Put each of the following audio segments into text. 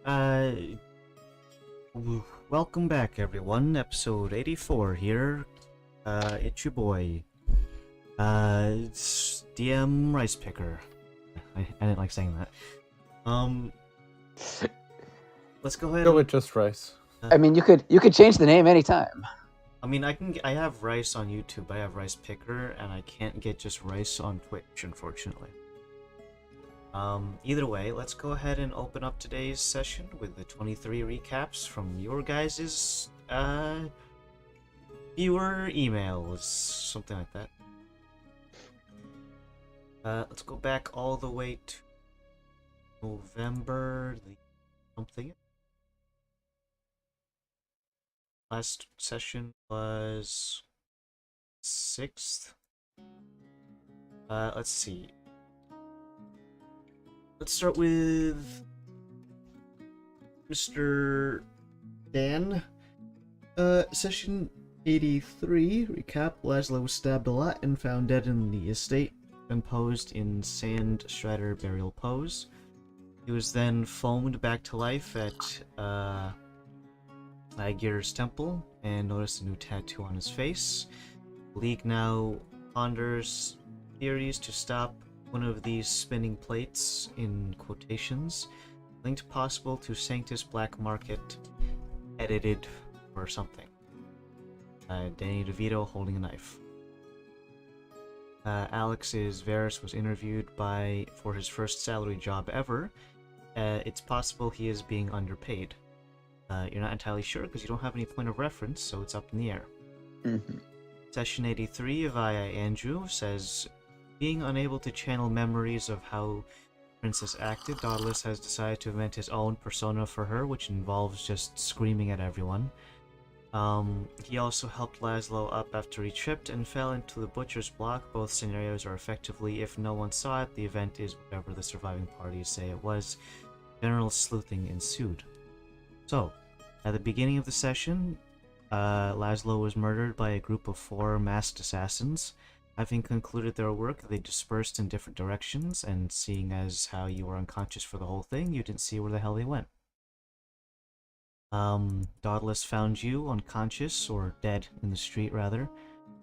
Uh, Welcome back, everyone. Episode 84 here. It's your boy, it's DM Rice Picker. I didn't like saying that. Let's go ahead. Go with just rice. I mean, you could change the name anytime. I mean, I have Rice on YouTube. I have Rice Picker, and I can't get just Rice on Twitch, unfortunately. Either way, let's go ahead and open up today's session with the 23 recaps from your guys' viewer emails, something like that. Let's go back all the way to November the something. Last session was 6th. Let's see. Let's start with Mr. Dan. Session 83, recap. Laszlo was stabbed a lot and found dead in the estate and posed in sand shredder burial pose. He was then foamed back to life at Aegir's temple and noticed a new tattoo on his face. League now ponders theories to stop one of these spinning plates, in quotations, linked possible to Sanctus Black Market, edited or something. Danny DeVito holding a knife. Alex's Varys was interviewed for his first salary job ever. It's possible he is being underpaid. You're not entirely sure because you don't have any point of reference, so it's up in the air. Mm-hmm. Session 83 via Andrew says, being unable to channel memories of how Princess acted, Dauntless has decided to invent his own persona for her, which involves just screaming at everyone. He also helped Laszlo up after he tripped and fell into the butcher's block. Both scenarios are effectively, if no one saw it, the event is whatever the surviving parties say it was. General sleuthing ensued. So, at the beginning of the session, Laszlo was murdered by a group of 4 masked assassins. Having concluded their work, they dispersed in different directions, and seeing as how you were unconscious for the whole thing, you didn't see where the hell they went. Dauntless found you unconscious, or dead in the street rather,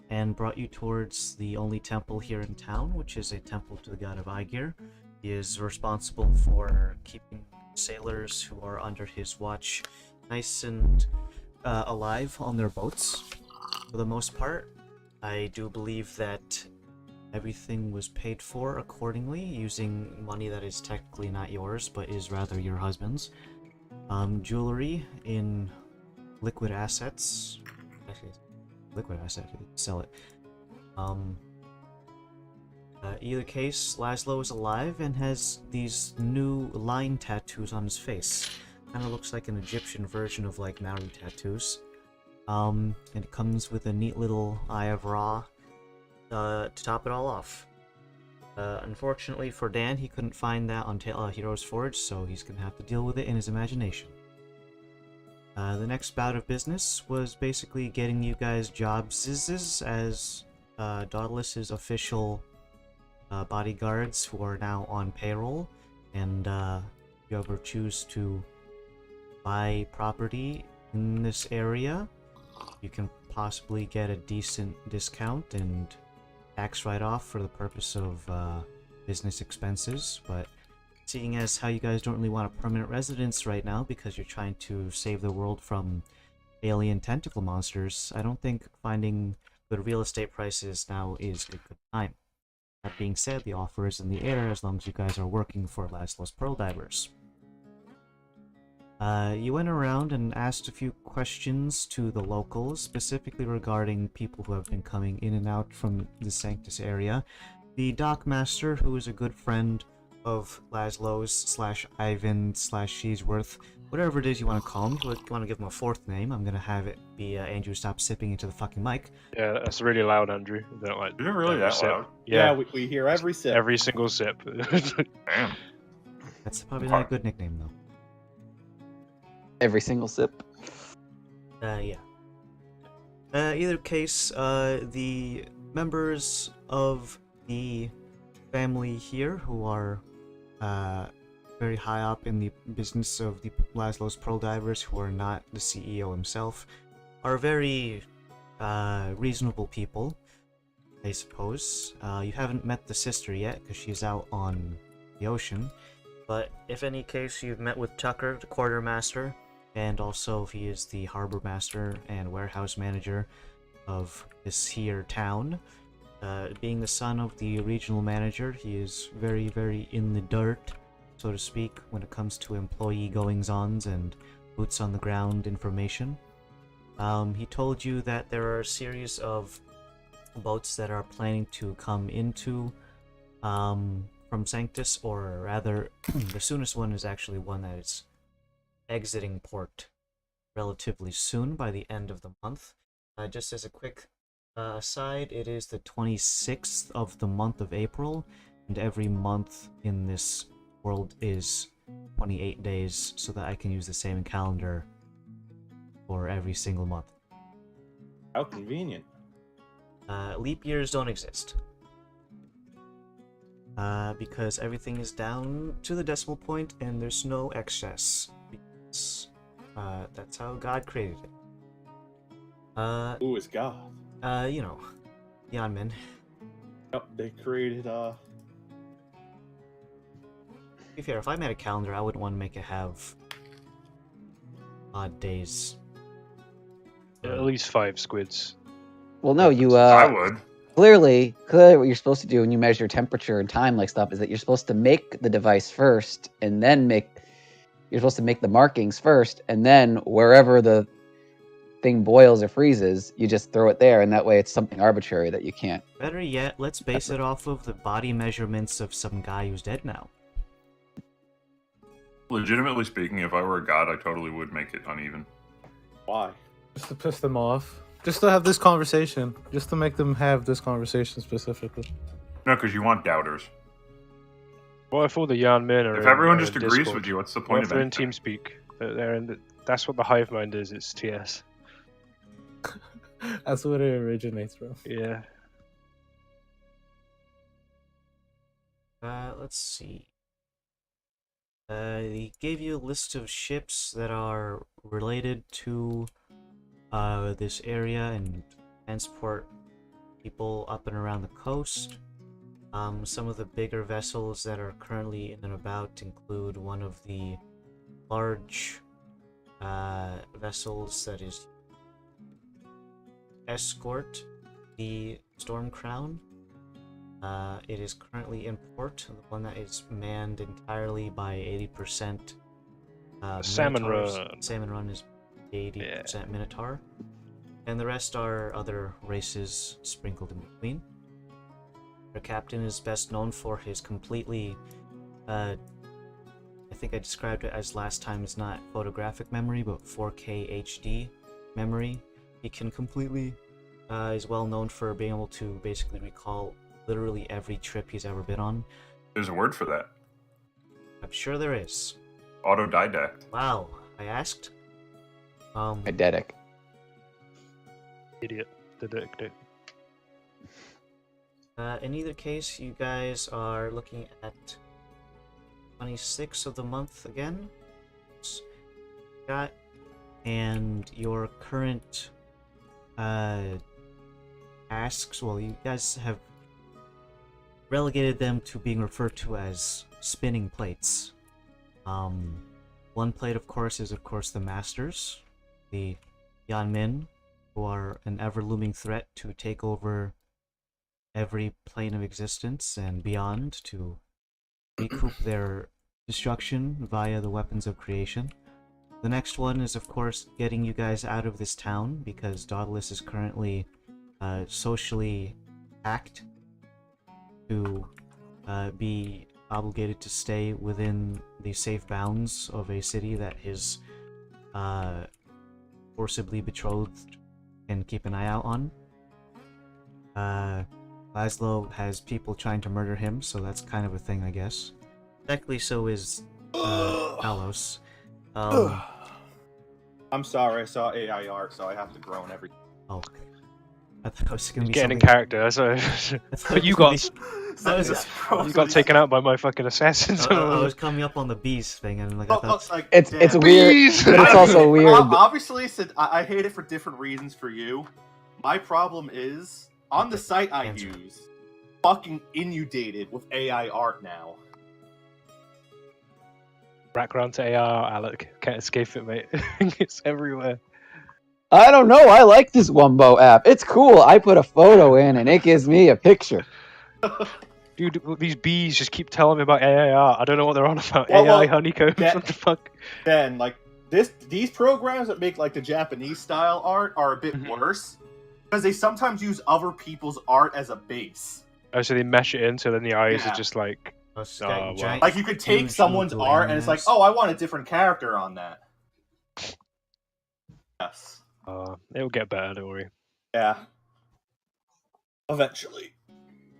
and brought you towards the only temple here in town, which is a temple to the god of Aegir. He is responsible for keeping sailors who are under his watch nice and alive on their boats, for the most part. I do believe that everything was paid for accordingly, using money that is technically not yours, but is rather your husband's. Jewelry in liquid assets. Actually, liquid asset, sell it. Either case, Laszlo is alive and has these new line tattoos on his face. Kinda looks like an Egyptian version of like Maori tattoos. And it comes with a neat little Eye of Ra to top it all off. Unfortunately for Dan, he couldn't find that on Heroes Forge, so he's gonna have to deal with it in his imagination. The next bout of business was basically getting you guys jobs as Dauntless's official bodyguards who are now on payroll, and if you ever choose to buy property in this area, you can possibly get a decent discount and tax write-off for the purpose of business expenses. But seeing as how you guys don't really want a permanent residence right now because you're trying to save the world from alien tentacle monsters, I don't think finding good real estate prices now is a good time. That being said, the offer is in the air as long as you guys are working for Laszlo's Pearl Divers. You went around and asked a few questions to the locals, specifically regarding people who have been coming in and out from the Sanctus area. The Dockmaster, who is a good friend of Laszlo's / Ivan / Sheesworth, whatever it is you want to call him. If you want to give him a 4th name, I'm going to have it be Andrew, stop sipping into the fucking mic. Yeah, that's really loud, Andrew. I don't like. Is it really that sip. loud? Yeah, we hear every sip. every single sip. Damn. That's probably not a good nickname, though. Every single sip. Yeah. Either case, the members of the family here who are very high up in the business of the Laszlo's Pearl Divers, who are not the CEO himself, are very reasonable people, I suppose. You haven't met the sister yet, because she's out on the ocean. But if any case, you've met with Tucker, the quartermaster, and also he is the harbor master and warehouse manager of this here town. Being the son of the regional manager, he is very, very in the dirt, so to speak, when it comes to employee goings-ons and boots on the ground information. He told you that there are a series of boats that are planning to come into from Sanctus, or rather, the soonest one is actually one that is exiting port relatively soon, by the end of the month. Just as a quick aside, it is the 26th of the month of April, and every month in this world is 28 days, so that I can use the same calendar for every single month. How convenient. Leap years don't exist. Because everything is down to the decimal point and there's no excess. Because that's how God created it. Who is God? You know, Yanmin. Yep, they created To be fair, if I made a calendar, I wouldn't want to make it have odd days. At least 5 squids. Well, no, you I would. clearly what you're supposed to do when you measure temperature and time like stuff is that you're supposed to make the device first, and then you're supposed to make the markings first, and then wherever the thing boils or freezes, you just throw it there, and that way it's something arbitrary that you can't. Better yet, let's base it off of the body measurements of some guy who's dead now. Legitimately speaking, if I were a god, I totally would make it uneven. why? Just to piss them off. Just to have this conversation. Just to make them have this conversation specifically. No, because you want doubters. What if all the yarn men are If in, everyone are just in agrees Discord? with you, what's the What point if of they're in anything? TeamSpeak? They're in that's what the hive mind is. It's TS. That's where it originates from. Yeah. Let's see. He gave you a list of ships that are related to this area and transport people up and around the coast. Some of the bigger vessels that are currently in and about include one of the large vessels that is escort the Storm Crown. It is currently in port, the one that is manned entirely by 80% Salmon Minotaurs. Run. Salmon Run is 80% Minotaur. And the rest are other races sprinkled in between. Their captain is best known for his completely, I think I described it as last time, it's not photographic memory, but 4K HD memory. He can completely, is well known for being able to basically recall literally every trip he's ever been on. There's a word for that. I'm sure there is. Autodidact. Wow, I asked. Eidetic. Idiot. Didactic. In either case, you guys are looking at 26th of the month again. Got, and your current tasks, well, you guys have relegated them to being referred to as spinning plates. One plate, of course, is the Masters, the Yanmin, who are an ever-looming threat to take over every plane of existence and beyond to recoup their destruction via the weapons of creation. The next one is, of course, getting you guys out of this town, because Daedalus is currently socially hacked to be obligated to stay within the safe bounds of a city that his forcibly betrothed can keep an eye out on. Laszlo has people trying to murder him, so that's kind of a thing, I guess. Technically, so is Talos. I'm sorry, I saw AIR, so I have to groan every. Oh, I thought it was gonna be Getting in something. character. That's what. I thought But it you was gonna got. be- You got taken out by my fucking assassins. I was coming up on the bees thing, and like I thought, like, It's damn. weird, but it's also weird. Obviously, I hate it for different reasons for you. My problem is on the site I use, fucking inundated with AI art now. Background to AR, Alec. Can't escape it, mate. It's everywhere. I don't know. I like this Wumbo app. It's cool. I put a photo in, and it gives me a picture. Dude, these bees just keep telling me about AIR. I don't know what they're on about. Well, AI honeycombs. What the fuck? Ben, like these programs that make like the Japanese style art are a bit worse because they sometimes use other people's art as a base. Oh, so they mesh it in, so then the eyes Yeah. are just like. wow. Like you could take someone's art and it's like, oh, I want a different character on that. Yes. It'll get better, don't worry. Yeah. Eventually.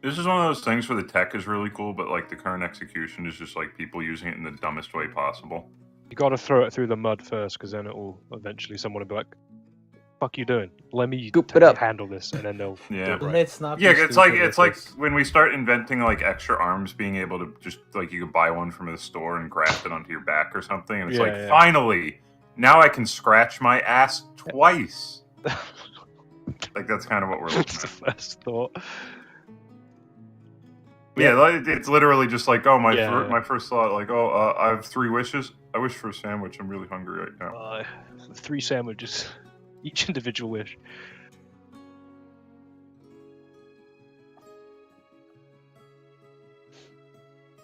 This is one of those things where the tech is really cool, but like the current execution is just like people using it in the dumbest way possible. You gotta throw it through the mud first, because then it'll eventually someone will be like, "Fuck you doing? Let me Scoop it up. handle this," and then they'll Yeah. do it right. Let's not. Yeah, be it's like stupid it's with like this. when we start inventing like extra arms, being able to just like you could buy one from the store and graft it onto your back or something, and it's Yeah, like yeah. finally, now I can scratch my ass twice. Like that's kind of what we're looking That's the at. first thought. Yeah, like, it's literally just like, oh, my Yeah. my first thought, like, oh, I have 3 wishes. I wish for a sandwich. I'm really hungry right now. 3 sandwiches, each individual wish.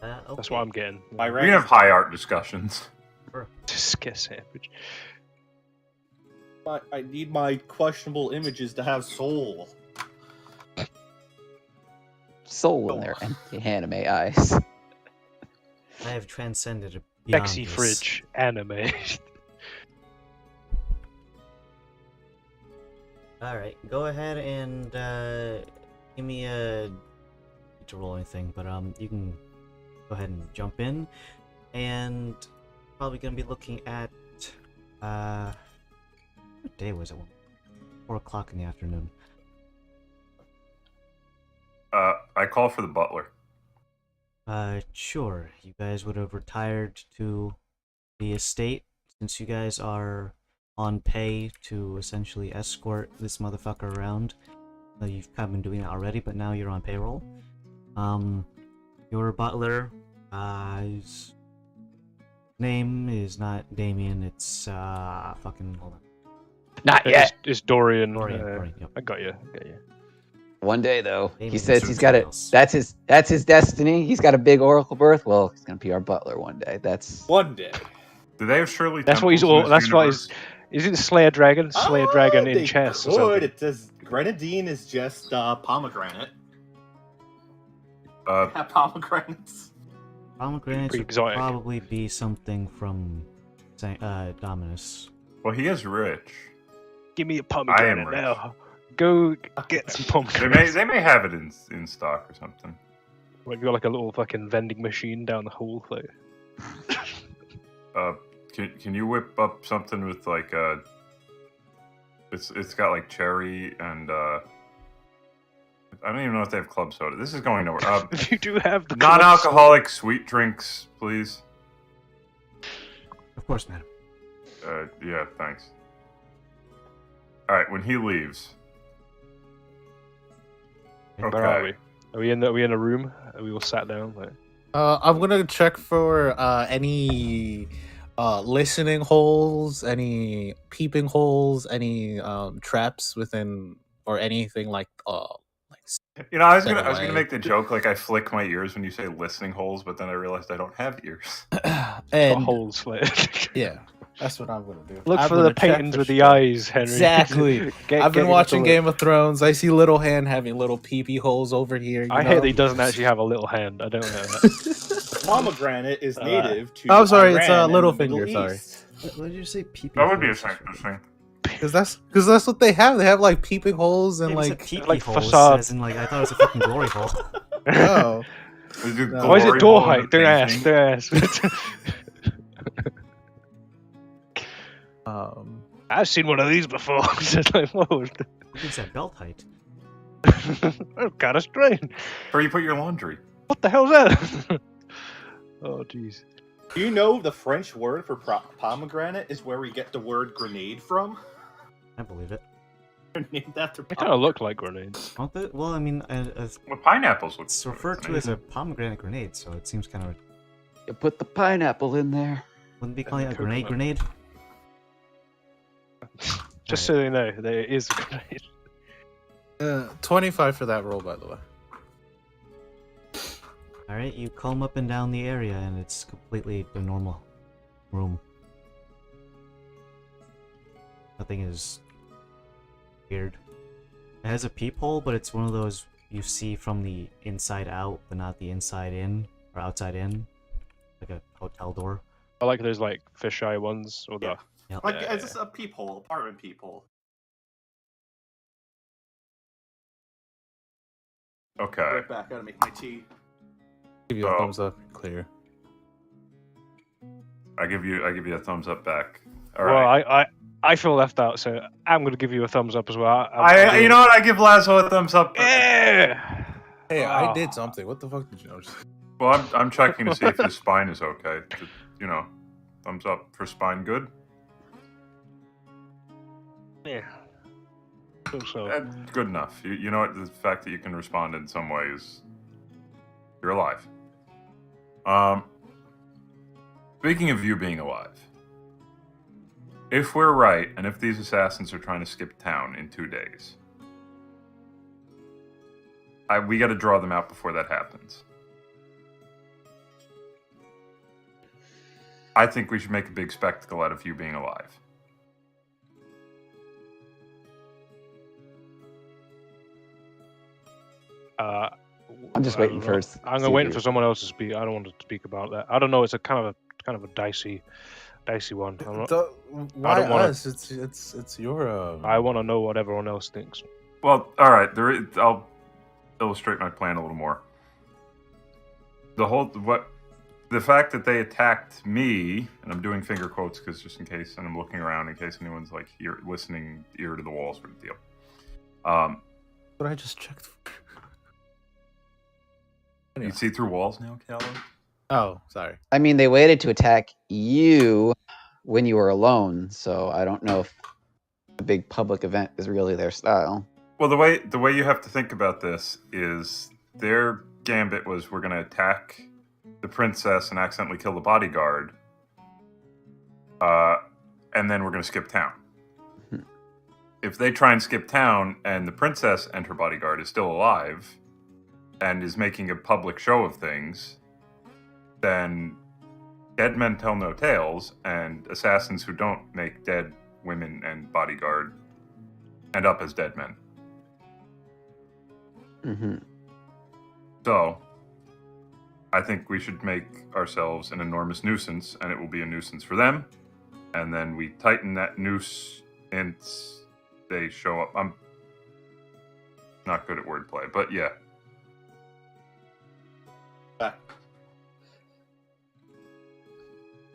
That's what I'm getting. My We can have high art discussions. Just get a sandwich. I need my questionable images to have soul. Soul in their empty anime eyes. I have transcended beyond Sexy this. fridge anime. Alright, go ahead and give me a to roll anything, but you can go ahead and jump in, and probably gonna be looking at what day was it? 4 o'clock in the afternoon. I call for the butler. Sure. You guys would have retired to the estate since you guys are on pay to essentially escort this motherfucker around. You've kind of been doing that already, but now you're on payroll. Your butler, his name is not Damien, it's, fucking, hold on. Not yet. It's Dorian. Dorian, yep. I got you. One day though, he Damien says is he's got it. something else. That's his destiny. He's got a big oracle birth. Well, he's gonna be our butler one day. That's One day. Do they have Shirley? That's what he's Temples in all. this That's what universe? he's. Is it Slayer Dragon? Slayer Dragon in They chess or could. something? It says grenadine is just pomegranate. Have pomegranates. Pomegranates Pretty would exotic. probably be something from Dominus. Well, he is rich. Give me a pomegranate rich. now. Go get some pomegranates. They may have it in stock or something. Like, you got like a little fucking vending machine down the hall. Like, Can you whip up something with like it's got like cherry and I don't even know if they have club soda. This is going nowhere. if you do have the Non-alcoholic sweet drinks, please. Of course, madam. Yeah, thanks. All right, when he leaves. Where are we? Okay. Are we in a room? Are we all sat down? Like, I'm gonna check for any listening holes, any peeping holes, any traps within, or anything like You know, I was Set gonna away. make the joke like I flick my ears when you say listening holes, but then I realized I don't have ears. got and holes. Like, yeah, that's what I'm gonna do. look I'm for the gonna check paintings for with the shit. eyes, Henry. Exactly. Get I've been him watching to look. Game of Thrones. I see Little Hand having little peepee holes over here. You I know? hate that he doesn't actually have a little hand. I don't know that. Pomegranate is native to. I'm sorry, it's Iran and Littlefinger, Middle sorry. East. What did you say? Pee-pee That would be a holes? thing. Because that's what they have. They have like peeping holes and Maybe like it's a pee-pee like holes, facade. as in, like, I thought it was a fucking glory hole. oh. Is it No. Why is it glory door hole in height? the Don't ask. painting? Don't ask. I've seen one of these before. It's just like, whoa. It's at belt height. Oh, kind of strange. Where you put your laundry? What the hell's that? Oh, jeez. Do you know the French word for pomegranate is where we get the word grenade from? I believe it. They're named after They kind of look like grenades. Aren't they? Well, I mean, Well, pineapples look. it's referred to as a pomegranate grenade, so it seems kind of. You put the pineapple in there. Wouldn't be calling it a coconut. grenade? Just so they know, there is a grenade. 25 for that roll, by the way. Alright, you comb up and down the area, and it's completely the normal room. Nothing is weird. It has a peephole, but it's one of those you see from the inside out, but not the inside in, or outside in. Like a hotel door. I like those like fisheye ones, or the Like Yeah, it's just a peephole, apartment peephole. Okay. Right back. Gotta make my tea. Give you a Oh. thumbs up. Clear. I give you a thumbs up back. All well, right. I feel left out, so I'm going to give you a thumbs up as well. You know what? I give Lazo a thumbs up. Yeah. Hey, I Oh. did something. What the fuck did you know? Well, I'm checking to see if his spine is okay. You know, thumbs up for spine. Good. Yeah. So. That's good enough. You know what? The fact that you can respond in some ways, you're alive. Speaking of you being alive, if we're right, and if these assassins are trying to skip town in 2 days, we got to draw them out before that happens. I think we should make a big spectacle out of you being alive. I'm just waiting for. I'm gonna wait for someone else to speak. I don't want to speak about that. I don't know. It's a kind of a dicey one. I'm not, Why don't wanna- us? It's your. I want to know what everyone else thinks. Well, all right. I'll illustrate my plan a little more. The fact that they attacked me, and I'm doing finger quotes because just in case, and I'm looking around in case anyone's like listening ear to the wall sort of deal. But I just checked. You see through walls now, Callow? Oh, sorry. I mean, they waited to attack you when you were alone, so I don't know if a big public event is really their style. Well, the way you have to think about this is their gambit was we're going to attack the princess and accidentally kill the bodyguard, and then we're going to skip town. If they try and skip town and the princess and her bodyguard is still alive and is making a public show of things, then dead men tell no tales, and assassins who don't make dead women and bodyguard end up as dead men. Mm-hmm. So, I think we should make ourselves an enormous nuisance, and it will be a nuisance for them. And then we tighten that noose, and they show up. I'm not good at wordplay, but yeah. Back.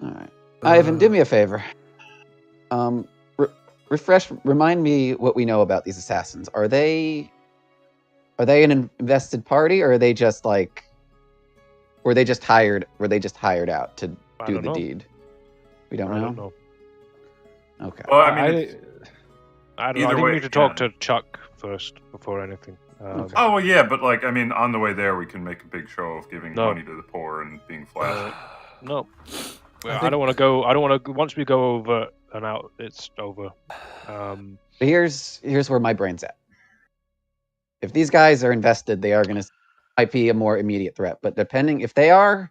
All right, Ivan, do me a favor. Remind me what we know about these assassins. Are they an invested party, or are they just like? Were they just hired out to I do don't the know. deed? We don't I know. don't know. Okay. Well, I mean, I don't know. I either think we way, need to talk yeah. to Chuck first before anything. Okay. oh well, yeah, but like, I mean, on the way there, we can make a big show of giving No. money to the poor and being flashy. No. Well, I think- don't want to go. I don't want to. Once we go over and out, it's over. But here's where my brain's at. If these guys are invested, they are going to might be a more immediate threat. But depending if they are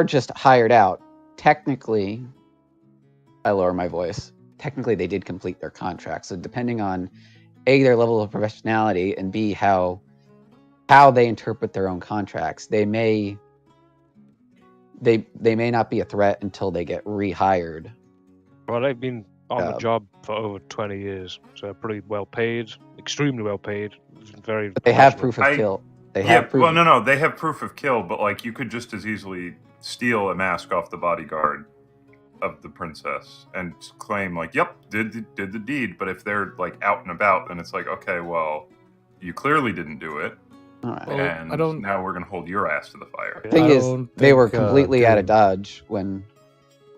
just hired out, technically, I lower my voice. Technically, they did complete their contract. So depending on A, their level of professionality, and B, how they interpret their own contracts, they may not be a threat until they get rehired. Well, they've been on the job for over 20 years, so they're pretty well paid, extremely well paid. Very. But they have professional. proof of kill. They Yeah, have proof. well, no, they have proof of kill, but like, you could just as easily steal a mask off the bodyguard of the princess and claim like, "Yep, did the deed." But if they're like out and about, then it's like, okay, well, you clearly didn't do it, All right. Well, and I don't- now we're gonna hold your ass to the fire. Thing I is, don't they were think, completely out of doing- dodge when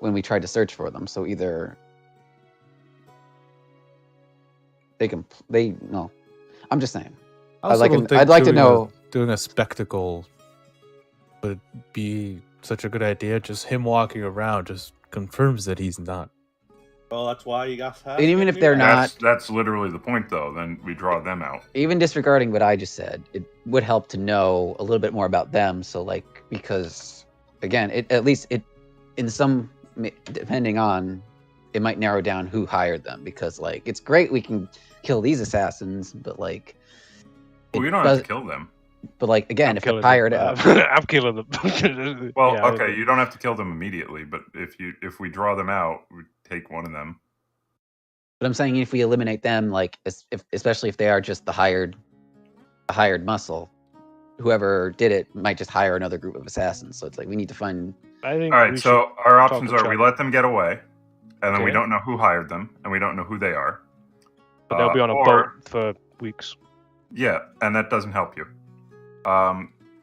we tried to search for them. So either no. I'm just saying. I also like don't an- think I'd like to doing know- doing a spectacle would be such a good idea. Just him walking around just confirms that he's not. Well, that's why you got to have. And even if they're masks. not- That's literally the point, though. Then we draw them out. Even disregarding what I just said, it would help to know a little bit more about them. So like, because again, at least in some, depending on, it might narrow down who hired them, because like, it's great we can kill these assassins, but like, Well, it we don't have does- to kill them. But like, again, I'm if they're killing hired them. out, I'm killing them. Well, Yeah, okay, you don't have to kill them immediately, but if we draw them out, we take one of them. but I'm saying if we eliminate them, like, especially if they are just the hired muscle, whoever did it might just hire another group of assassins. So it's like we need to find. I think. All right, we so our options to are: we Chuck. let them get away, and then we Okay. don't know who hired them, and we don't know who they are. But they'll be on a or- boat for weeks. Yeah, and that doesn't help you.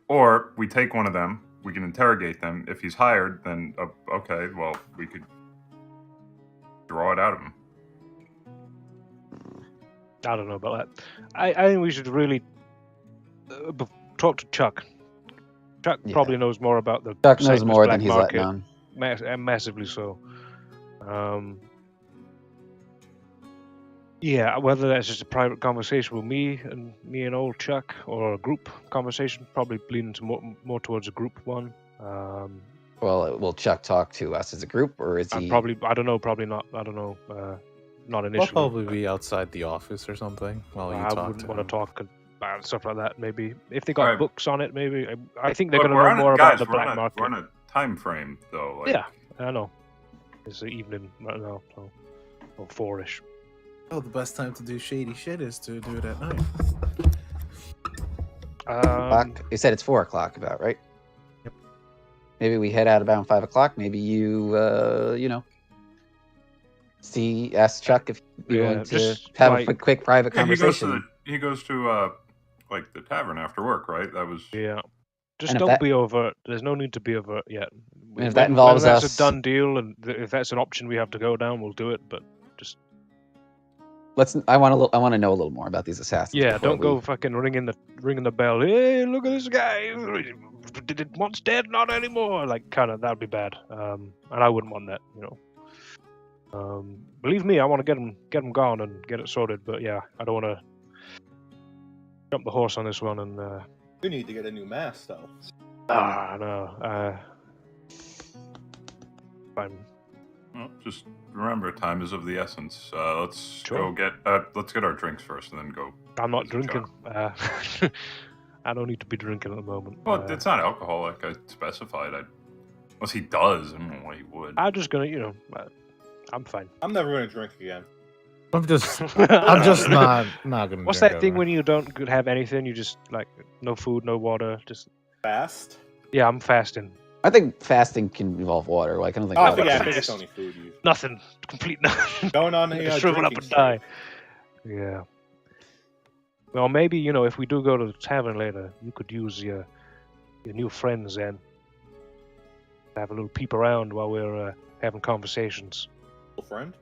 Or we take one of them, we can interrogate them. If he's hired, then okay, well, we could draw it out of him. I don't know about that. I think we should really talk to Chuck. Chuck Yeah. probably knows more about the Chuck knows Cyprus more black than he's market, letting on. massively so. Yeah, whether that's just a private conversation with me and old Chuck, or a group conversation, probably leaning to more towards a group one. Well, will Chuck talk to us as a group, or is And he? probably, I don't know, probably not. I don't know, not I'll initially. probably be outside the office or something while you I talk wouldn't to want to him. talk about stuff like that. Maybe if they got Alright. books on it, maybe I think they're But going to we're know on a- more guys, about the we're on black a- market. We're on a time frame, though. Like, Yeah, I know. It's the evening right now, so or 4ish. Oh, the best time to do shady shit is to do it at night. O'clock? You said it's 4 o'clock, about right? Yep. Maybe we head out about 5 o'clock. Maybe you, ask Chuck if he'd be Yeah, willing to just have like- a quick private Yeah, conversation. he goes to like the tavern after work, right? That was Yeah. Just And if don't that- be overt. There's no need to be overt yet. And if that involves whether that's us- a done deal, and if that's an option we have to go down, we'll do it. But just I want to know a little more about these assassins. yeah, before don't go we- fucking ringing the bell. Hey, look at this guy. Did it once dead, not anymore. Like kind of that'd be bad. And I wouldn't want that. Believe me, I want to get them gone and get it sorted. But yeah, I don't want to jump the horse on this one. And You need to get a new mask, though. no. Fine. well, just remember, time is of the essence. Let's Sure. go get let's get our drinks first, and then go. I'm not Good drinking. I don't need to be drinking at the moment. Well, it's not alcohol, like I specified. Unless he does, I don't know why he would. I'm just gonna, I'm fine. I'm never going to drink again. I'm just not gonna. What's drink that thing ever. when you don't have anything? You just like no food, no water. Just Fast? yeah, I'm fasting. I think fasting can involve water. Like I don't think. Oh, I water think, yeah, I can- think it's only food use. Nothing, complete nothing. Going on a Just shrivel up drinking and die. streak. Yeah. Well, maybe if we do go to the tavern later, you could use your new friends then. Have a little peep around while we're having conversations. Friend?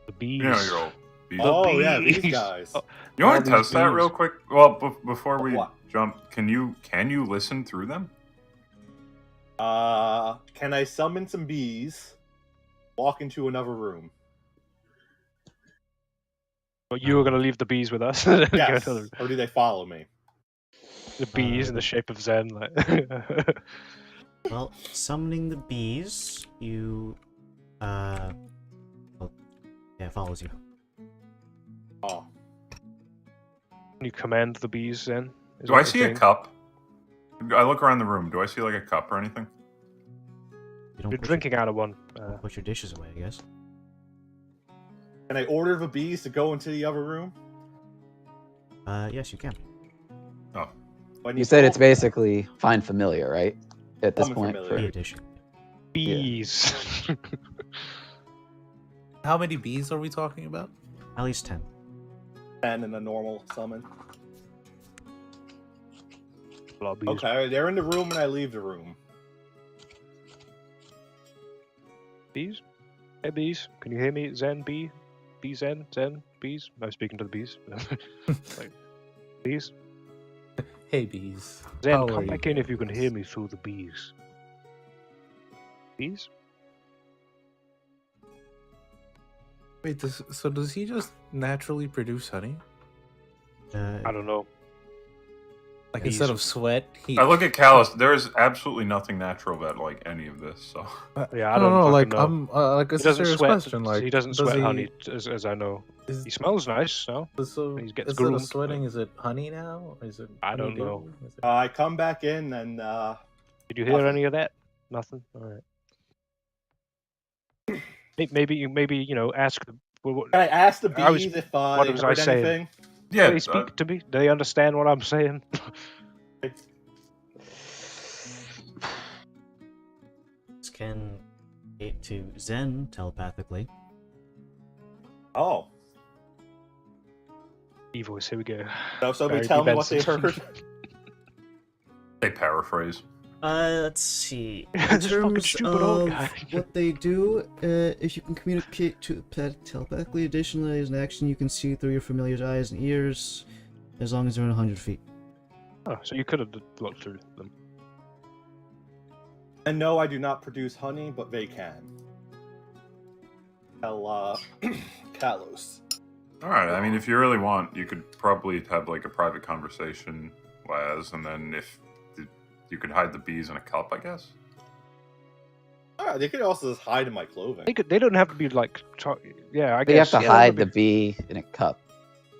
The bees. You know, your old. beast. Oh, yeah, these bees. guys. Oh, You want all to these test that bees. real quick? Well, before we What? jump, can you listen through them? Can I summon some bees? Walk into another room. But you were going to leave the bees with us. Go Yes. to Or do they follow me? the bees in the shape of Zen. Like. Well, summoning the bees, you well, yeah, it follows you. Oh. You command the bees then? Is Do what I you're see a saying? cup? I look around the room. Do I see like a cup or anything? You don't You're put drinking out of one. Your, put your dishes away, I guess. Can I order the bees to go into the other room? Yes, you can. Oh, Do I need You said to it's open it? basically find familiar, right? At this Summon point, familiar. Be for, addition. bees. How many bees are we talking about? At least 10. 10 in a normal summon. A lot of bees. Okay, they're in the room and I leave the room. Bees? Hey, bees. Can you hear me? Zen, bee? Bee, Zen? Zen? Bees? I'm speaking to the bees. Like, bees? Hey, bees. Zen, How come are back you in if you can guys? hear me through the bees. Bees? Wait, does he just naturally produce honey? I don't know. Like Bees. instead of sweat, he. I look at Callus. There is absolutely nothing natural about like any of this. So Yeah, I don't don't know. fucking Like know. I'm like it's He a doesn't serious sweat. question. Like He doesn't does sweat he, honey, as I know. Is, He smells nice, no? so he gets instead of groomed, sweating, is it honey now? Or is it? I don't honeydew? know. Is it- I come back in and Did you hear Nothing. any of that? Nothing. All right. Maybe you know ask. can I ask the I was- bees if what they was I heard saying? anything? yeah, Do they speak to me? Do they understand what I'm saying? Can communicate to Zen telepathically. Oh, E-voice. Here we go. so somebody Barry tell B. me what they Benson. heard. they paraphrase. Let's see. In This fucking terms stupid old of guy. what they do, if you can communicate to telepathically, additionally, as an action, you can see through your familiar's eyes and ears, as long as they're in 100 feet. Oh, so you could have looked through them. And no, I do not produce honey, but they can. Tell Kalos. All right. I mean, if you really want, you could probably have like a private conversation, Laz, and then if you could hide the bees in a cup, I guess. Alright, they could also just hide in my clothing. They don't have to be like. Yeah, I But you have guess. to yeah, hide they'll the be- bee in a cup.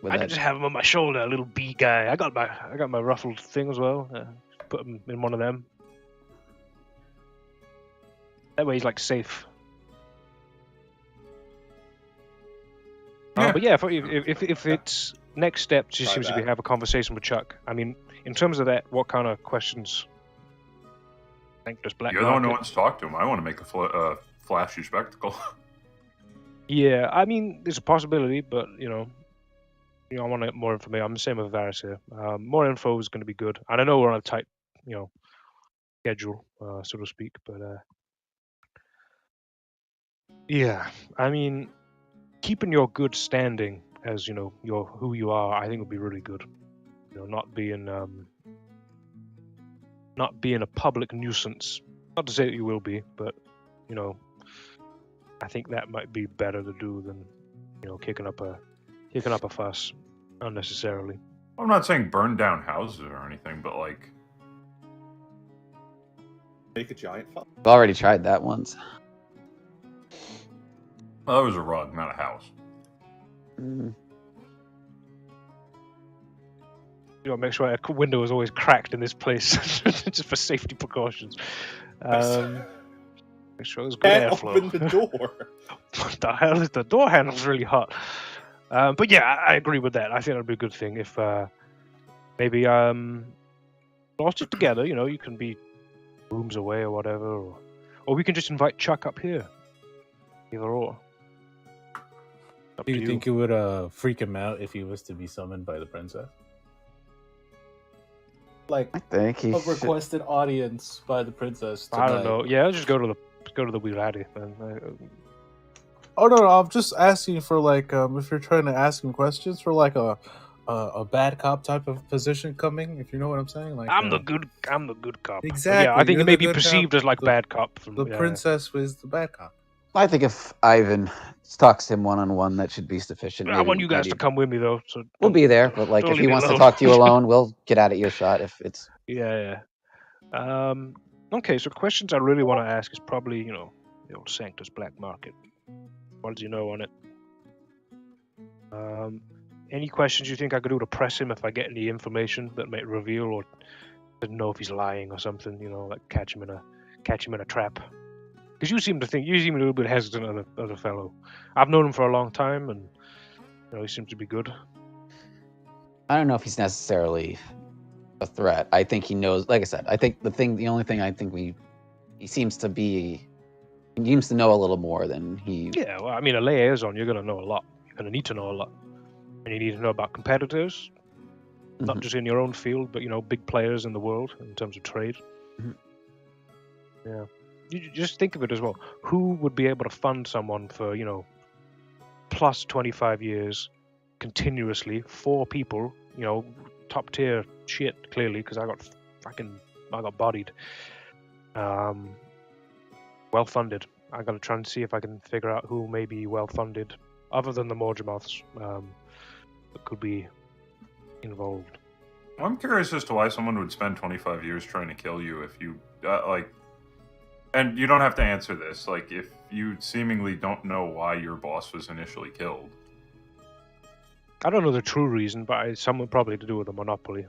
With I that. can just have him on my shoulder, a little bee guy. I got my ruffled thing as well. Put him in one of them. That way he's like safe. Yeah. But yeah, if it's next step, just Try seems to be that. have a conversation with Chuck. I mean, in terms of that, what kind of questions? I think does Black You're the one who Market- wants to talk to him. I want to make a flashy spectacle. Yeah, I mean, there's a possibility, but I want to get more information. I'm the same with Varys here. More info is going to be good, and I know we're on a tight, schedule, so to speak. But yeah, I mean, keeping your good standing as your who you are, I think would be really good. Not being a public nuisance. Not to say that you will be, but I think that might be better to do than kicking up a fuss unnecessarily. I'm not saying burn down houses or anything, but like, Make a giant fuck. I've already tried that once. well, that was a rug, not a house. Mm. Make sure a window is always cracked in this place, just for safety precautions. Make sure there's good Can't airflow. open the door. What the hell is the door handle's really hot? But yeah, I agree with that. I think that'd be a good thing if maybe lost it together. You can be rooms away or whatever, or we can just invite Chuck up here. Either or. Up Do to you think it would freak him out if he was to be summoned by the princess? Like I think he a should. requested audience by the princess. I don't tonight. know. Yeah, just go to the wee laddie then. Oh no, I'm just asking for like if you're trying to ask him questions for like a bad cop type of position coming, if you know what I'm saying. Like I'm the good cop. But Exactly, yeah, I think you're it may the be good perceived cop. as like The- bad cop. From, the yeah. princess was the bad cop. I think if Ivan talks to him one-on-one, that should be sufficient. I Maybe want you guys not to even- come with me though. So We'll don't- be there, but like don't if leave he me wants to alone. talk to you alone, we'll get out of earshot. If it's Yeah. Okay, so questions I really want to ask is probably the old Sanctus Black Market. What does he know on it? Any questions you think I could do to press him if I get any information that might reveal or didn't know if he's lying or something? Like catch him in a trap. Because you seem a little bit hesitant as a fellow. I've known him for a long time, and he seems to be good. I don't know if he's necessarily a threat. I think he knows. Like I said, I think the only thing I think he seems to be He seems to know a little more than he. Yeah, well, I mean, a liaison, you're going to know a lot. You're going to need to know a lot. And you need to know about competitors, not Mhm. just in your own field, but, big players in the world in terms of trade. Mhm. Yeah. You just think of it as well. Who would be able to fund someone for, plus 25 years continuously, 4 people, top tier shit, clearly, because I got bodied. Well funded. I got to try and see if I can figure out who may be well funded, other than the Morgemoths, that could be involved. I'm curious as to why someone would spend 25 years trying to kill you if you, and you don't have to answer this, if you seemingly don't know why your boss was initially killed. I don't know the true reason, but some would probably to do with the monopoly.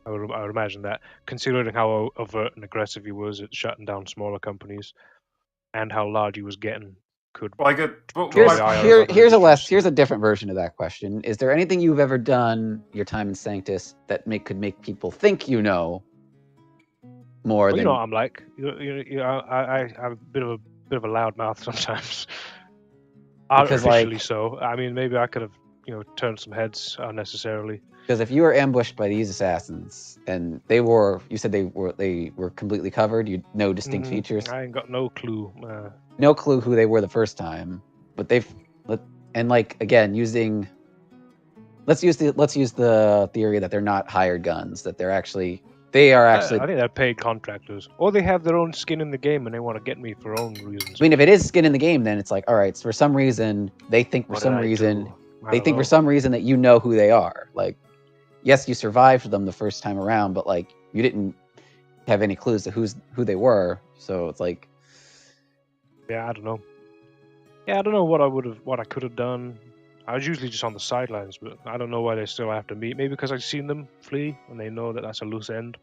I would imagine that, considering how overt and aggressive he was at shutting down smaller companies, and how large he was getting, could. Well, I get. But Here's the IRA here, other here's a industries. here's a different version of that question. Is there anything you've ever done your time in Sanctus that could make people think you know more Well, than you know what I'm like. I have a bit of a loud mouth sometimes. Because, Artificially so. I mean, maybe I could have turned some heads unnecessarily. because if you were ambushed by these assassins and you said they were completely covered, you no distinct features, I ain't got no clue. no clue who they were the first time, but again let's use the theory that they're not hired guns, that they are actually. I think they're paid contractors, or they have their own skin in the game and they want to get me for own reasons. I mean, if it is skin in the game, then it's like, all right, so for some reason they think What did I do? I don't know. for some reason that you know who they are. Like, yes, you survived them the first time around, but you didn't have any clues to who they were. So it's like, Yeah, I don't know. Yeah, I don't know what I could have done. I was usually just on the sidelines, but I don't know why they're still after me. Maybe because I've seen them flee and they know that that's a loose end.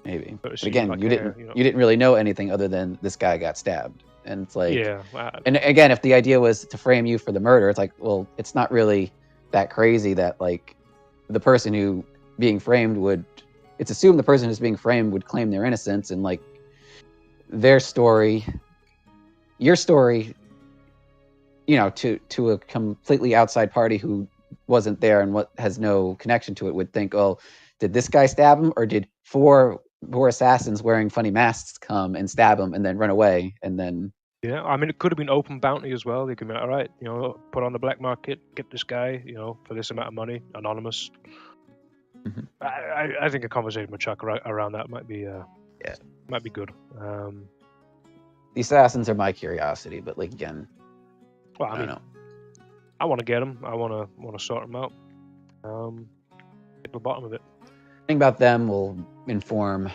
maybe. But it But seems again, like you didn't really know anything other than this guy got stabbed, and it's like, yeah. and again, if the idea was to frame you for the murder, it's like, well, it's not really that crazy that the person who being framed would. It's assumed the person who's being framed would claim their innocence, and their story, your story, to a completely outside party who wasn't there and has no connection to it would think, oh, did this guy stab him, or did four assassins wearing funny masks come and stab him and then run away and then. Yeah, I mean, it could have been open bounty as well. They could be like, all right, put on the black market, get this guy, for this amount of money, anonymous. Mhm. I think a conversation with Chuck around that might be might be good. The assassins are my curiosity, but again, Well, I I don't mean, know. I want to get them. I want to sort them out. Get to the bottom of it. Thing about them will inform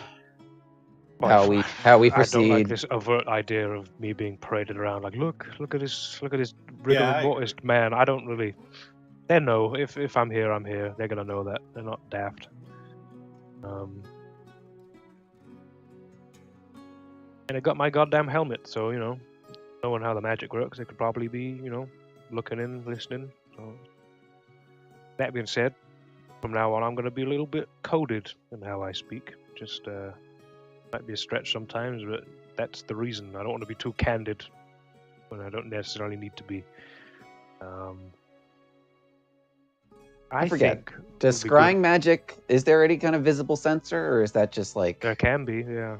Well, how we I don't like proceed. this overt idea of me being paraded around like, look at this rigor I mortis man. I don't really. They know if I'm here, I'm here. They're gonna know that. They're not daft. And I got my goddamn helmet, so knowing how the magic works, they could probably be looking in, listening. So that being said, from now on, I'm gonna be a little bit coded in how I speak. Just might be a stretch sometimes, but that's the reason. I don't want to be too candid when I don't necessarily need to be. I forget. think Does would be good. scrying magic, is there any kind of visible sensor, or is that just There can be, yeah.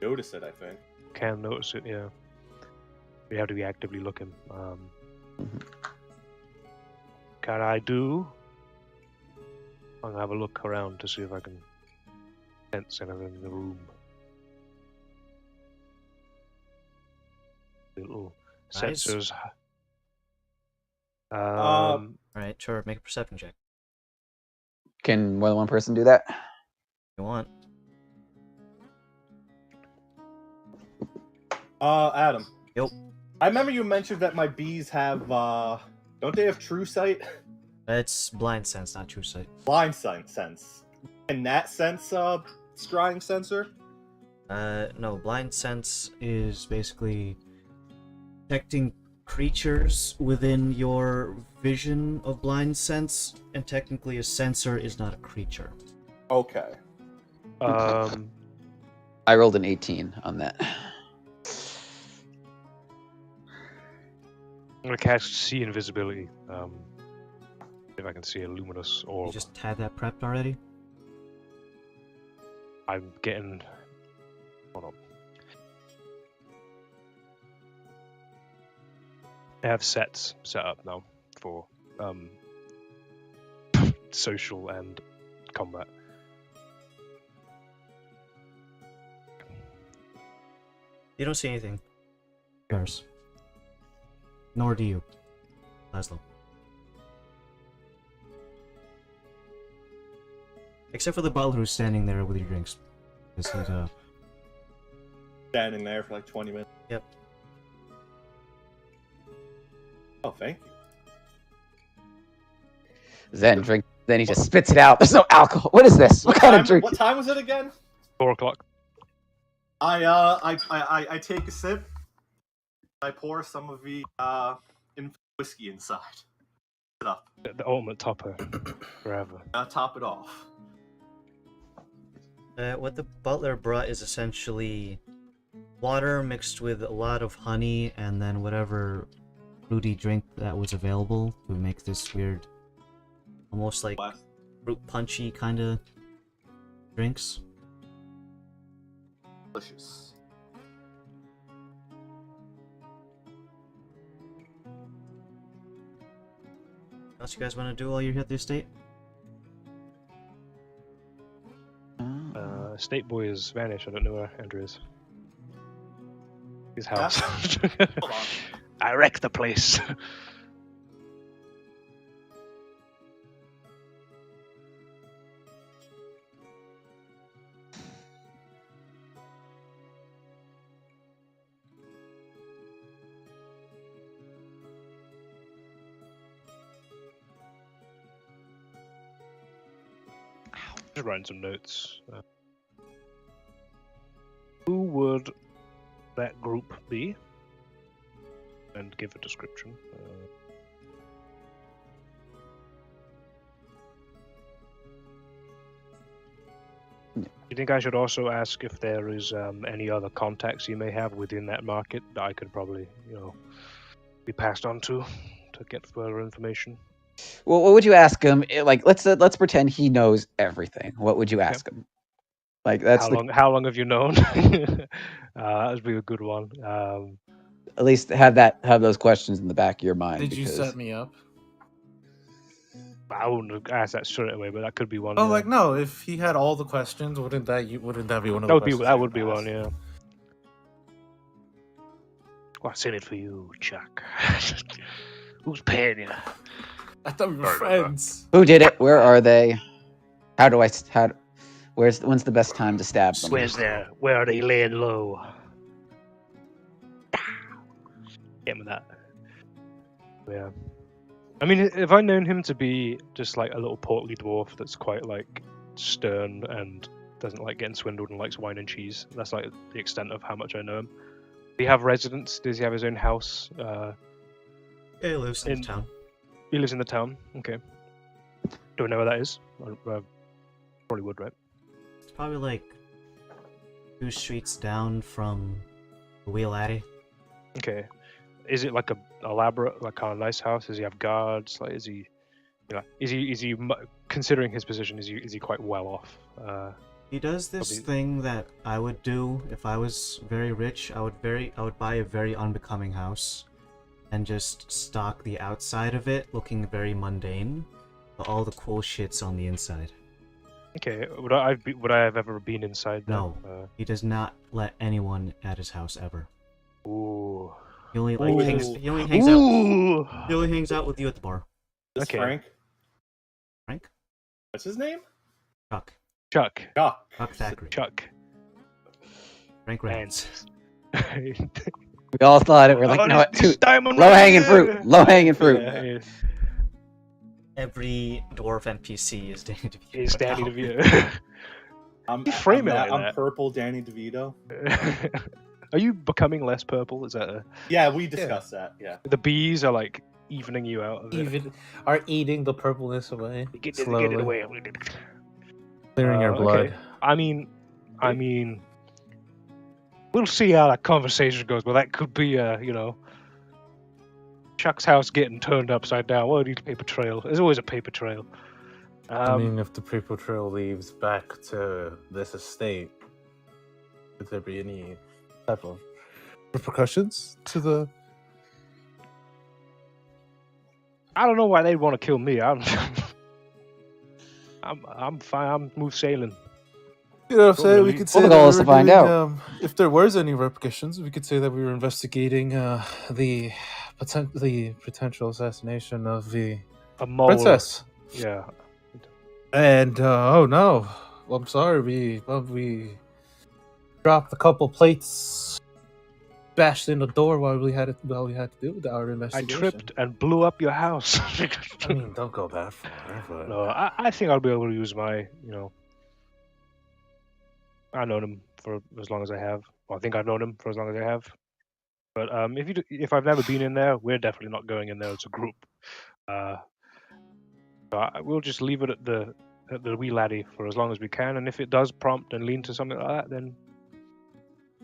notice it, I think. Can notice it, yeah. You have to be actively looking. Can I do? I'm gonna have a look around to see if I can sense anything in the room. Little Nice. sensors. Alright, sure, make a perception check. can more than one person do that? If you want. Adam. Yep. I remember you mentioned that my bees have, don't they have true sight? It's blind sense, not true sight. Blind sense. In that sense, scrying sensor? No, blind sense is basically detecting creatures within your vision of blind sense, and technically a sensor is not a creature. Okay. I rolled an 18 on that. I'm gonna cast See Invisibility. If I can see a luminous orb. You just had that prepped already? I'm getting. Hold on. I have sets set up now for social and combat. You don't see anything. Yours. Nor do you, Laszlo. Except for the butler who's standing there with your drinks. Because he's, Standing there for like 20 minutes. Yep. Oh, thank you. Zen drink. Then he just spits it out. There's no alcohol. What is this? What kind of drink? What time was it again? 4 o'clock. I take a sip. I pour some of the whiskey inside. It up. The ultimate topper. Forever. Top it off. what the butler brought is essentially water mixed with a lot of honey and then whatever fruity drink that was available to make this weird, almost like fruit punchy kind of drinks. Delicious. What else you guys want to do while you're here at the estate? State boy has vanished. I don't know where Andrew is. His house. Hold on. I wrecked the place. Just writing some notes. Who would that group be? And give a description. Do you think I should also ask if there is any other contacts you may have within that market that I could probably, be passed on to get further information? Well, what would you ask him? Like, let's pretend he knows everything. What would you ask him? Like, that's How long have you known? That would be a good one. At least have those questions in the back of your mind. Did you set me up? I wouldn't ask that straight away, but that could be one. Oh, yeah. like no. If he had all the questions, wouldn't that be one of the questions? That would be one, yeah. What's in it for you, Chuck? Who's paying you? I thought we were friends. Who did it? Where are they? When's the best time to stab them? Where are they laying low? Get with that. Yeah. I mean, if I known him to be just like a little portly dwarf that's quite like stern and doesn't like getting swindled and likes wine and cheese, that's like the extent of how much I know him. Does he have residence? Does he have his own house? Yeah, he lives in the town. He lives in the town. Okay. Do I know where that is? Probably would, right? It's probably like 2 streets down from the Wheel Alley. Okay. Is it like a elaborate, like kind of nice house? Does he have guards? Like, is he considering his position? Is he quite well off? He does this probably... thing that I would do if I was very rich. I would buy a very unbecoming house, and just stock the outside of it looking very mundane, but all the cool shit's on the inside. Okay. Would I have ever been inside? Then? No. He does not let anyone at his house ever. Ooh. He only hangs out with you at the bar. This Okay. Frank? Frank? What's his name? Chuck. Chuck. Chuck Thackeray. Chuck. Frank Rance. We all thought it. We're like, no, low hanging fruit. Low hanging fruit. Yeah. Every dwarf NPC is Danny DeVito. Is Danny DeVito. I'm that. purple Danny DeVito. Are you becoming less purple? Is that Yeah, we discussed that. Yeah. the bees are like evening you out? Of it? Even are eating the purpleness away. Get slowly. it away. Clearing your blood. Okay. I mean, we'll see how that conversation goes, but that could be a, Chuck's house getting turned upside down. What a paper trail. There's always a paper trail. I mean, if the paper trail leaves back to this estate, would there be any type of repercussions to the? I don't know why they'd want to kill me. I'm fine. I'm smooth sailing. You know what I'm saying? We could say the that goal we is to were find doing, out. if there was any repercussions, we could say that we were investigating the potential assassination of the A mole. princess. Yeah. And oh no, well, I'm sorry. We dropped a couple plates, bashed in the door while we had to do our I investigation. tripped and blew up your house. I mean, don't go that far. But No, I think I'll be able to use my, I've known him for as long as I have. Well, I think I've known him for as long as I have. But if I've never been in there, we're definitely not going in there as a group. We'll just leave it at the wee laddie for as long as we can, and if it does prompt and lean to something like that, then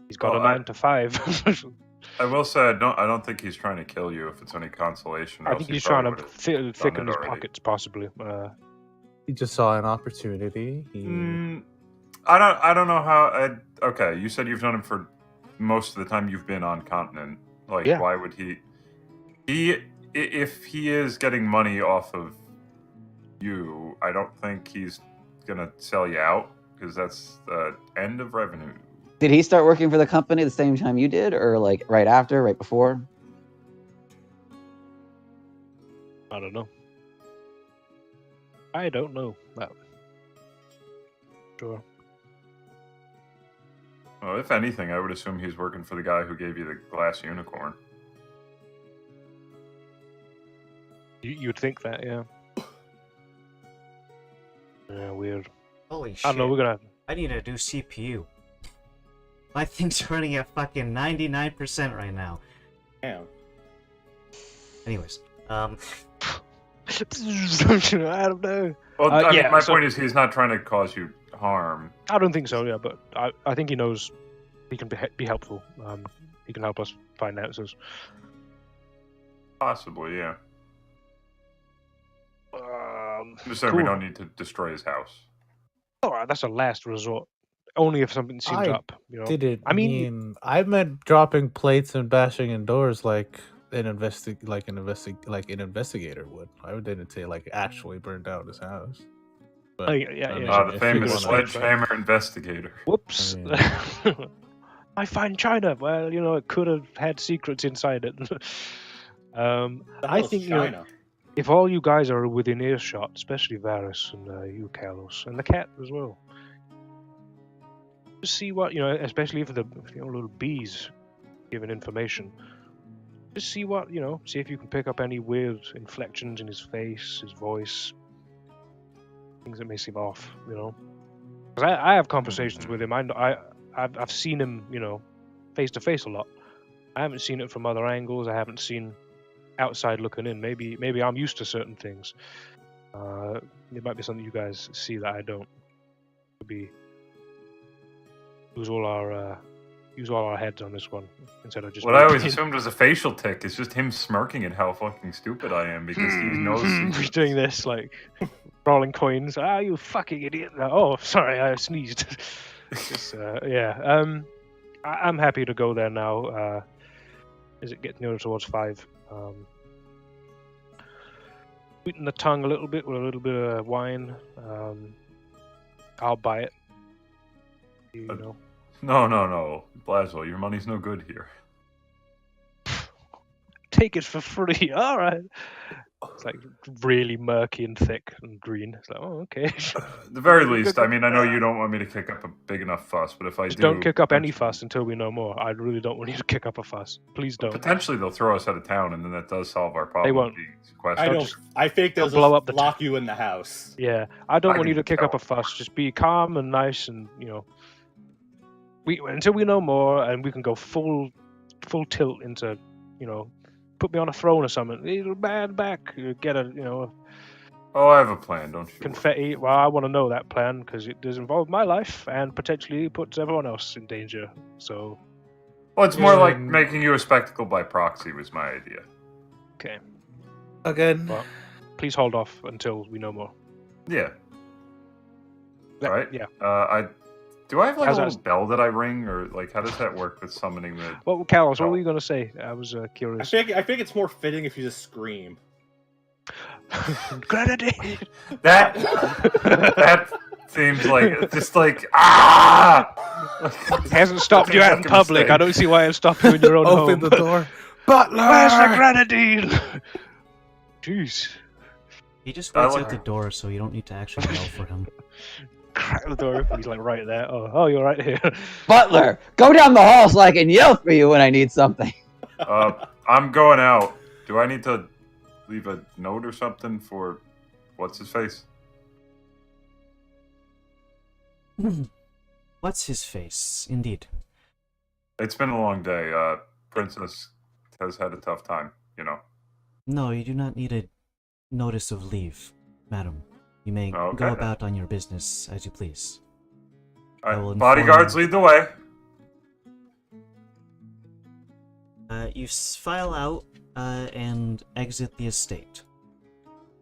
he's got a 9 to 5. I will say I don't think he's trying to kill you. If it's any consolation, I think he's trying to thicken his pockets, possibly. he just saw an opportunity. I don't know how. Okay, you said you've known him for most of the time you've been on continent. Like, Yeah. Why would he? If he is getting money off of you, I don't think he's gonna sell you out because that's the end of revenue. Did he start working for the company the same time you did, or like right after, right before? I don't know. I don't know. Well, sure. Well, if anything, I would assume he's working for the guy who gave you the glass unicorn. You'd think that, yeah. Yeah, weird. Holy shit. I don't know, we're gonna... I need a new CPU. My thing's running at fucking 99% right now. Damn. Anyways, I don't know. Well, my so- point is he's not trying to cause you harm. I don't think so, yeah, but I think he knows he can be helpful. He can help us find answers. Possibly, yeah. Just so cool. we don't need to destroy his house. Alright, that's a last resort. Only if something seems up, I mean, I meant dropping plates and bashing in doors like an investigator would. I didn't say like actually burned down his house. But, The famous sledgehammer investigator. Whoops. I I find China. Well, it could have had secrets inside it. I think China. if all you guys are within earshot, especially Varys and you, Kalos, and the cat as well, just see what especially if the little bees giving information. Just see what see if you can pick up any weird inflections in his face, his voice, things that may seem off. Because I have conversations with him. I've seen him face to face a lot. I haven't seen it from other angles. I haven't seen outside looking in. Maybe I'm used to certain things. It might be something you guys see that I don't. Could be use all our heads on this one instead of just. What I always assumed was a facial tick. It's just him smirking at how fucking stupid I am because he knows he's doing this like rolling coins. Ah, you fucking idiot! Oh, sorry, I sneezed. I'm happy to go there now. Is it getting nearer towards 5? Sweeten the tongue a little bit with a little bit of wine. I'll buy it. No, Blaswell, your money's no good here. Take it for free. All right. It's like really murky and thick and green. It's like, oh, okay. At the very least, I mean, I know you don't want me to kick up a big enough fuss, but if I Just do... don't kick up any fuss until we know more. I really don't want you to kick up a fuss. Please don't. Potentially they'll throw us out of town, and then that does solve our problem. They won't. I think they'll blow up the lock you in the house. Yeah, I don't want you to kick up tell. a fuss. Just be calm and nice, and until we know more, and we can go full tilt into, put me on a throne or something. Little bad back, get a Oh, I have a plan, don't you? confetti. Well, I want to know that plan because it does involve my life and potentially puts everyone else in danger. So, Well, it's more like making you a spectacle by proxy was my idea. Okay. Again. Well, please hold off until we know more. Yeah. Yeah, Right? Yeah. Do I have like How's a that? little bell that I ring, or like how does that work with summoning the? Well, Carlos, what Oh. were you going to say? I was I curious. think it's more fitting if you just scream. Grenadine! That seems like just like ah. It hasn't stopped you Seems out in like a public. I mistake. don't see why it stopped you in your own Open home. the door. Butler! Where's the grenadine? Jeez. He just I waits like at the it. door, so you don't need to actually yell for him. Crack the door open. He's like right there. Oh, you're right here. Butler, go down the hall so I can yell for you when I need something. I'm going out. Do I need to leave a note or something for what's his face? What's his face? Indeed. It's been a long day. Princess has had a tough time, you know. No, you do not need a notice of leave, madam. You may Okay. go about on your business as you please. All I will right, bodyguards inform- lead the way. You file out and exit the estate.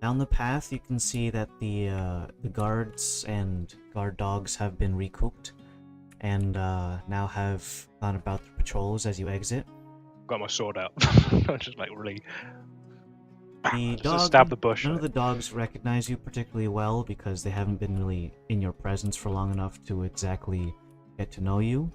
Down the path, you can see that the guards and guard dogs have been recouped, and now have gone about the patrols as you exit. Got my sword out. I'm just like really. The Just dog, stab the bush. none of the dogs recognize you particularly well because they haven't been really in your presence for long enough to exactly get to know you.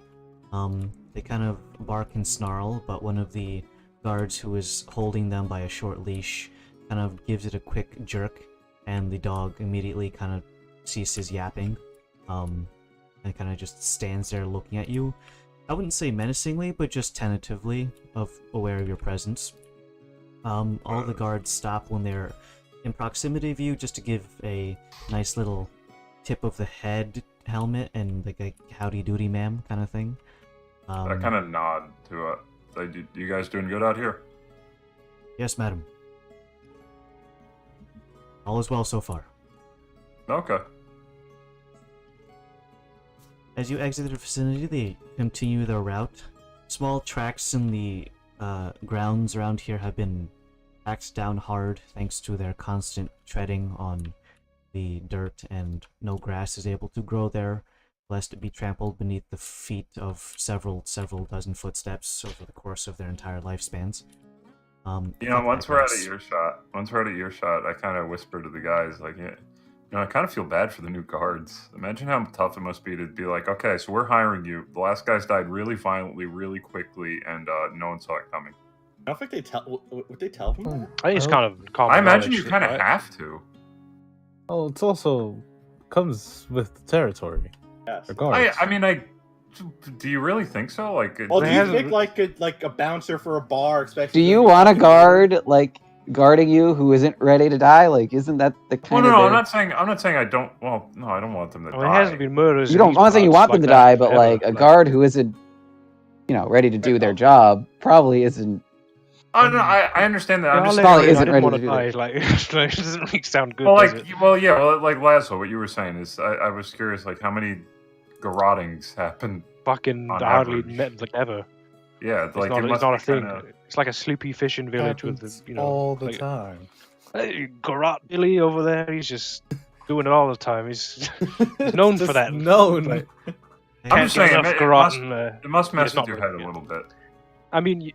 They kind of bark and snarl, but one of the guards who is holding them by a short leash kind of gives it a quick jerk, and the dog immediately kind of ceases yapping, and kind of just stands there looking at you. I wouldn't say menacingly, but just tentatively, aware of your presence. All the guards stop when they're in proximity of you, just to give a nice little tip of the head helmet and like a howdy doody ma'am kind of thing. I kind of nod to you guys doing good out here? Yes, madam. All is well so far. Okay. As you exit the vicinity, they continue their route. Small tracks in the grounds around here have been packed down hard thanks to their constant treading on the dirt, and no grass is able to grow there, lest it be trampled beneath the feet of several dozen footsteps over the course of their entire lifespans. You know, once we're out of Likewise. earshot, I kind of whisper to the guys, like, yeah, you know, I kind of feel bad for the new guards. Imagine how tough it must be to be like, okay, so we're hiring you. The last guys died really violently, really quickly, and no one saw it coming. I don't think they tell. Would they tell him? that? I think it's kind of common I imagine knowledge, you kind of right? have to. Oh, it's also comes with the territory. Yes. Regards. I mean, do you really think so? Like, Well, do They you haven't- think like a bouncer for a bar expects? Do you want a guard like guarding you who isn't ready to die? Like, isn't that the well, kind no, of? I'm their- not saying I don't. Well, no, I don't want them to I mean, it die. hasn't been murders. You in don't. these I'm not saying you parts want them like to that die, but forever, like a guard who isn't, ready to do their job probably isn't. Oh no, I understand that. I'm just Probably I isn't didn't ready want to to do die. this. Like, it doesn't really sound good. well, does like, it? like Laszlo, what you were saying is, I was curious, like, how many garrottings happen? Fucking on hardly average. like ever. Yeah, It's like not, it it's must not a be thing. kinda- It's like a sleepy fishing village with Happens the, all the like, time. Hey, Garrot Billy over there, he's just doing it all the time. He's known for Just that. Known. Like, I'm can't just get saying, enough it Garrot must- and, It must mess it's not with your really- head a yeah. little bit. I mean,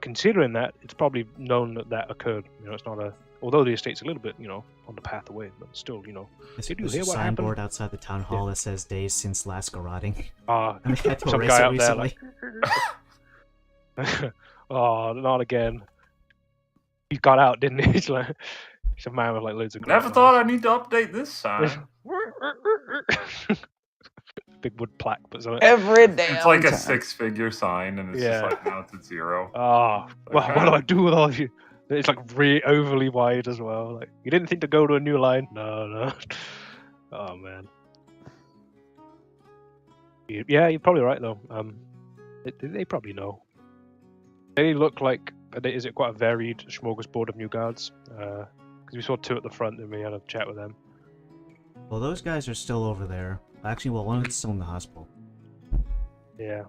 considering that, it's probably known that occurred. You know, it's not a. Although the estate's a little bit, on the path away, but still, There's, Did you there's hear a what happened? signboard outside the town hall that says days since last garroting. Ah, And they had to some erase guy it out there recently. like, oh, not again. He got out, didn't he? He's like, he's a man with like loads of. Never thought I'd need to update this sign. Big wood plaque, but something. Every day. It's like a 6-figure sign, and it's Yeah. just like now it's at 0. Ah, what do I do with all of you? It's like really overly wide as well. Like, you didn't think to go to a new line? No. Oh man. Yeah, you're probably right though. They probably know. They look like. Is it quite a varied smorgasbord of new guards? Because we saw 2 at the front, and we had a chat with them. Well, those guys are still over there. Actually, well, one of them's still in the hospital. Yeah.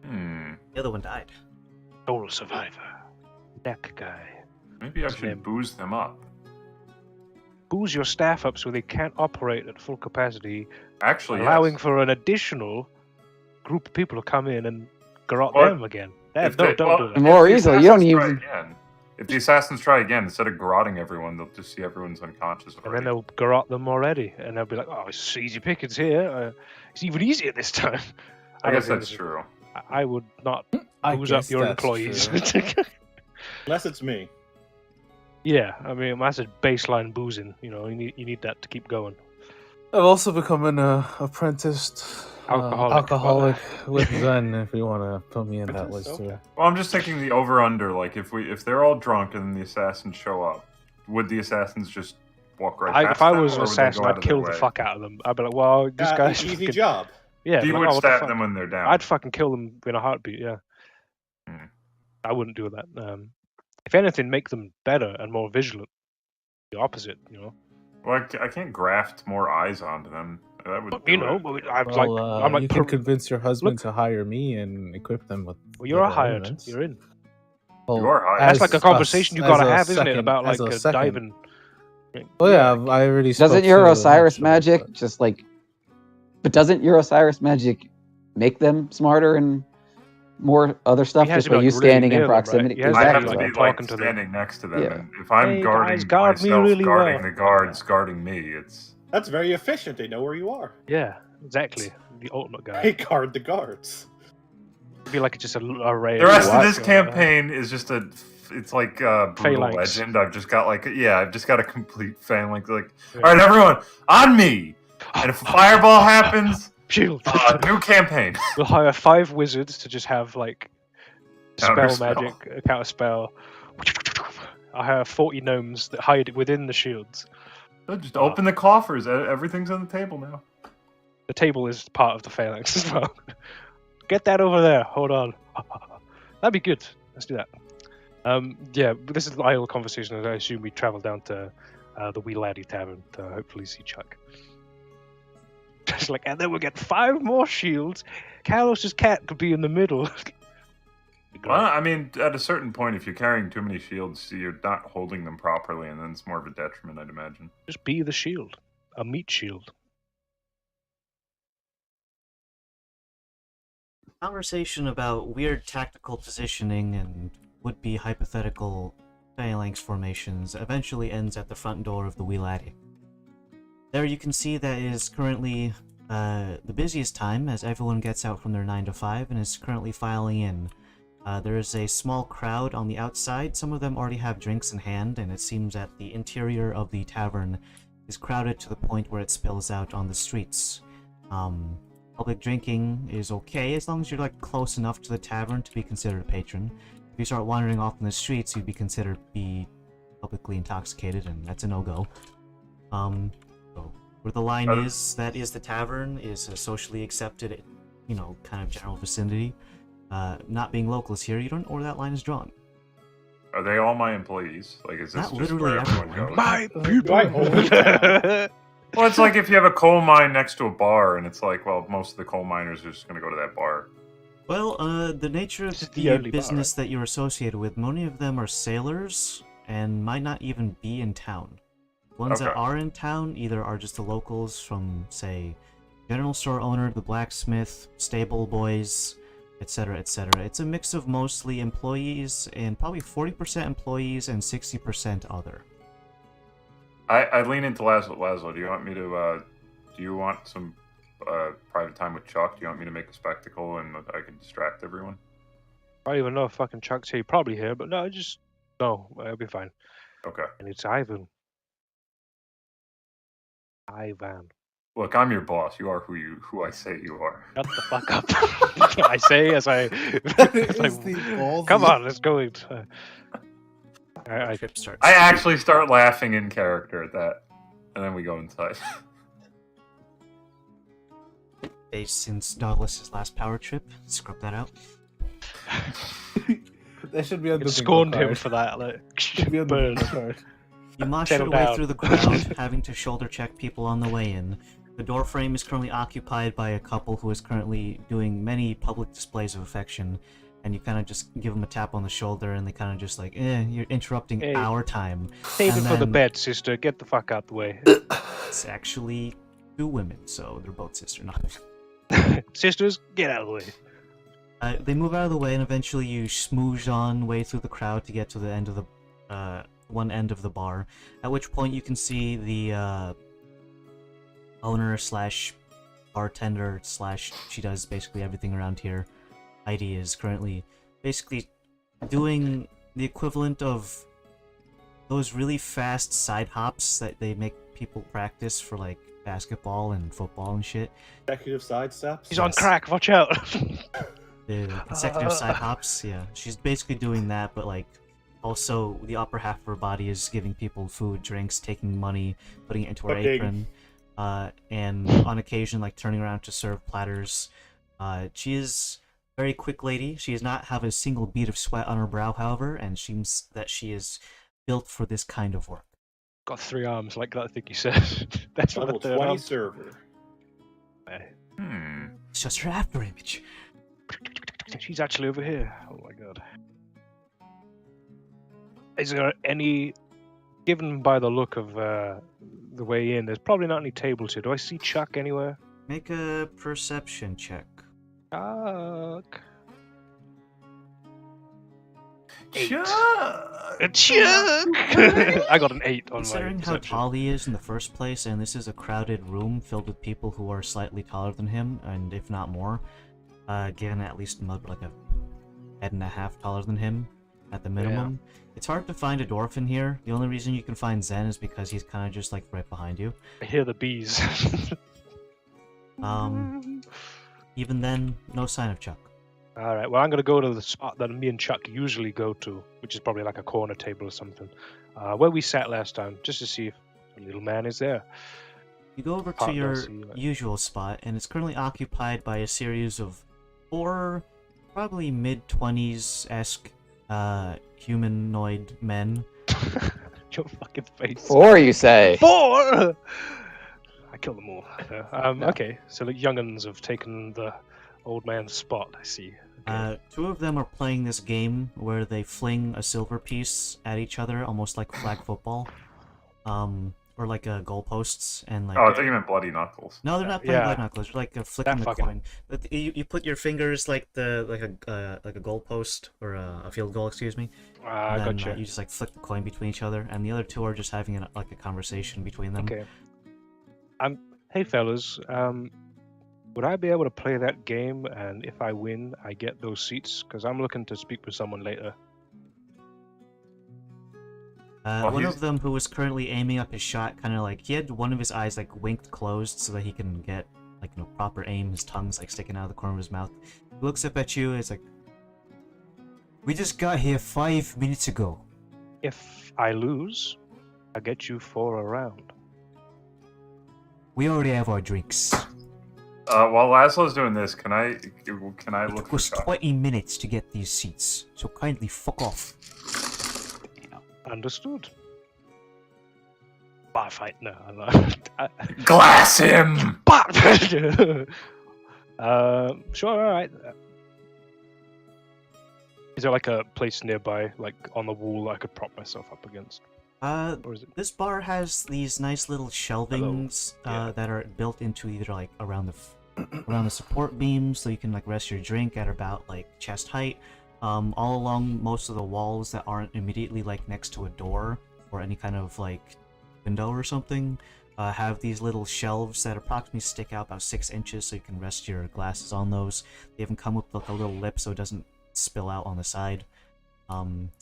Hmm. The other one died. Sole survivor. Neck guy. Maybe I What's his name? should booze them up. Booze your staff up so they can't operate at full capacity, Actually, allowing yes. for an additional group of people to come in and garrot Well, them again. If Don't they- do well, that. And more if the easily, you don't assassins try even- again- If the assassins try again, instead of garroting everyone, they'll just see everyone's unconscious And then already. they'll garrot them already, and they'll be like, "Oh, it's easy pickings here. It's even easier this time." I don't guess think that's this is- true. I would not I booze up guess your that's employees. true. Unless it's me. Yeah, I mean that's a baseline boozing. You know, you need that to keep going. I've also become an apprenticed Alcoholic. with Zen. If you want to put me in that Apprentice, list okay. too. Well, I'm just thinking the over/under. Like, if they're all drunk and then the assassins show up, would the assassins just walk right past If I them, was or an would they assassin, go out I'd of their kill the way? fuck out of them. I'd be like, "Well, this guy's Easy fucking-" job. Yeah, You like, would "Oh, what the stab fuck?" them when they're down. I'd fucking kill them in a heartbeat. Yeah, Hmm. I wouldn't do that. If anything, make them better and more vigilant. The opposite, you know. Well, I can't graft more eyes onto them. That would You do know, it. but I'm Well, like, you can convince your husband to hire me and equip them with. well, you're little hired. elements. You're in. Well, You are hired. That's as like a conversation you as gotta a have, isn't it? second- About as like a second. diving. Oh yeah, I already. Doesn't spoke your to Osiris Mitchell, magic but- just like? But doesn't your Osiris magic make them smarter and more other stuff He has just to be, by you like, really standing near in them, right? proximity? He has to I be, have Exactly. to like, be like talking to them. standing next to them, Yeah. and if I'm Hey, guarding guys, guard me myself, really guarding well. the guards, guarding me, it's That's very efficient. They know where you are. Yeah, exactly. The ultimate guy. They guard the guards. It'd be like just an array. the rest of what? this campaign is just it's like brutal Phalanx. legend. I've just got a complete phalanx. Like, Yeah. all right, everyone, on me, and if a fireball happens, Shield. new campaign. We'll hire 5 wizards to just have like Counter spell spell. magic, a counter spell. I hire 40 gnomes that hide within the shields. Just open the coffers. Everything's on the table now. The table is part of the phalanx as well. Get that over there. Hold on. That'd be good. Let's do that. Yeah, but this is the idle conversation. As I assume we travel down to the Wee Laddie Tavern to hopefully see Chuck. Just like, and then we'll get 5 more shields. Carlos's cat could be in the middle. Well, I mean, at a certain point, if you're carrying too many shields, you're not holding them properly, and then it's more of a detriment, I'd imagine. Just be the shield. A meat shield. Conversation about weird tactical positioning and would-be hypothetical phalanx formations eventually ends at the front door of the Wee Laddie. There you can see that it is currently the busiest time as everyone gets out from their 9 to 5 and is currently filing in. There is a small crowd on the outside. Some of them already have drinks in hand, and it seems that the interior of the tavern is crowded to the point where it spills out on the streets. Public drinking is okay as long as you're like close enough to the tavern to be considered a patron. If you start wandering off in the streets, you'd be considered be publicly intoxicated, and that's a no-go. So where the line is, that is the tavern, is a socially accepted, you know, kind of general vicinity. Not being locals here, you don't know where that line is drawn. Are they all my employees? Like, is this Not just literally where everyone everyone. goes? My Do I always Well, it's like if you have a coal mine next to a bar, and it's like, well, most of the coal miners are just going to go to that bar. Well, the nature of This is the the only bar, business that you're associated with, many of them are sailors and might not even be in town. Ones that Okay. are in town either are just the locals from, say, general store owner, the blacksmith, stable boys, etc., etc. It's a mix of mostly employees and probably 40% employees and 60% other. I lean into Laszlo. Laszlo, do you want me to, do you want some private time with Chuck? Do you want me to make a spectacle and I can distract everyone? I don't even know if fucking Chuck's here. Probably here, but no, it'll be fine. Okay. And it's Ivan. Ivan. Look, I'm your boss. You are who I say you are. Shut the fuck up. I say as I. Come on, let's go. I Trip starts. I actually start laughing in character at that, and then we go inside. Since Douglas's last power trip, scrub that out. That should be on the scorned bingo him card. for that. Like, Should be on the burn. bingo card. You mosh your Settle way down. through the crowd, having to shoulder check people on the way in. The door frame is currently occupied by a couple who is currently doing many public displays of affection, and you kind of just give them a tap on the shoulder, and they kind of just like, you're interrupting Hey. our time. Save it And for the then- bed, sister. Get the fuck out the way. It's actually 2 women, so they're both sister, not. Sisters, get out of the way. They move out of the way, and eventually you smooge on way through the crowd to get to the end of the one end of the bar. At which point you can see the owner slash bartender slash she does basically everything around here. Heidi is currently basically doing the equivalent of those really fast side hops that they make people practice for like basketball and football and shit. Executive sidesteps. He's on Yes. crack. Watch out. The consecutive side hops, yeah. She's basically doing that, but like also the upper half of her body is giving people food, drinks, taking money, putting it into her Cooking. apron, and on occasion like turning around to serve platters. She is a very quick lady. She does not have a single bead of sweat on her brow, however, and seems that she is built for this kind of work. Got 3 arms, like that. I think you said. That's what Level the third 20 arm. server. It's just her after image. She's actually over here. Oh my god. Is there any, given by the look of the way in, there's probably not any tables here. Do I see Chuck anywhere? Make a perception check. Chuck. Chuck! Chuck! I got an 8 on my Considering how perception. tall he is in the first place, and this is a crowded room filled with people who are slightly taller than him, and if not more, given at least like a head and a half taller than him at the minimum, it's hard to find a dwarf in here. The only reason you can find Zen is because he's kind of just like right behind you. I hear the bees. Even then, no sign of Chuck. Alright, well, I'm going to go to the spot that me and Chuck usually go to, which is probably like a corner table or something, where we sat last time, just to see if the little man is there. You go over to Partner, your see you later. usual spot, and it's currently occupied by a series of 4, probably mid-20s-esque humanoid men. Your fucking face. 4, you say? 4! I killed them all. No. Okay, so the young'uns have taken the old man's spot, I see. Okay. 2 of them are playing this game where they fling a silver piece at each other, almost like flag football, or like goalposts, and like. Oh, I think you meant Bloody Knuckles. No, they're not playing Yeah. blood knuckles. They're like flicking the fucking- coin. But you put your fingers like a goalpost or a field goal, excuse me. I And then, gotcha. you just like flick the coin between each other, and the other 2 are just having a conversation between them. Okay. Hey fellas, would I be able to play that game, and if I win, I get those seats? Because I'm looking to speak with someone later. Well, One he's- of them, who was currently aiming up his shot, kind of like he had one of his eyes like winked closed so that he can get like proper aim. His tongue's like sticking out of the corner of his mouth. He looks up at you. It's like, we just got here 5 minutes ago. If I lose, I'll get you for a round. We already have our drinks. While Laszlo's doing this, can I It look took for us Chuck? 20 minutes to get these seats, so kindly fuck off. Understood. Bar fight? No, I'm not. Glass him! Sure, alright. Is there like a place nearby, like on the wall, that I could prop myself up against? Or is it? This bar has these nice little shelvings Yeah. that are built into either like around the support beams, so you can like rest your drink at about like chest height. All along most of the walls that aren't immediately like next to a door or any kind of like window or something, have these little shelves that approximately stick out about 6 inches, so you can rest your glasses on those. They even come with like a little lip so it doesn't spill out on the side.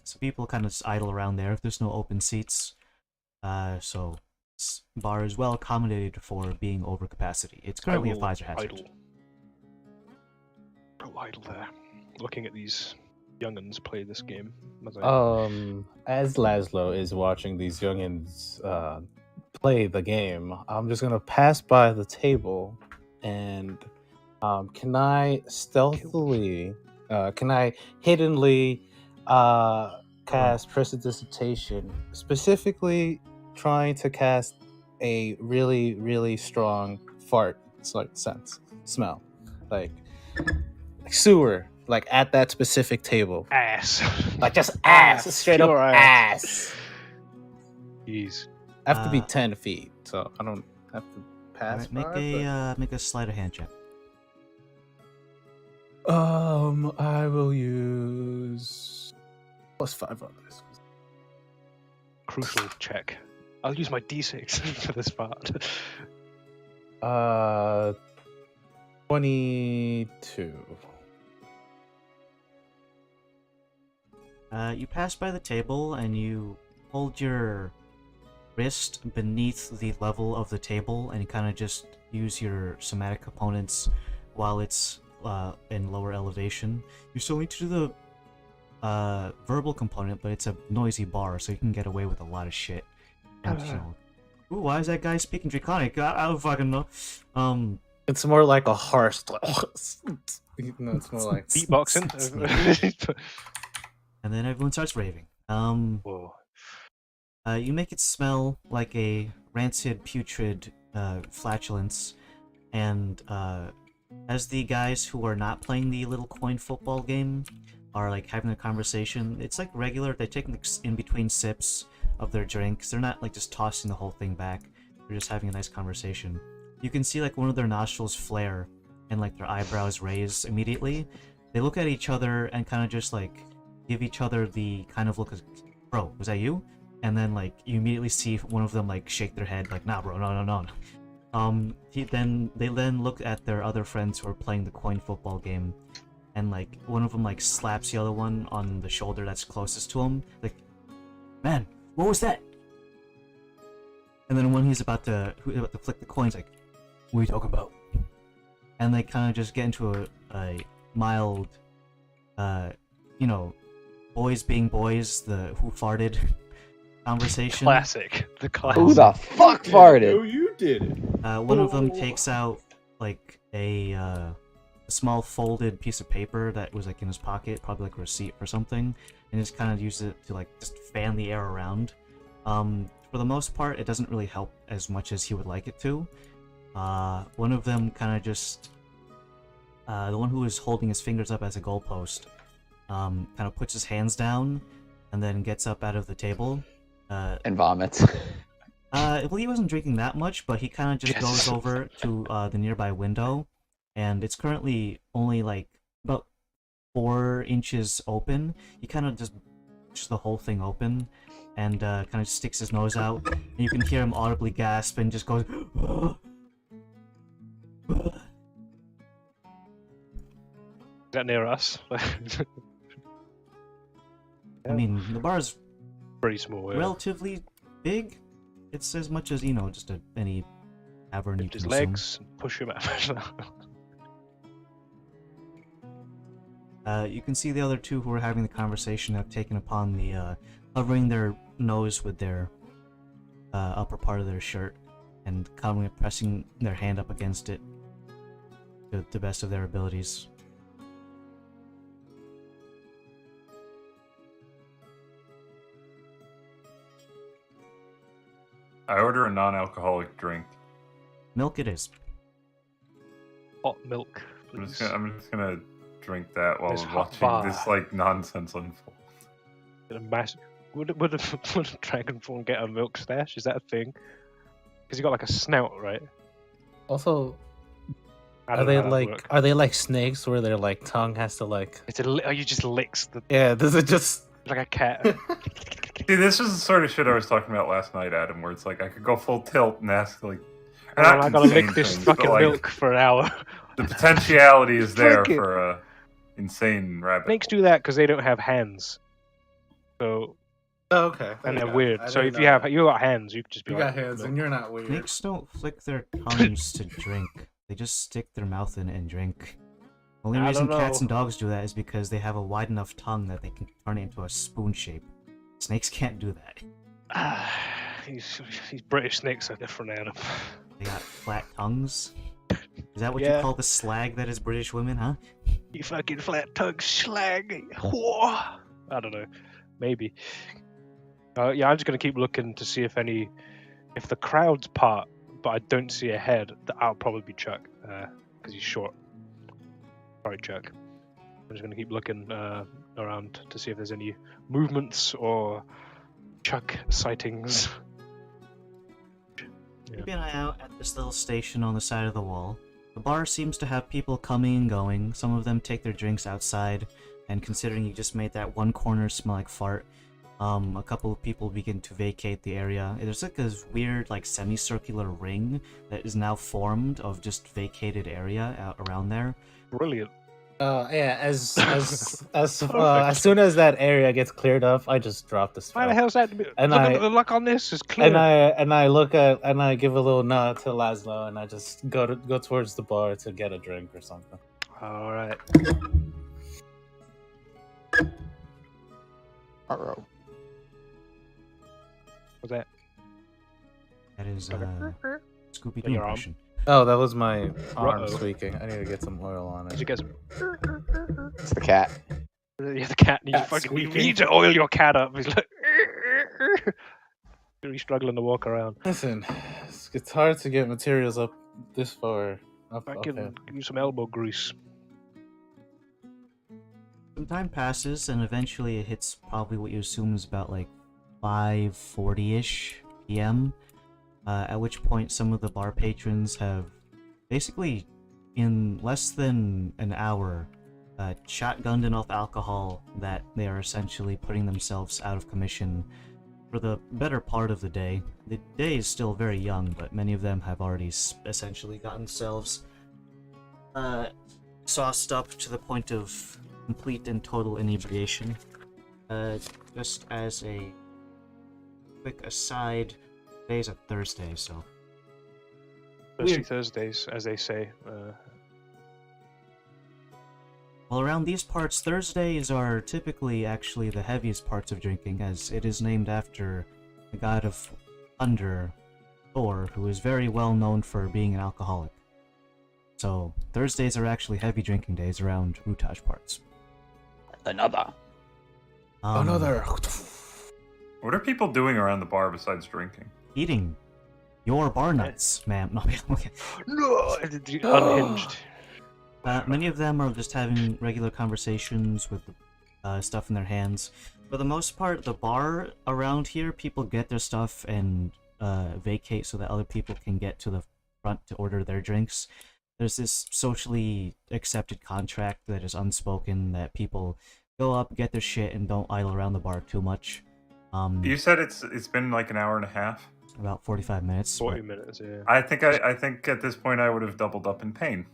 So people kind of just idle around there if there's no open seats. So this bar is well accommodated for being over capacity. It's currently a I will Pfizer hazard. idle. Go idle there, looking at these young'uns play this game. As I- As Laszlo is watching these youngins play the game, I'm just gonna pass by the table and can I stealthily, can I hiddenly cast Prestidigitation, specifically trying to cast a really, really strong fart smell, like sewer, Like at that specific table. Ass. Like just ass. Straight up pure ass. Jeez. I have to be Uh, 10 feet, so I don't have to pass Alright, make a sleight of hand check. I will use +5 on this. Crucial check. I'll use my d6 for this part. 22. You pass by the table and you hold your wrist beneath the level of the table, and you kind of just use your somatic components while it's in lower elevation. You still need to do the verbal component, but it's a noisy bar, so you can get away with a lot of shit. And, ooh, why is that guy speaking Draconic? I don't fucking know. It's more like a harsh. No, it's more like Beatboxing. And then everyone starts raving. Whoa. You make it smell like a rancid, putrid flatulence, and as the guys who are not playing the little coin football game are like having a conversation, it's like regular. They take in between sips of their drinks. They're not like just tossing the whole thing back. They're just having a nice conversation. You can see like one of their nostrils flare and like their eyebrows raise immediately. They look at each other and kind of just like give each other the kind of look of, bro, was that you? And then like you immediately see one of them like shake their head like, nah bro, no. They then look at their other friends who are playing the coin football game, and like one of them like slaps the other one on the shoulder that's closest to him, like, man, what was that? And then when he's about to flick the coins, like, what are you talking about? And they kind of just get into a mild, boys being boys, the who farted conversation. Classic. The classic. Who the fuck farted? No, you did it. One of them takes out like a small folded piece of paper that was like in his pocket, probably like a receipt or something, and just kind of uses it to like just fan the air around. For the most part, it doesn't really help as much as he would like it to. One of them kind of just, the one who is holding his fingers up as a goalpost, kind of puts his hands down and then gets up out of the table. And vomits. Well, he wasn't drinking that much, but he kind of just goes over to the nearby window, and it's currently only like about 4 inches open. He kind of just the whole thing open, and kind of sticks his nose out, and you can hear him audibly gasp and just goes. Is that near us? I mean, the bar's Pretty small. Yeah. relatively big. It's as much as, just any tavern you Lift can his assume. legs and push him out. You can see the other two who are having the conversation have taken upon the covering their nose with their upper part of their shirt and calmly pressing their hand up against it to the best of their abilities. I order a non-alcoholic drink. Milk it is. Hot milk. I'm Please. just gonna drink that while There's we're hot watching bar. this like nonsense unfold. Would a dragon form get a milk stash? Is that a thing? Because he got like a snout, right? Also, I are don't they know how that'd like work. snakes where their like tongue has to like? It's you just licks the Yeah, does it just? like a cat. See, this is the sort of shit I was talking about last night, Adam, where it's like I could go full tilt and ask like, Oh, not I gotta lick insane this things, but, fucking like, milk for an hour. The potentiality is there Drink it. for a insane rabbit. Snakes do that because they don't have hands. So Oh, okay. and they're weird. So if you got hands, you could just be you like, got hands and you're not weird. Snakes don't flick their tongues to drink. They just stick their mouth in it and drink. The only I reason don't cats know. and dogs do that is because they have a wide enough tongue that they can turn it into a spoon shape. Snakes can't do that. these British snakes are different, Adam. They got flat tongues. Is that what Yeah. you call the slag that is British women, huh? You fucking flat tongue slag. I don't know. Maybe. Yeah, I'm just gonna keep looking to see if the crowd's part, but I don't see a head. That'll probably be Chuck, because he's short. Sorry, Chuck. I'm just going to keep looking around to see if there's any movements or Chuck sightings. Keeping an eye out at this little station on the side of the wall. The bar seems to have people coming and going. Some of them take their drinks outside, and considering you just made that one corner smell like fart, a couple of people begin to vacate the area. There's like this weird, like, semicircular ring that is now formed of just vacated area out around there. Brilliant. Yeah. As soon as that area gets cleared up, I just drop the spell. Why the hell's that? And Look I- at the luck on this. It's clear. And I give a little nod to Laszlo, and I just go towards the bar to get a drink or something. All right. Uh-oh. What's that? That is Scooby-Doo On your arm? impression. Oh, that was my arm Uh-oh. squeaking. I need to get some oil on Did it. you get some? It's the cat. Yeah, the cat. You Cat fucking you squeaking. need to oil your cat up. He's like, really struggling to walk around. Listen, it's hard to get materials up this far. Up I here. can use some elbow grease. Some time passes, and eventually it hits probably what you assume is about like 5:40ish p.m. At which point some of the bar patrons have basically, in less than an hour, shotgunned enough alcohol that they are essentially putting themselves out of commission for the better part of the day. The day is still very young, but many of them have already essentially gotten themselves sauced up to the point of complete and total inebriation. Just as a quick aside, today's a Thursday, so Thirsty Weird. Thursdays, as they say. well, around these parts, Thursdays are typically actually the heaviest parts of drinking, as it is named after the god of thunder, Thor, who is very well known for being an alcoholic. So Thursdays are actually heavy drinking days around Routage parts. Another. Another. What are people doing around the bar besides drinking? Eating your bar nuts, ma'am. No, okay. No, unhinged. Many of them are just having regular conversations with stuff in their hands. For the most part, the bar around here, people get their stuff and vacate so that other people can get to the front to order their drinks. There's this socially accepted contract that is unspoken that people go up, get their shit, and don't idle around the bar too much. You said it's been like an hour and a half. About 45 minutes. 40 minutes, yeah. I think at this point I would have doubled up in pain.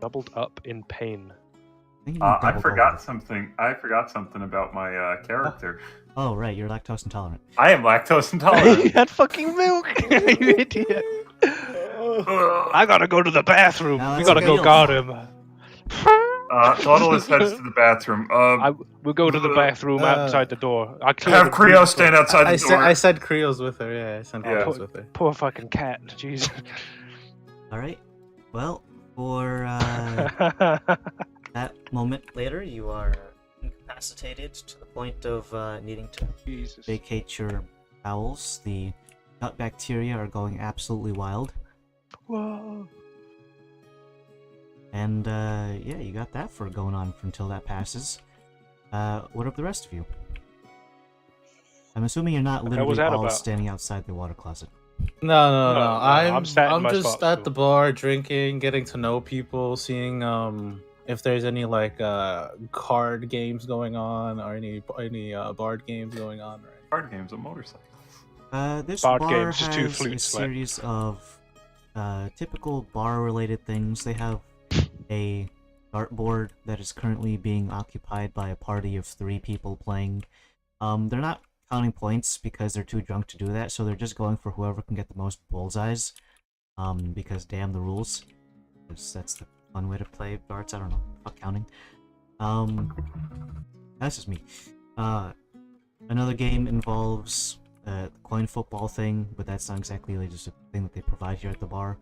Doubled up in pain. I think you mean I double forgot gold. something. I forgot something about my character. Oh, right, you're lactose intolerant. I am lactose intolerant. had fucking milk, you idiot. I gotta go to the bathroom. No, We that's gotta okay. go guard him. Nautilus heads to the bathroom. We'll go to the bathroom outside the door. I clear Have the Creo food stand outside the door. I said Creole's with her. Yeah, I sent Yeah. Creole's with her. Poor fucking cat. Jesus. Alright, well, for that moment later, you are incapacitated to the point of needing to Jesus. vacate your bowels. The gut bacteria are going absolutely wild. Whoa. And yeah, you got that for going on until that passes. What of the rest of you? I'm assuming you're not was literally that all about? standing outside the water closet. No. No, I'm sat in I'm my just spot at still. the bar drinking, getting to know people, seeing if there's any like card games going on or any board games going on. Right? Card games and motorcycles. This Board bar games, just two has a flutes, like- series of typical bar-related things. They have a dartboard that is currently being occupied by a party of 3 people playing. They're not counting points because they're too drunk to do that, so they're just going for whoever can get the most bullseyes. Because damn the rules. That's the fun way to play darts. I don't know. Fuck counting. That's just me. Another game involves the coin football thing, but that's not exactly like just a thing that they provide here at the bar.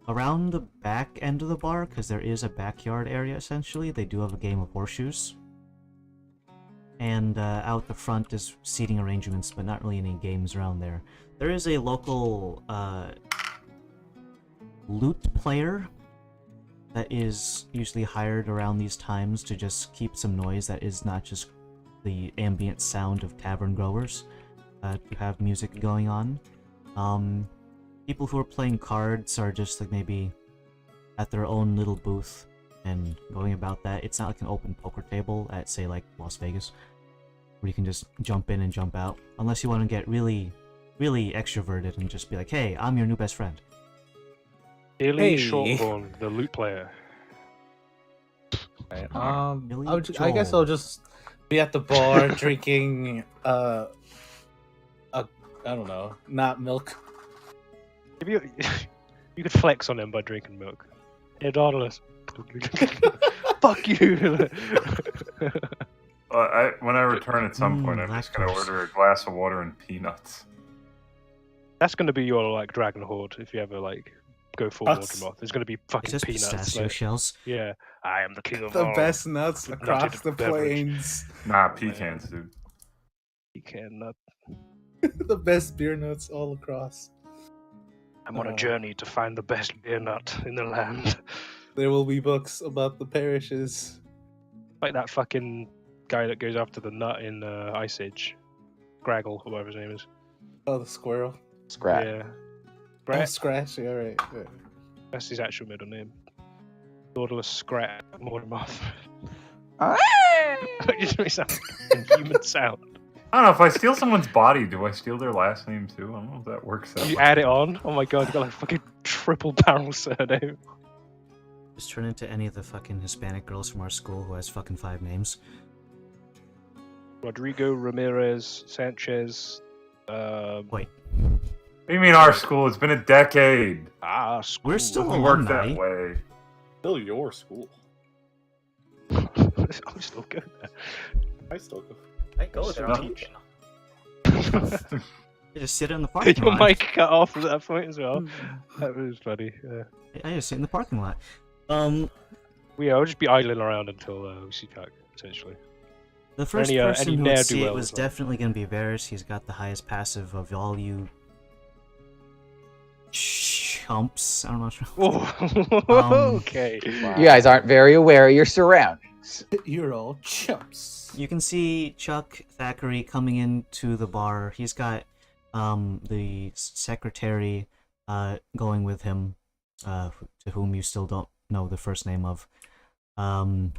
Around the back end of the bar, because there is a backyard area essentially, they do have a game of horseshoes. And out the front is seating arrangements, but not really any games around there. There is a local lute player that is usually hired around these times to just keep some noise that is not just the ambient sound of tavern growers, to have music going on. People who are playing cards are just like maybe at their own little booth and going about that. It's not like an open poker table at, say, like Las Vegas, where you can just jump in and jump out, unless you want to get really, really extroverted and just be like, hey, I'm your new best friend. Billy Hey. Shorthorn, the lute player. Right, Billy I guess Joel. I'll just be at the bar drinking I don't know, not milk. If you you could flex on him by drinking milk. Hey, Dauntless. Fuck you. When I return at some point, I'm just gonna lactose. order a glass of water and peanuts. That's gonna be your like dragon horde if you ever like go full Nuts. Mortemoth. There's gonna be fucking It's just peanuts. pistachio Like, shells. yeah, I am the king of The all. best nuts Nutted across the beverage. plains. Nah, Oh, pecans, dude. You cannot. The best beer nuts all across. I'm on a Oh. journey to find the best beer nut in the land. There will be books about the parishes. Like that fucking guy that goes after the nut in Ice Age. Graggle, or whatever his name is. Oh, the squirrel. Scrap. Yeah. Oh, Grat? Scratch. Yeah, right. Yeah. That's his actual middle name. Lordless Scrat Mortemoth. It just makes that human sound. I don't know, if I steal someone's body, do I steal their last name too? I don't know if that works that You way. add it on? Oh my god, you got like fucking triple barrel surname. Just turn into any of the fucking Hispanic girls from our school who has fucking 5 names. Rodrigo Ramirez Sanchez. Wait. What do you mean our school? It's been a decade. School. We're still Doesn't work alumni. that way. Still your school. I'm still good. I still go. I go there, I'm teaching. I just sit in the parking Your lot. mic cut off at that point as well. That was funny. Yeah. I just sit in the parking lot. Well, yeah, I'll just be idling around until we see Chuck, essentially. The first Any person who would see it ne'er-do-well was as well. definitely going to be Varys. He's got the highest passive of all you chumps. I don't know. Oh, okay. You guys aren't very aware of your surroundings. You're all chumps. You can see Chuck Thackeray coming into the bar. He's got the secretary going with him, to whom you still don't know the first name of. And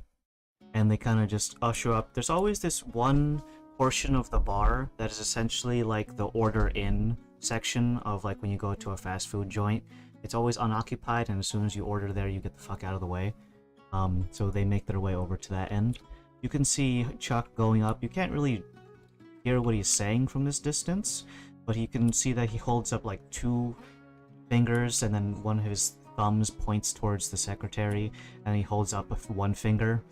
they kind of just usher up. There's always this one portion of the bar that is essentially like the order in section of like when you go to a fast food joint. It's always unoccupied, and as soon as you order there, you get the fuck out of the way. So they make their way over to that end. You can see Chuck going up. You can't really hear what he's saying from this distance, but you can see that he holds up like 2 fingers, and then one of his thumbs points towards the secretary, and he holds up 1 finger.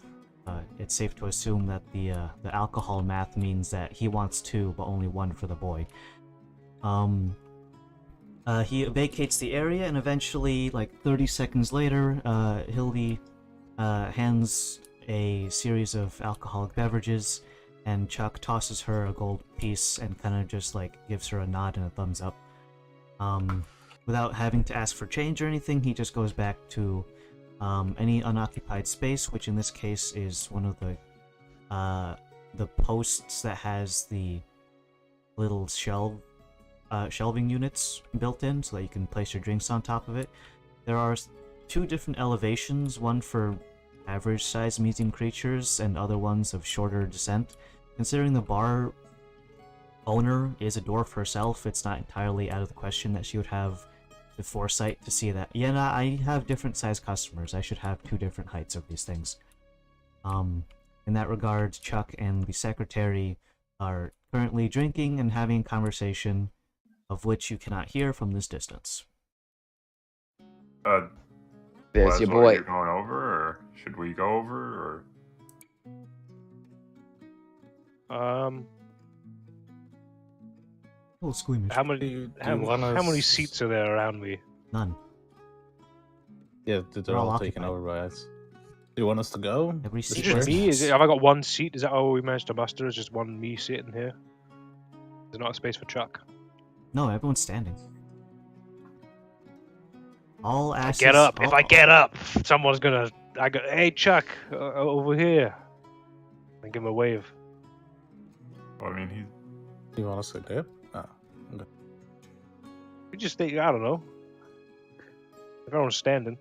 It's safe to assume that the alcohol math means that he wants 2, but only 1 for the boy. He vacates the area, and eventually, like 30 seconds later, Hildy hands a series of alcoholic beverages, and Chuck tosses her a gold piece and kind of just like gives her a nod and a thumbs up. Without having to ask for change or anything, he just goes back to any unoccupied space, which in this case is one of the posts that has the little shelving units built in, so that you can place your drinks on top of it. There are 2 different elevations, one for average-sized medium creatures and other ones of shorter descent. Considering the bar owner is a dwarf herself, it's not entirely out of the question that she would have the foresight to see that, yeah, nah, I have different sized customers, I should have 2 different heights of these things. In that regard, Chuck and the secretary are currently drinking and having a conversation, of which you cannot hear from this distance. There's your Laszlo, boy. You're going over, or should we go over, or? A little squeamish. How many seats are there around me? None. Yeah, they're They're all all taken occupied. over by us. Do you want us to go? Every This seat Is it is just me? nice. Have I got 1 seat? Is that all we managed to muster? Is just 1 me sitting here? There's not a space for Chuck. No, everyone's standing. All I asses. get up. If all- I get up, someone's gonna. I go, hey Chuck, over here. And give him a wave. Well, I mean, he. You want to sit there? Oh, okay. You just think, I don't know. Everyone's standing.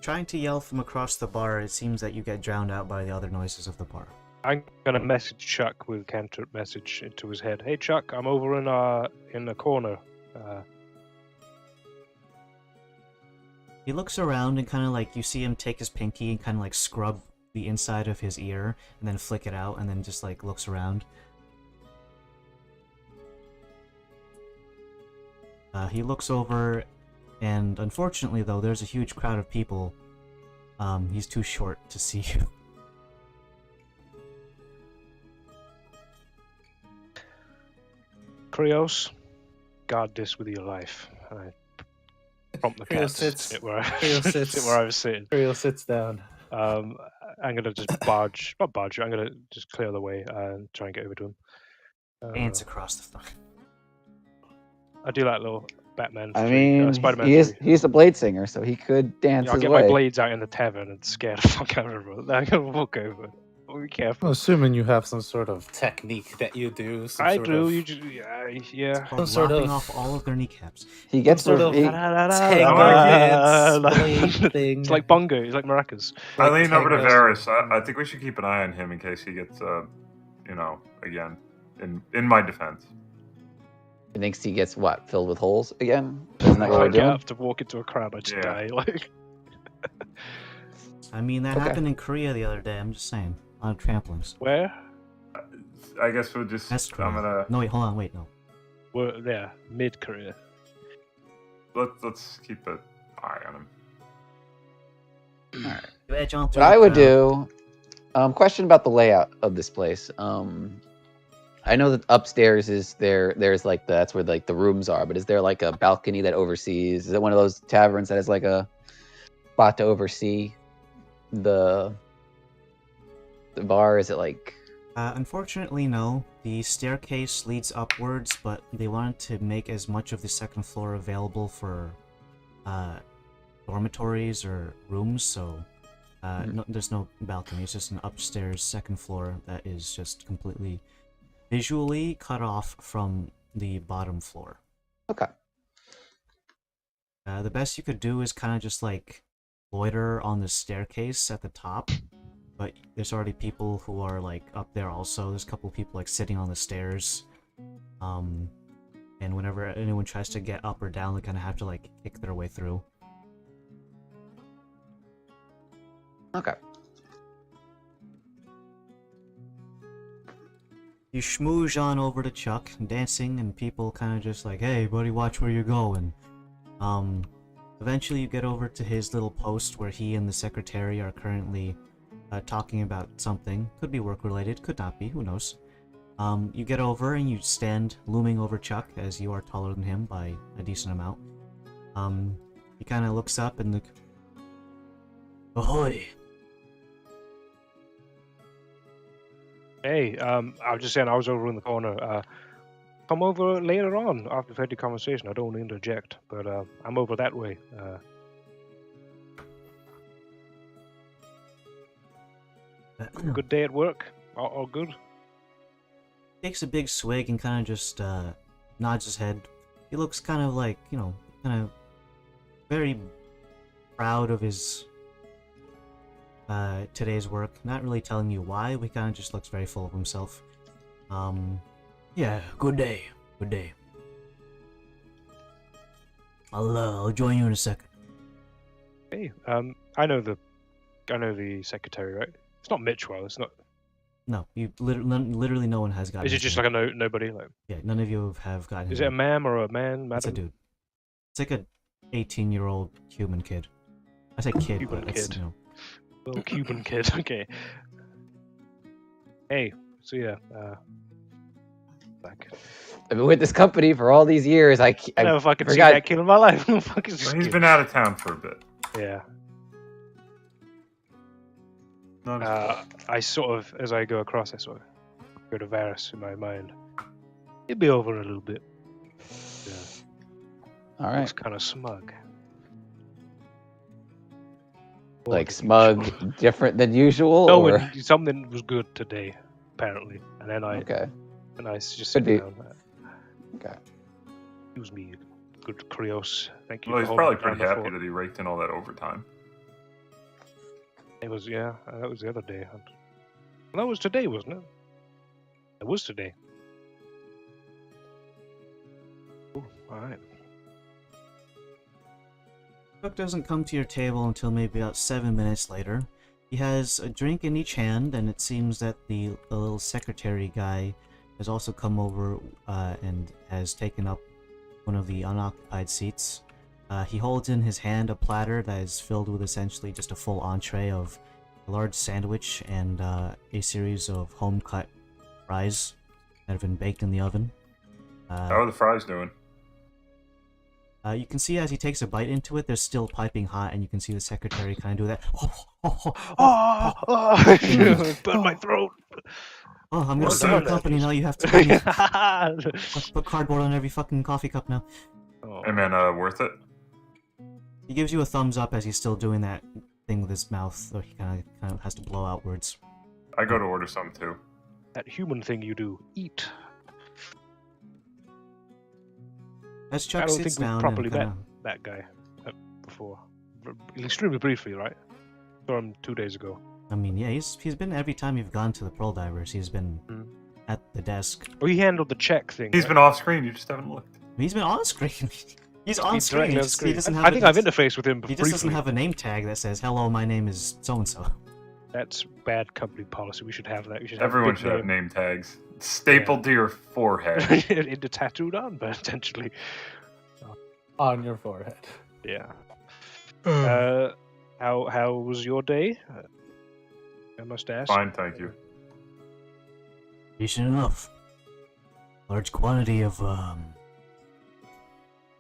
Trying to yell from across the bar, it seems that you get drowned out by the other noises of the bar. I'm gonna message Chuck with cantrip message into his head. Hey Chuck, I'm over in the corner. He looks around and kind of like you see him take his pinky and kind of like scrub the inside of his ear and then flick it out and then just like looks around. He looks over, and unfortunately though, there's a huge crowd of people. He's too short to see you. Krios, guard this with your life. I prompt the cat to sit where I was sitting. Creo sits down. I'm gonna just not barge. I'm gonna just clear the way and try and get over to him. Dance across the front. I do like little Batman. I mean, Spider-Man. he's a blade singer, so he could dance I'll his get way. my blades out in the tavern and scare the fuck out of everyone. I'm gonna walk over. Be careful. I'm assuming you have some sort of technique that you do. I do. You just yeah. Called Some sort lopping of- off all of their kneecaps. He gets Some sort he- of It's blade thing. like bongo. It's like maracas. I lean over to tango. Varys. I think we should keep an eye on him in case he gets, again, in my defense. He thinks he gets what, filled with holes again? Isn't that what I we're get doing? up to walk into a crab, I just Yeah. die. Like I mean, that Okay. happened in Korea the other day, I'm just saying. On tramplings. where? I guess we'll just. That's Korea. I'm gonna. No, wait, hold on, wait, no. We're there, mid-career. Let's keep an eye on him. You edge on through What the I would crowd. do, question about the layout of this place. I know that upstairs is there's like that's where like the rooms are, but is there like a balcony that oversees? Is it one of those taverns that has like a spot to oversee the bar? Is it like Unfortunately, no. The staircase leads upwards, but they wanted to make as much of the second floor available for dormitories or rooms, so no, there's no balcony. It's just an upstairs second floor that is just completely visually cut off from the bottom floor. okay? The best you could do is kind of just like loiter on the staircase at the top, but there's already people who are like up there also. There's a couple people like sitting on the stairs, and whenever anyone tries to get up or down, they kind of have to like kick their way through. Okay. You schmooze on over to Chuck, dancing, and people kind of just like, hey buddy, watch where you're going. Eventually you get over to his little post where he and the secretary are currently talking about something. Could be work related, could not be, who knows. You get over and you stand looming over Chuck, as you are taller than him by a decent amount. He kind of looks up and ahoy! Hey, I was just saying I was over in the corner. Come over later on after we've had the conversation. I don't want to interject, but I'm over that way. Good day at work? All good? Takes a big swig and kind of just nods his head. He looks kind of like, kind of very proud of his today's work. Not really telling you why, but he kind of just looks very full of himself. Yeah, good day. Good day. I'll join you in a second. Hey, I know the secretary, right? It's not Mitchell. It's not. No, you literally no one has gotten. Is it his just name. like a nobody? Like, Yeah, none of you have gotten. is his it a name. ma'am or a man, madam? It's a dude. It's like a 18-year-old Cuban kid. I say kid, Cuban but it's, kid. you know. Little Cuban kid. Okay. Hey, so yeah. Back. I've been with this company for all these years. I never fucking seen forgot. that kid in my life. Who the fuck is this Well, he's kid? been out of town for a bit. Yeah. Not as I sort of, as I go across, I sort of go to Varys in my mind. He'll be over in a little bit. Yeah. All Looks right. kind of smug. More Like than smug, usual. different than usual, No, or when something was good today, apparently, and then I okay, just Could sit be. down. okay. Excuse me, good Krios. Thank you Well, for he's holding probably it down pretty happy before. that he raked in all that overtime. It was that was the other day. That was today, wasn't it? It was today. Ooh, all right. Cook doesn't come to your table until maybe about 7 minutes later. He has a drink in each hand, and it seems that the little secretary guy has also come over and has taken up one of the unoccupied seats. He holds in his hand a platter that is filled with essentially just a full entree of a large sandwich and a series of home-cut fries that have been baked in the oven. How are the fries doing? You can see as he takes a bite into it, they're still piping hot, and you can see the secretary kind of do that. It burned my throat. Oh, I'm gonna Well sue your done. company now. You have to put cardboard on every fucking coffee cup now. Oh, Hey man, worth it? He gives you a thumbs up as he's still doing that thing with his mouth, though he kind of has to blow outwards. I go to order some too. that human thing you do, eat. As Chuck I don't sits think we've down properly and met kinda, that guy before. Extremely briefly, right? Saw him 2 days ago. I mean, yeah, he's been every time you've gone to the Pearl Divers, he's been Hmm. at the desk. Oh, he handled the check thing. He's right? been off screen, you just haven't looked. He's been on screen. He's on He's screen. directly He on just- screen. He doesn't have I think a- I've interfaced with him He briefly. just doesn't have a name tag that says, "Hello, my name is so and so." That's bad company policy. We should have that. We should have Everyone a big should have name tags. Stapled to your forehead. into tattooed on, but potentially. On your forehead. Yeah. How was your day? I must ask. Fine, thank you. Decent enough. Large quantity of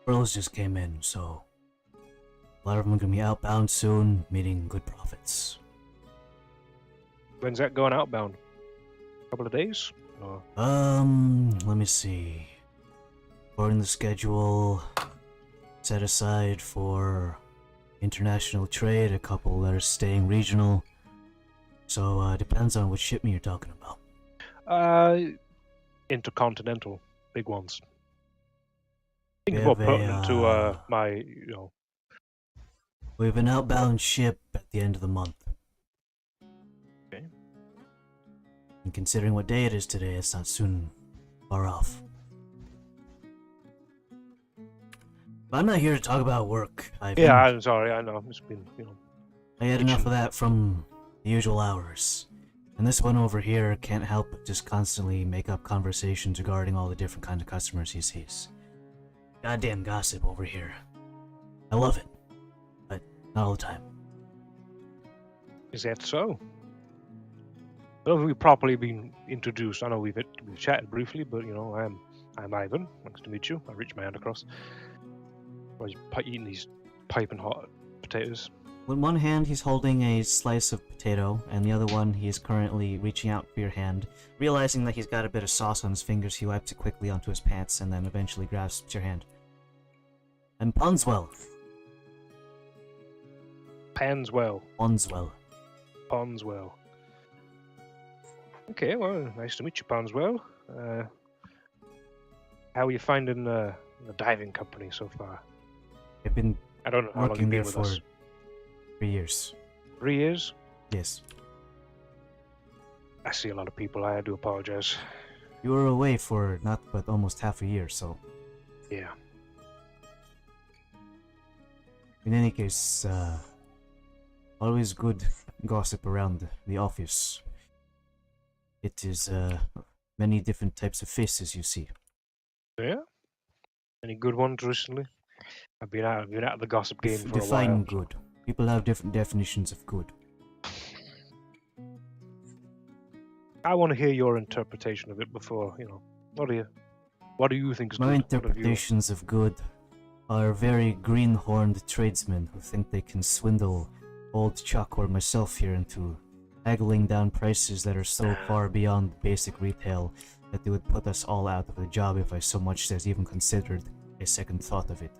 pearls just came in, so a lot of them are gonna be outbound soon, meeting good profits. When's that going outbound? Couple of days? Or... Let me see. According to the schedule, set aside for international trade, a couple that are staying regional. So, depends on what shipment you're talking about. Intercontinental, big ones. Think We about have putting a, into my, We have an outbound ship at the end of the month. Okay. And considering what day it is today, it's not soon far off. But I'm not here to talk about work. I'm sorry. I know. It's been, I had enough of that from the usual hours. And this one over here can't help but just constantly make up conversations regarding all the different kinds of customers he sees. Goddamn gossip over here. I love it. But not all the time. Is that so? I don't think we've properly been introduced. I know we've chatted briefly, but I'm Ivan. Nice to meet you. I reach my hand across. I was eating these piping hot potatoes. With one hand, he's holding a slice of potato, and the other one, he is currently reaching out for your hand. Realizing that he's got a bit of sauce on his fingers, he wipes it quickly onto his pants and then eventually grasps your hand. I'm Ponswell. Panswell. Ponswell. Ponswell. Okay, well, nice to meet you, Ponswell. How are you finding the diving company so far? I've been I don't know how long working you've there been with for us. 3 years. 3 years? Yes. I see a lot of people. I do apologize. You were away for not but almost half a year, so... Yeah. In any case, always good gossip around the office. It is, many different types of faces you see. Yeah? Any good ones recently? I've been out of the gossip game for a Define while. good. People have different definitions of good. I want to hear your interpretation of it before, what do you think is My good? What have you- interpretations of good are very greenhorned tradesmen who think they can swindle old Chuck or myself here into haggling down prices that are so far beyond basic retail that they would put us all out of a job if I so much as even considered a second thought of it.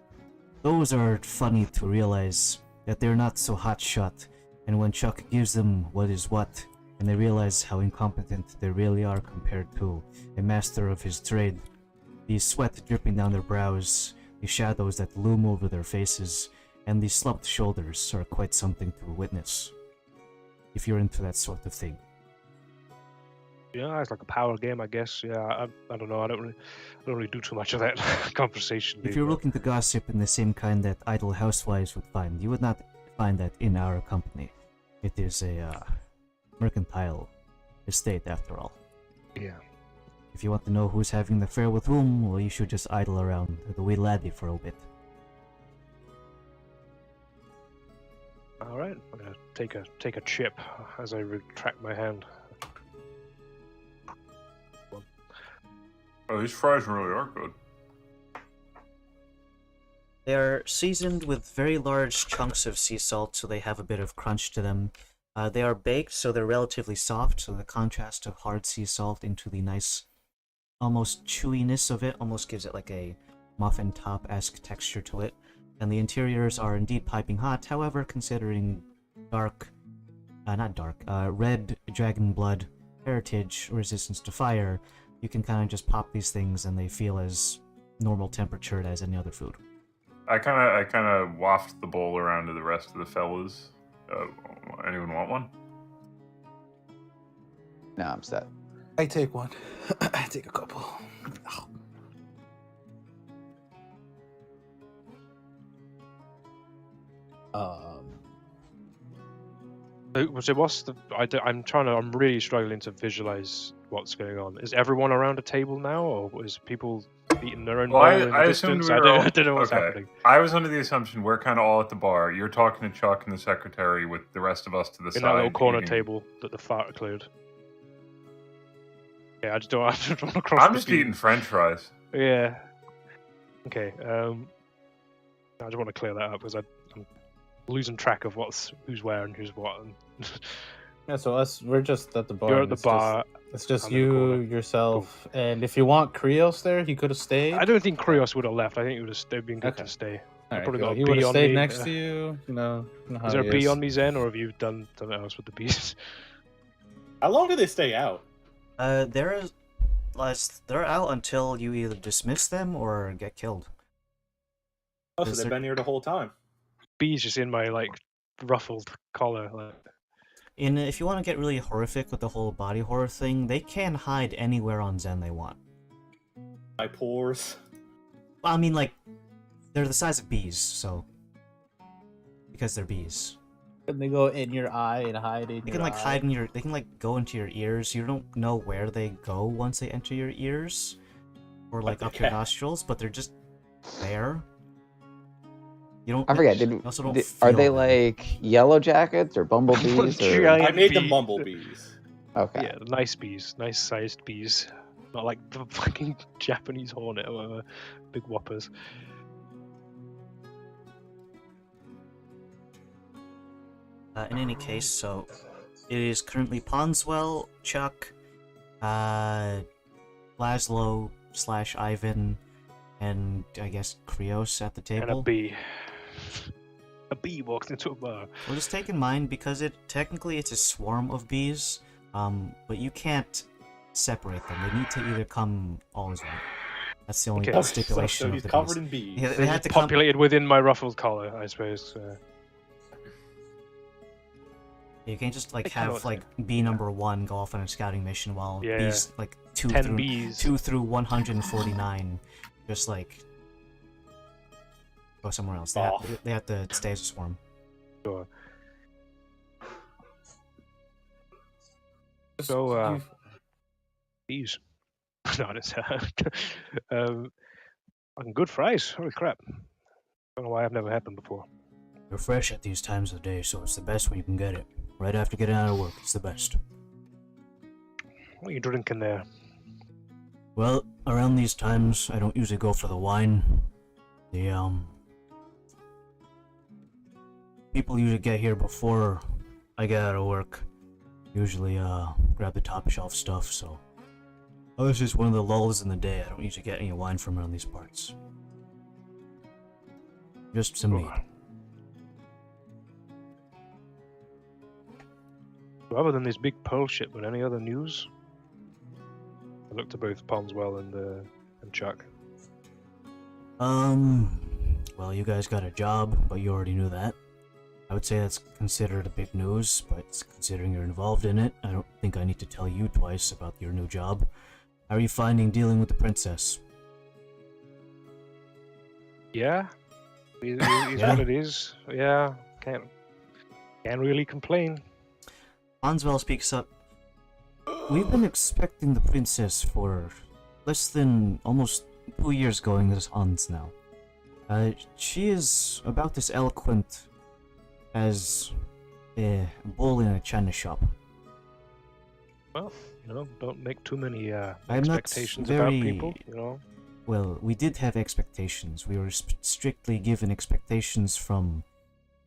Those are funny to realize that they're not so hotshot, and when Chuck gives them what is what, and they realize how incompetent they really are compared to a master of his trade, the sweat dripping down their brows, the shadows that loom over their faces, and the slumped shoulders are quite something to witness, if you're into that sort of thing. Yeah, it's like a power game, I guess. Yeah, I don't know. I don't really do too much of that conversation. If you're looking to gossip in the same kind that idle housewives would find, you would not find that in our company. It is a mercantile estate, after all. Yeah. If you want to know who's having the affair with whom, well, you should just idle around the wee laddie for a bit. All right, I'm gonna take a chip as I retract my hand. Oh, these fries really are good. They are seasoned with very large chunks of sea salt, so they have a bit of crunch to them. They are baked, so they're relatively soft, so the contrast of hard sea salt into the nice, almost chewiness of it almost gives it like a muffin top-esque texture to it. And the interiors are indeed piping hot, however, considering red dragon blood heritage resistance to fire, you can kind of just pop these things and they feel as normal temperatured as any other food. I kind of waft the bowl around to the rest of the fellas. Anyone want one? No, I'm set. I take one. I take a couple. So what's the? I'm really struggling to visualize what's going on. Is everyone around a table now, or is people eating their own Well, bowl in the I assumed distance? we were all, I don't know what's okay. happening. I was under the assumption we're kind of all at the bar. You're talking to Chuck and the secretary with the rest of us to the In side. that little corner eating. table that the fart cleared. Yeah, I just don't want to cross. I'm just eating French fries. Yeah. Okay. I just want to clear that up because I'm losing track of who's where and who's what. And Yeah, so we're just at the bar. you're at the bar. It's just I'm in the you, corner. yourself, and if you want Krios there, he could have stayed. I don't think Krios would have left. I think it would have been good Okay. to stay. All right, probably cool. got a He bee would have on stayed me. next to you. You know how Is there he a bee is. on me, Zen, or have you done something else with the bees? How long do they stay out? They're out until you either dismiss them or get killed. Oh, so Is they've there- been here the whole time. Bees just in my ruffled collar. If you want to get really horrific with the whole body horror thing, they can hide anywhere on Zen they want. My pores. Well, I mean, they're the size of bees, so because they're bees, And they go in your eye and hide in they your can eye. hide in your. They can go into your ears. You don't know where they go once they enter your ears, or But they up your can. nostrils, but they're just there. You don't. I forget. you also don't Are feel they them. like yellow jackets or bumblebees? Or... Giant I made them bee. bumblebees. Okay. Yeah, nice bees, nice sized bees, not like the fucking Japanese hornet or whatever, big whoppers. In any case, so it is currently Ponswell, Chuck, Laszlo / Ivan, and I guess Krios at the And a table. bee. A bee walks into a bar. Well, just take in mind because it's a swarm of bees, but you can't separate them. They need to either come all as one. That's the only Okay. stipulation So of he's the covered bees. in bees. Yeah, They're they had just to come. populated within my ruffled collar, I suppose. You can't just They have cannot bee number 1 go off on a scouting mission while Yeah. bees 2 10 through bees. 2 through 149 just go somewhere else. They have to stay as a swarm. Sure. So, bees. No, it's fucking good fries. Holy crap! Don't know why I've never had them before. They're fresh at these times of the day, so it's the best when you can get it. Right after getting out of work, it's the best. What are you drinking there? Well, around these times, I don't usually go for the wine. People usually get here before I get out of work. Usually, grab the top shelf stuff, so... Oh, it's just one of the lulls in the day. I don't usually get any wine from around these parts. Just some meat. So other than this big pearl shipment, any other news? I looked at both Ponswell and Chuck. Well, you guys got a job, but you already knew that. I would say that's considered a big news, but considering you're involved in it, I don't think I need to tell you twice about your new job. How are you finding dealing with the princess? Yeah, is Yeah? what it is. Yeah, can't really complain. Hanswell speaks up. We've been expecting the princess for less than almost 2 years going this on now. She is about as eloquent as a bull in a china shop. Well, don't make too many I'm not expectations very- about people. Well, we did have expectations. We were strictly given expectations from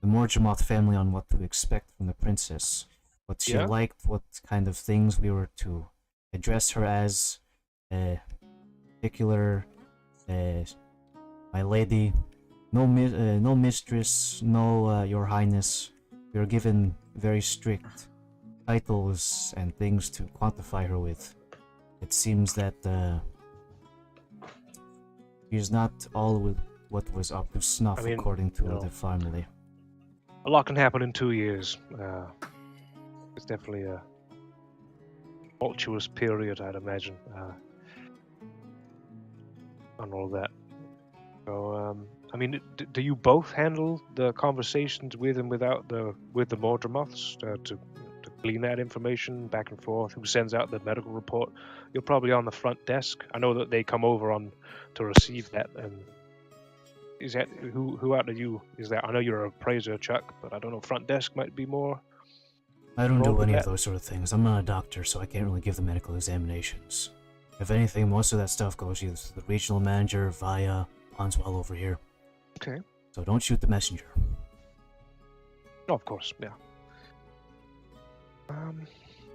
the Morjamoth family on what to expect from the princess. What she Yeah? liked, what kind of things we were to address her as. Particular, my lady. No mistress, no your highness. We were given very strict titles and things to quantify her with. It seems that she's not all with what was up to snuff, I mean, according to no. the family. A lot can happen in 2 years. It's definitely a tumultuous period, I'd imagine, on all that. So, I mean, do you both handle the conversations with and without with the Mordramoths to glean that information back and forth? Who sends out the medical report? You're probably on the front desk. I know that they come over on to receive that. And is that who out of you is that? I know you're a appraiser, Chuck, but I don't know. Front desk might be more. I don't Roll do with any of that. those sort of things. I'm not a doctor, so I can't really give the medical examinations. If anything, most of that stuff goes either to the regional manager via Hanswell over here. Okay. So don't shoot the messenger. No, of course, yeah.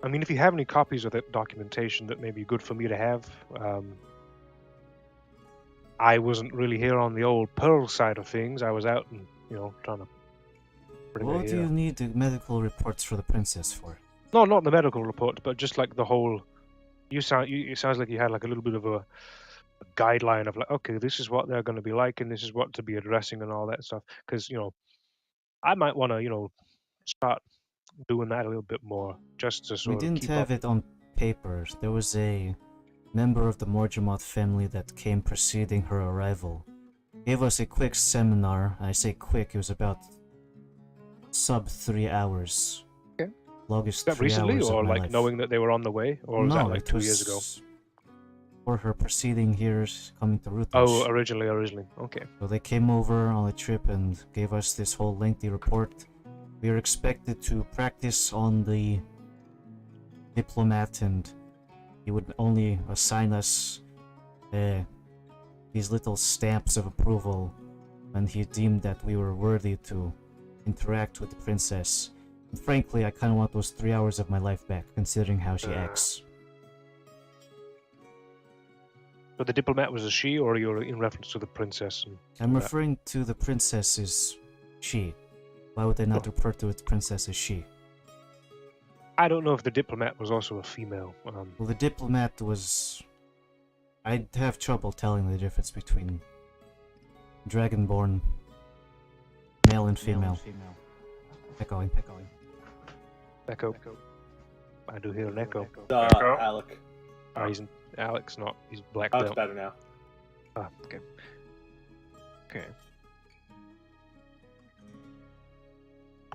I mean, if you have any copies of that documentation that may be good for me to have, I wasn't really here on the old Pearl side of things. I was out and, trying to bring her What do here. you need the medical reports for the princess for? No, not the medical report, but just like the whole. It sounds like you had like a little bit of a guideline of like, okay, this is what they're going to be like, and this is what to be addressing, and all that stuff. Because I might want to start doing that a little bit more, just to We sort of didn't keep have up. it on paper. There was a member of the Morjamoth family that came preceding her arrival. Gave us a quick seminar. I say quick, it was about sub 3 hours. Okay. Longest Is that 3 recently, hours or of my like life. knowing that they were on the way, or was no, that like it 2 was years ago? For her preceding years coming to Rutish. Oh, originally. Okay. So they came over on a trip and gave us this whole lengthy report. We were expected to practice on the diplomat, and he would only assign us these little stamps of approval when he deemed that we were worthy to interact with the princess. And frankly, I kind of want those 3 hours of my life back, considering how she acts. But the diplomat was a she, or you're in reference to the princess? I'm referring to the princess as she. Why would they not refer to the princess as she? I don't know if the diplomat was also a female. Well, the diplomat was... I'd have trouble telling the difference between Dragonborn, male and female. Echoing. Echo. I do hear an echo. Alec. Oh, he's Alex, not he's black Alec's belt. better now. Ah, okay. Okay.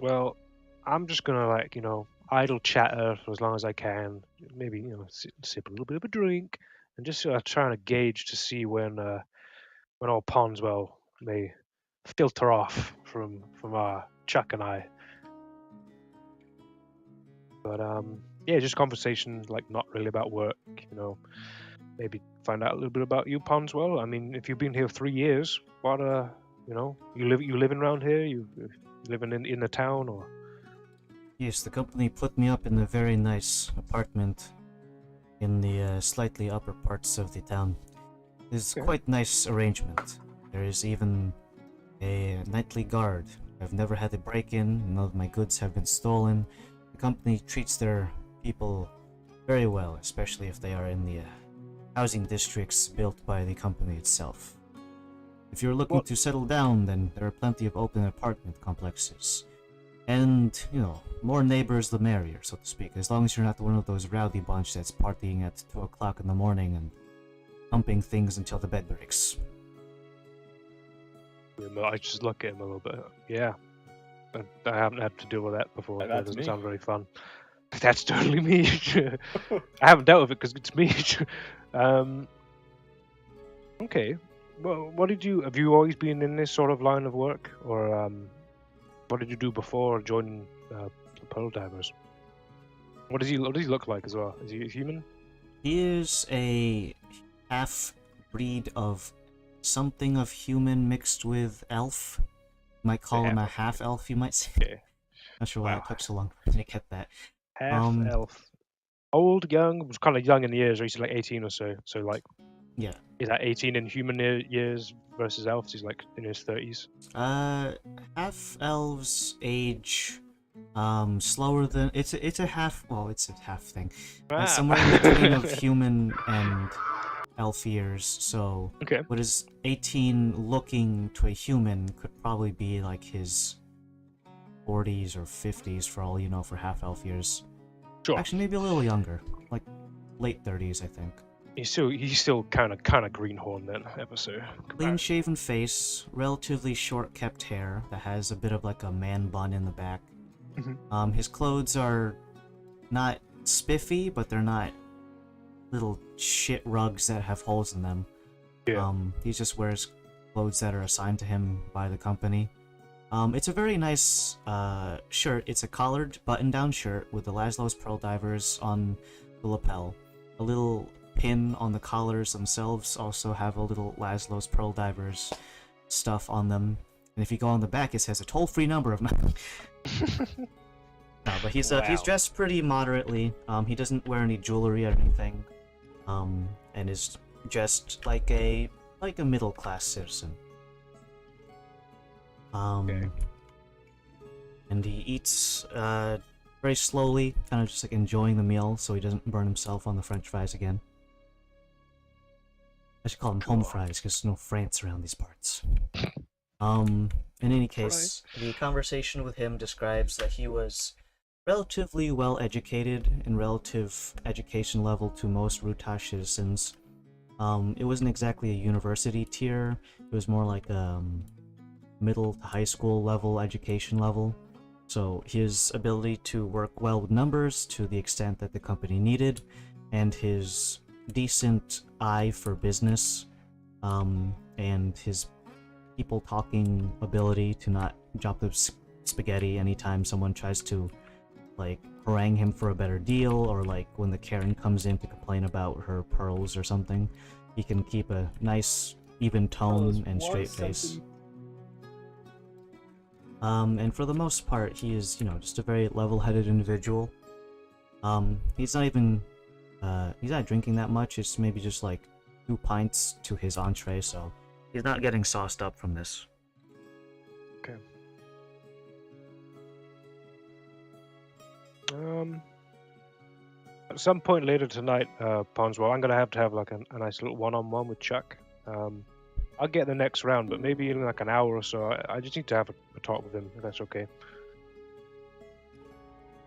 Well, I'm just gonna idle chatter for as long as I can. Maybe sip a little bit of a drink, and just trying to gauge to see when old Ponswell may filter off from Chuck and I. But yeah, just conversation, like not really about work. Maybe find out a little bit about you, Ponswell. I mean, if you've been here 3 years, what you living around here? You living in the town, or? Yes, the company put me up in a very nice apartment in the slightly upper parts of the town. It's Okay. quite nice arrangement. There is even a nightly guard. I've never had a break-in, none of my goods have been stolen. The company treats their people very well, especially if they are in the housing districts built by the company itself. If you're looking to settle down, then there are plenty of open apartment complexes. And, you know, more neighbors the merrier, so to speak, as long as you're not one of those rowdy bunch that's partying at 2 o'clock in the morning and pumping things until the bed breaks. I just look at him a little bit. Yeah. I haven't had to deal with that before. That That's doesn't me. sound very fun. That's totally me. I haven't dealt with it because it's me. Okay. Well, have you always been in this sort of line of work? Or what did you do before joining the Pearl Divers? What does he look like as well? Is he human? He is a half-breed of something of human mixed with elf. You might call him a half-elf, you might say. Okay. Not sure why it took so long to get that. Half elf. Old, young? Was kind of young in the years, or he's like 18 or so. So like, Yeah. is that 18 in human years versus elves? He's like in his 30s. Half-elves age slower than it's a half thing. Somewhere in between of human and elf years, so Okay. what is 18 looking to a human could probably be like his 40s or 50s for all you know for half-elf years. Sure. Actually, maybe a little younger, like late 30s, I think. He's still kind of greenhorn then, ever so. Clean-shaven face, relatively short-kept hair that has a bit of like a man bun in the back. Mhm. His clothes are not spiffy, but they're not little shit rugs that have holes in them. Yeah. He just wears clothes that are assigned to him by the company. It's a very nice shirt. It's a collared button-down shirt with the Laszlo's Pearl Divers on the lapel. A little pin on the collars themselves also have a little Laszlo's Pearl Divers stuff on them. And if you go on the back, it says a toll-free number of... No, but he's dressed pretty moderately. He doesn't wear any jewelry or anything. And is dressed like a middle-class citizen. Okay. And he eats very slowly, kind of just like enjoying the meal, so he doesn't burn himself on the French fries again. I should call them home fries because there's no France around these parts. In any case, the conversation with him describes that he was relatively well educated in relative education level to most Rutash citizens. It wasn't exactly a university tier, it was more like middle to high school level education level. So his ability to work well with numbers to the extent that the company needed, and his decent eye for business, and his people talking ability to not drop the spaghetti anytime someone tries to like harangue him for a better deal, or like when the Karen comes in to complain about her pearls or something. He can keep a nice even tone and straight face. And for the most part, he is, you know, just a very level-headed individual. He's not even, he's not drinking that much. It's maybe just like 2 pints to his entree, so he's not getting sauced up from this. Okay. At some point later tonight, Ponswell, I'm gonna have to have like a nice little one-on-one with Chuck. I'll get the next round, but maybe in like an hour or so. I just need to have a talk with him, if that's okay.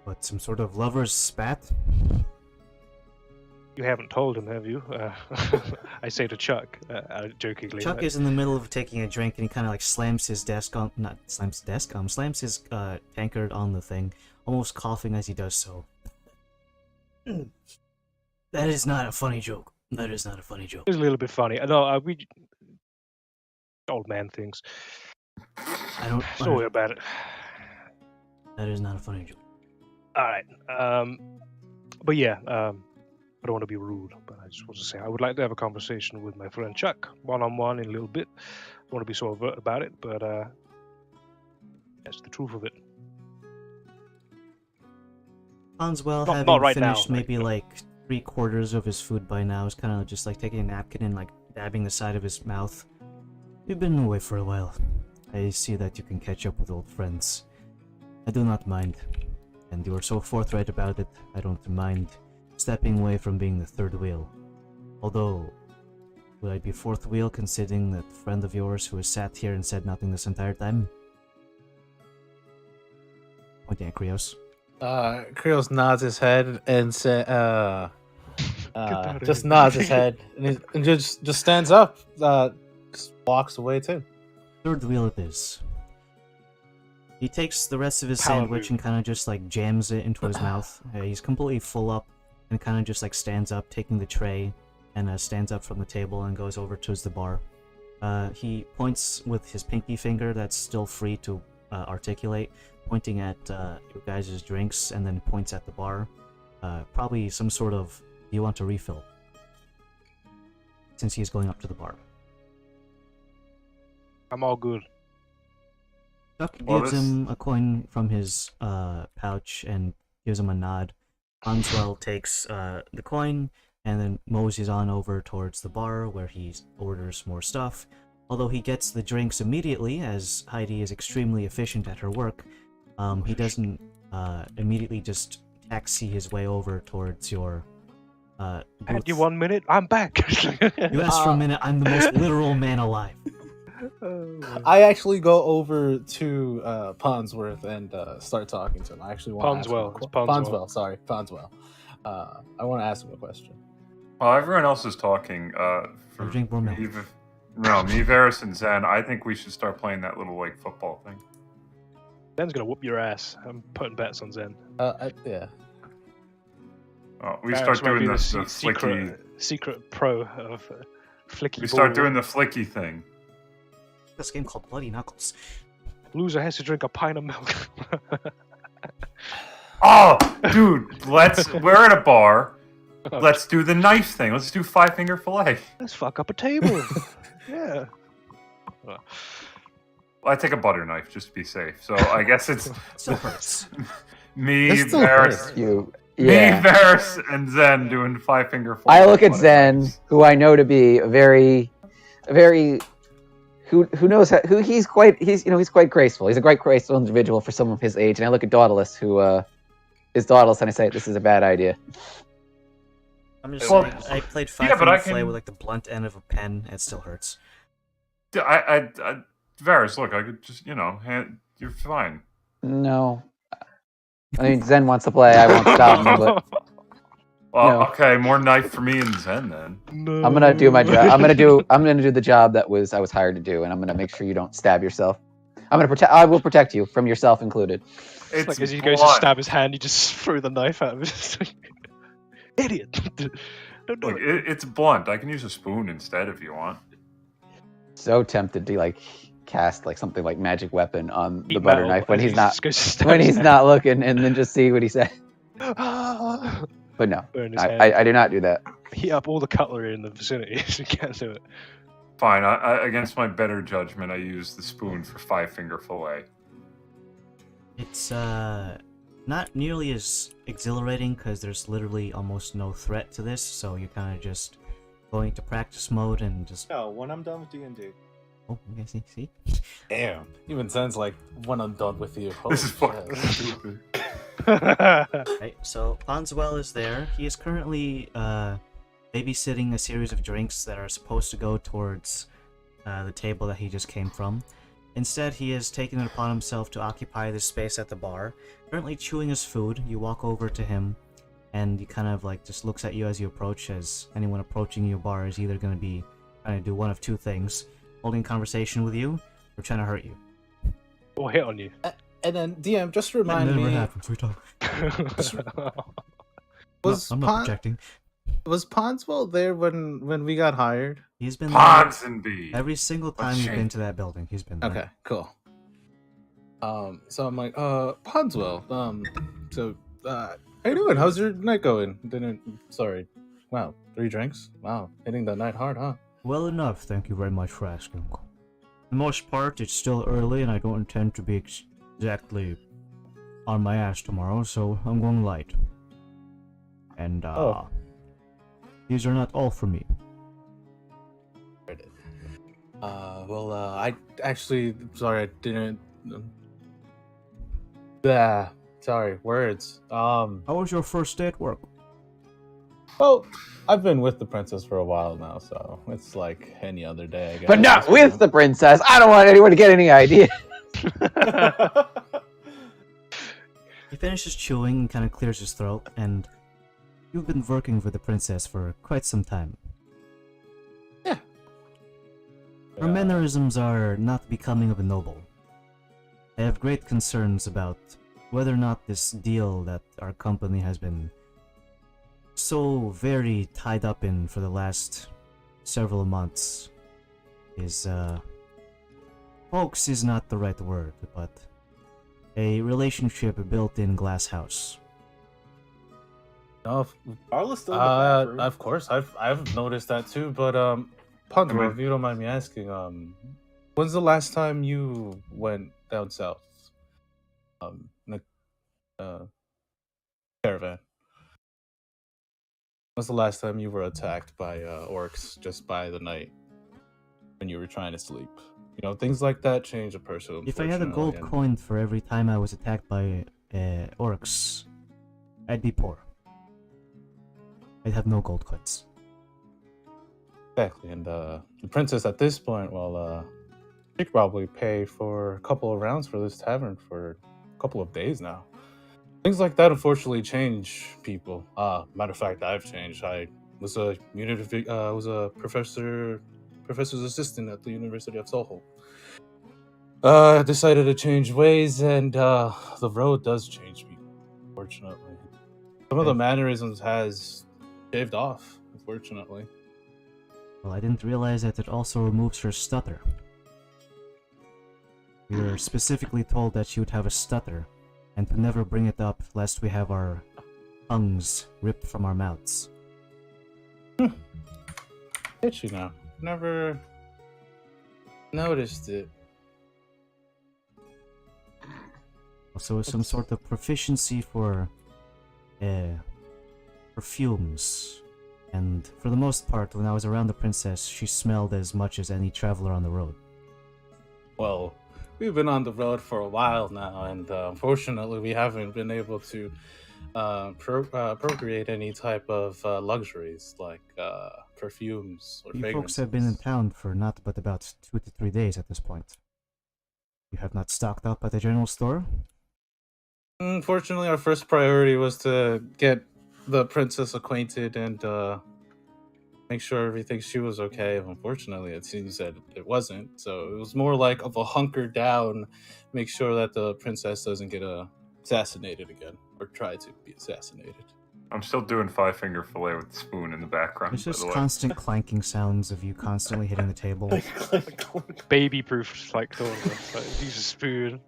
What, some sort of lover's spat? You haven't told him, have you? I say to Chuck, jokingly. Chuck is in the middle of taking a drink and he kind of like slams his desk on, slams his tankard on the thing, almost coughing as he does so. That is not a funny joke. That is not a funny joke. It's a little bit funny. No, we old man things. Don't worry about it. That is not a funny joke. All right. But yeah, I don't want to be rude, but I just want to say I would like to have a conversation with my friend Chuck, one-on-one in a little bit. I don't want to be so overt about it, but that's the truth of it. Hanswell, Not having right finished now, maybe like 3/4 of his food by now, is kind of just like taking a napkin and like dabbing the side of his mouth. We've been away for a while. I see that you can catch up with old friends. I do not mind, and you are so forthright about it, I don't mind stepping away from being the third wheel. Although, would I be fourth wheel considering that friend of yours who has sat here and said nothing this entire time? Pointing at Krios. Krios nods his head and outta just here. nods his head and just stands up. Just walks away too. Third wheel it is. He takes the rest of his Power sandwich move. and kind of just like jams it into his mouth. He's completely full up and kind of just like stands up, taking the tray, and stands up from the table and goes over towards the bar. He points with his pinky finger that's still free to articulate, pointing at your guys' drinks, and then points at the bar. Probably some sort of, do you want a refill? Since he is going up to the bar. I'm all good. Duck Well, gives this- him a coin from his pouch and gives him a nod. Answell takes the coin and then moseys on over towards the bar where he orders more stuff. Although he gets the drinks immediately, as Heidi is extremely efficient at her work, he doesn't immediately just taxi his way over towards your Had booth. you 1 minute? I'm back. You asked for a minute, I'm the most literal man alive. I actually go over to Ponsworth and start talking to him. I actually want to Ponswell, ask him it's Ponswell. Ponswell, sorry, Ponswell. I want to ask him a question. While everyone else is talking, I'll for drink more milk. me, Varys, and Zen, I think we should start playing that little like football thing. Zen's gonna whoop your ass. I'm putting bets on Zen. Yeah. We Varys start might doing be the secret, flicky. secret pro of flicky We start ball. doing the flicky thing. This game called Bloody Knuckles. Loser has to drink a pint of milk. Oh, dude, we're at a bar. Let's do the knife thing. Let's do 5-finger fillet. Let's fuck up a table. Yeah. Well, I take a butter knife just to be safe. So I guess it's Still hurts. me, This still Varys, hurts. You, me, yeah. Varys, and Zen doing 5-finger fillet. I look at butter Zen, knives. who I know to be a very, who knows how, who he's quite graceful. He's a quite graceful individual for someone of his age. And I look at Dauntless, who is Dauntless, and I say this is a bad idea. I'm just Well, saying, I played yeah, but 5-finger I fillet can- with like the blunt end of a pen. It still hurts. Varys, look, I could just, you're fine. No, I mean Zen wants to play. I won't stop him, but Well, No. okay, more knife for me and Zen then. No. I'm gonna do my job. I'm gonna do the job that I was hired to do, and I'm gonna make sure you don't stab yourself. I will protect you from yourself included. It's like as he goes to blunt. stab his hand, you just threw the knife at him. It's like, idiot. Don't do Look, it. it's blunt. I can use a spoon instead if you want. So tempted to like cast like something like magic weapon on the Eat butter metal knife when as he's he not just goes to stab when his he's hand. not looking, and then just see what he says. Ah. But no, Burn his hand. I do not do that. Heat up all the cutlery in the vicinity so you can't do it. Fine, I, against my better judgment, I use the spoon for 5-finger fillet. It's not nearly as exhilarating because there's literally almost no threat to this, so you're kind of just going to practice mode and just. No, when I'm done with D&D. Oh, okay, see. Damn. Even Zen's like, when I'm done with you. This is holy fucking shit. stupid. Right, so Ponswell is there. He is currently babysitting a series of drinks that are supposed to go towards the table that he just came from. Instead, he has taken it upon himself to occupy this space at the bar. Currently chewing his food, you walk over to him, and he kind of like just looks at you as you approach, as anyone approaching your bar is either going to be trying to do one of two things: holding conversation with you, or trying to hurt you. Or hit on you. And then DM, just That remind never me, happens. We talk. was I'm not projecting. was Ponswell there when we got hired? He's been there Ponsonby. every single What time you've shame. been to that building. He's been there. Okay, cool. So I'm like, Ponswell, how you doing? How's your night going? Sorry. Wow, 3 drinks? Wow, hitting the night hard, huh? Well enough, thank you very much for asking. For the most part, it's still early and I don't intend to be exactly on my ass tomorrow, so I'm going light. And, these are not all for me. I actually, sorry, I didn't. Yeah, sorry, words. How was your first day at work? Well, I've been with the princess for a while now, so it's like any other day, I guess. But not with the princess. I don't want anyone to get any idea. He finishes chewing and kind of clears his throat, and you've been working with the princess for quite some time. Yeah. Her mannerisms are not becoming of a noble. I have great concerns about whether or not this deal that our company has been so very tied up in for the last several months is, hoax is not the right word, but a relationship built in glass house. No, Carla's still in the bathroom. of course, I've noticed that too. But Pundra, if you don't mind me asking, when's the last time you went down south? In a caravan. When's the last time you were attacked by orcs just by the night when you were trying to sleep? You know, things like that change a person. If I had a gold coin for every time I was attacked by orcs, I'd be poor. I'd have no gold coins. Exactly, and the princess at this point, she could probably pay for a couple of rounds for this tavern for a couple of days now. Things like that unfortunately change people. Matter of fact, I've changed. I was a professor's assistant at the University of Soho. Decided to change ways, and the road does change people, unfortunately. Some of the mannerisms has shaved off, unfortunately. Well, I didn't realize that it also removes her stutter. We were specifically told that she would have a stutter, and to never bring it up lest we have our tongues ripped from our mouths. Get you now. Never noticed it. Also, some sort of proficiency for perfumes. And for the most part, when I was around the princess, she smelled as much as any traveler on the road. Well, we've been on the road for a while now, and unfortunately, we haven't been able to procreate any type of luxuries like perfumes or You fragrances. folks have been in town for not but about 2 to 3 days at this point. You have not stocked up at the general store? Unfortunately, our first priority was to get the princess acquainted and make sure she was okay. Unfortunately, it seems that it wasn't. So it was more like of a hunker down, make sure that the princess doesn't get assassinated again or try to be assassinated. I'm still doing 5-finger fillet with the spoon in the background. There's by just the way. constant clanking sounds of you constantly hitting the table. Baby-proof, like tournaments. Like, use a spoon.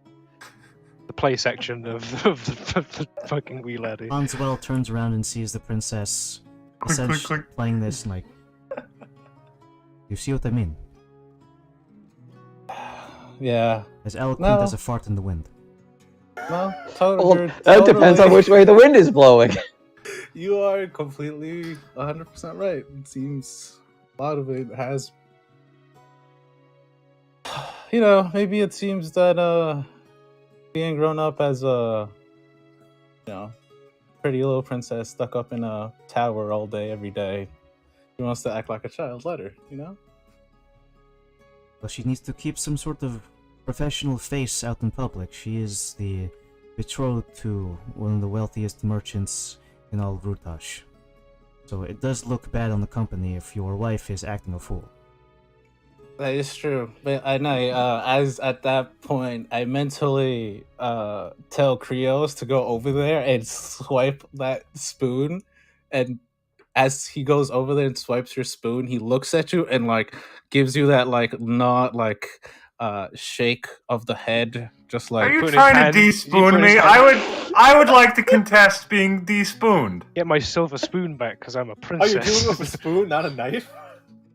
The play section of the fucking wee laddie. Hanswell turns around and sees the princess Clink, essentially clink, clink. playing this and like... You see what I mean? Yeah. As eloquent No. as a fart in the wind. No, Well, that depends on which way the wind is blowing. You are completely 100% right. It seems a lot of it has. You know, maybe it seems that being grown up as a, pretty little princess stuck up in a tower all day, every day, she wants to act like a child. Let her, Well, she needs to keep some sort of professional face out in public. She is the betrothed to one of the wealthiest merchants in all Rutash. So it does look bad on the company if your wife is acting a fool. That is true, but I know. As at that point, I mentally tell Krios to go over there and swipe that spoon, and as he goes over there and swipes your spoon, he looks at you and gives you that not shake of the head, just like. Are you put his trying hand- to he despoon put his me? hand- I would like to contest being despooned. Get my silver spoon back because I'm a Oh, princess. you're dealing with a spoon, not a knife?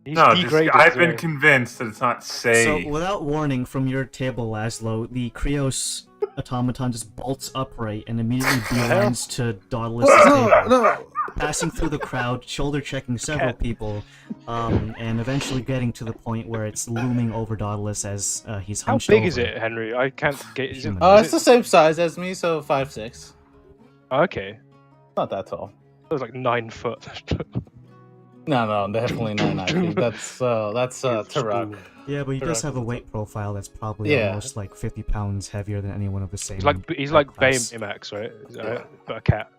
He's No, degraded. I've been convinced that it's not safe. So, without warning from your table, Laszlo, the Krios automaton just bolts upright and immediately beelines to Dauntless's table. passing through the crowd, shoulder checking several people, and eventually getting to the point where it's looming over Dauntless as he's How hunched big over. is it, Henry? I can't get. Is it? Humanoid. It's the same size as me, so 5'6". Okay. Not that tall. It was like 9 foot. No, definitely not 9 feet. That's Turok. Spoon. Yeah, but he does Turok have a is weight profile that's probably Yeah. almost like 50 pounds heavier than anyone of the same. He's like class. Baymax, right? Is that right? But a cat.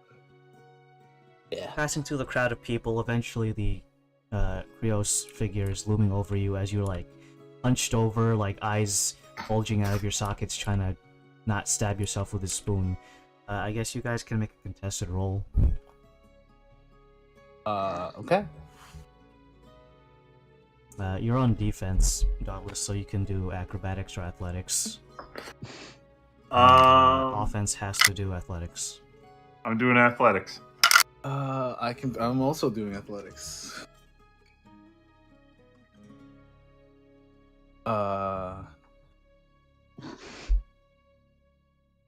Yeah. Passing through the crowd of people, eventually the Krios figure is looming over you as you're like hunched over, like eyes bulging out of your sockets, trying to not stab yourself with a spoon. I guess you guys can make a contested roll. Okay. You're on defense, Dauntless, so you can do acrobatics or athletics. Offense has to do athletics. I'm doing athletics. I'm also doing athletics.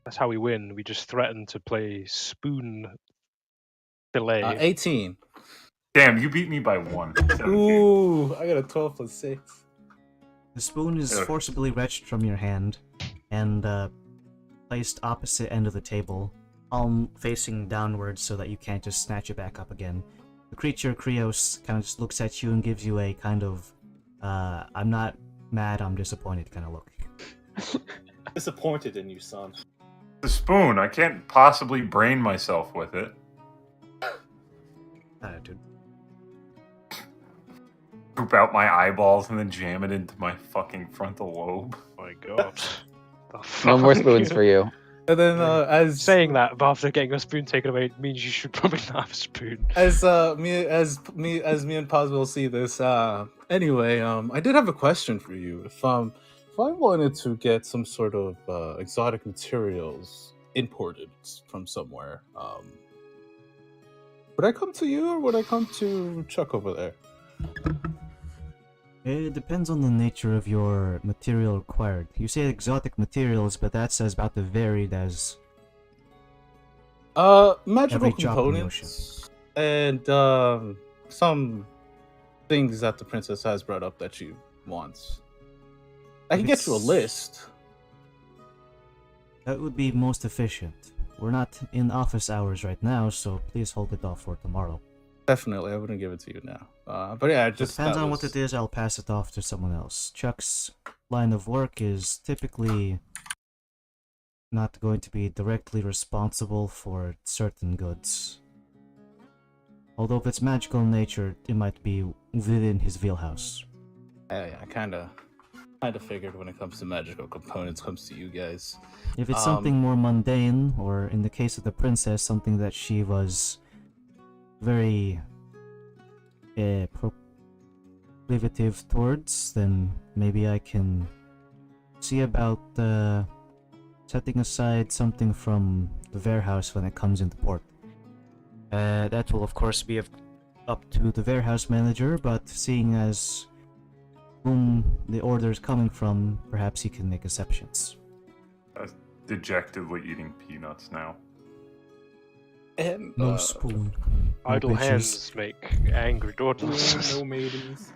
That's how we win. We just threaten to play spoon delay. 18. Damn, you beat me by 1. 17. Ooh, I got a 12 plus 6. The spoon is Ugh. forcibly wrenched from your hand and placed opposite end of the table, palm facing downwards so that you can't just snatch it back up again. The creature, Krios, kind of just looks at you and gives you a kind of, I'm not mad, I'm disappointed kind of look. Disappointed in you, son. The spoon, I can't possibly brain myself with it. Dude. Poop out my eyeballs and then jam it into my fucking frontal lobe. Oh my god. No more spoons for you. And then, as Saying that, but after getting a spoon taken away means you should probably not have a spoon. as me and Paz will see this. Anyway, I did have a question for you. If I wanted to get some sort of exotic materials imported from somewhere, would I come to you or would I come to Chuck over there? It depends on the nature of your material required. You say exotic materials, but that's as about as varied as Magical every drop in the components and some things that the princess has brought up that she wants. I can get you a It's- list. that would be most efficient. We're not in office hours right now, so please hold it off for tomorrow. Definitely, I wouldn't give it to you now. But yeah, If it depends on what it is, I'll pass it off to someone else. Chuck's line of work is typically not going to be directly responsible for certain goods. Although if it's magical in nature, it might be within his wheelhouse. I kind of figured when it comes to magical components, comes to you guys. If it's something more mundane, or in the case of the princess, something that she was very proclivative towards, then maybe I can see about setting aside something from the warehouse when it comes into port. That will of course be up to the warehouse manager, but seeing as whom the order is coming from, perhaps he can make exceptions. Dejectedly eating peanuts now. And No spoon. No Idle bitches. hands make angry daughters. no maidens.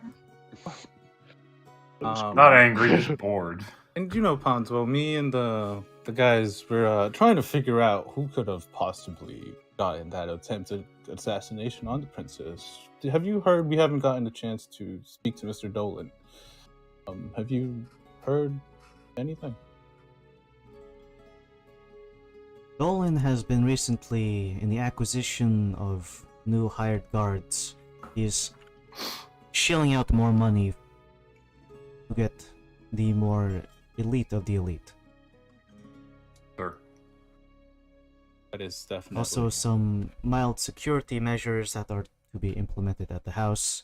Not angry, just bored. And you know, Ponzo, me and the guys were trying to figure out who could have possibly gotten that attempted assassination on the princess. Have you heard? We haven't gotten the chance to speak to Mr. Dolan. Have you heard anything? Dolan has been recently in the acquisition of new hired guards. He's shelling out more money to get the more elite of the elite. Sir. That is definitely Also, some mild security measures that are to be implemented at the house.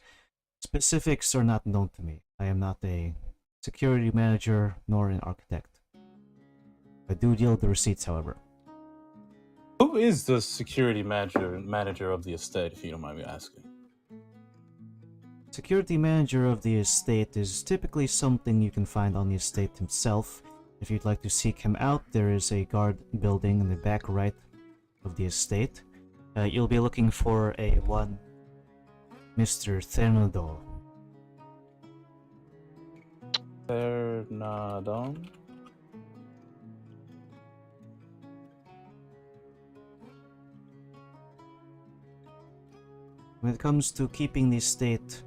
Specifics are not known to me. I am not a security manager nor an architect. I do deal with the receipts, however. Who is the security manager of the estate, if you don't mind me asking? Security manager of the estate is typically something you can find on the estate himself. If you'd like to seek him out, there is a guard building in the back right of the estate. You'll be looking for a one Mr. Thenodol. Bernardon. When it comes to keeping the estate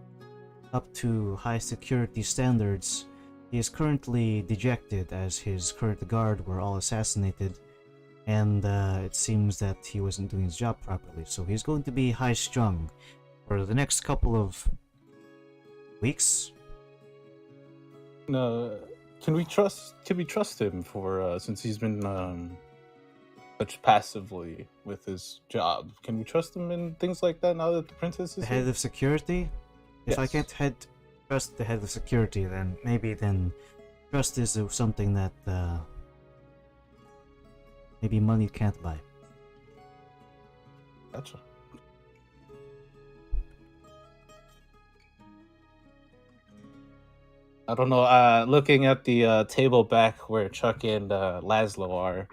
up to high security standards, he is currently dejected as his current guard were all assassinated, and it seems that he wasn't doing his job properly, so he's going to be high-strung for the next couple of weeks. No, can we trust him for since he's been such passively with his job? Can we trust him in things like that now that the princess is The head here? of security? If I Yes. can't trust the head of security, then maybe trust is something that maybe money can't buy. Gotcha. I don't know. Looking at the table back where Chuck and Laszlo are,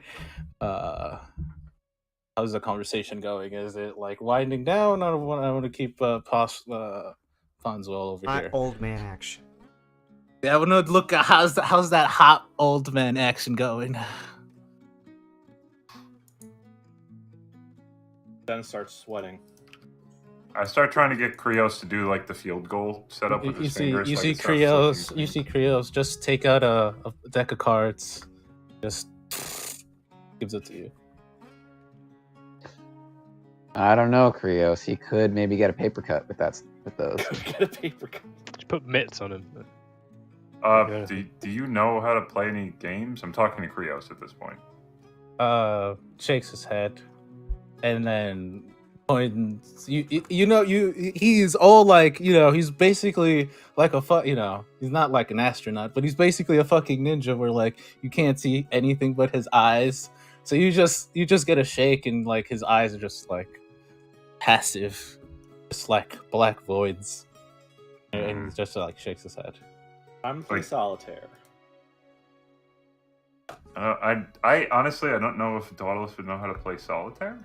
how's the conversation going? Is it like winding down? I want to keep Fonzo over Hot here. old man action. Yeah, I want to look at how's that hot old man action going. Then starts sweating. I start trying to get Krios to do like the field goal setup with his fingers. You so I see can start flipping Krios. things. Just take out a deck of cards. Just gives it to you. I don't know, Krios. He could maybe get a paper cut with those. Get a paper cut. Just put mitts on him. Do you know how to play any games? I'm talking to Krios at this point. Shakes his head, and then points. He's all like, he's basically like he's not like an astronaut, but he's basically a fucking ninja where like you can't see anything but his eyes. So you just get a shake, and like his eyes are just like passive, just like black voids, and he just like shakes his head. I'm free solitaire. I honestly I don't know if Dauntless would know how to play solitaire.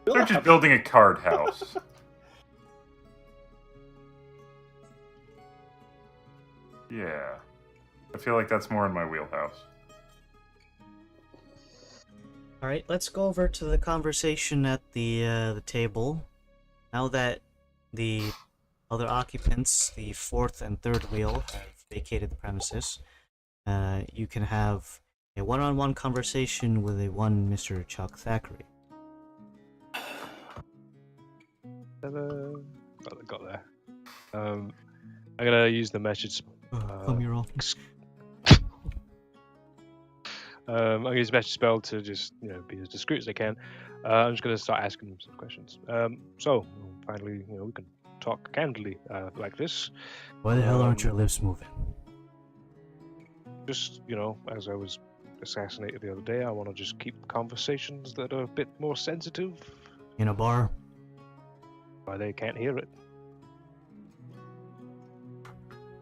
They're just building a card house. Yeah, I feel like that's more in my wheelhouse. Alright, let's go over to the conversation at the table. Now that the other occupants, the fourth and third wheel, have vacated the premises, you can have a one-on-one conversation with a one Mr. Chuck Thackeray. Got there. I'm gonna use the message. Come here, all. I'm gonna use the message spell to just be as discreet as I can. I'm just gonna start asking them some questions. So finally, we can talk candidly like this. Why the hell aren't your lips moving? Just as I was assassinated the other day, I want to just keep conversations that are a bit more sensitive. In a bar? Why they can't hear it.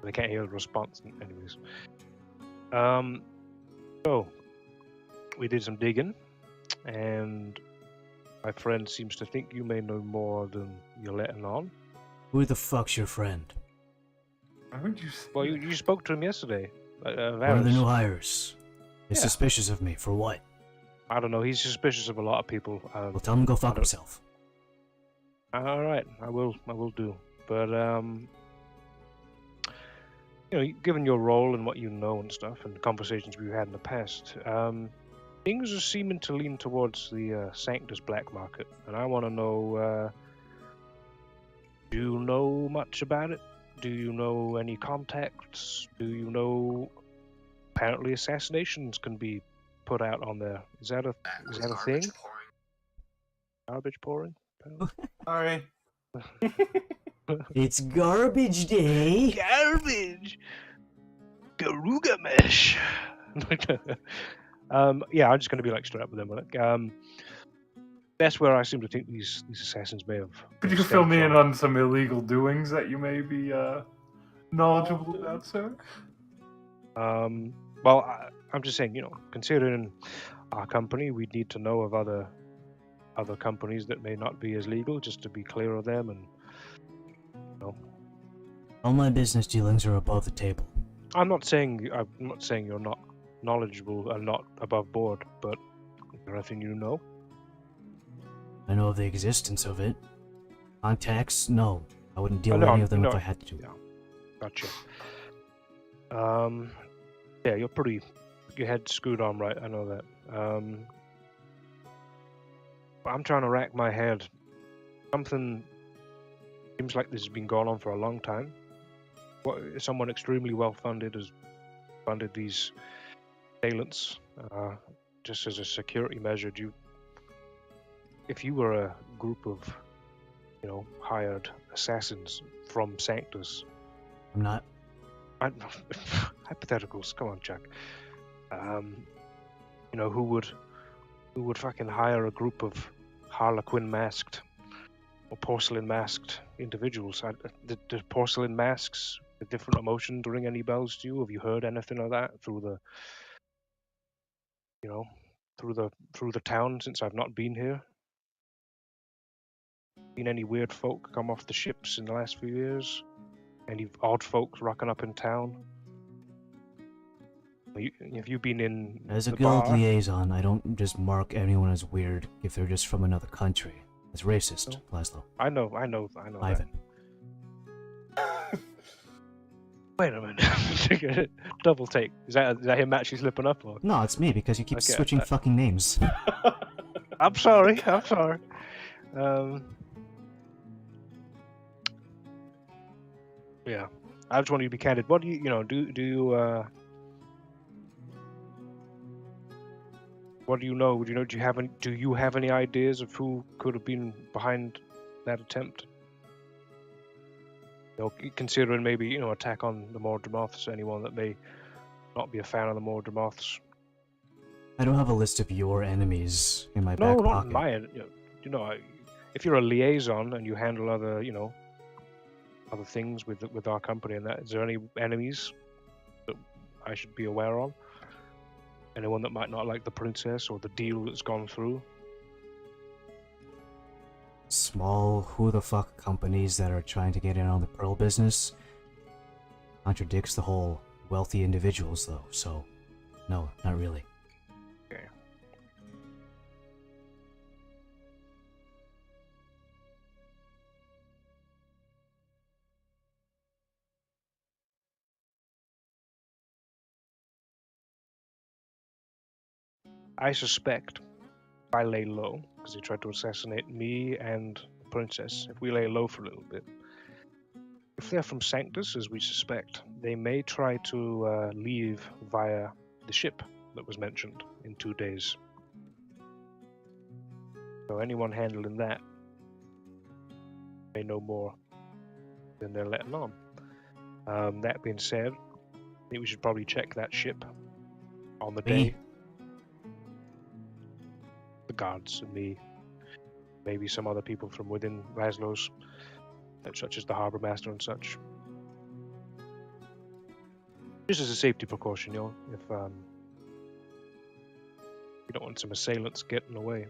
They can't hear the response, anyways. So we did some digging, and my friend seems to think you may know more than you're letting on. Who the fuck's your friend? Why would you say Well, you spoke to him yesterday. One of the new hires. He's Yeah. suspicious of me. For what? I don't know. He's suspicious of a lot of people. Well, tell him to go fuck himself. All right, I will do. But given your role and what you know and stuff, and the conversations we've had in the past, things are seeming to lean towards the Sanctus black market, and I want to know: do you know much about it? Do you know any contacts? Do you know? Apparently, assassinations can be put out on there. Is that a thing? Garbage pouring. Sorry. It's garbage day. Garbage. Garuga mesh. Yeah, I'm just going to be like straight up with them on it. That's where I seem to think these assassins may have. Could you fill me in on some illegal doings that you may be knowledgeable about, sir? Well, I'm just saying, considering our company. We'd need to know of other companies that may not be as legal, just to be clear of them. And All my business dealings are above the table. I'm not saying you're not knowledgeable and not above board, but is there anything you know? I know of the existence of it. Contacts? No. I wouldn't deal Oh, with no, any of them no. if I had to. Yeah. Gotcha. Yeah, you're pretty. Your head's screwed on right. I know that. But I'm trying to rack my head. Something seems like this has been going on for a long time. Someone extremely well funded has funded these assailants just as a security measure. If you were a group of, hired assassins from Sanctus, I'm not. Hypotheticals. Come on, Jack. Who would fucking hire a group of Harlequin masked or porcelain masked individuals? Do porcelain masks with different emotions ring any bells to you? Have you heard anything of that through the town since I've not been here? Seen any weird folk come off the ships in the last few years? Any odd folks rocking up in town? Have you been in As a the guild bar? liaison, I don't just mark anyone as weird if they're just from another country. It's racist, No. Laszlo. I know. Ivan. Wait a minute. Double take. Is that him actually slipping up? Or? No, it's me because you keep Okay, switching fucking names. I'm sorry. Yeah. I just want you to be candid. What do you what do you know? Do you have any ideas of who could have been behind that attempt? Considering maybe, attack on the Mordremoths, anyone that may not be a fan of the Mordremoths. I don't have a list of your enemies in my No, back not pocket. mine. If you're a liaison and you handle other things with our company and that, is there any enemies that I should be aware of? Anyone that might not like the princess or the deal that's gone through? Small who-the-fuck companies that are trying to get in on the pearl business contradicts the whole wealthy individuals, though, so no, not really. Okay. I suspect if I lay low, because they tried to assassinate me and the princess, if we lay low for a little bit, if they're from Sanctus, as we suspect, they may try to leave via the ship that was mentioned in 2 days. So anyone handling that may know more than they're letting on. That being said, I think we should probably check that ship on the day. The guards and me, maybe some other people from within Laszlo's, such as the harbor master and such. Just as a safety precaution, if you don't want some assailants getting away.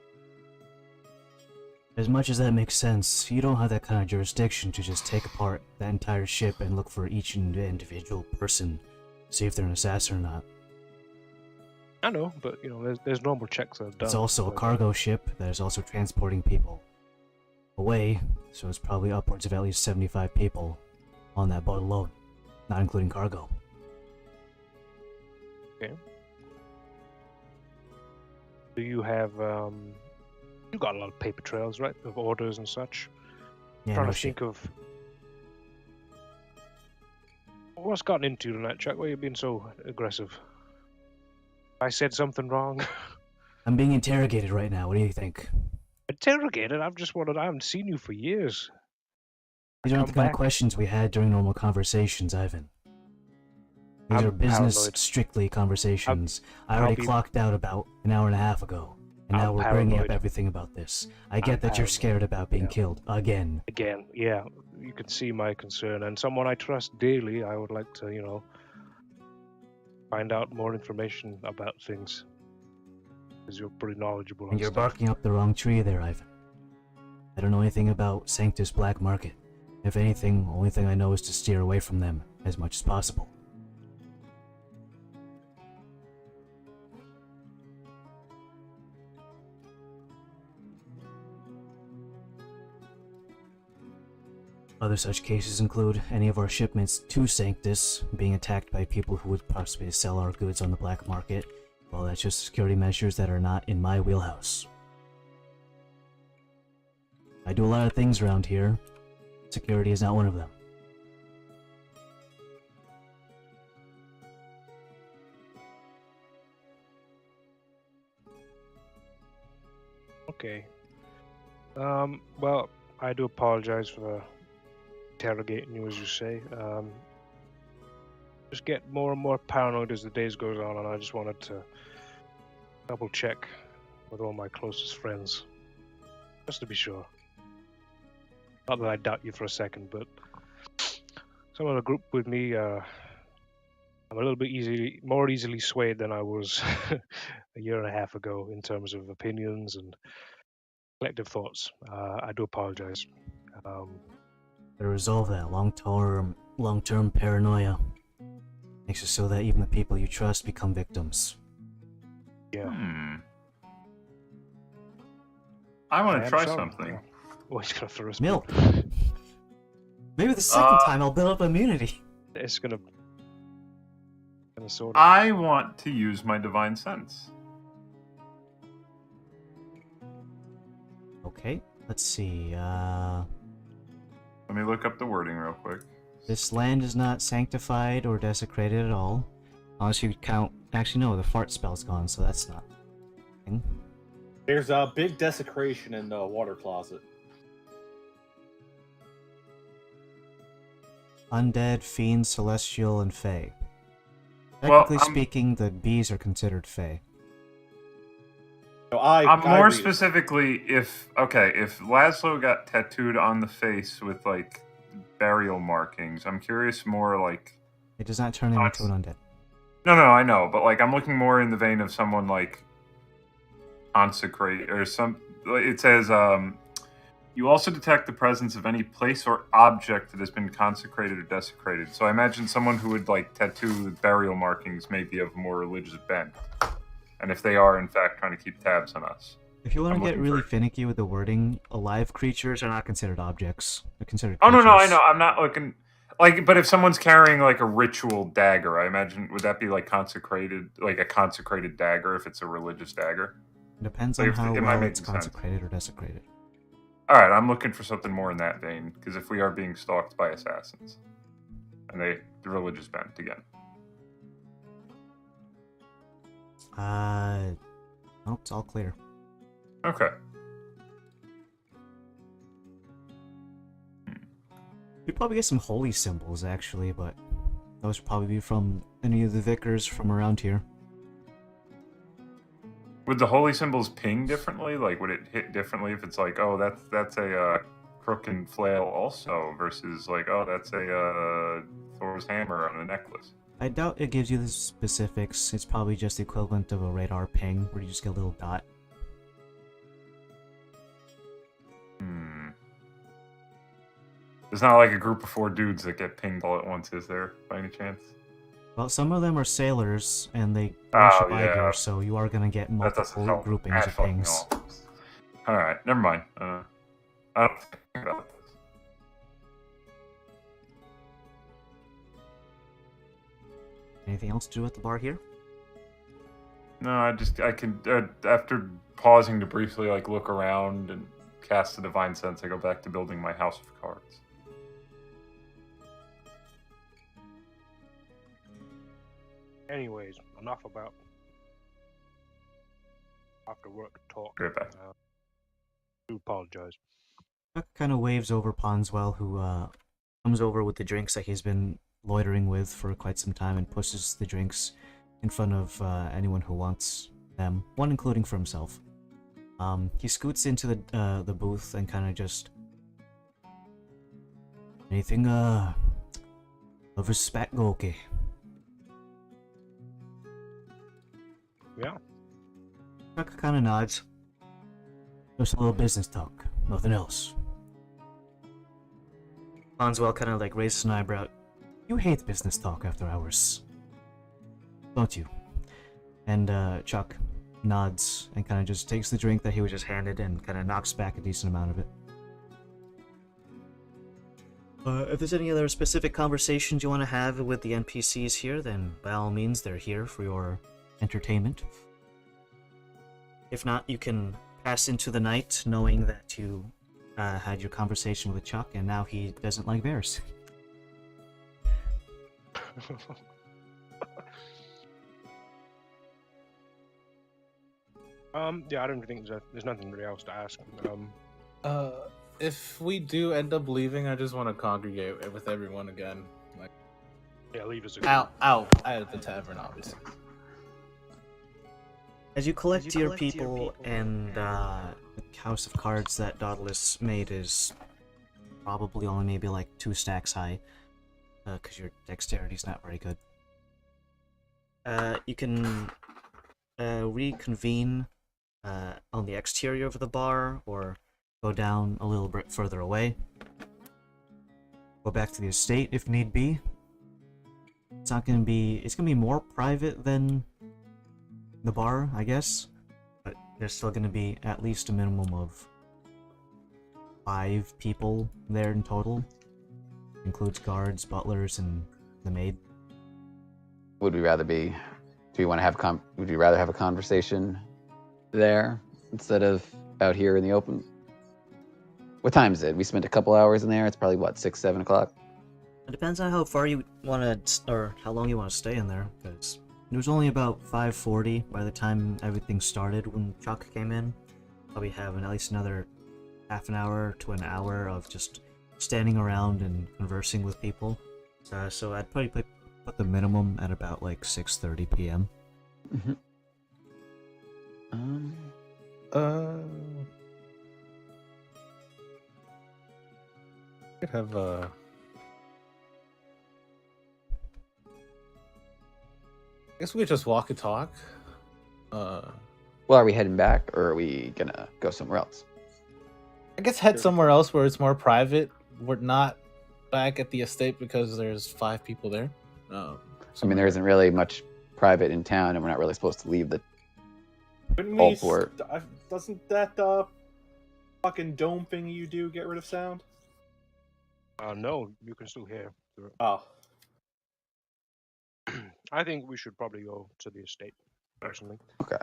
As much as that makes sense, you don't have that kind of jurisdiction to just take apart that entire ship and look for each individual person, see if they're an assassin or not. I know, but there's normal checks that are done. It's also a cargo ship that is also transporting people away, so it's probably upwards of at least 75 people on that boat alone, not including cargo. Okay. Do you have you got a lot of paper trails, right, of orders and such? Yeah, Trying no to shit. think of what's gotten into you tonight, Chuck. Why are you being so aggressive? I said something wrong. I'm being interrogated right now. What do you think? Interrogated? I haven't seen you for years. These aren't the Come kind of back. questions we had during normal conversations, Ivan. These I'm are business paranoid. strictly conversations. I I'll already be- clocked out about an hour and a half ago, and now I'm we're bringing up paranoid. everything about this. I get I'm that you're paranoid. scared about being Yeah. killed again. Again, yeah, you can see my concern, and someone I trust daily. I would like to, find out more information about things. because you're pretty knowledgeable on And you're stuff. barking up the wrong tree there, Ivan. I don't know anything about Sanctus Black Market. If anything, the only thing I know is to steer away from them as much as possible. Other such cases include any of our shipments to Sanctus being attacked by people who would possibly sell our goods on the black market. Well, that's just security measures that are not in my wheelhouse. I do a lot of things around here. Security is not one of them. Okay. Well, I do apologize for interrogating you, as you say. Just get more and more paranoid as the days goes on, and I just wanted to double check with all my closest friends, just to be sure. Not that I doubt you for a second, but some of the group with me, I'm a little bit more easily swayed than I was a year and a half ago in terms of opinions and collective thoughts. I do apologize. To resolve that long-term paranoia makes it so that even the people you trust become victims. Yeah. I want I to am try sorry. something. Well, he's gonna throw us. Milk. Maybe the second time I'll build up immunity. It's gonna sort of. I want to use my divine sense. Okay, let's see. Let me look up the wording real quick. This land is not sanctified or desecrated at all. Unless you count... Actually, no, the fart spell's gone, so that's not... There's a big desecration in the water closet. Undead, fiends, celestial, and fae. Well, Technically speaking, the bees are considered fae. So I'm more read it. specifically if Laszlo got tattooed on the face with like burial markings, I'm curious more like It does not turn him into an undead. No, I know, but like I'm looking more in the vein of someone like consecrate or some. It says you also detect the presence of any place or object that has been consecrated or desecrated. So I imagine someone who would like tattoo with burial markings may be of a more religious bent. And if they are, in fact, trying to keep tabs on us. If you want I'm to get looking really for- finicky with the wording, alive creatures are not considered objects. They're considered Oh, no, I creatures. know. I'm not looking... Like, but if someone's carrying, like, a ritual dagger, I imagine, would that be, like, consecrated... Like, a consecrated dagger if it's a religious dagger? It depends Like, on how it might well make it's sense. consecrated or desecrated. Alright, I'm looking for something more in that vein, because if we are being stalked by assassins, and the religious bent again. Nope, it's all clear. Okay. You'd probably get some holy symbols, actually, but those would probably be from any of the vicars from around here. Would the holy symbols ping differently? Like, would it hit differently if it's like, oh, that's a crook and flail also, versus like, oh, that's a Thor's hammer on a necklace? I doubt it gives you the specifics. It's probably just the equivalent of a radar ping, where you just get a little dot. There's not like a group of 4 dudes that get pinged all at once, is there, by any chance? Well, some of them are sailors, and they worship yeah. Iger, so you are going to get That doesn't multiple help groupings at of fucking pings. all. Alright, never mind. I don't think about this. Anything else to do at the bar here? No, I can, after pausing to briefly, like, look around and cast the divine sense, I go back to building my house of cards. Anyways, enough about after work talk. Right back. I do apologize. Buck kind of waves over Ponswell, who comes over with the drinks that he's been loitering with for quite some time, and pushes the drinks in front of anyone who wants them, one including for himself. He scoots into the booth and kind of just... Anything, of respect, okay? Yeah. Chuck kind of nods. Just a little business talk, nothing else. Bonswell kind of like raises an eyebrow. You hate business talk after hours, don't you? And Chuck nods and kind of just takes the drink that he was just handed and kind of knocks back a decent amount of it. If there's any other specific conversations you want to have with the NPCs here, then by all means, they're here for your entertainment. If not, you can pass into the night knowing that you had your conversation with Chuck and now he doesn't like bears. Yeah, I don't think there's nothing really else to ask. If we do end up leaving, I just want to congregate with everyone again. Like, Yeah, leave us a out at the tavern, obviously. As you collect your people and the house of cards that Dauntless made is probably only maybe like 2 stacks high, because your dexterity's not very good. You can reconvene on the exterior of the bar, or go down a little bit further away. Go back to the estate if need be. It's gonna be more private than the bar, I guess, but there's still gonna be at least a minimum of 5 people there in total. Includes guards, butlers, and the maid. Would we rather be? Do you want to have would you rather have a conversation there instead of out here in the open? What time is it? We spent a couple hours in there. It's probably what, 6, 7 o'clock. It depends on how far you want to, or how long you want to stay in there, because it was only about 5:40 by the time everything started when Chuck came in. Probably have at least another half an hour to an hour of just standing around and conversing with people. So I'd probably put the minimum at about like 6:30 p.m. Mm-hmm. Could have I guess we could just walk and talk. Well, are we heading back, or are we gonna go somewhere else? I guess head somewhere else where it's more private. We're not back at the estate because there's 5 people there. I mean, there isn't really much private in town, and we're not really supposed to leave the Couldn't All we for it. Doesn't that fucking dome thing you do get rid of sound? No, you can still hear. Oh. I think we should probably go to the estate, personally. Okay.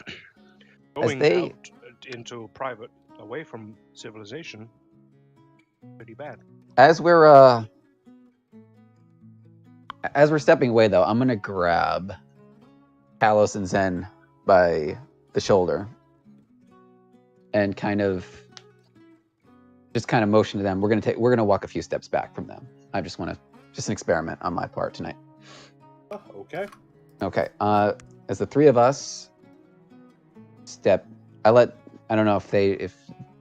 Going they- out into private, away from civilization, pretty bad. As we're stepping away, though, I'm gonna grab Kalos and Zen by the shoulder and kind of motion to them. We're gonna walk a few steps back from them. I just an experiment on my part tonight. Oh, okay. Okay. As the 3 of us step, I don't know if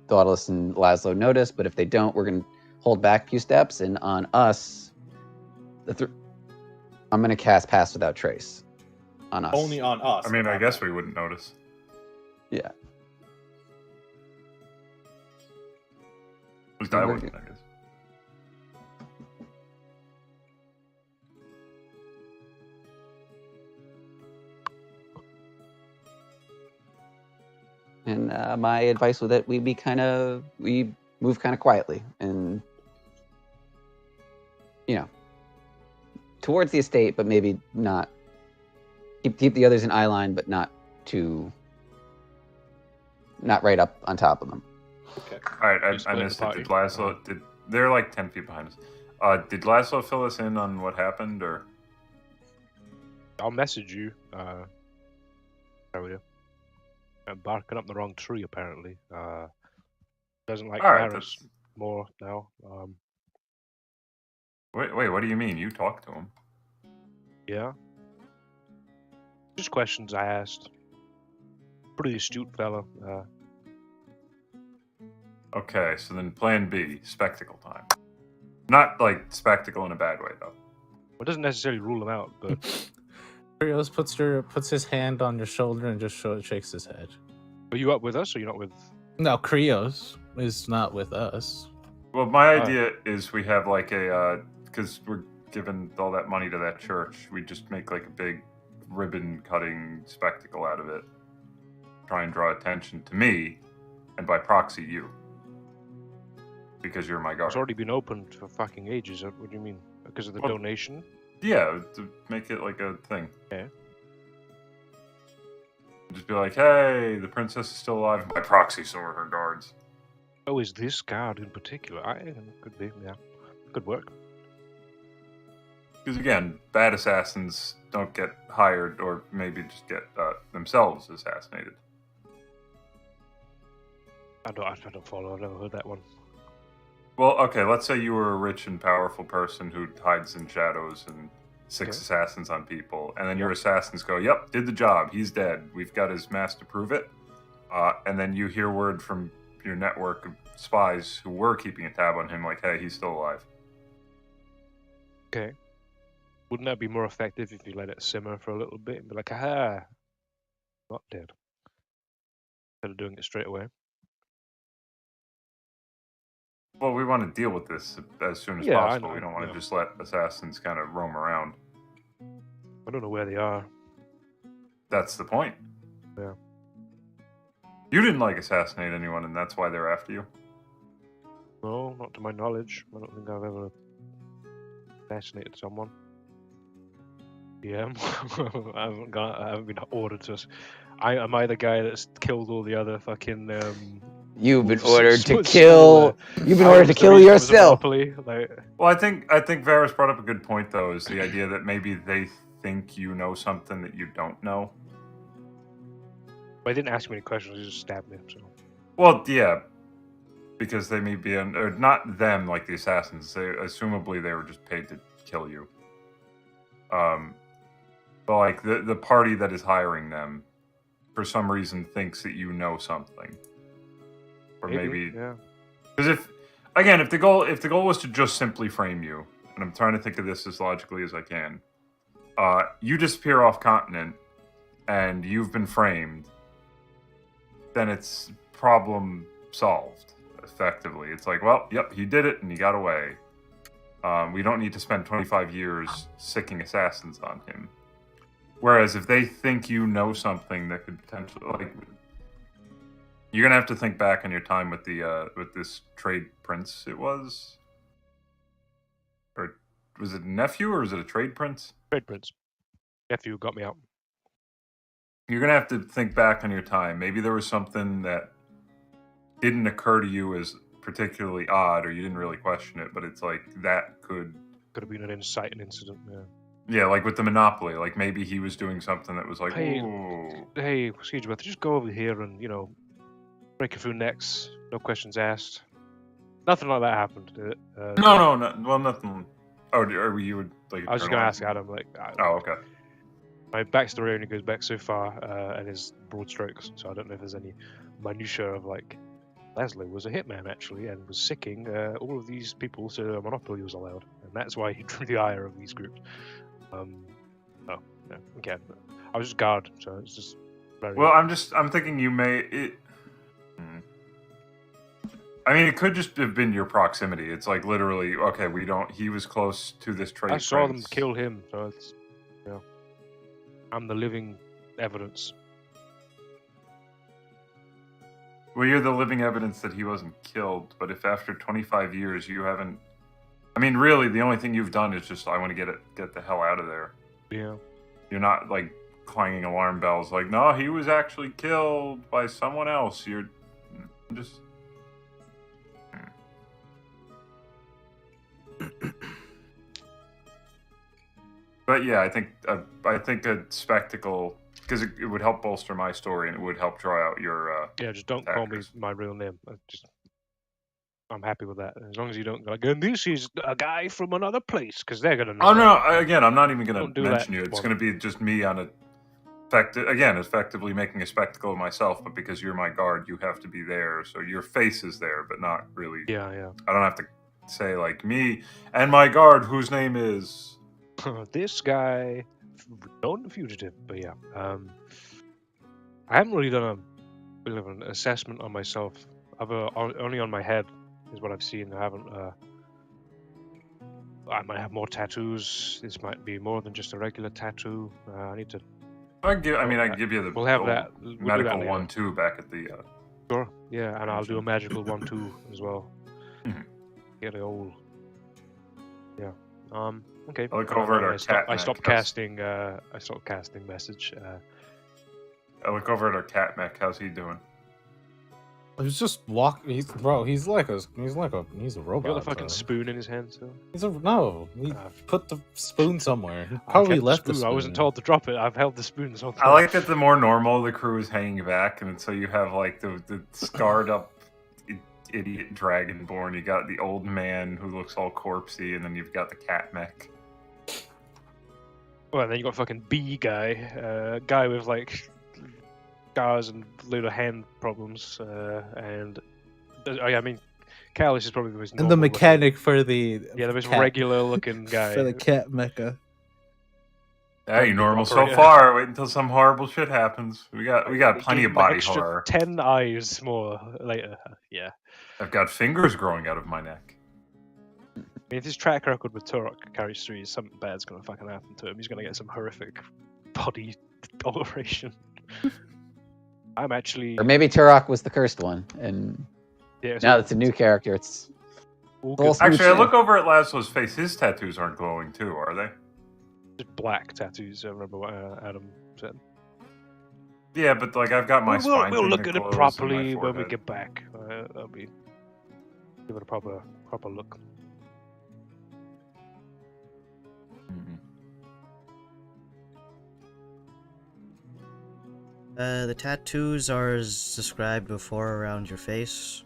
Dauntless and Laszlo notice, but if they don't, we're gonna hold back a few steps, and on us, I'm gonna cast Pass Without Trace on us. Only on us. I mean, I guess we wouldn't notice. Yeah. At least I wouldn't, I guess. And my advice with it, we move kind of quietly and, towards the estate, but maybe not. Keep the others in eye line, but not right up on top of them. Okay. All right, You I split the missed it. party. Did Laszlo? They're like 10 feet behind us. Did Laszlo fill us in on what happened, or? I'll message you. How we do? I'm barking up the wrong tree, apparently. Doesn't like All right, Varus more now. Wait, what do you mean? You talked to him? Yeah. Just questions I asked. Pretty astute fellow. Okay, so then Plan B, spectacle time. Not like spectacle in a bad way, though. It doesn't necessarily rule them out, but Rios puts his hand on your shoulder and just shakes his head. Are you up with us, or you're not with? No, Krios is not with us. Well, my idea is we have like a because we're giving all that money to that church. We just make like a big ribbon cutting spectacle out of it. Try and draw attention to me, and by proxy you, because you're my guard. It's already been opened for fucking ages. What do you mean? Because of the donation? Yeah, to make it like a thing. Yeah. Just be like, hey, the princess is still alive. By proxy, so are her guards. Oh, is this guard in particular? Could be, yeah. Good work. Because again, bad assassins don't get hired, or maybe just get themselves assassinated. I don't follow. I've never heard that one. Well, okay, let's say you were a rich and powerful person who hides in shadows and six assassins on people, and then your assassins go, yep, did the job, he's dead, we've got his mask to prove it, and then you hear word from your network of spies who were keeping a tab on him, like, hey, he's still alive. Okay. Wouldn't that be more effective if you let it simmer for a little bit and be like, aha, not dead? Instead of doing it straight away. Well, we want to deal with this as soon as possible. We don't want to just let assassins kind of roam around. I don't know where they are. That's the point. Yeah. You didn't like assassinate anyone, and that's why they're after you? No, not to my knowledge. I don't think I've ever assassinated someone. Yeah, I haven't been ordered to. Am I the guy that's killed all the other fucking? You've been ordered to kill. You've been ordered to kill yourself. Like... Well, I think Varys brought up a good point, though, is the idea that maybe they think you know something that you don't know. Well, I didn't ask me any questions. He just stabbed me. So. Well, yeah, because they may be, or not them, like the assassins. Assumably, they were just paid to kill you. But like the party that is hiring them, for some reason, thinks that you know something. Or maybe, yeah. Because if the goal was to just simply frame you, and I'm trying to think of this as logically as I can, you disappear off continent, and you've been framed, then it's problem solved effectively. It's like, well, yep, he did it, and he got away. We don't need to spend 25 years sicking assassins on him. Whereas if they think you know something that could potentially, like, you're gonna have to think back on your time with the with this trade prince. It was, or was it a nephew or was it a trade prince? Trade prince. Nephew got me out. You're gonna have to think back on your time. Maybe there was something that didn't occur to you as particularly odd, or you didn't really question it, but it's like that could have been an inciting incident. Yeah. Yeah, like with the Monopoly, like maybe he was doing something that was like, hey, excuse me, just go over here and break a few necks, no questions asked. Nothing like that happened, did it? No, well, nothing. Oh, or you would like? I was just gonna ask Adam, like. Oh, okay. My backstory only goes back so far, and is broad strokes, so I don't know if there's any minutiae of like. Laszlo was a hitman actually, and was sicking all of these people so Monopoly was allowed, and that's why he drew the ire of these groups. Again, I was just guard, so it's just very... Well, I'm thinking you may... I mean, it could just have been your proximity. It's like literally, okay, he was close to this trade. I saw them kill him, so it's... I'm the living evidence. Well, you're the living evidence that he wasn't killed, but if after 25 years you haven't... I mean, really, the only thing you've done is just, I want to get the hell out of there. Yeah. You're not, like, clanging alarm bells like, no, he was actually killed by someone else. You're just... But yeah, I think a spectacle, because it would help bolster my story, and it would help draw out your... just don't call me my real name. I'm happy with that. As long as you don't go like, and this is a guy from another place, because they're going to know. Oh, no, again, I'm not even going to mention you. It's going to be just me on effectively making a spectacle of myself, but because you're my guard, you have to be there. So your face is there, but not really. Yeah. I don't have to say, like, me and my guard, whose name is... this guy, known fugitive, but yeah. I haven't really done bit of an assessment on myself. I've only on my head is what I've seen. I haven't. I might have more tattoos. This might be more than just a regular tattoo. I need to. I can give you the We'll have old that. We'll do that medical later. 1-2 back at the. Sure. Yeah, and I'll do a Mention. magical 1-2 as well. Mhm. Get the old. Yeah. Okay. I look over at our cat. I stopped casting. I stopped casting message. I look over at our cat mech. How's he doing? He's just walking. He's a robot. You got the bro. fucking spoon in his hand still. No. He put the spoon somewhere. He I probably kept left the spoon. spoon. I wasn't told to drop it. I've held the spoon this whole time. I like that the more normal the crew is hanging back, and so you have like the scarred up idiot dragonborn. You got the old man who looks all corpsey, and then you've got the cat mech. Well, then you got fucking bee guy, guy with like scars and load of hand problems, and I mean, Callus is probably the most And the normal mechanic for the looking, the most cat- regular looking guy. for the cat mecha. Hey, normal so operator. far. Wait until some horrible shit happens. We got plenty Give of him body extra horror. 10 eyes more later. Yeah. I've got fingers growing out of my neck. I mean, if his track record with Turok carries through, something bad's gonna fucking happen to him. He's gonna get some horrific body alteration. I'm actually. Or maybe Turok was the cursed one, and Yeah, now it's a new character. It's all full good. smooth Actually, I shit. look over at Laszlo's face. His tattoos aren't glowing too, are they? Just black tattoos. I remember what Adam said. Yeah, but like I've got my spine. We'll thing look that at it glows and my properly when we forehead. get back. That'll be give it a proper look. Mhm. The tattoos are as described before around your face.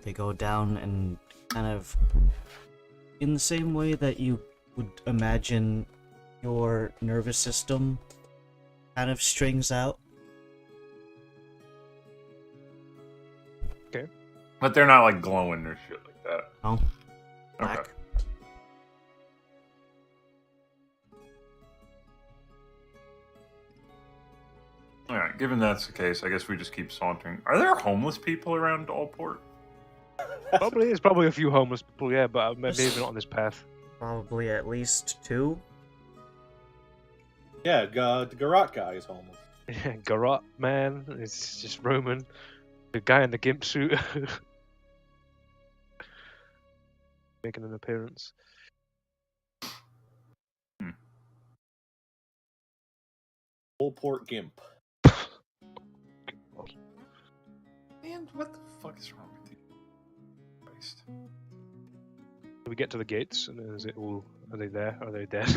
They go down and kind of in the same way that you would imagine your nervous system kind of strings out. But they're not like glowing or shit like that. Oh, black. Okay. All right. Given that's the case, I guess we just keep sauntering. Are there homeless people around Allport? There's probably a few homeless people, yeah, but maybe not on this path. Probably at least 2. Yeah, the Garot guy is homeless. Garot man, it's just Roman. The guy in the gimp suit making an appearance. Full-port Gimp. Man, what the fuck is wrong with you? Christ. Do we get to the gates and is it all? Are they there? Are they dead?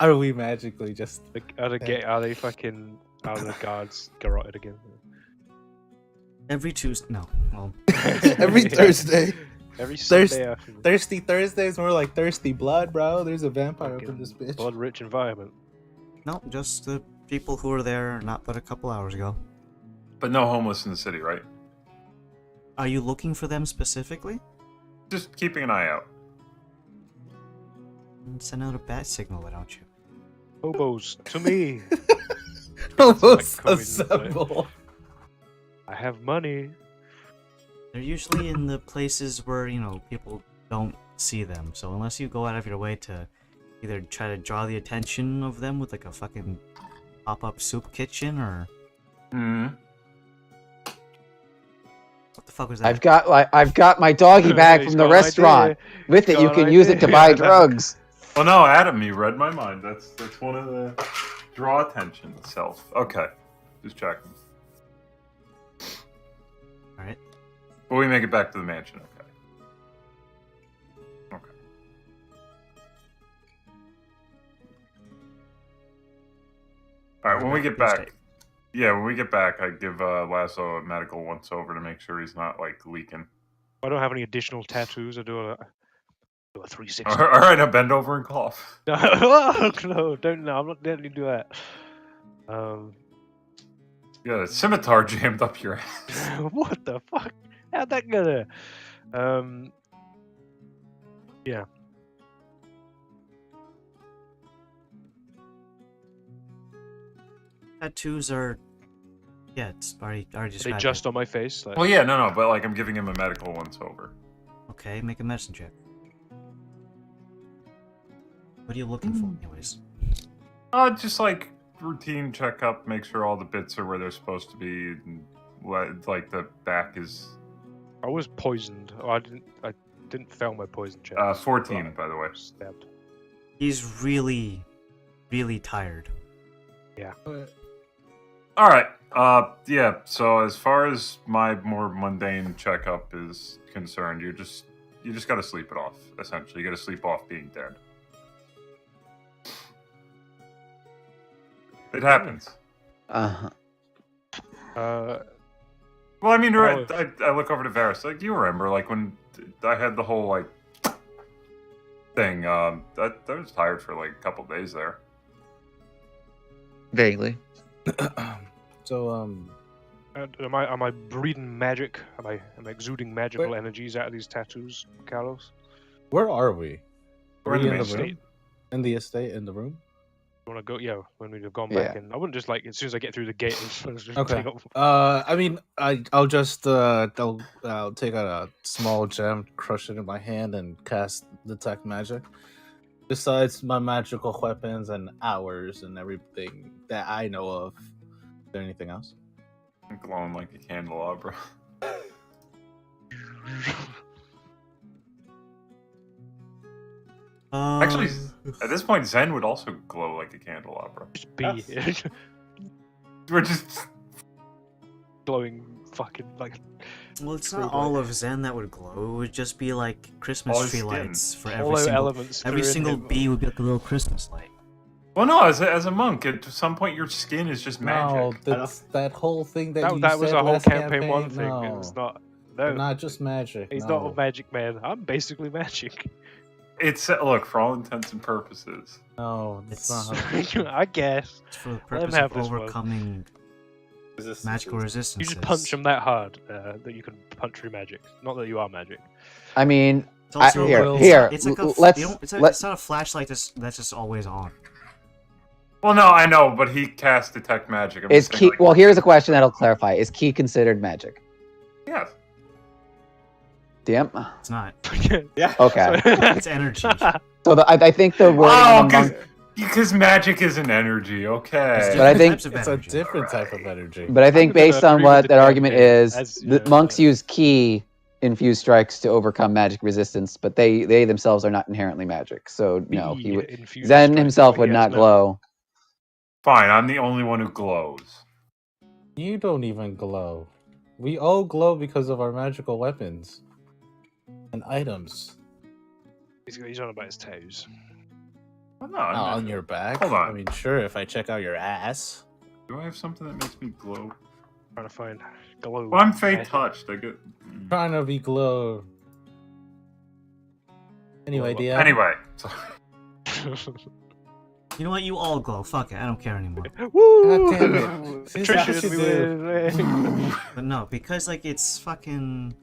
Are we magically just? Are they fucking? Are the guards garroted again? Every Tuesday. No. Well, Every Thursday. Every Thurs- Sunday afternoon. Thirsty Thursdays, more like thirsty blood, bro. There's a vampire up in Fucking this bitch. blood-rich environment. no, just the people who were there not but a couple hours ago. But no homeless in the city, right? Are you looking for them specifically? Just keeping an eye out. Send out a bat signal, why don't you? Hobos to me. Almost coming, assemble. I have money. They're usually in the places where, people don't see them. So unless you go out of your way to either try to draw the attention of them with like a fucking pop-up soup kitchen or... Hmm. What the fuck was that? I've got my doggy bag He's from the got an restaurant. idea. With it, you Got an can use it to idea. buy drugs. Well, no, Adam, you read my mind. That's one of the draw attention itself. Okay, just checking. All right. But we make it back to the mansion. Okay. Okay. All right. When we get back, when we get back, I give Lasso a medical once over to make sure he's not like leaking. I don't have any additional tattoos. I do a 360. All right, now bend over and cough. No, don't. No, I'm not letting you do that. You got a scimitar jammed up your ass. What the fuck? How'd that go there? Yeah. Tattoos are Yeah, it's already Are they described just it. on my face? Like, Well, yeah, no, but like I'm giving him a medical once over. Okay, make a medicine check. What are you looking for, anyways? Just like routine checkup, make sure all the bits are where they're supposed to be, and like the back is I was poisoned. Oh, I didn't fail my poison check. 14, by the way. Stabbed. He's really, really tired. All right. Yeah. So as far as my more mundane checkup is concerned, you just got to sleep it off. Essentially, you got to sleep off being dead. It happens. Uh-huh. Well, I mean, Oh. I look over to Varys. Like, you remember, like when I had the whole like thing. I was tired for like a couple days there. Vaguely. So, Am I breathing magic? Am I exuding magical energies out of these tattoos, Carlos? where are we? We're in the in main the estate. room? In the estate, in the room? You want to go? Yeah, when we'd have gone back Yeah. in. I wouldn't just like as soon as I get through the gate. Just Okay. take off. I mean, I'll just I'll take out a small gem, crush it in my hand, and cast detect magic. Besides my magical weapons and hours and everything that I know of, is there anything else? I'm glowing like a candelabra. Actually, at this point, Zen would also glow like a candelabra. Just be We're just glowing fucking like. well, it's True, not but- all of Zen that would glow. It would just be like Christmas All his tree skin. lights for Hollow elements. every through single him. bee would be like a little Christmas light. well, no. As a monk, at some point, your skin is just magic. No, that's that whole thing that you That was said a whole last campaign one thing. No, It was not. they're No, not just magic. he's no. not a magic man. I'm basically magic. It's look for all intents and purposes. No, that's It's- not how. I guess. It's for the Let him purpose have of this one. overcoming magical You resistances. just punch him that hard that you can punch through magic. Not that you are magic. I mean, It's also here, It's like a, let's- you don't, it's, let- it's not a flashlight that's just always on. Well, no, I know, but he cast detect magic. I'm is just key. saying, like, Well, here's a question that'll clarify: is key considered magic? yes. Damn. It's not. Yeah. Okay. It's energy. So I think the word. Oh, because magic is an energy. Okay. But I think- types of It's a energy. different type of energy. But I think I'm gonna based on agree what with the that argument DMK, is, as, the yeah, monks use key infused strikes to overcome magic resistance, but they themselves are not inherently magic. So no, he would. infused Zen strength, himself but would yes, not no. glow. Fine, I'm the only one who glows. You don't even glow. We all glow because of our magical weapons and items. He's on about his toes. Well, no, On your back. Hold on. I mean, sure. If I check out your ass. do I have something that makes me glow? Trying to find glow. Well, I'm fade magic. touched. I get. Trying to be glow. Anyway, Well, DM. Anyway, so, You know what? You all glow. Fuck it. I don't care anymore. Woo! God damn it. Since Attrition, that's we what you win. But no, because like it's fucking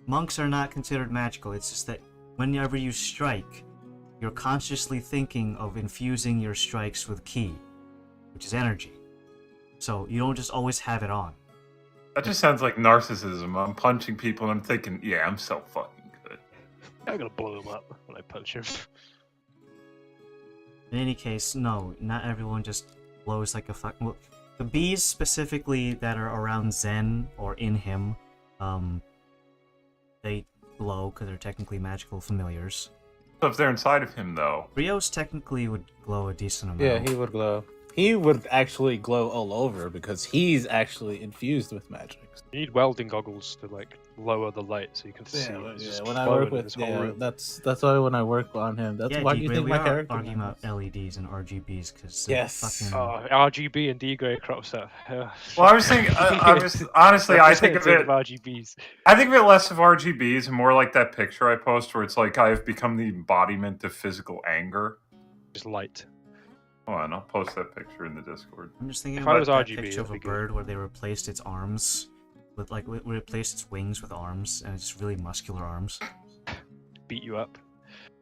monks are not considered magical. It's just that whenever you strike, you're consciously thinking of infusing your strikes with ki, which is energy. So you don't just always have it on. that just sounds like narcissism. I'm punching people and I'm thinking, yeah, I'm so fucking good. I'm gonna blow him up when I punch him. In any case, no, not everyone just glows like a fuck. Well, the bees specifically that are around Zen or in him, they glow because they're technically magical familiars. So if they're inside of him, though, Rios technically would glow a decent amount. Yeah, he would glow. He would actually glow all over because he's actually infused with magic. You need welding goggles to like lower the light so you can see. Yeah, It's yeah. just When I glowing work in with, this whole yeah, room. that's why when I work on him, that's Yeah, why do you D-Gray, think we my are character arguing about matters. LEDs and RGBs because Yes. fucking... Oh, RGB and D-Gray crops up. well, I was thinking. I was honestly, I think of it. RGBs. I think of it less of RGBs and more like that picture I post where it's like I've become the embodiment of physical anger. Just light. Hold on, I'll post that picture in the Discord. I'm just thinking If I about was that RGB, picture of a that'd be good. bird where they replaced its arms with like replaced its wings with arms and it's just really muscular arms. Beat you up.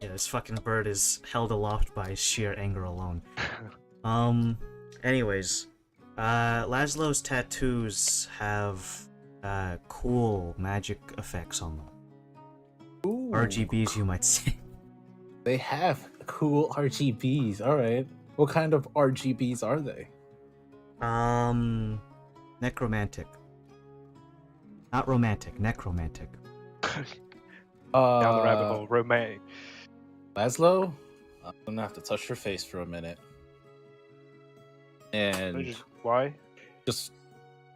Yeah, this fucking bird is held aloft by sheer anger alone. Anyways, Laszlo's tattoos have cool magic effects on them. Ooh, RGBs, you might say. they have cool RGBs. All right. What kind of RGBs are they? Necromantic. Not romantic, necromantic. Down the rabbit hole. Romantic. Laszlo, I'm gonna have to touch your face for a minute, and Why? just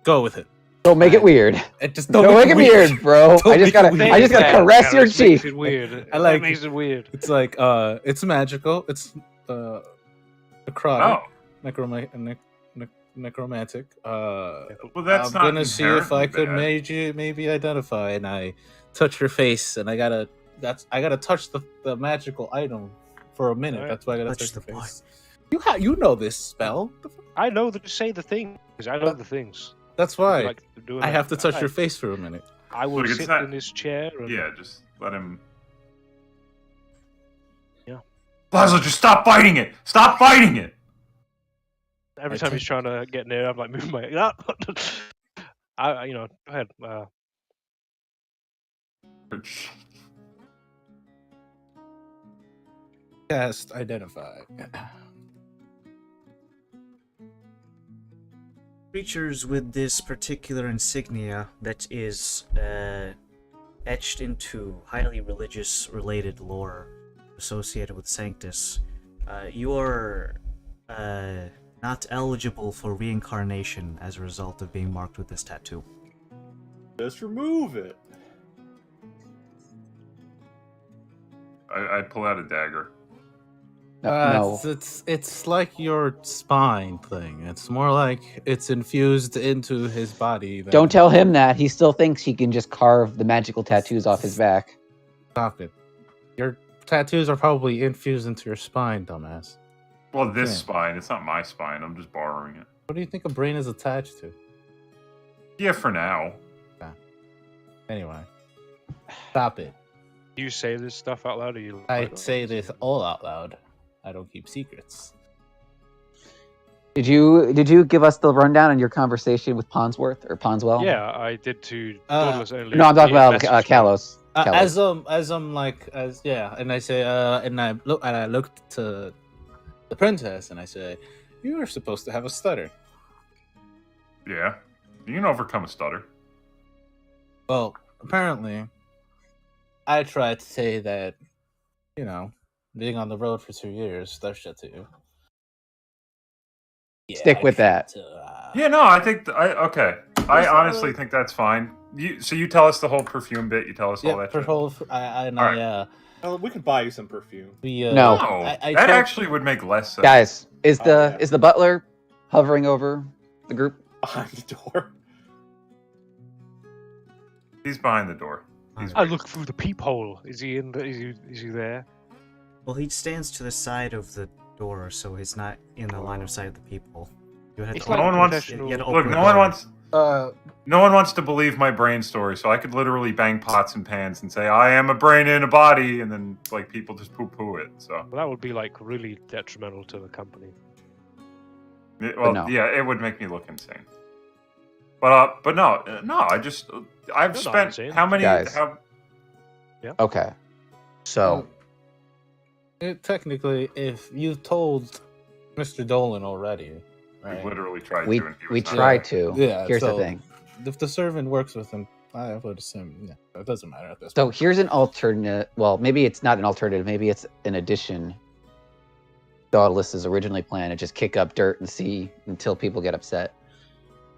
go with it. Don't make it weird. And just Don't make it weird, bro. Don't I just make it gotta, I just gotta caress your cheek. Makes it weird. I like That makes it weird. It's like it's magical. It's necrotic, necromantic. Well, that's I'm not gonna see if I could inherently maybe identify, and I touch your face, and I gotta touch the magical item for a minute. Alright. That's why I gotta Touch touch the your face. You know this spell. I know that you say the things. I know the things. That's why Like doing I that. have to touch your face for a minute. I will Look, it's sit not- in this chair. And, Yeah, just let him. Yeah. Laszlo, just stop fighting it! Stop fighting it! Every time he's trying to get near, I'm like moving my. Go ahead. Cast identify. Creatures with this particular insignia that is etched into highly religious related lore associated with Sanctus, you are not eligible for reincarnation as a result of being marked with this tattoo. Just remove it. I pull out a dagger. No. It's like your spine thing. It's more like it's infused into his body. Don't tell him that. He still thinks he can just carve the magical tattoos off his back. Stop it. Your tattoos are probably infused into your spine, dumbass. Well, this Yeah. spine. It's not my spine. I'm just borrowing it. What do you think a brain is attached to? Yeah, for now. Anyway, stop it. Do you say this stuff out loud, or you? I say this all out loud. I don't keep secrets. Did you give us the rundown on your conversation with Ponsworth or Ponswell? Yeah, I did to. Uh, only No, I'm talking about messaged me. Kalos. And I say, and I looked to the princess, and I say, you are supposed to have a stutter. Yeah. You can overcome a stutter. Well, apparently, I tried to say that, being on the road for 2 years does shit to you. Yeah, Stick with that. Yeah, no, I think okay. I honestly think that's fine. So you tell us the whole perfume bit. You tell us all Yeah, that. for Shit. whole. Well, we can buy you some perfume. No. No, I that told- actually would make less sense. Guys, is yeah. the butler hovering over the group? Behind the door. He's behind the door. He's I look through the peephole. Is he in? Is he there? Well, he stands to the side of the door, so he's not in the line of sight of the people. You would have It's to like no one wants. professional- you had to Look, open no the one door. wants. No one wants to believe my brain story, so I could literally bang pots and pans and say I am a brain in a body, and then like people just poo-poo it. So, Well, that would be like really detrimental to the company. no. yeah, it would make me look insane. But no. I've You're not spent insane. how many? Guys. Okay. So technically, if you told Mr. Dolan already, We right? literally tried we to. And he we was not. tried to. Yeah, Here's the so- thing. If the servant works with him, I would assume it doesn't matter at this So point. here's an alternate. Well, maybe it's not an alternative. Maybe it's an addition. Dauntless's originally planned to just kick up dirt and see until people get upset.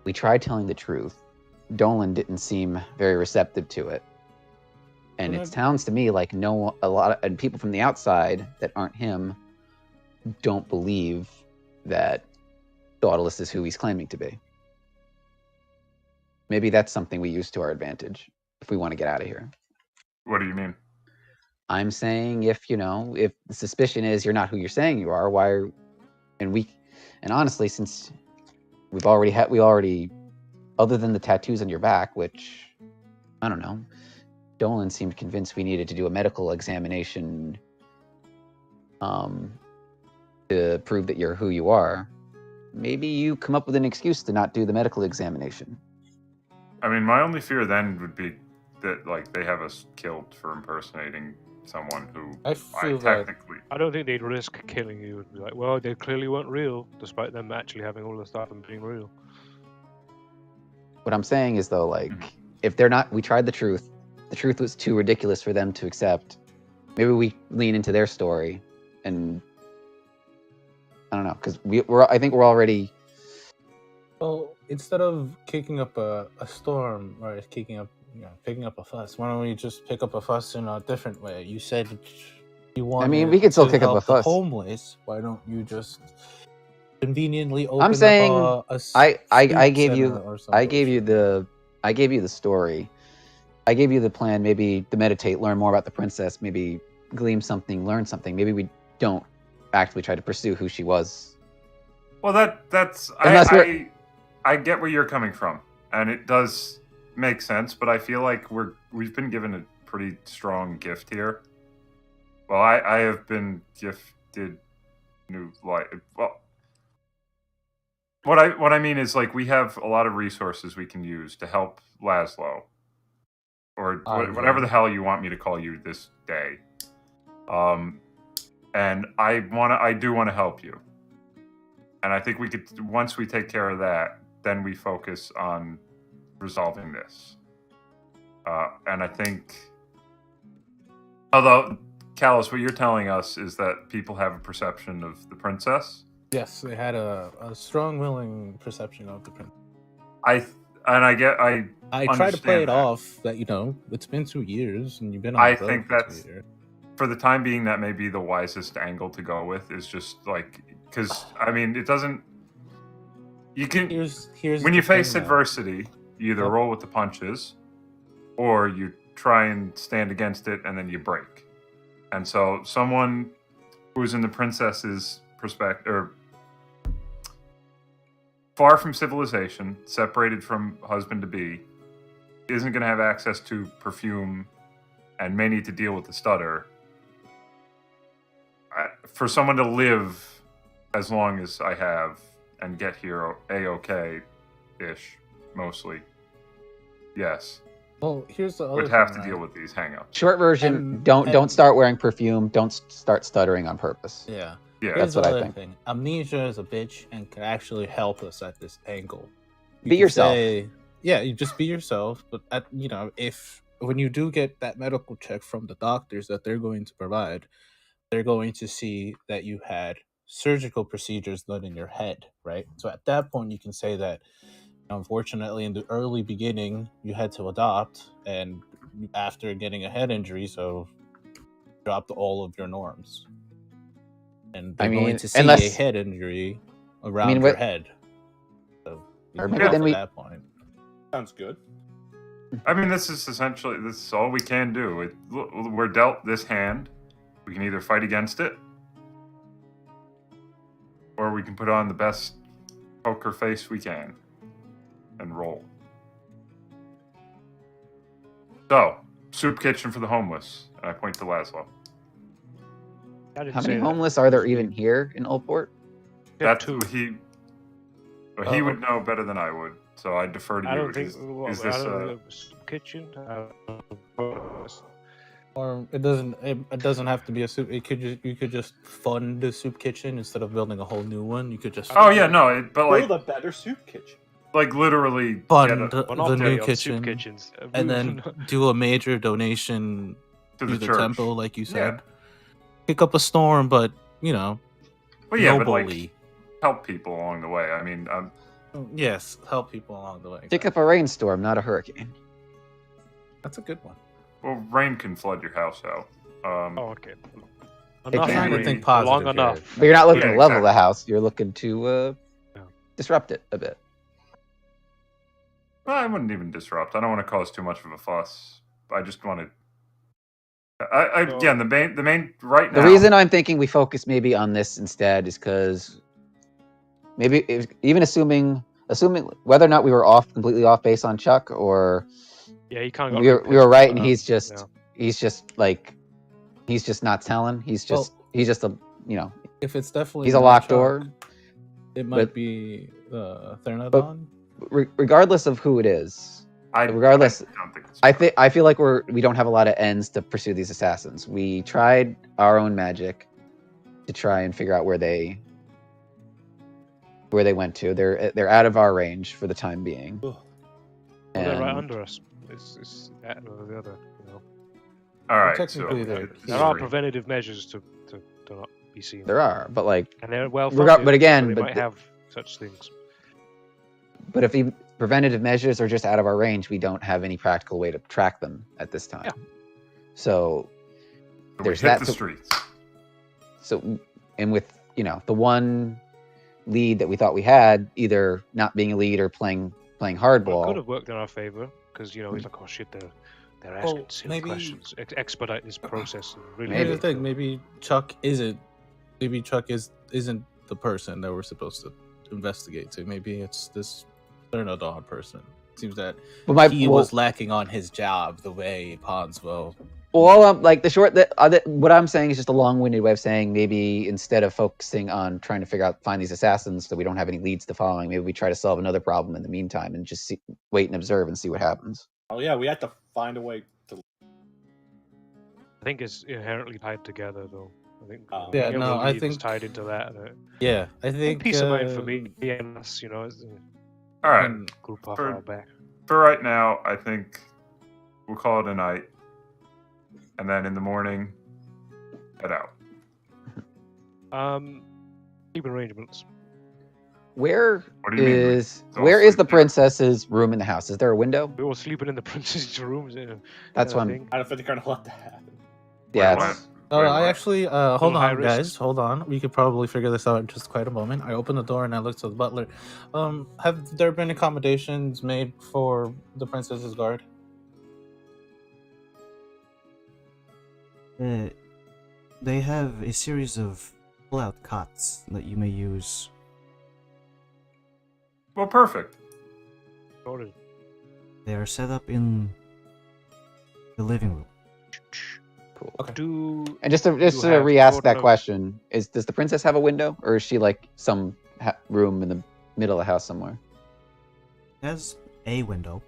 We tried telling the truth. Dolan didn't seem very receptive to it, and Well, it sounds to me like and people from the outside that aren't him don't believe that Dauntless is who he's claiming to be. Maybe that's something we use to our advantage if we want to get out of here. What do you mean? I'm saying if the suspicion is you're not who you're saying you are, and honestly, since we already, other than the tattoos on your back, which I don't know, Dolan seemed convinced we needed to do a medical examination to prove that you're who you are. maybe you come up with an excuse to not do the medical examination. I mean, my only fear then would be that like they have us killed for impersonating someone who I feel that technically. I don't think they'd risk killing you. It'd be like, well, they clearly weren't real, despite them actually having all the stuff and being real. What I'm saying is though, like, Mhm. if they're not, we tried the truth was too ridiculous for them to accept. Maybe we lean into their story, and I don't know, because I think we're already. Well, instead of kicking up a storm or picking up a fuss, why don't we just pick up a fuss in a different way? You said you wanted we could still to kick up a help the fuss. homeless. Why don't you just conveniently open I'm saying up a I gave center you or some I gave you bullshit? the story. I gave you the plan, maybe to meditate, learn more about the princess, maybe glean something, learn something. Maybe we don't actually try to pursue who she was. Well, that's Unless we're I get where you're coming from, and it does make sense. But I feel like we've been given a pretty strong gift here. Well, I have been gifted new life. Well, what I mean is like we have a lot of resources we can use to help Laszlo, or whatever the hell you want me to call you this day. And I do want to help you. And I think we could, once we take care of that, then we focus on resolving this. And I think, although, Callus, what you're telling us is that people have a perception of the princess. Yes, they had a strong, willing perception of the princess. I try to play it that. off that it's been 2 years and you've been on the road think for that's 2 years. For the time being, that may be the wisest angle to go with. Is just like, because I mean, it doesn't. You can Here's when the you face thing, though. adversity, you either Yep. roll with the punches, or you try and stand against it, and then you break. And so, someone who's in the princess's perspective, or far from civilization, separated from husband to be, isn't going to have access to perfume, and may need to deal with the stutter. For someone to live as long as I have and get here A-okay-ish, mostly, yes, Well, here's the other would have thing, to deal right? with these hangups. short version, And- don't start wearing perfume, don't start stuttering on purpose. Yeah. Yeah, That's Here's what the I other think. thing. Amnesia is a bitch and can actually help us at this angle. Be can yourself. You just be yourself. But if when you do get that medical check from the doctors that they're going to provide, they're going to see that you had surgical procedures done in your head, right? So at that point, you can say that, unfortunately, in the early beginning, you had to adopt, and after getting a head injury, so dropped all of your norms. And they're going to see a head injury around your head. So Or maybe then at that point. Sounds good. I mean, this is all we can do. We're dealt this hand. We can either fight against it, or we can put on the best poker face we can and roll. So, soup kitchen for the homeless. And I point to Laszlo. I didn't How say many that. homeless are there even here in Oldport? That's two. he would know better than I would. So I defer to you. I don't think. Is I this don't think a soup kitchen. Or it doesn't have to be a soup. You could just fund the soup kitchen instead of building a whole new one. You could just Oh yeah, no, but like Build a better soup kitchen. like literally fund get the new kitchen, Soup kitchens. and then do a major donation to to the the church. temple, like you said. Yeah. Pick up a storm, but Well, yeah, but nobly. like help people along the way. I mean, Yes, help people along the way. Pick up a rainstorm, not a hurricane. That's a good one. well, rain can flood your house out. Oh, okay. It Enough can. Trying to rain, think positive long here. enough. But you're not looking Yeah, to level exactly. the house. You're looking to Yeah. disrupt it a bit. I wouldn't even disrupt. I don't want to cause too much of a fuss. I just want to. Again, the main right now. The reason I'm thinking we focus maybe on this instead is because maybe even assuming whether or not we were completely off base on Chuck, or Yeah, you can't. we were right, and he's just not telling. He's just a If it's definitely he's a not locked Chuck, door. it might be Thernodon. Regardless of who it is, Regardless, I don't think it's I feel like we don't have a lot of ends to pursue these assassins. We tried our own magic to try and figure out where they went to. They're out of our range for the time being. Well, they're right And- under us. It's that or the other. You know. all right. Technically, so they're it's There are three. preventative measures to not be seen. There are, but like, And they're well Regard- funded, but again, so they but might the- have such things. but if the preventative measures are just out of our range, we don't have any practical way to track them at this time. Yeah. So We there's hit that. the to- streets. So, and with the one lead that we thought we had, either not being a lead or playing Well, it could hardball. have worked in our favor because he's like, oh shit, they're asking Well, silly maybe- questions. Expedite this process. And really Here's Maybe. the thing. Maybe Chuck isn't the person that we're supposed to investigate to. Maybe it's this Thernodon person. Seems that But he was lacking on his job the way Ponsville. Well, like what I'm saying is just a long-winded way of saying maybe instead of focusing on trying to find these assassins so we don't have any leads to following, maybe we try to solve another problem in the meantime and just wait and observe and see what happens. Oh yeah, we have to find a way to. I think it's inherently tied together, though. I think. Yeah, being able no, to I lead is think- tied into that. Yeah, I think Peace of mind for me and us, it's All right. and- group off For- our back. For right now, I think we'll call it a night, and then in the morning, head out. Keep arrangements. Where What do you mean? is all where is the sleep there? princess's room in the house? Is there a window? We were sleeping in the princess's rooms. That's what I'm. thing. I don't think they're gonna let that happen. Yeah, Wait, it's- Oh, Wait, I what? actually hold high on, risk. guys. Hold on. We could probably figure this out in just quite a moment. I open the door and I look to the butler. Have there been accommodations made for the princess's guard? They have a series of pull-out cots that you may use. Well, perfect. Sorted. They are set up in the living room. cool. Okay. And just to you have re-ask sort that of- question, does the princess have a window, or is she like some room in the middle of the house somewhere? It has a window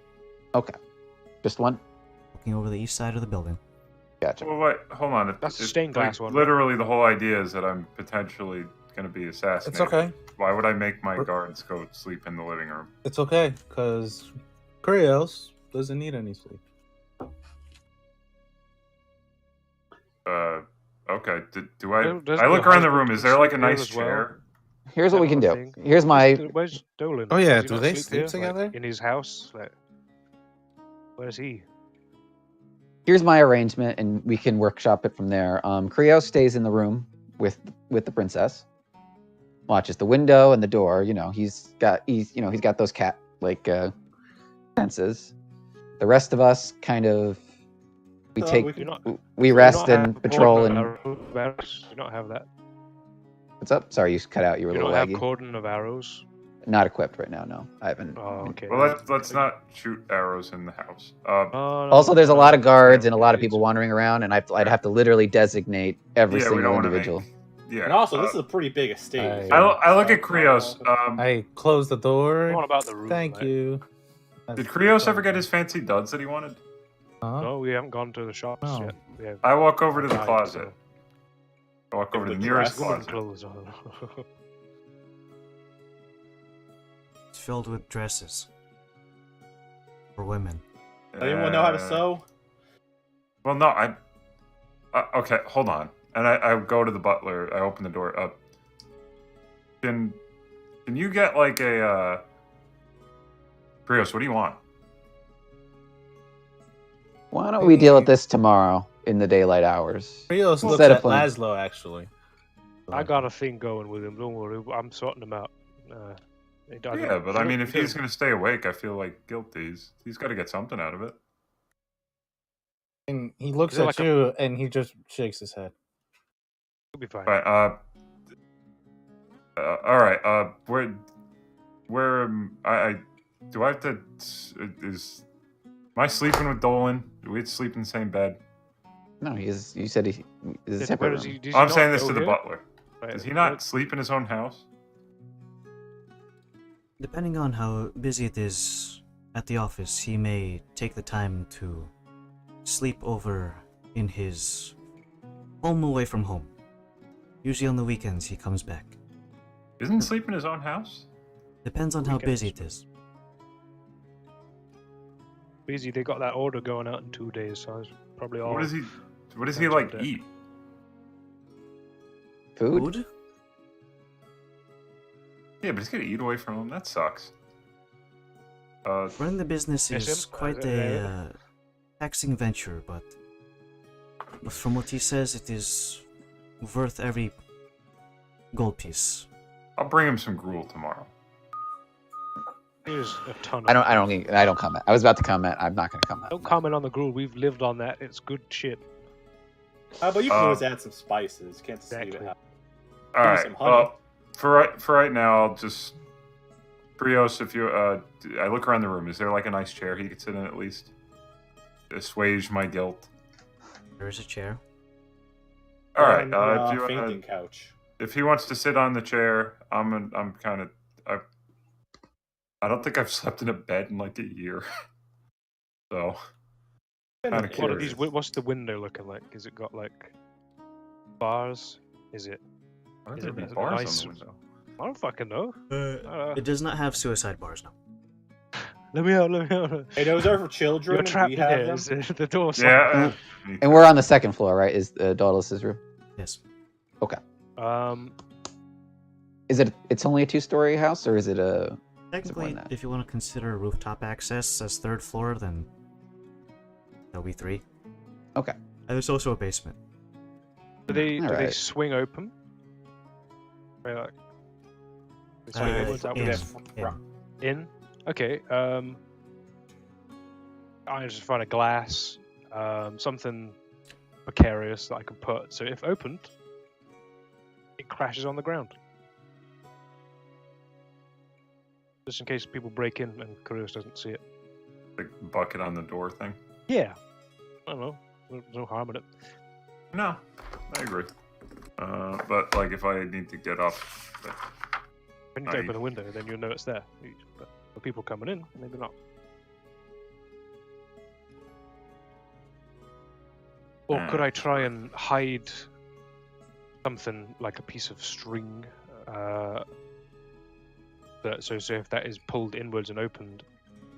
Okay, just one. looking over the east side of the building. Gotcha. Well, wait, hold on. That's a stained glass one. Literally, the whole idea is that I'm potentially going to be assassinated. It's okay. Why would I make my guards go sleep in the living room? It's okay, because Krios doesn't need any sleep. Okay. Do I? There's I look no around the husband room. who Is there like a sleep here nice as well. chair? Here's what we can do. Thing. Here's my Where's Dolan? Oh, yeah, Does he do not they sleep sleep here? together? Like, in his house? Like, where's he? here's my arrangement, and we can workshop it from there. Krios stays in the room with the princess, watches the window and the door. He's got those cat senses. The rest of us kind of we So take we Do you not, we do you rest not have and patrol cordon and of arrows? Do you not have that? what's up? Sorry, you cut out. You were Do a you little not have laggy. cordon of arrows? Not equipped right now. No, I haven't. Oh, okay. Well, let's not shoot arrows in the house. Oh, no, Also, there's a no, lot of guards yeah, and a lot of it's- people wandering around, and I'd have to literally designate every Yeah, we don't single want to individual. make. Yeah. And also, this is a pretty big estate. I look at Krios. I close the door. What about the room? Thank mate? you. Did Krios ever get his fancy duds that he wanted? Huh? No, we haven't gone to the shops No. yet. We have I walk over to the died, closet. so- I walk over to the With nearest dress. Woman closet. clothes on. It's filled with dresses for women. Anyone know how to Uh, sew? Well, no, okay, hold on. And I go to the butler. I open the door up. Can you get like a Krios? What do you want? Why don't we deal with this tomorrow in the daylight hours? Krios looks Instead of at playing- Laszlo, actually. I got a thing going with him. Don't worry. I'm sorting him out. Yeah, but I mean, if he's gonna stay awake, I feel like guilty. He's got to get something out of it. And he looks Is it at like a- you, and he just shakes his head. He'll be fine. Right. All right. Where I do I have to? Am I sleeping with Dolan? Do we have to sleep in the same bed? No, you said he is a Where separate is room. he? Did I'm he saying not this go to the here? butler. Right, Does he where- not sleep in his own house? Depending on how busy it is at the office, he may take the time to sleep over in his home away from home. Usually on the weekends he comes back. Isn't he sleep in his own house? Depends on how busy Weekends. it is. Busy, they got that order going out in 2 days, so it's probably all. What does he Sounds like like eat? Food? Yeah, but he's gonna eat away from him. That sucks. Running the business Yes, is him? quite a taxing venture, but from what he says, it is worth every gold piece. I'll bring him some gruel tomorrow. Here's a ton of. I don't comment. I was about to comment. I'm not going to comment. Don't comment on the gruel. We've lived on that. It's good shit. But you can always add some spices. Can't just leave Exactly. it out. All right. some honey. Well, for right now, I'll just Brios. If you, I look around the room. Is there like a nice chair he could sit in at least? Assuage my guilt. There is a chair. All right. And, If you fainting couch. if he wants to sit on the chair, I'm kind of. I don't think I've slept in a bed in like a year. So. Kinda What are What are curious. these? What's the window looking like? Is it got like bars? Is it? Why Is would there it be a bars nice- on the window? I don't fucking know. It does not have suicide bars now. Let me out. Let me out. Hey, those are for children. You're and trapped we in have there. them. Is the door? Yeah. And we're on the second floor, right? Is Dauntless's room? Yes. Is it? It's only a 2-story house, or is it a? Technically, than that. if you want to consider rooftop access as third floor, then that'll be 3. Okay. And there's also a basement. Do they Alright. swing open? Right, like, they swing inwards, outwards, in. Okay. I just find a glass, something precarious that I can put. So if opened, it crashes on the ground. Just in case people break in and Curious doesn't see it. Like bucket on the door thing. Yeah. I don't know. There's no harm in it. No, I agree. But like if I need to get up, but When you Aye. open the window, then you'll know it's there. But for people coming in, maybe not. Or could I try and hide something like a piece of string? So if that is pulled inwards and opened,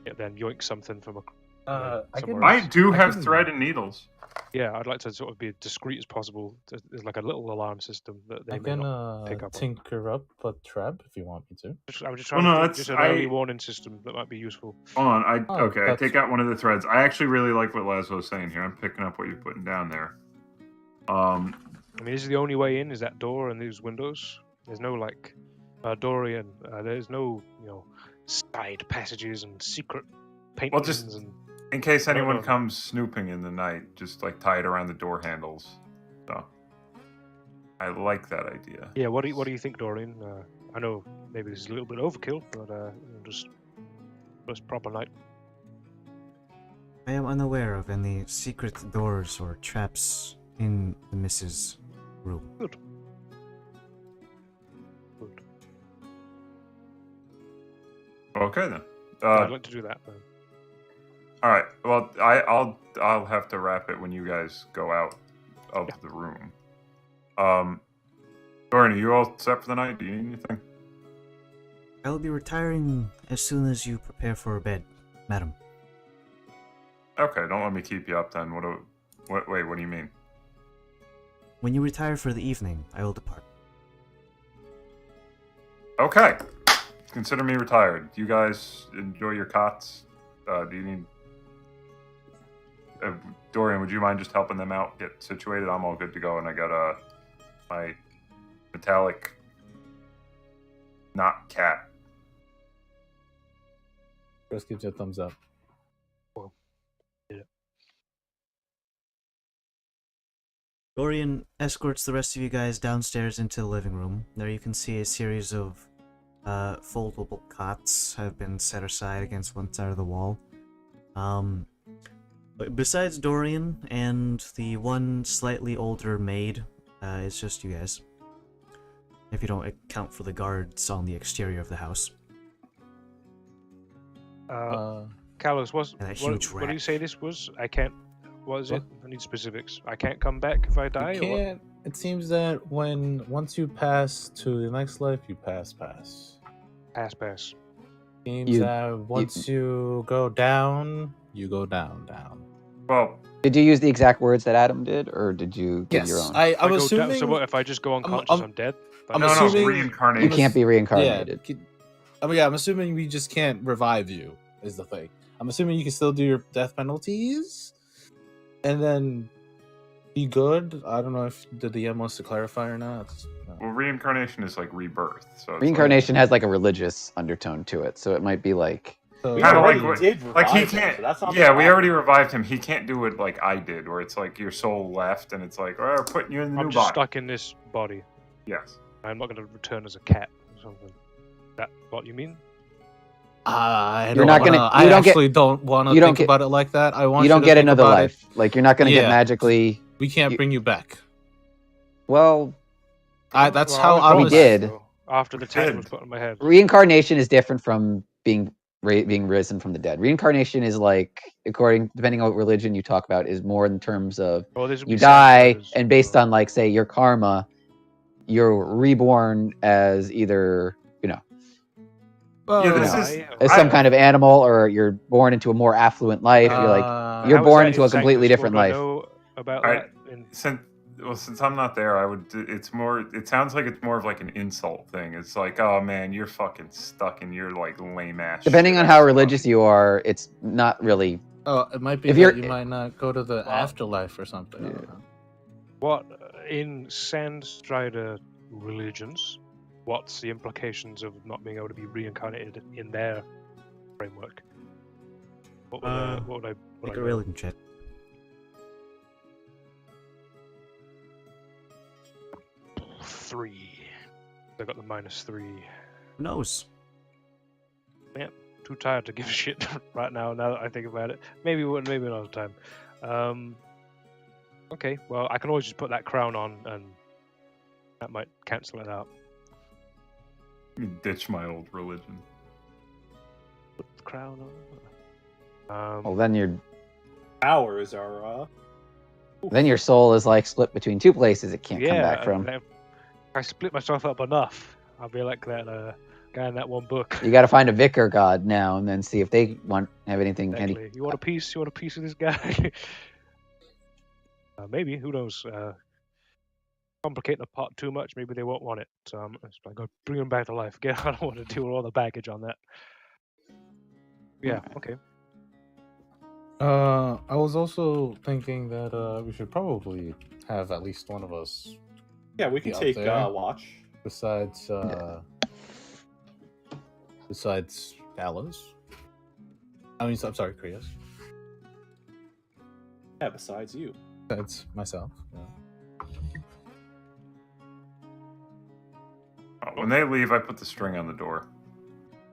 it then yoinks something from somewhere I else. do I have can- thread and needles. Yeah, I'd like to sort of be as discreet as possible. There's like a little alarm system that they I may can not pick up on. tinker up a trap if you want me to. I'm just Well, trying no, to that's- just an early I- warning system that might be useful. Hold on, I Oh, okay. I that's- take out one of the threads. I actually really like what Laszlo's saying here. I'm picking up what you're putting down there. I mean, this is the only way in. Is that door and these windows? There's no like Dorian. There's no side passages and secret paintings just- and. in case No, anyone no, no. comes snooping in the night, just like tie it around the door handles. So I like that idea. Yeah, what do you think, Dorian? I know maybe this is a little bit overkill, but just proper night. I am unaware of any secret doors or traps in the Mrs. room. Good. Okay then. I'd like to do that. All right. Well, I'll have to wrap it when you guys go out of the room. Dorian, are you all set for the night? Do you need anything? I will be retiring as soon as you prepare for bed, madam. Okay, don't let me keep you up then. Wait, what do you mean? When you retire for the evening, I will depart. Okay. Consider me retired. You guys enjoy your cots. Do you need... Dorian, would you mind just helping them out, get situated? I'm all good to go, and I got my metallic not cat. Chris gives you a thumbs up. Dorian escorts the rest of you guys downstairs into the living room. There you can see a series of foldable cots have been set aside against one side of the wall. But besides Dorian and the one slightly older maid, it's just you guys. If you don't account for the guards on the exterior of the house. Carlos, And that what huge do you rat. say this was? I can't. What is it? What? I need specifics. I can't come back if I die. You Or what? can't. It seems that once you pass to the next life, you pass. Pass. Seems You- that once you go down, you go down. Well, Did you use the exact words that Adam did, or did you give your Yes, own? I'm I go assuming. down, so what if I just go unconscious? I'm dead. I'm no, assuming reincarnation. You can't be reincarnated. Yeah, I'm assuming we just can't revive you. Is the thing. I'm assuming you can still do your death penalties, and then be good. I don't know if the DM wants to clarify or not. Well, reincarnation is like rebirth. So it's Reincarnation has like a religious undertone to it, so it might be like So, We Kinda already like what- did like he revive him, can't. so that's not Yeah, the we problem. already revived him. He can't do it like I did, where it's like your soul left, and it's like, oh, we're putting you in the I'm new just body. stuck in this body. Yes. I'm not going to return as a cat or something. That what you mean? You're not gonna- I you don't get- actually don't want to you don't think get- about it like that. I want you don't to get think another about life. Like you're not gonna get Yeah. magically. We can't You- bring you back. Well, That's Well, how was I brought We was. back, did. though, after the We tat did. was put on my head. reincarnation is different from being risen from the dead. Reincarnation is like, depending on what religion you talk about, is more in terms of Well, this would you be die, Sandra's, and based on like say your karma, you're reborn as either Yeah, this die, is. or- as some kind of animal, or you're born into a more affluent life. You're like you're How is born that into in a completely Sanctus? different Would I life. know about I- that in Since I'm not there, I would. It's more. It sounds like it's more of like an insult thing. It's like, oh man, you're fucking stuck in your like lame ass. Depending on how religious you are, it's not really. Oh, it might be If that you're- you might not go to the Well, afterlife or something. I don't know. what in Sandstrider religions? What's the implications of not being able to be reincarnated in their framework? What would I Make a know? religion check. Three. I got the -3. Who knows? Too tired to give a shit right now. Now that I think about it, maybe another time. Okay, well I can always just put that crown on, and that might cancel it out. Ditch my old religion. Put the crown on. Well, then Powers are your soul is like split between two places. It can't come yeah, back from. If I split myself up enough, I'll be like that guy in that one book. You got to find a vicar god now, and then see if they have anything. Exactly. You want a piece? You want a piece of this guy? Maybe. Who knows? Complicate the pot too much. Maybe they won't want it. So I'm just like, go bring him back to life. Again, I don't want to deal with all the baggage on that. Yeah. Okay. I was also thinking that we should probably have at least one of us yeah. We can Be out take there. watch. besides Dallas. I'm sorry, Krios. Yeah, besides you. Besides myself. Yeah. When they leave, I put the string on the door,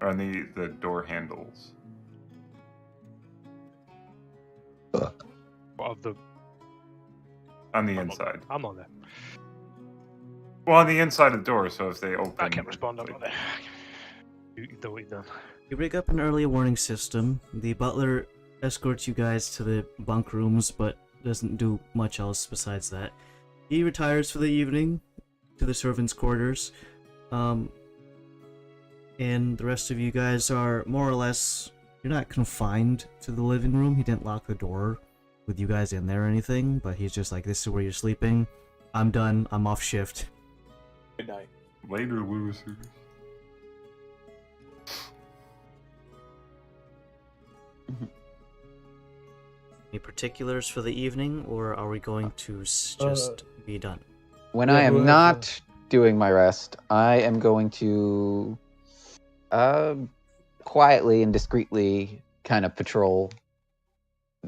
or on the door handles. Of the On the I'm not- inside. I'm not there. Well, on the inside of the door, so if they open. I can't respond. I'm not there. You do what you done. You rig up an early warning system. The butler escorts you guys to the bunk rooms, but doesn't do much else besides that. He retires for the evening to the servants' quarters. And the rest of you guys are more or less, you're not confined to the living room. He didn't lock the door with you guys in there or anything, but he's just like, this is where you're sleeping. I'm done. I'm off shift. Good night. Later, losers. Any particulars for the evening, or are we going to just be done? When Yeah, I am whoever- not doing my rest, I am going to quietly and discreetly kind of patrol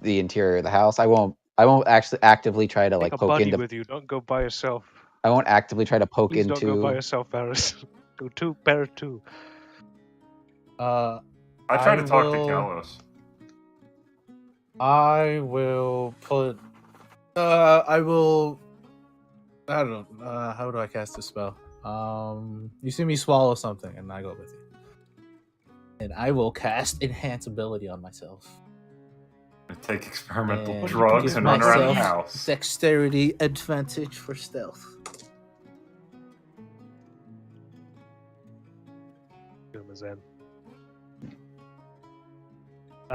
the interior of the house. I won't actually actively try to like Take a poke buddy into. with you. Don't go by yourself. I won't actively try to poke Please don't go by into. yourself, Paris. Go two, better two. I try to talk to will- Kalos. I will put. I will. I don't know. How do I cast a spell? You see me swallow something, and I go with you. and I will cast Enhance Ability on myself. Take experimental And drugs give and run around the myself house. Dexterity advantage for stealth. Give him a Zen.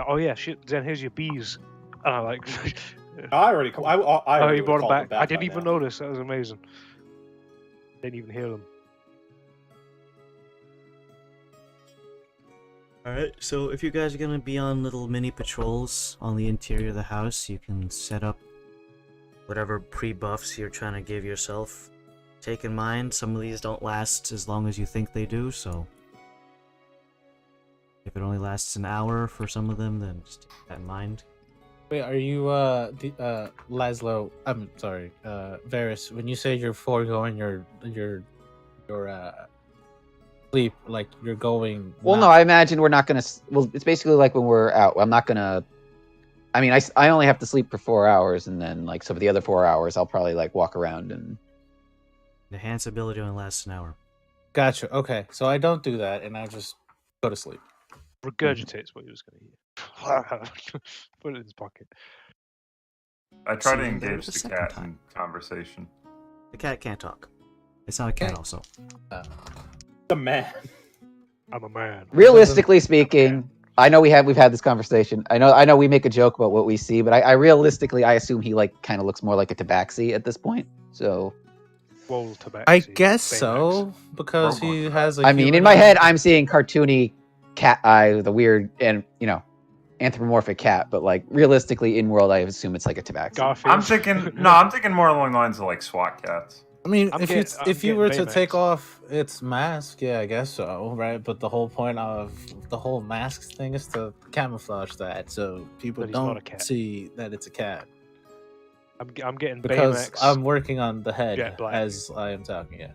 Oh yeah, shit, Zen, here's your bees. And I like. I already. I Oh, already you would've brought them called back. I didn't by even now. notice. That was amazing. Didn't even hear them. Alright, so if you guys are gonna be on little mini patrols on the interior of the house, you can set up whatever pre-buffs you're trying to give yourself. Take in mind, some of these don't last as long as you think they do, so if it only lasts an hour for some of them, then just keep that in mind. Wait, are you Laszlo? I'm sorry, Varys. When you say you're foregoing your sleep, like you're going. Well, no, I imagine we're not gonna. Well, it's basically like when we're out. I'm not gonna. I mean, I only have to sleep for 4 hours, and then like so for the other 4 hours, I'll probably like walk around and. The enhance ability only lasts an hour. Gotcha. Okay, so I don't do that, and I just go to sleep. Regurgitates what he was going to eat. Put it in his pocket. I try to See you there engage the the second cat time. in conversation. The cat can't talk. It's not a cat, Okay. also. The man. I'm a man. Realistically speaking, I know we've had this conversation. I know we make a joke about what we see, but I realistically I assume he like kind of looks more like a tabaxi at this point. So Wall tabaxi. I guess Baymax. so because he has a. I mean, in my head, I'm seeing cartoony cat eye with a weird and anthropomorphic cat, but like realistically in world, I assume it's like a tabaxi. Garfield. I'm thinking more along the lines of like SWAT cats. I mean, I'm if you getting were to Baymax. take off its mask, yeah, I guess so, right? But the whole point of the whole mask thing is to camouflage that, so people That he's not a don't cat. see that it's a cat. I'm getting Because Baymax. I'm working on the head Jet black. as I am talking. Yeah.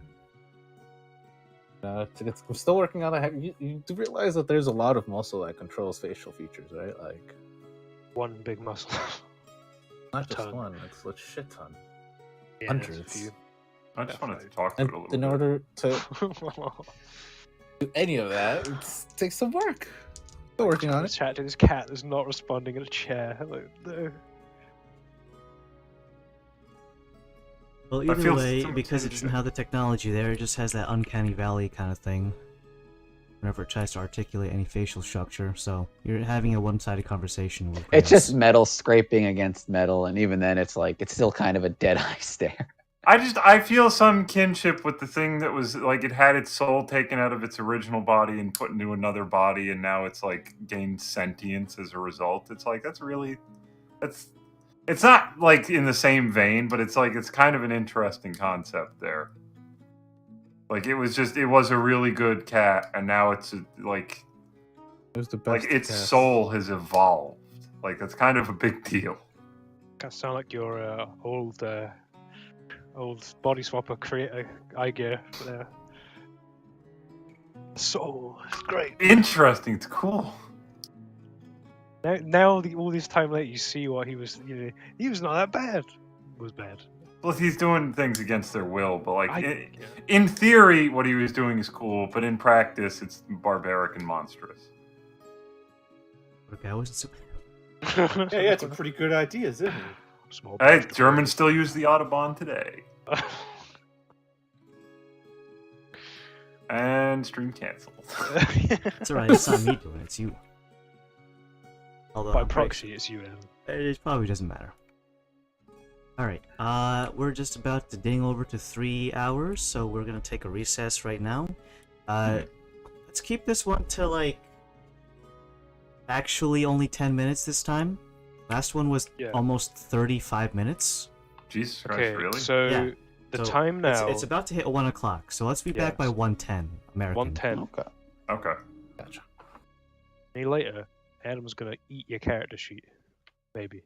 I'm still working on the head. You do realize that there's a lot of muscle that controls facial features, right? Like One big muscle. not just ton. one; it's a shit ton. Yeah, Hundreds. that's a few. I just wanted to Definitely. talk to And it a little in bit. order to do any of that, it takes some work. Still working on it. Chat to this cat that's not responding in a chair. Like, no. Well, I either feel way, some because it doesn't tension. have the technology there, it just has that uncanny valley kind of thing. Whenever it tries to articulate any facial structure, so you're having a one-sided conversation with It's Grace. just metal scraping against metal, and even then, it's like it's still kind of a dead eye stare. I feel some kinship with the thing that was like it had its soul taken out of its original body and put into another body, and now it's like gained sentience as a result. It's like it's not like in the same vein, but it's like it's kind of an interesting concept there. Like it was a really good cat, and now it's like It was the best. its cat. soul has evolved. Like that's kind of a big deal. Kind of sound like your old body swapper creator idea there. Soul, it's great. Interesting. It's cool. Now all this time later, you see what he was. He was not that bad. Was bad. Well, he's doing things against their will, but like Yeah. in theory, what he was doing is cool, but in practice, it's barbaric and monstrous. Okay, I wasn't so... Yeah, it's a pretty good idea, isn't it? Small Hey, bastard. Germans still use the Autobahn today. And stream canceled. It's alright, it's not me doing it, it's you. Although By I'm pretty proxy, it's you. Then. It probably doesn't matter. Alright, we're just about to ding over to 3 hours, so we're gonna take a recess right now. Let's keep this one to like... actually only 10 minutes this time. Last one was Yeah. almost 35 minutes. Jesus Christ, Okay, really? so Yeah. the So time now. It's about to hit 1 o'clock, so let's be back by Yes. 1:10 American. 1:10. Okay. Okay. Gotcha. Any later, Adam's gonna eat your character sheet. Maybe.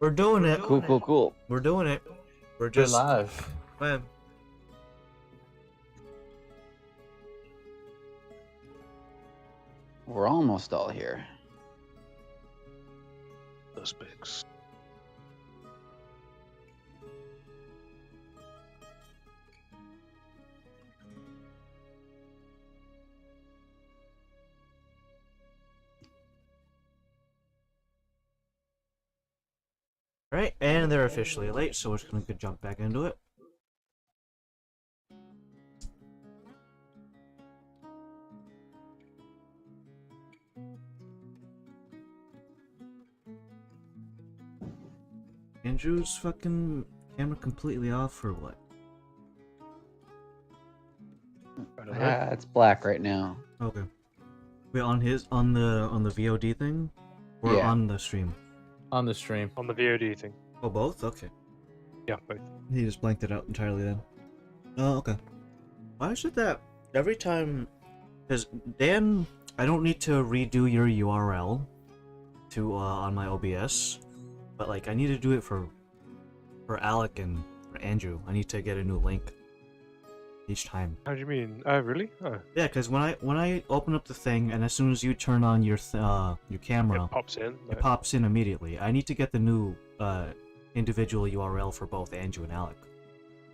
We're doing it. Cool. We're doing it. We're We're just live. man. We're almost all here. Those pigs. Right, and they're officially late, so we're just gonna jump back into it. Andrew's fucking camera completely off or what? I don't know. Ah, it's black right now. Okay. Wait, on the VOD thing? Or Yeah. on the stream? On the stream. On the VOD thing. Oh, both? Okay. Yeah, both. He just blanked it out entirely then. Oh, okay. Why is it that every time... Because, Dan, I don't need to redo your URL to on my OBS, but, like, I need to do it for Alec and for Andrew. I need to get a new link each time. How do you mean? Oh, really? Oh, Yeah, because when I open up the thing, and as soon as you turn on your camera, it pops in. it pops in immediately. I need to get the new individual URL for both Andrew and Alec.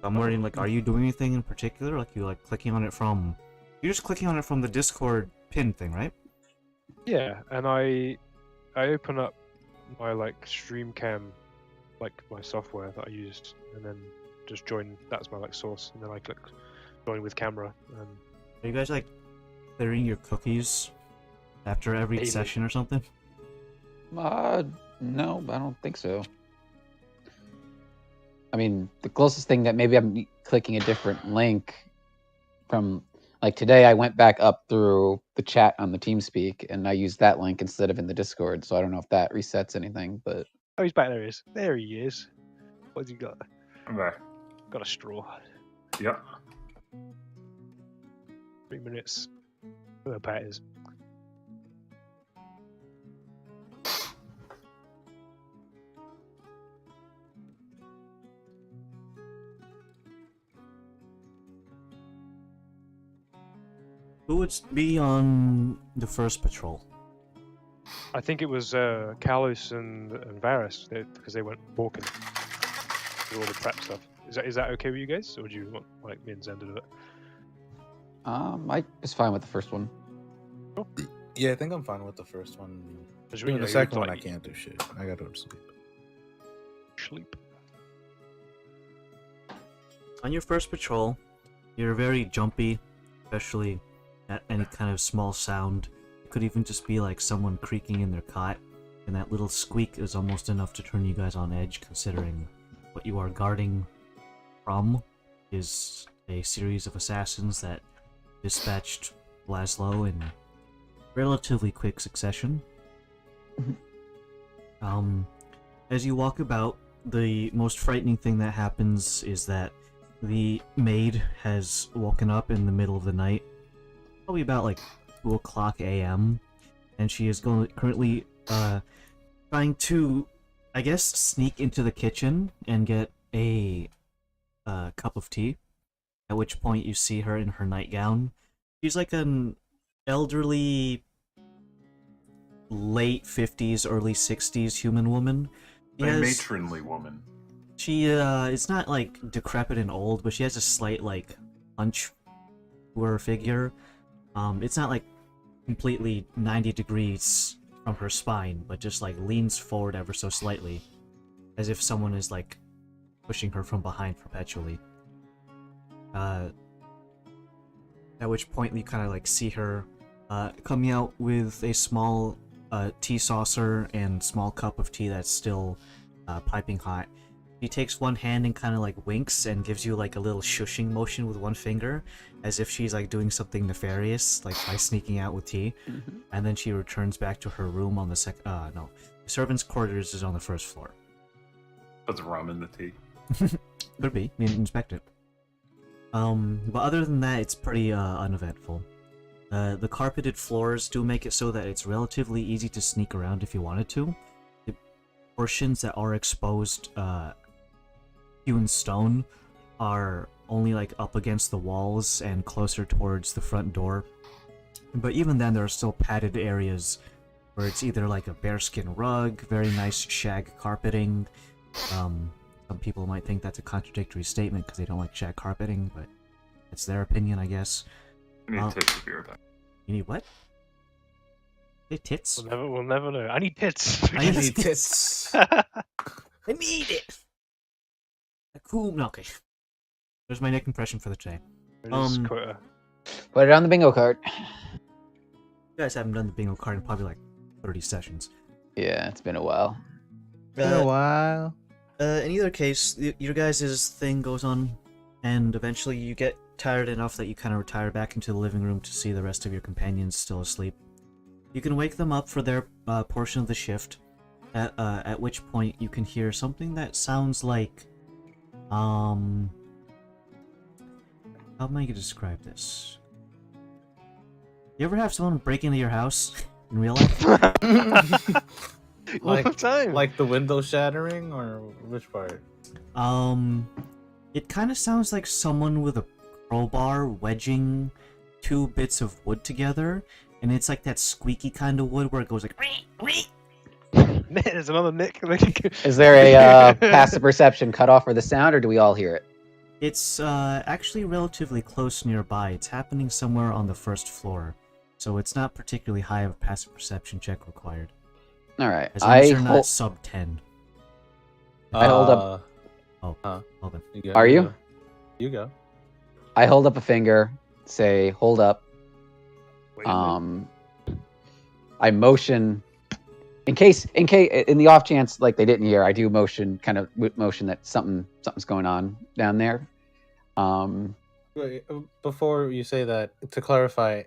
I'm wondering, like, are you doing anything in particular? Like, you clicking on it from... You're just clicking on it from the Discord pin thing, right? Yeah, and I open up my stream cam, my software that I used, and then just join. That's my source, and then I click join with camera. And Are you guys like clearing your cookies after every Maybe. session or something? No, I don't think so. I mean, the closest thing that maybe I'm clicking a different link from, like today I went back up through the chat on the TeamSpeak and I used that link instead of in the Discord, so I don't know if that resets anything, but... oh, he's back. There he is. There he is. What's he got? I'm back. Got a straw. Yep. 3 minutes. Where Pat is. Who would be on the first patrol? I think it was Kalos and Varus because they went walking. Do all the prep stuff. Is that okay with you guys, or would you want me and Zen to do it? I was fine with the first one. Yeah, I think I'm fine with the first one. Because Doing the second one, I can't do shit. I gotta go to sleep. Sleep. On your first patrol, you're very jumpy, especially at any kind of small sound. It could even just be like someone creaking in their cot, and that little squeak is almost enough to turn you guys on edge, considering what you are guarding from is a series of assassins that dispatched Laszlo in relatively quick succession. As you walk about, the most frightening thing that happens is that the maid has woken up in the middle of the night, probably about 2 o'clock a.m., and she is currently trying to, I guess, sneak into the kitchen and get a cup of tea, at which point you see her in her nightgown. She's like an elderly, late 50s, early 60s human woman. A matronly woman. She is not decrepit and old, but she has a slight hunch to her figure. It's not completely 90 degrees from her spine, but just leans forward ever so slightly, as if someone is pushing her from behind perpetually. At which point you kind of see her coming out with a small tea saucer and small cup of tea that's still piping hot. She takes one hand and kind of winks and gives you a little shushing motion with one finger, as if she's doing something nefarious, by sneaking out with tea. Mm-hmm. And then she returns back to her room on the the servants' quarters is on the first floor. Puts rum in the tea. Could be. I mean, inspect it. But other than that, it's pretty uneventful. The carpeted floors do make it so that it's relatively easy to sneak around if you wanted to. The portions that are exposed, hewn stone, are only like up against the walls and closer towards the front door. But even then, there are still padded areas where it's either like a bearskin rug, very nice shag carpeting. Some people might think that's a contradictory statement because they don't like shag carpeting, but it's their opinion, I guess. I need tits to be right back. You need what? Hey, tits? We'll never know. I need tits. I need tits. I need it! Cool. No, okay. There's my Nick impression for the day. It is quite a- Put it on the bingo card. You guys haven't done the bingo card in probably like 30 sessions. Yeah, it's been a while. Been a while. In either case, your guys' thing goes on, and eventually you get tired enough that you kind of retire back into the living room to see the rest of your companions still asleep. You can wake them up for their portion of the shift, at which point you can hear something that sounds like, how am I going to describe this? You ever have someone break into your house in real life? All the time. Like the window shattering, or which part? It kind of sounds like someone with a crowbar wedging two bits of wood together, and it's like that squeaky kind of wood where it goes like. There's another Nick. Is there a passive perception cutoff for the sound, or do we all hear it? It's actually relatively close nearby. It's happening somewhere on the first floor, so it's not particularly high of a passive perception check required. All right. As long as you're not sub 10. I hold up. Oh, hold on. Are you? You go. I hold up a finger, say, hold up. Wait a minute. I motion in case in the off chance like they didn't hear, I do motion that something's going on down there. Wait, before you say that, to clarify,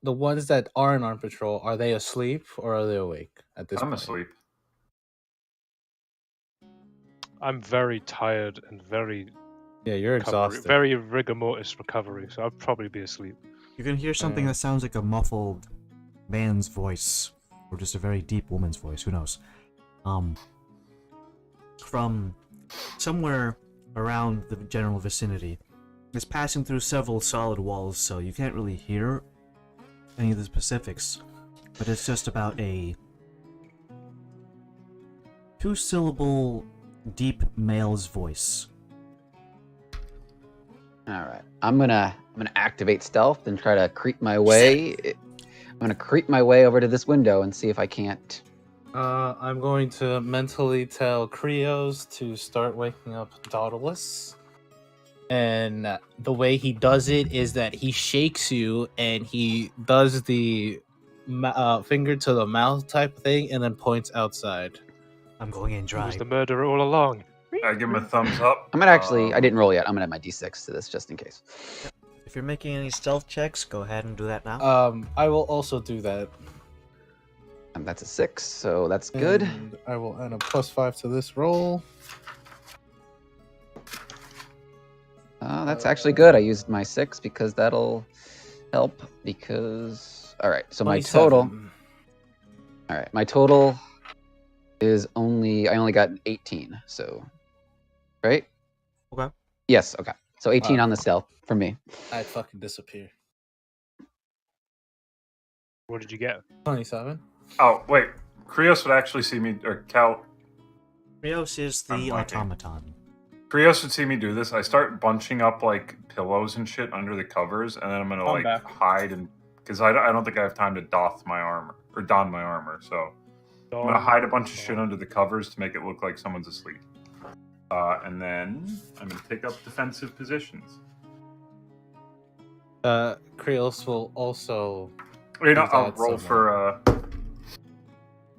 the ones that aren't on patrol, are they asleep or are they awake at this I'm point? asleep. I'm very tired and very Yeah, you're exhausted. very rigor mortis recovery, so I'll probably be asleep. You can hear something that sounds like a muffled man's voice, or just a very deep woman's voice. Who knows? From somewhere around the general vicinity. It's passing through several solid walls, so you can't really hear any of the specifics. But it's just about a 2-syllable deep male's voice. All right. I'm gonna activate stealth and try to creep my way. I'm gonna creep my way over to this window and see if I can't. I'm going to mentally tell Krios to start waking up Daedalus. And the way he does it is that he shakes you and he does the finger to the mouth type thing and then points outside. I'm going in He dry. was the murderer all along. I give him a thumbs up. I'm gonna actually. I didn't roll yet. I'm gonna add my d6 to this just in case. If you're making any stealth checks, go ahead and do that now. I will also do that. And that's a 6, so that's good. And I will add a +5 to this roll. That's actually good. I used my 6 because that'll help. Because all right, so my 27. total. All right, my total is I only got 18. So, right? Okay. Yes. Okay. So 18 Wow. on the stealth for me. I'd fucking disappear. What did you get? 27. Oh, wait. Krios would actually see me, or Cal. Rios is I'm the blanking. automaton. Krios would see me do this. I start bunching up like pillows and shit under the covers, and then I'm gonna I'm like back. hide and because I don't think I have time to don my armor. So I'm gonna hide a bunch of shit under the covers to make it look like someone's asleep. And then I'm gonna take up defensive positions. Krios will also. You know, Is I'll that roll somewhere? for.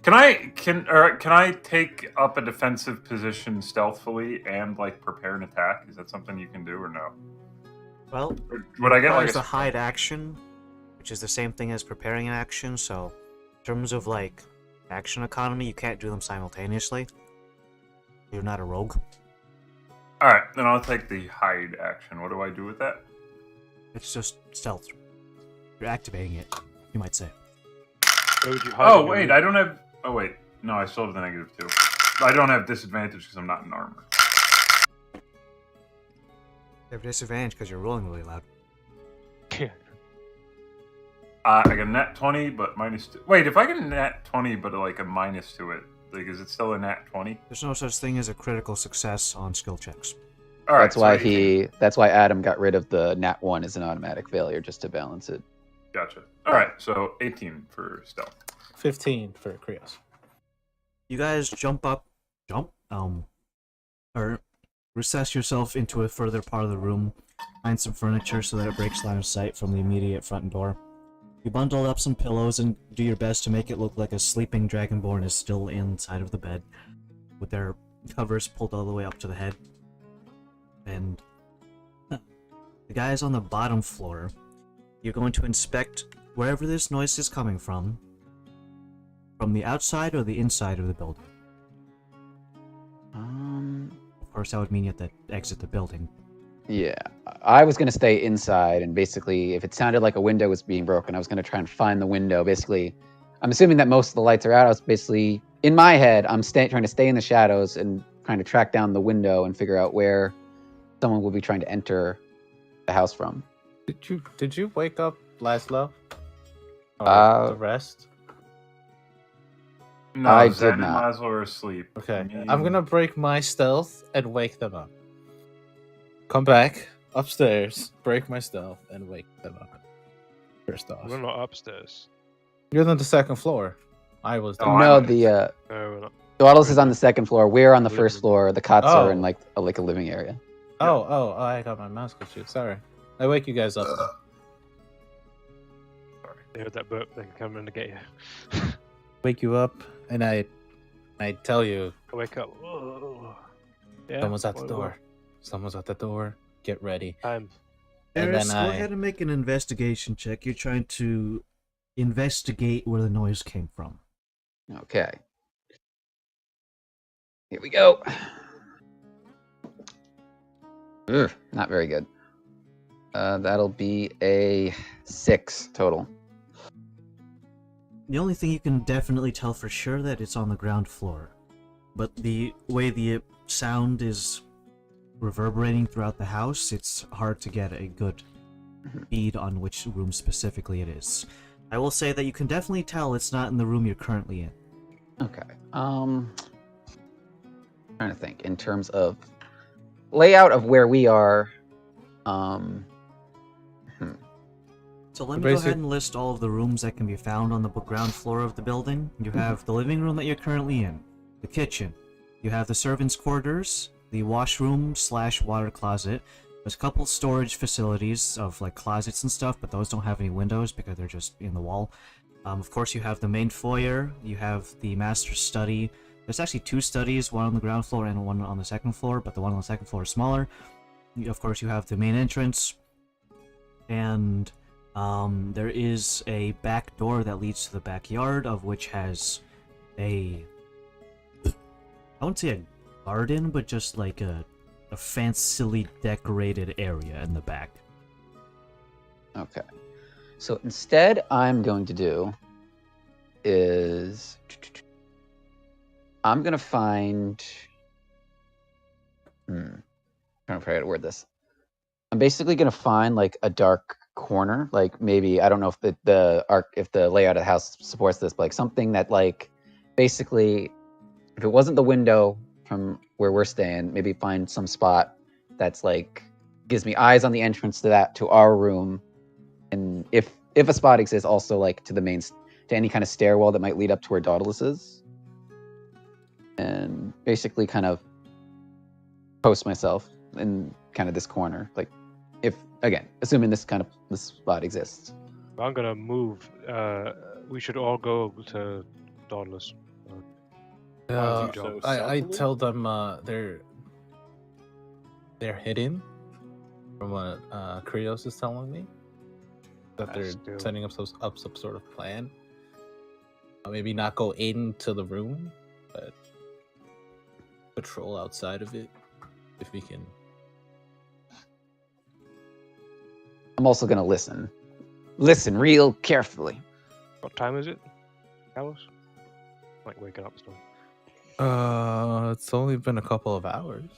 Can I take up a defensive position stealthily and like prepare an attack? Is that something you can do or no? Well, Or would I get like there's a hide action, which is the same thing as preparing an action, so in terms of like action economy, you can't do them simultaneously. You're not a rogue. All right, then I'll take the hide action. What do I do with that? It's just stealth. You're activating it, you might say. Where would you hide Oh in your wait, room? I don't have. Oh wait, no, I still have the -2. I don't have disadvantage because I'm not in armor. You have disadvantage because you're rolling really loud. I got a nat 20, but -2. Wait, if I get a nat 20, but like a minus to it, like is it still a nat 20? There's no such thing as a critical success on skill checks. All right, That's why so 18. That's why Adam got rid of the nat 1 as an automatic failure, just to balance it. Gotcha. All right, so 18 for stealth. 15 for Krios. You guys or recess yourself into a further part of the room, find some furniture so that it breaks line of sight from the immediate front door. You bundle up some pillows and do your best to make it look like a sleeping dragonborn is still inside of the bed, with their covers pulled all the way up to the head. And the guys on the bottom floor, you're going to inspect wherever this noise is coming from the outside or the inside of the building. Of course, that would mean you have to exit the building. Yeah, I was gonna stay inside, and basically, if it sounded like a window was being broken, I was gonna try and find the window. Basically, I'm assuming that most of the lights are out. I was basically in my head, I'm trying to stay in the shadows and trying to track down the window and figure out where someone will be trying to enter the house from. Did you wake up, Laszlo? Or the rest? No, I Zen did and not. Laszlo are asleep. Okay, Me- I'm gonna break my stealth and wake them up. Come back upstairs, break my stealth, and wake them up. First off, We're not upstairs. you're on the second floor. I was. Oh, No, I'm the No, we're not. Dawdles We're is on the second floor. We're on the Living first room. floor. The cots are in Oh. like a living area. Oh, I got my mouse confused. Sorry. I wake you guys up. They heard that burp, they can come in to get you. Wake you up, and I tell you, I wake up. Whoa. Yeah, someone's at the what- door. Someone's at the door. Get ready. I'm And Eris, then go I- ahead and make an investigation check. You're trying to investigate where the noise came from. Okay. Here we go. Ugh, not very good. That'll be a 6 total. The only thing you can definitely tell for sure that it's on the ground floor, but the way the sound is reverberating throughout the house, it's hard to get a good bead on which room specifically it is. I will say that you can definitely tell it's not in the room you're currently in. Okay. Trying to think in terms of layout of where we are. So let me go Basic- ahead and list all of the rooms that can be found on the ground floor of the building. You have the living room that you're currently in, the kitchen, you have the servants' quarters, the washroom / water closet. There's a couple storage facilities of like closets and stuff, but those don't have any windows because they're just in the wall. Of course, you have the main foyer, you have the master's study. There's actually 2 studies, one on the ground floor and one on the second floor, but the one on the second floor is smaller. Of course, you have the main entrance, and there is a back door that leads to the backyard, of which has I wouldn't say a garden, but just like a fancily decorated area in the back. Okay. So instead, I'm going to do is I'm gonna find. Trying to figure out how to word this. I'm basically gonna find like a dark corner, like maybe I don't know if if the layout of the house supports this, but like something that like basically, if it wasn't the window from where we're staying, maybe find some spot that's like gives me eyes on the entrance to our room, and if a spot exists, also like to any kind of stairwell that might lead up to where Daedalus is, and basically kind of post myself in kind of this corner, like if again assuming this spot exists. I'm gonna move. We should all go to Dauntless. So I tell them they're hidden from what Krios is telling me, that they're Still- setting up some sort of plan. Maybe not go into the room, but patrol outside of it if we can. I'm also going to listen, listen real carefully. What time is it, Alice? Like waking up still. It's only been a couple of hours.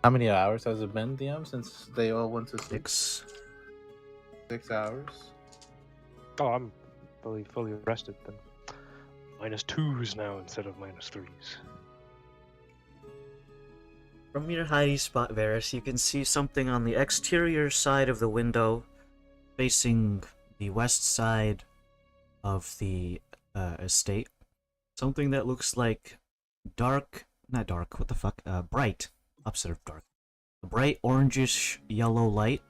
How many hours has it been, DM, since they all went to sleep? 6 hours. Oh, I'm fully rested then. -2s now instead of -3s. From your hiding spot, Varys, you can see something on the exterior side of the window, facing the west side of the estate. Something that looks like bright, opposite of dark. A bright orangish yellow light,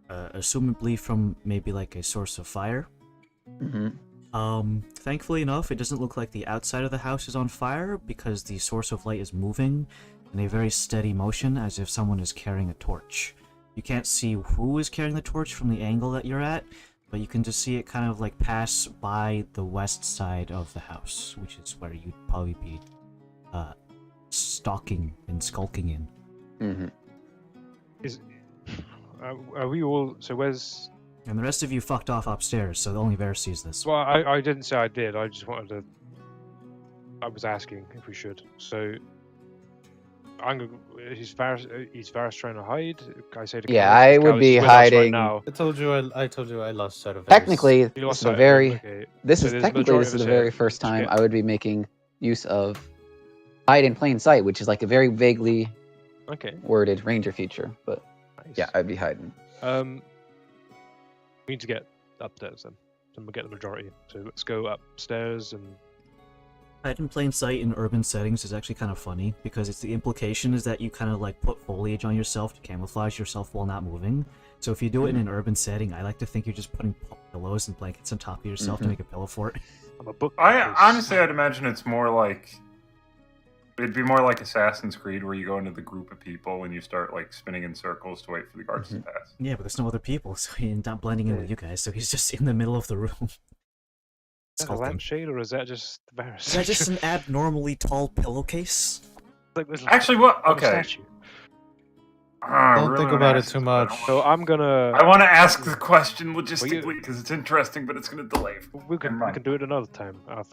assumably from maybe like a source of fire. Thankfully enough, it doesn't look like the outside of the house is on fire because the source of light is moving in a very steady motion as if someone is carrying a torch. You can't see who is carrying the torch from the angle that you're at, but you can just see it kind of like pass by the west side of the house, which is where you'd probably be stalking and skulking in. Are we all? So where's? And the rest of you fucked off upstairs, so only Varys sees this. Well, I didn't say I did. I just wanted to. I was asking if we should. So. Is Varys trying to hide? I say to Yeah, Callus, I would Callus be is with us right hiding. now. I told you I lost sight of it. Technically, You this lost is the sight of him, very okay. this So is there's technically majority this of is the us very here. first time Okay. I would be making use of hide in plain sight, which is like a very vaguely Okay. worded ranger feature. But Nice. yeah, I'd be hiding. We need to get upstairs then. So we'll get the majority. So let's go upstairs and. Hide in plain sight in urban settings is actually kind of funny, because it's the implication is that you kind of like put foliage on yourself to camouflage yourself while not moving. So if you do it in an urban setting, I like to think you're just putting pillows and blankets on top of yourself to make a pillow fort. I'm a book. Honestly, I'd imagine it's more like it'd be more like Assassin's Creed, where you go into the group of people and you start like spinning in circles to wait for the guards to pass. Yeah, but there's no other people, so he's not blending in with you guys, so he's just in the middle of the room. Is that a Skulking. lampshade or is that just Varys? Is that just an abnormally tall pillowcase? like this Actually, what? little Okay. statue. Don't think about it too much. So I'm gonna. I want to ask the question Well, logistically because it's interesting, but it's going to delay. We can do it another time. I'm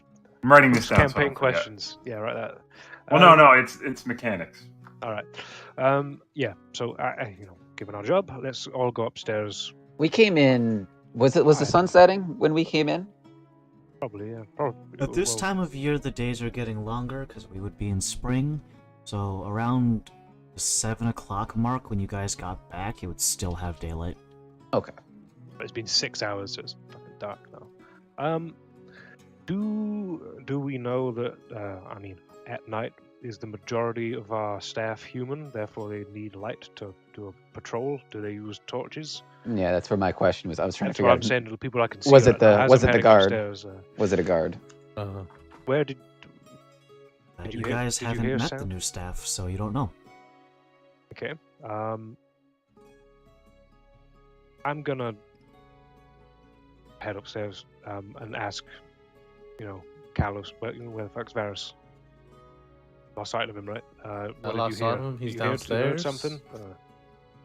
writing this down. so I Campaign don't forget. questions. Yeah, right. That. Well, no, it's mechanics. All right. Yeah. So given our job, let's all go upstairs. We came in. Was the sun setting when we came in? Probably. Yeah. Probably. At this time of year, the days are getting longer because we would be in spring. So around the 7 o'clock mark, when you guys got back, it would still have daylight. Okay. It's been 6 hours, so it's fucking dark now. Do we know that? At night is the majority of our staff human, therefore they need light to do a patrol. Do they use torches? Yeah, that's where my question was. I was trying That's to what figure I'm out. saying to the people I can see. Was it right now, the- as was I'm it the heading guard? upstairs, Was it a guard? where did You you guys hear haven't met the sound? new staff, so you don't know. Okay. I'm gonna head upstairs and ask, Carlos, where the fuck's Varys? Lost sight of him, right? What lost did you hear? sight of him? He's You heard downstairs. something?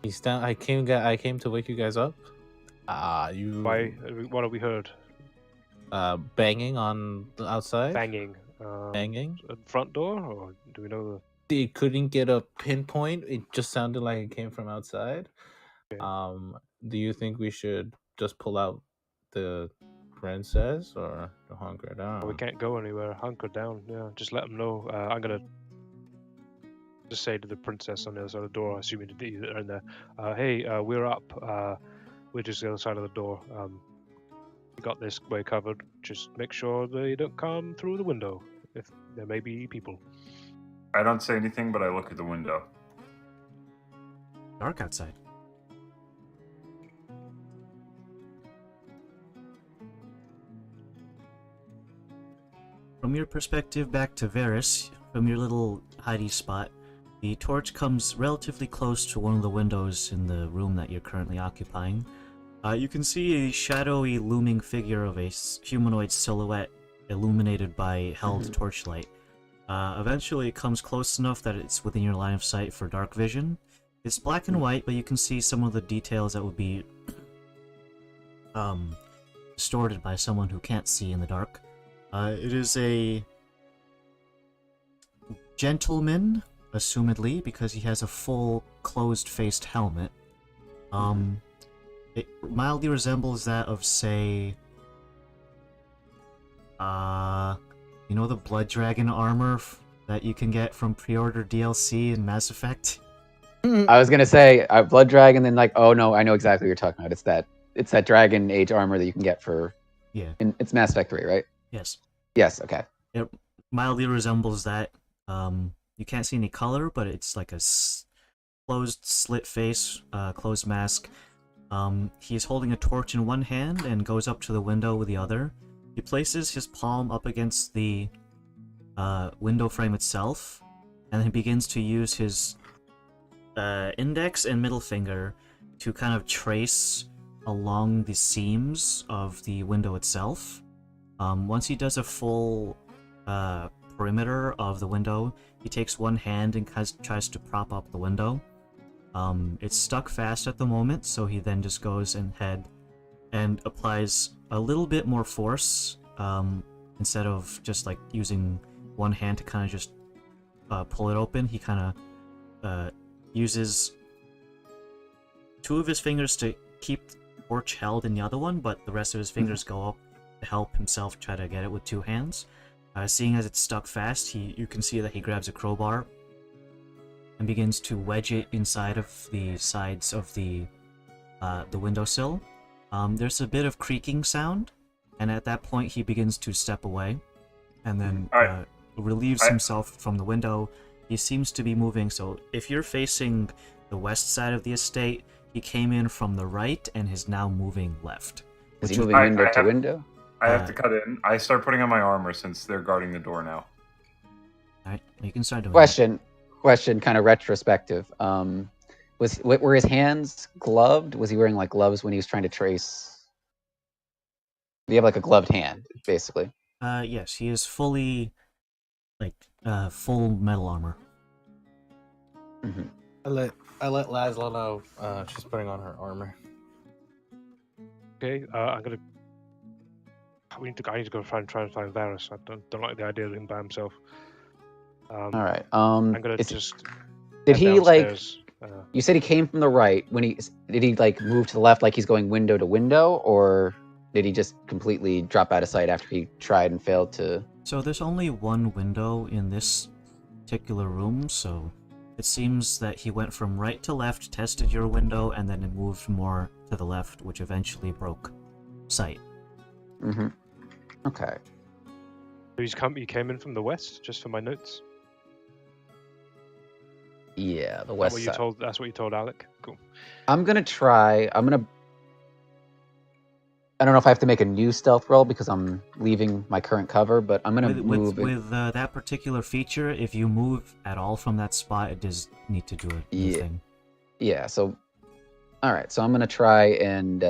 He's down. I came to wake you guys up. Why? What have we heard? Banging on the outside. Banging. Banging. At the front door, or do we know They couldn't get a pinpoint. It just sounded like it came from outside. Okay. Do you think we should just pull out the princess or hunker down? we can't go anywhere? Hunker down. Yeah, just let them know. I'm gonna just say to the princess on the other side of the door, assuming they're in there. Hey, we're up. We're just the other side of the door. We got this way covered. Just make sure they don't come through the window. If there may be people. I don't say anything, but I look at the window. Dark outside. From your perspective back to Varys, from your little hidey spot, the torch comes relatively close to one of the windows in the room that you're currently occupying. You can see a shadowy looming figure of a humanoid silhouette illuminated by held torchlight. Eventually it comes close enough that it's within your line of sight for dark vision. It's black and white, but you can see some of the details that would be distorted by someone who can't see in the dark. It is a gentleman, assumedly, because he has a full closed-faced helmet. It mildly resembles that of, say, you know the Blood Dragon armor that you can get from pre-order DLC in Mass Effect? I was gonna say Blood Dragon, then like, oh no, I know exactly what you're talking about. It's that Dragon Age armor that you can get for it's Mass Effect 3, right? Yes. Yes. Okay. It mildly resembles that. You can't see any color, but it's like a closed slit face, closed mask. He's holding a torch in one hand and goes up to the window with the other. He places his palm up against the window frame itself, and then he begins to use his index and middle finger to kind of trace along the seams of the window itself. Once he does a full perimeter of the window, he takes one hand and tries to prop up the window. It's stuck fast at the moment, so he then just goes ahead and applies a little bit more force, instead of just like using one hand to kind of just pull it open. He kind of uses two of his fingers to keep the torch held in the other one, but the rest of his fingers go up to help himself try to get it with two hands. Seeing as it's stuck fast, you can see that he grabs a crowbar and begins to wedge it inside of the sides of the windowsill. There's a bit of creaking sound, and at that point he begins to step away, and then relieves himself from the window. He seems to be moving, so if you're facing the west side of the estate, he came in from the right and is now moving left. Is he moving window to window? I have to cut in. I start putting on my armor since they're guarding the door now. Alright, you can start doing Question, kind of retrospective. Were his hands gloved? Was he wearing like gloves when he was trying to trace? Do you have like a gloved hand, basically? Yes, he is fully, full metal armor. Mm-hmm. I let Laszlo know she's putting on her armor. Okay, I need to go try and find Varys. I don't like the idea of him by himself. All right. I'm gonna just. Did he downstairs. You said he came from the right. Did he like move to the left, like he's going window to window, or did he just completely drop out of sight after he tried and failed to? So there's only one window in this particular room, so it seems that he went from right to left, tested your window, and then it moved more to the left, which eventually broke sight. Mm-hmm. Okay. He came in from the west, just for my notes. Yeah, the west side. That's what you told Alec. Cool. I'm gonna try. I don't know if I have to make a new stealth roll because I'm leaving my current cover, but I'm gonna move. With that particular feature, if you move at all from that spot, it does need to do a new thing. Yeah. So, all right. So I'm gonna try and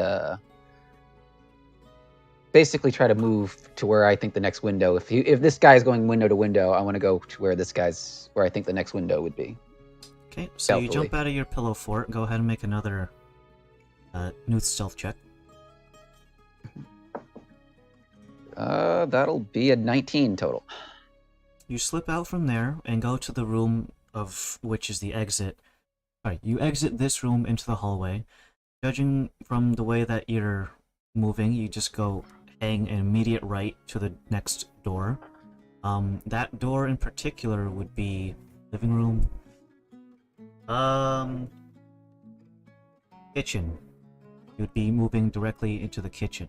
basically try to move to where I think the next window. If this guy's going window to window, I want to go to where I think the next window would be. Okay, so you jump out of your pillow fort. Go ahead and make another new stealth check. That'll be a 19 total. You slip out from there and go to the room of which is the exit. Alright, you exit this room into the hallway. Judging from the way that you're moving, you just go hang an immediate right to the next door. That door in particular would be living room. Kitchen. You'd be moving directly into the kitchen.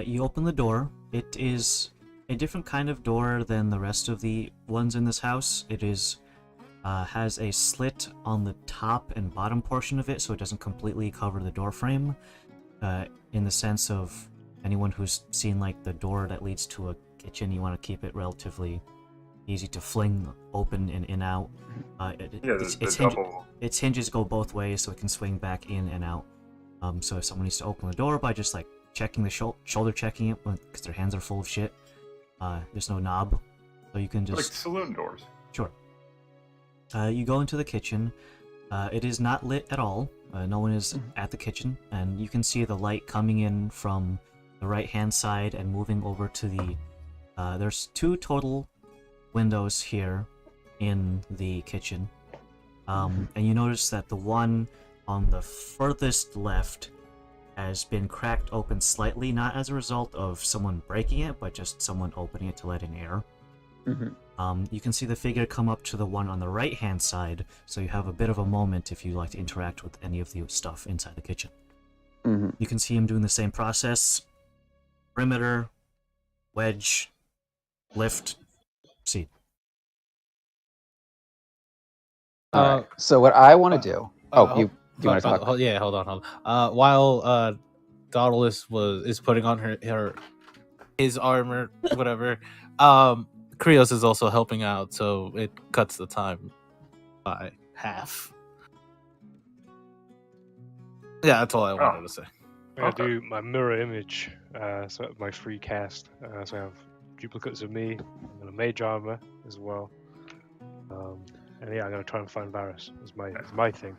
You open the door. It is a different kind of door than the rest of the ones in this house. It is has a slit on the top and bottom portion of it, so it doesn't completely cover the door frame. In the sense of anyone who's seen like the door that leads to a kitchen, you want to keep it relatively easy to fling open and in out. Its hinges go both ways, so it can swing back in and out. So if someone needs to open the door by just like checking the shoulder checking it because their hands are full of shit, there's no knob, so you can just like saloon doors. Sure. You go into the kitchen. It is not lit at all. No one is at the kitchen, and you can see the light coming in from the right-hand side and moving over to the... there's 2 total windows here in the kitchen. And you notice that the one on the furthest left has been cracked open slightly, not as a result of someone breaking it, but just someone opening it to let in air. You can see the figure come up to the one on the right-hand side, so you have a bit of a moment if you like to interact with any of the stuff inside the kitchen. You can see him doing the same process. Perimeter, wedge, lift, seat. All right. So what I want to do... you want to talk? Yeah, hold on. While Daedalus is putting on his armor, whatever, Krios is also helping out, so it cuts the time by half. Yeah, that's all I wanted to say. I do my mirror image, so my free cast. So I have duplicates of me, and a mage armor as well. And yeah, I'm gonna try and find Varus. It's my thing.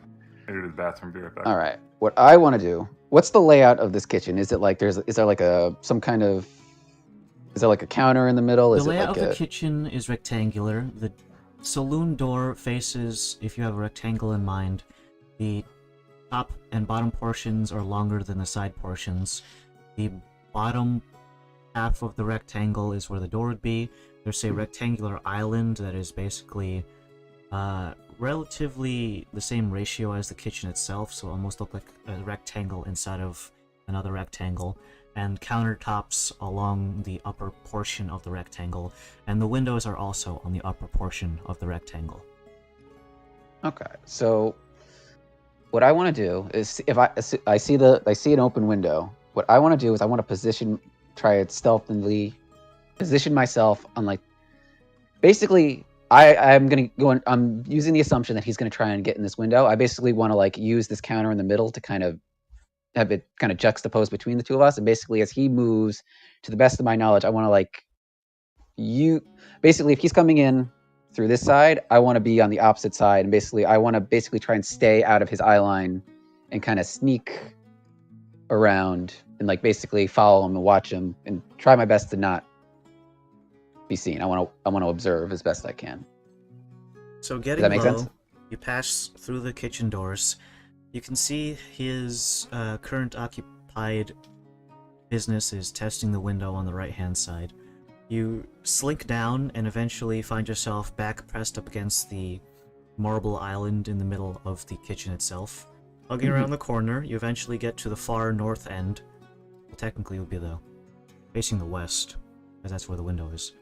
I go to the bathroom, be right back. All right. What I want to do... What's the layout of this kitchen? Is it like is there like some kind of... Is there like a counter in the middle? The Is layout it like of the kitchen is rectangular. The saloon door faces, if you have a rectangle in mind, the top and bottom portions are longer than the side portions. The bottom half of the rectangle is where the door would be. There's a rectangular island that is basically relatively the same ratio as the kitchen itself, so almost look like a rectangle inside of another rectangle, and countertops along the upper portion of the rectangle, and the windows are also on the upper portion of the rectangle. Okay, so what I want to do is, if I see an open window, what I want to do is I want to try it stealthily, position myself on like, basically, I'm gonna go in, I'm using the assumption that he's gonna try and get in this window. I basically want to like use this counter in the middle to kind of have it kind of juxtaposed between the two of us, and basically as he moves, to the best of my knowledge, I want to like basically if he's coming in through this side, I want to be on the opposite side, and basically I want to try and stay out of his eye line and kind of sneak around and like basically follow him and watch him and try my best to not be seen. I want to observe as best I can. So getting Does that make low, sense? you pass through the kitchen doors. You can see his current occupied business is testing the window on the right-hand side. You slink down and eventually find yourself back pressed up against the marble island in the middle of the kitchen itself. Hugging around the corner, you eventually get to the far north end. Well, technically it would be facing the west, as that's where the window is.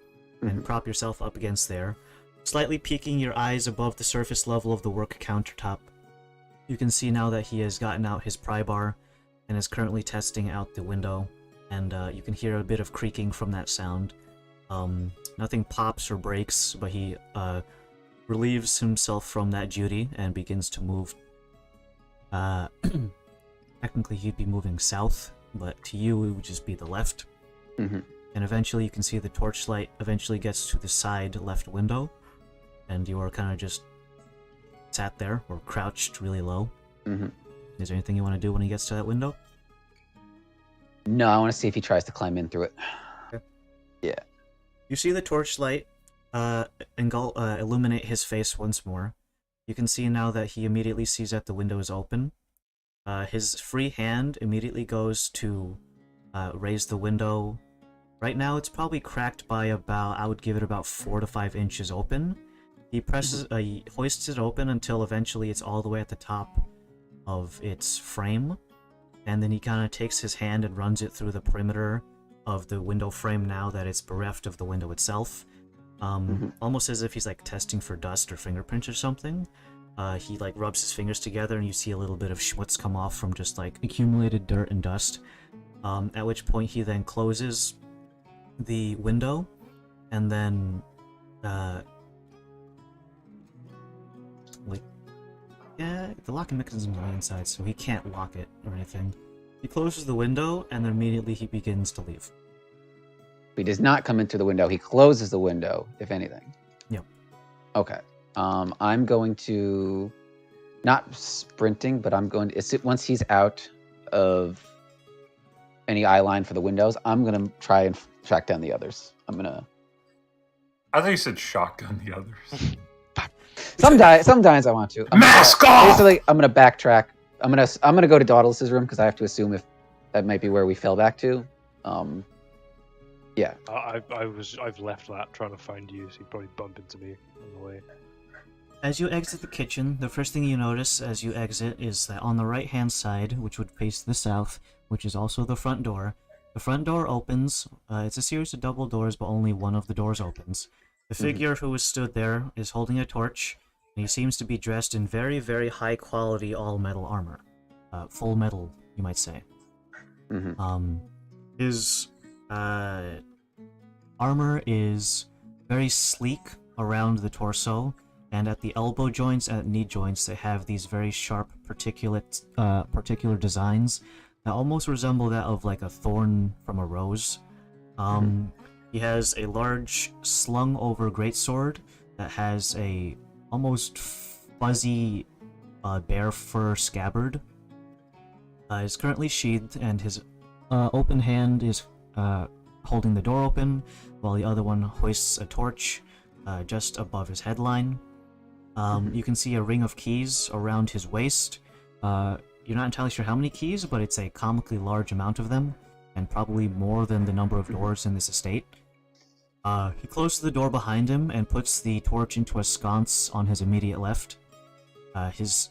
And prop yourself up against there, slightly peeking your eyes above the surface level of the work countertop. You can see now that he has gotten out his pry bar and is currently testing out the window, and you can hear a bit of creaking from that sound. Nothing pops or breaks, but he relieves himself from that duty and begins to move. Technically he'd be moving south, but to you it would just be the left. And eventually you can see the torchlight eventually gets to the side left window, and you are kind of just sat there, or crouched really low. Is there anything you want to do when he gets to that window? No, I want to see if he tries to climb in through it. Okay. Yeah. You see the torchlight illuminate his face once more. You can see now that he immediately sees that the window is open. His free hand immediately goes to raise the window. Right now it's probably cracked by about, I would give it about 4 to 5 inches open. He presses, he hoists it open until eventually it's all the way at the top of its frame, and then he kind of takes his hand and runs it through the perimeter of the window frame now that it's bereft of the window itself. Almost as if he's like testing for dust or fingerprints or something. He like rubs his fingers together and you see a little bit of schmutz come off from just like accumulated dirt and dust. At which point he then closes the window, and then the locking mechanism is on the inside, so he can't lock it or anything. He closes the window, and then immediately he begins to leave. He does not come in through the window. He closes the window, if anything. Yep. Okay. I'm going to not sprinting, but I'm going to, once he's out of any eye line for the windows, I'm going to try and track down the others. I thought you said shotgun the others. Sometimes I want to. Mask off! Basically, I'm going to backtrack. I'm going to go to Dauntless's room because I have to assume if that might be where we fell back to. Yeah. I've left that trying to find you, so you probably bump into me on the way. As you exit the kitchen, the first thing you notice as you exit is that on the right-hand side, which would face the south, which is also the front door opens. It's a series of double doors, but only one of the doors opens. The figure who was stood there is holding a torch, and he seems to be dressed in very, very high-quality all-metal armor. Full metal, you might say. His armor is very sleek around the torso, and at the elbow joints and knee joints they have these very sharp particular designs that almost resemble that of like a thorn from a rose. He has a large slung over greatsword that has a almost fuzzy bear fur scabbard. Is currently sheathed, and his open hand is holding the door open, while the other one hoists a torch just above his headline. You can see a ring of keys around his waist. You're not entirely sure how many keys, but it's a comically large amount of them, and probably more than the number of doors in this estate. He closes the door behind him and puts the torch into a sconce on his immediate left. His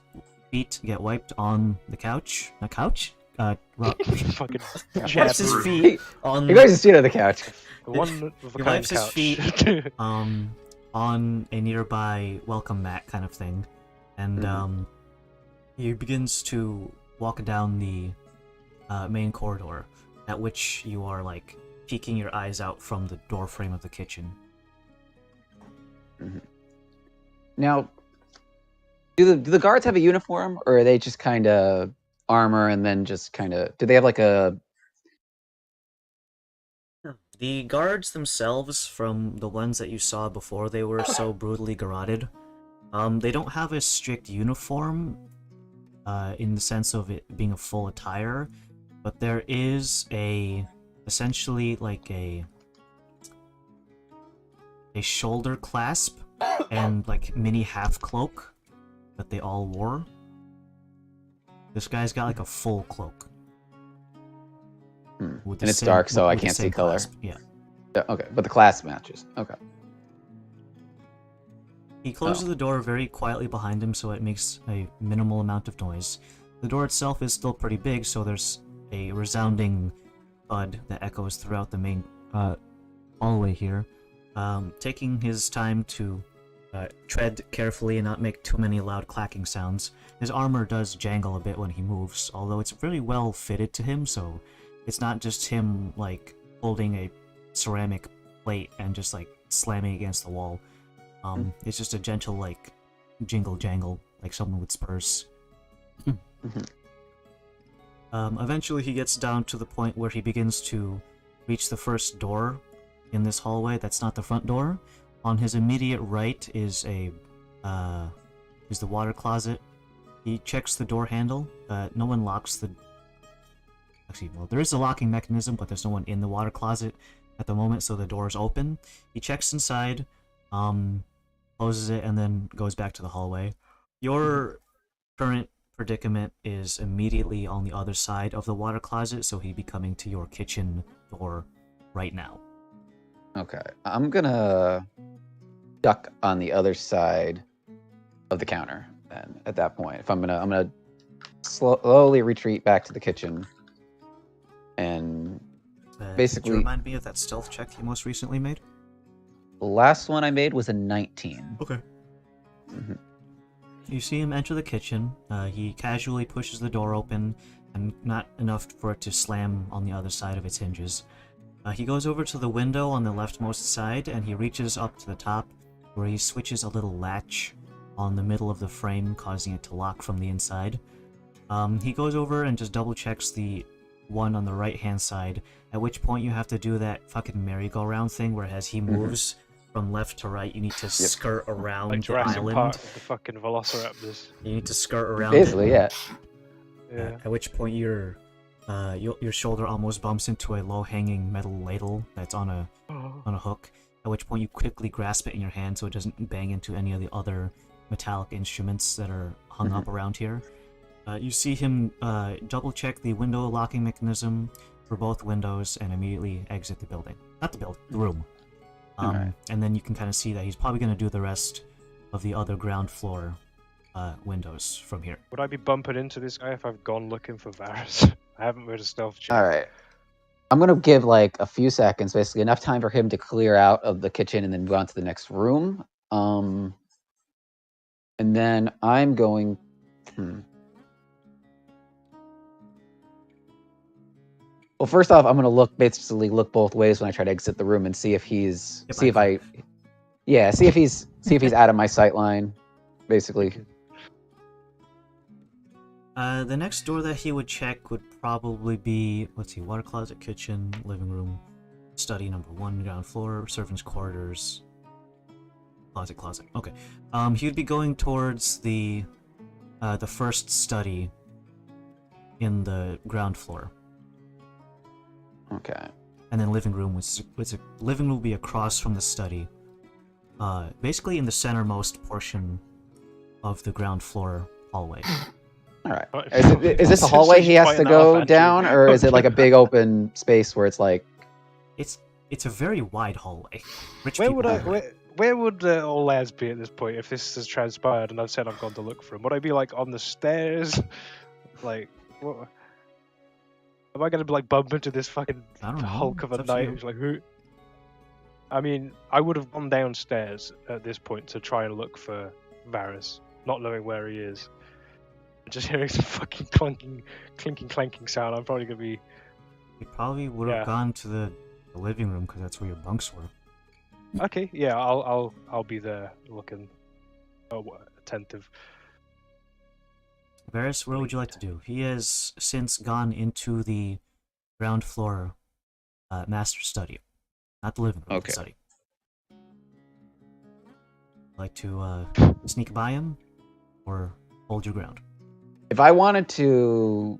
feet get wiped on the couch. A couch? Fucking Wipes his feet on... You guys just sit on the couch. The one with He the wipes his couch. feet on a nearby welcome mat kind of thing, and he begins to walk down the main corridor, at which you are like peeking your eyes out from the door frame of the kitchen. Now, do the guards have a uniform, or are they just kind of armor and then just kind of... Do they have like a... The guards themselves, from the ones that you saw before they were so brutally garroted, they don't have a strict uniform in the sense of it being a full attire, but there is essentially like a shoulder clasp and like mini half cloak that they all wore. This guy's got like a full cloak. And it's dark, so I can't see color. Clasp. Yeah. Okay, but the clasp matches. Okay. He closes the door very quietly behind him, so it makes a minimal amount of noise. The door itself is still pretty big, so there's a resounding thud that echoes throughout the main hallway here. Taking his time to tread carefully and not make too many loud clacking sounds. His armor does jangle a bit when he moves, although it's really well fitted to him, so it's not just him like holding a ceramic plate and just like slamming against the wall. It's just a gentle like jingle jangle, like someone with spurs. Eventually he gets down to the point where he begins to reach the first door in this hallway that's not the front door. On his immediate right is the water closet. He checks the door handle. No one locks the... Actually, well, there is a locking mechanism, but there's no one in the water closet at the moment, so the door is open. He checks inside, closes it, and then goes back to the hallway. Your current predicament is immediately on the other side of the water closet, so he'd be coming to your kitchen door right now. Okay, I'm gonna duck on the other side of the counter. Then at that point, if I'm gonna slowly retreat back to the kitchen, and basically. Could you remind me of that stealth check you most recently made? The last one I made was a 19. Okay. You see him enter the kitchen. He casually pushes the door open, and not enough for it to slam on the other side of its hinges. He goes over to the window on the leftmost side, and he reaches up to the top, where he switches a little latch on the middle of the frame, causing it to lock from the inside. He goes over and just double checks the one on the right-hand side, at which point you have to do that fucking merry-go-round thing where as he moves, from left to right. You need to skirt around Like the Jurassic island. Park with the fucking velociraptors. You need to skirt around Basically, it. yeah. Yeah. At which point your shoulder almost bumps into a low-hanging metal ladle that's on a hook. At which point you quickly grasp it in your hand so it doesn't bang into any of the other metallic instruments that are hung up around here. You see him double-check the window locking mechanism for both windows and immediately exit the building. Not the building, the room. Alright. And then you can kind of see that he's probably going to do the rest of the other ground floor windows from here. Would I be bumping into this guy if I've gone looking for Varus? I haven't made a stealth check. All right. I'm gonna give like a few seconds, basically enough time for him to clear out of the kitchen and then move on to the next room. And then I'm going. Well, first off, I'm gonna look both ways when I try to exit the room and see if he's see if he's out of my sight line, basically. The next door that he would check would probably be, let's see, water closet, kitchen, living room, study number 1, ground floor, servants' quarters, closet. Okay. He would be going towards the first study in the ground floor, Okay. and then living room living room will be across from the study, basically in the centermost portion of the ground floor hallway. All right. Right. Is this a hallway he has to go down, or is it like a big open space where it's like? It's a very wide hallway. Rich Where people would I? have it. Where would old lads be at this point if this has transpired and I've said I've gone to look for him? Would I be like on the stairs? Like, what? Am I gonna be like bump into this fucking I don't know. hulk of It's a up to knight you. who's like who? I mean, I would have gone downstairs at this point to try and look for Varus, not knowing where he is. Just hearing some fucking clinking, clanking sound. I'm probably gonna be. You probably would have Yeah. gone to the living room because that's where your bunks were. Okay, yeah, I'll be there looking attentive. Varys, what would you like to do? He has since gone into the ground floor master study. Not the living room, Okay. the study. Like to sneak by him? Or hold your ground? If I wanted to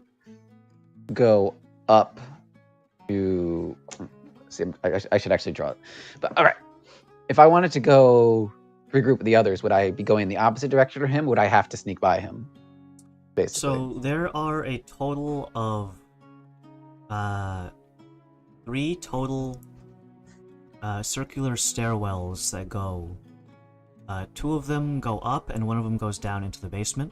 go up to see, I should actually draw it. But all right, if I wanted to go regroup with the others, would I be going in the opposite direction to him? Would I have to sneak by him? Basically. So there are a total of 3 total circular stairwells that go. 2 of them go up and 1 of them goes down into the basement.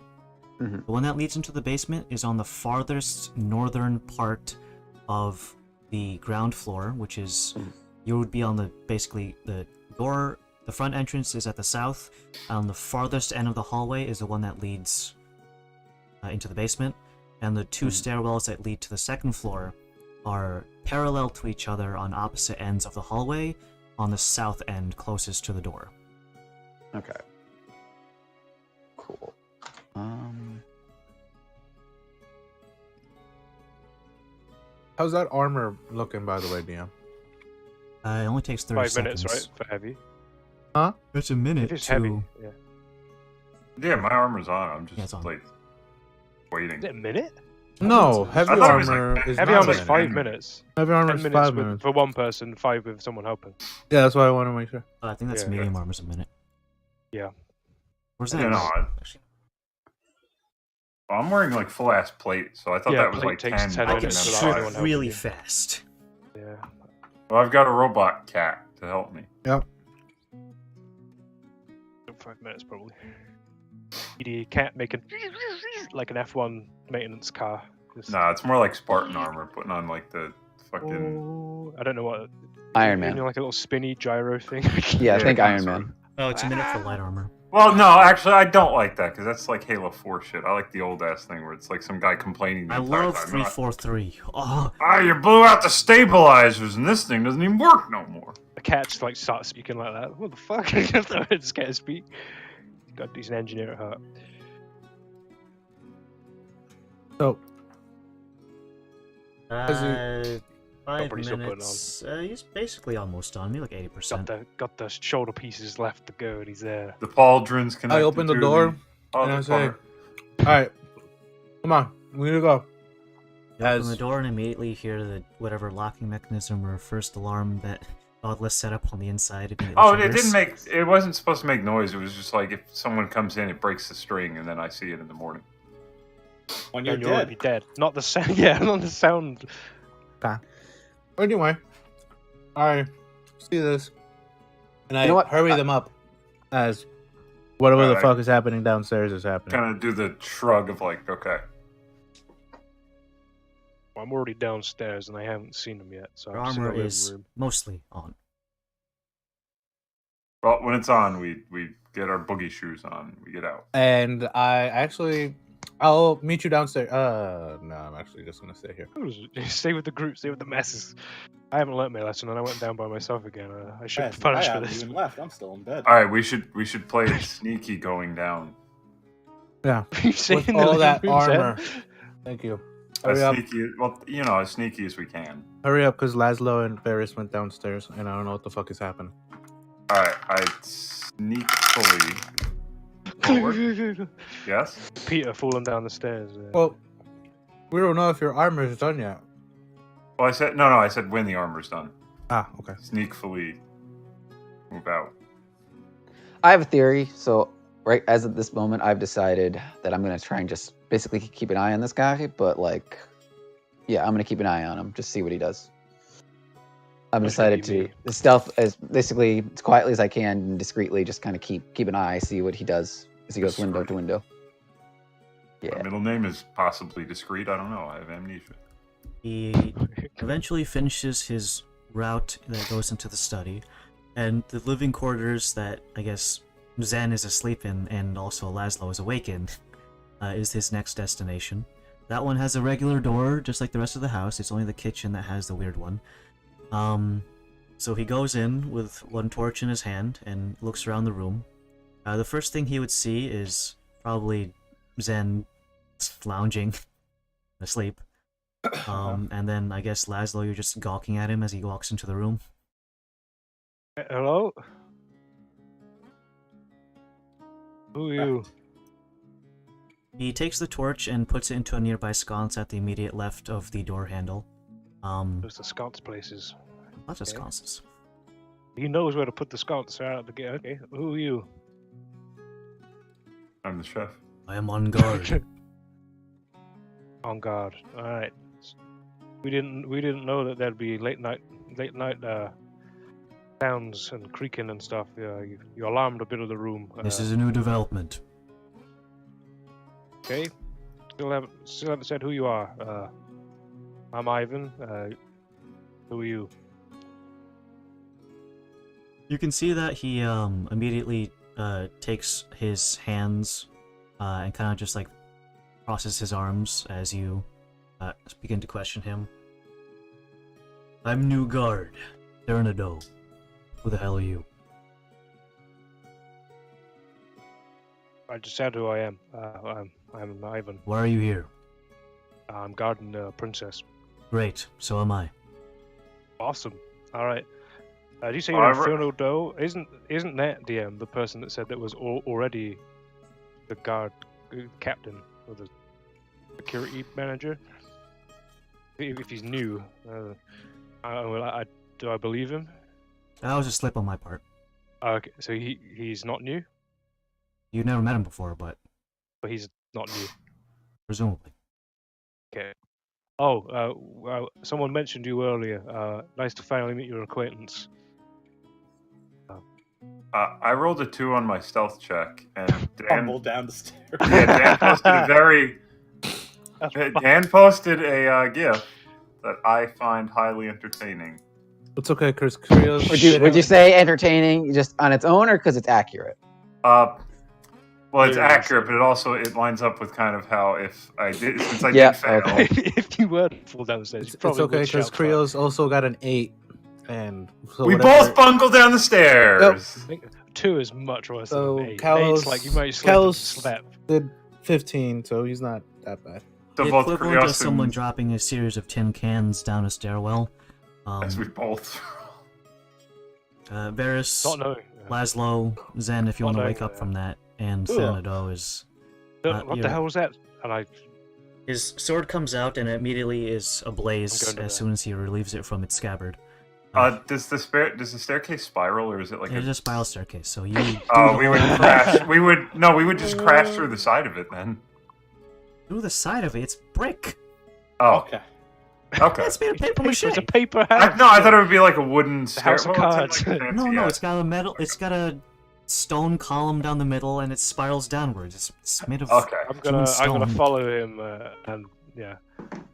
Mhm. The one that leads into the basement is on the farthest northern part of the ground floor, which is you would be on the basically the door. The front entrance is at the south. On the farthest end of the hallway is the one that leads into the basement, and the 2 stairwells that lead to the second floor are parallel to each other on opposite ends of the hallway, on the south end closest to the door. Okay. Cool. How's that armor looking, by the way, DM? It only takes 30 5 seconds. minutes, right, for heavy. It's a minute If it's to... heavy, yeah. Yeah, my armor's on. I'm Yeah, just it's on. like waiting. Is it a minute? No, heavy I thought it was like armor heavy is Heavy not armor's a minute. 5 minutes. Heavy armor 10 is minutes 5 with, minutes. for one person, 5 with someone helping. Yeah, that's why I want to make sure. I think that's Yeah, medium armor's a minute. Yeah. Where's Yeah, that? no, I'm wearing like full ass plate, so I thought Yeah, that was plate like takes 10. 10 I and can minutes then without shoot anyone five. helping really you. fast. Yeah. Well, I've got a robot cat to help me. Yep. 5 minutes probably. You can't make it like an F1 maintenance car. Just- Nah, it's more like Spartan armor, putting on like the fucking. Oh, I don't know what. Iron You know, Man. like a little spinny gyro thing. Yeah, I think kinda Iron sort Man. of. Oh, it's a minute for light armor. Well, no, actually, I don't like that because that's like Halo 4 shit. I like the old ass thing where it's like some guy complaining the I entire love time. 343. Oh, You blew out the stabilizers and this thing doesn't even work no more. The cat just like starts speaking like that. What the fuck? I just can't speak. God, he's an engineer at heart. So, uh, 5 pretty still putting minutes. He's basically almost done. Me like 80%. Got the shoulder pieces left to go, and he's there. The pauldrons connected. I open the to door Oh, and I the say, part. "All right, come on, we need to go." You open the door and immediately hear the whatever locking mechanism or first alarm that Godless set up on the inside. Oh, it didn't make. It wasn't supposed to make noise. It was just like if someone comes in, it breaks the string, and then I see it in the morning. When you're And you're already dead. dead. Not the sound. Yeah, not the sound. Anyway, I see this, and I You know what? hurry them up as whatever the Right. fuck is happening downstairs is happening. Kind of do the shrug of like, okay. I'm already downstairs, and I haven't seen him yet. So Your I'm just in the armor living is room. mostly on. Well, when it's on, we get our boogie shoes on. We get out. And I'll meet you downstairs. No, I'm actually just gonna stay here. Stay with the group. Stay with the masses. I haven't learnt my lesson, and I went down by myself again. I should be I punished for haven't this. even left. I'm still in bed. All right, we should play sneaky going down. Yeah, You stay with in the all living that room, Zen? armor. Thank you. As Hurry up, sneaky, well, you know, as sneaky as we can. hurry up, because Laszlo and Varys went downstairs, and I don't know what the fuck is happening. All right, I sneakily forward. Yes. Peter falling down the stairs. Well, we don't know if your armor is done yet. Well, I said no. I said when the armor's done. Ah, okay. Sneakfully move out. I have a theory. So right as of this moment, I've decided that I'm gonna try and just basically keep an eye on this guy. But like, yeah, I'm gonna keep an eye on him, just see what he does. I've That's decided really to me. stealth as basically as quietly as I can and discreetly, just kind of keep an eye, see what he does as he goes window to window. My Yeah. middle name is possibly discreet. I don't know. I have amnesia. He eventually finishes his route that goes into the study, and the living quarters that I guess Zen is asleep in and also Laszlo is awake in is his next destination. That one has a regular door, just like the rest of the house. It's only the kitchen that has the weird one. So he goes in with one torch in his hand and looks around the room. The first thing he would see is probably Zen lounging asleep. And then I guess Laszlo, you're just gawking at him as he walks into the room. Hello? Who are you? He takes the torch and puts it into a nearby sconce at the immediate left of the door handle. There's the sconce places. Lots of Okay. sconces. He knows where to put the sconce right out the gate. Okay, who are you? I'm the chef. I am on guard. On guard. All right. We didn't know that there'd be late night sounds and creaking and stuff. You alarmed a bit of the room. This is a new development. Okay. Still haven't said who you are. I'm Ivan. Who are you? You can see that he immediately takes his hands and kind of just like crosses his arms as you begin to question him. I'm new guard, Cernado. Who the hell are you? I just said who I am. I'm Ivan. Why are you here? I'm guarding the princess. Great, so am I. Awesome. All right. Did you say Oh, you're I've re- Inferno Doe? Isn't that DM the person that said that was already the guard captain or the security manager? If he's new, do I believe him? That was a slip on my part. Okay, so he's not new, You've never met him before, but but he's not new. presumably. Okay. Oh, someone mentioned you earlier. Nice to finally meet your acquaintance. I rolled a 2 on my stealth check, and Dan, Fumble down the stairs. Dan posted a very. Dan posted a GIF that I find highly entertaining. It's okay, Chris. Krios. Would you say entertaining just on its own or because it's accurate? Well, it's Very accurate, but it lines up with kind of how if I did since I Yeah, did fail. okay. If you were to fall downstairs, It's you probably okay, would because shout for it. Krios also got an 8. And so We whatever- both bungled down the stairs. I think 2 is much worse So than 8. Kalos- 8's like you might slip and Kalos- slap. did 15, so he's not that bad. So The both equivalent of Krios someone and dropping a series of tin cans down a stairwell. As we both. Varys, Not knowing. Laszlo, Zen, if you want to Not wake knowing up from that, and Ugh. Thernado is... What the you're- hell was that? And I. His sword comes out and it immediately is I'm ablaze going to as the- soon as he relieves it from its scabbard. Does the staircase spiral, or is it like It's a spiral staircase, so you do Oh, the we would whole- crash. We would just crash through the side of it then. through the side of it. It's brick. Oh, Okay. okay. It's made of paper mache. It's a paper house. No, I thought it would be like a wooden House of well, it's Cards. like a fancy No, ass- it's got a metal. It's got a stone column down the middle, and it spirals downwards. It's made of. Okay. I'm gonna stone. follow him and yeah.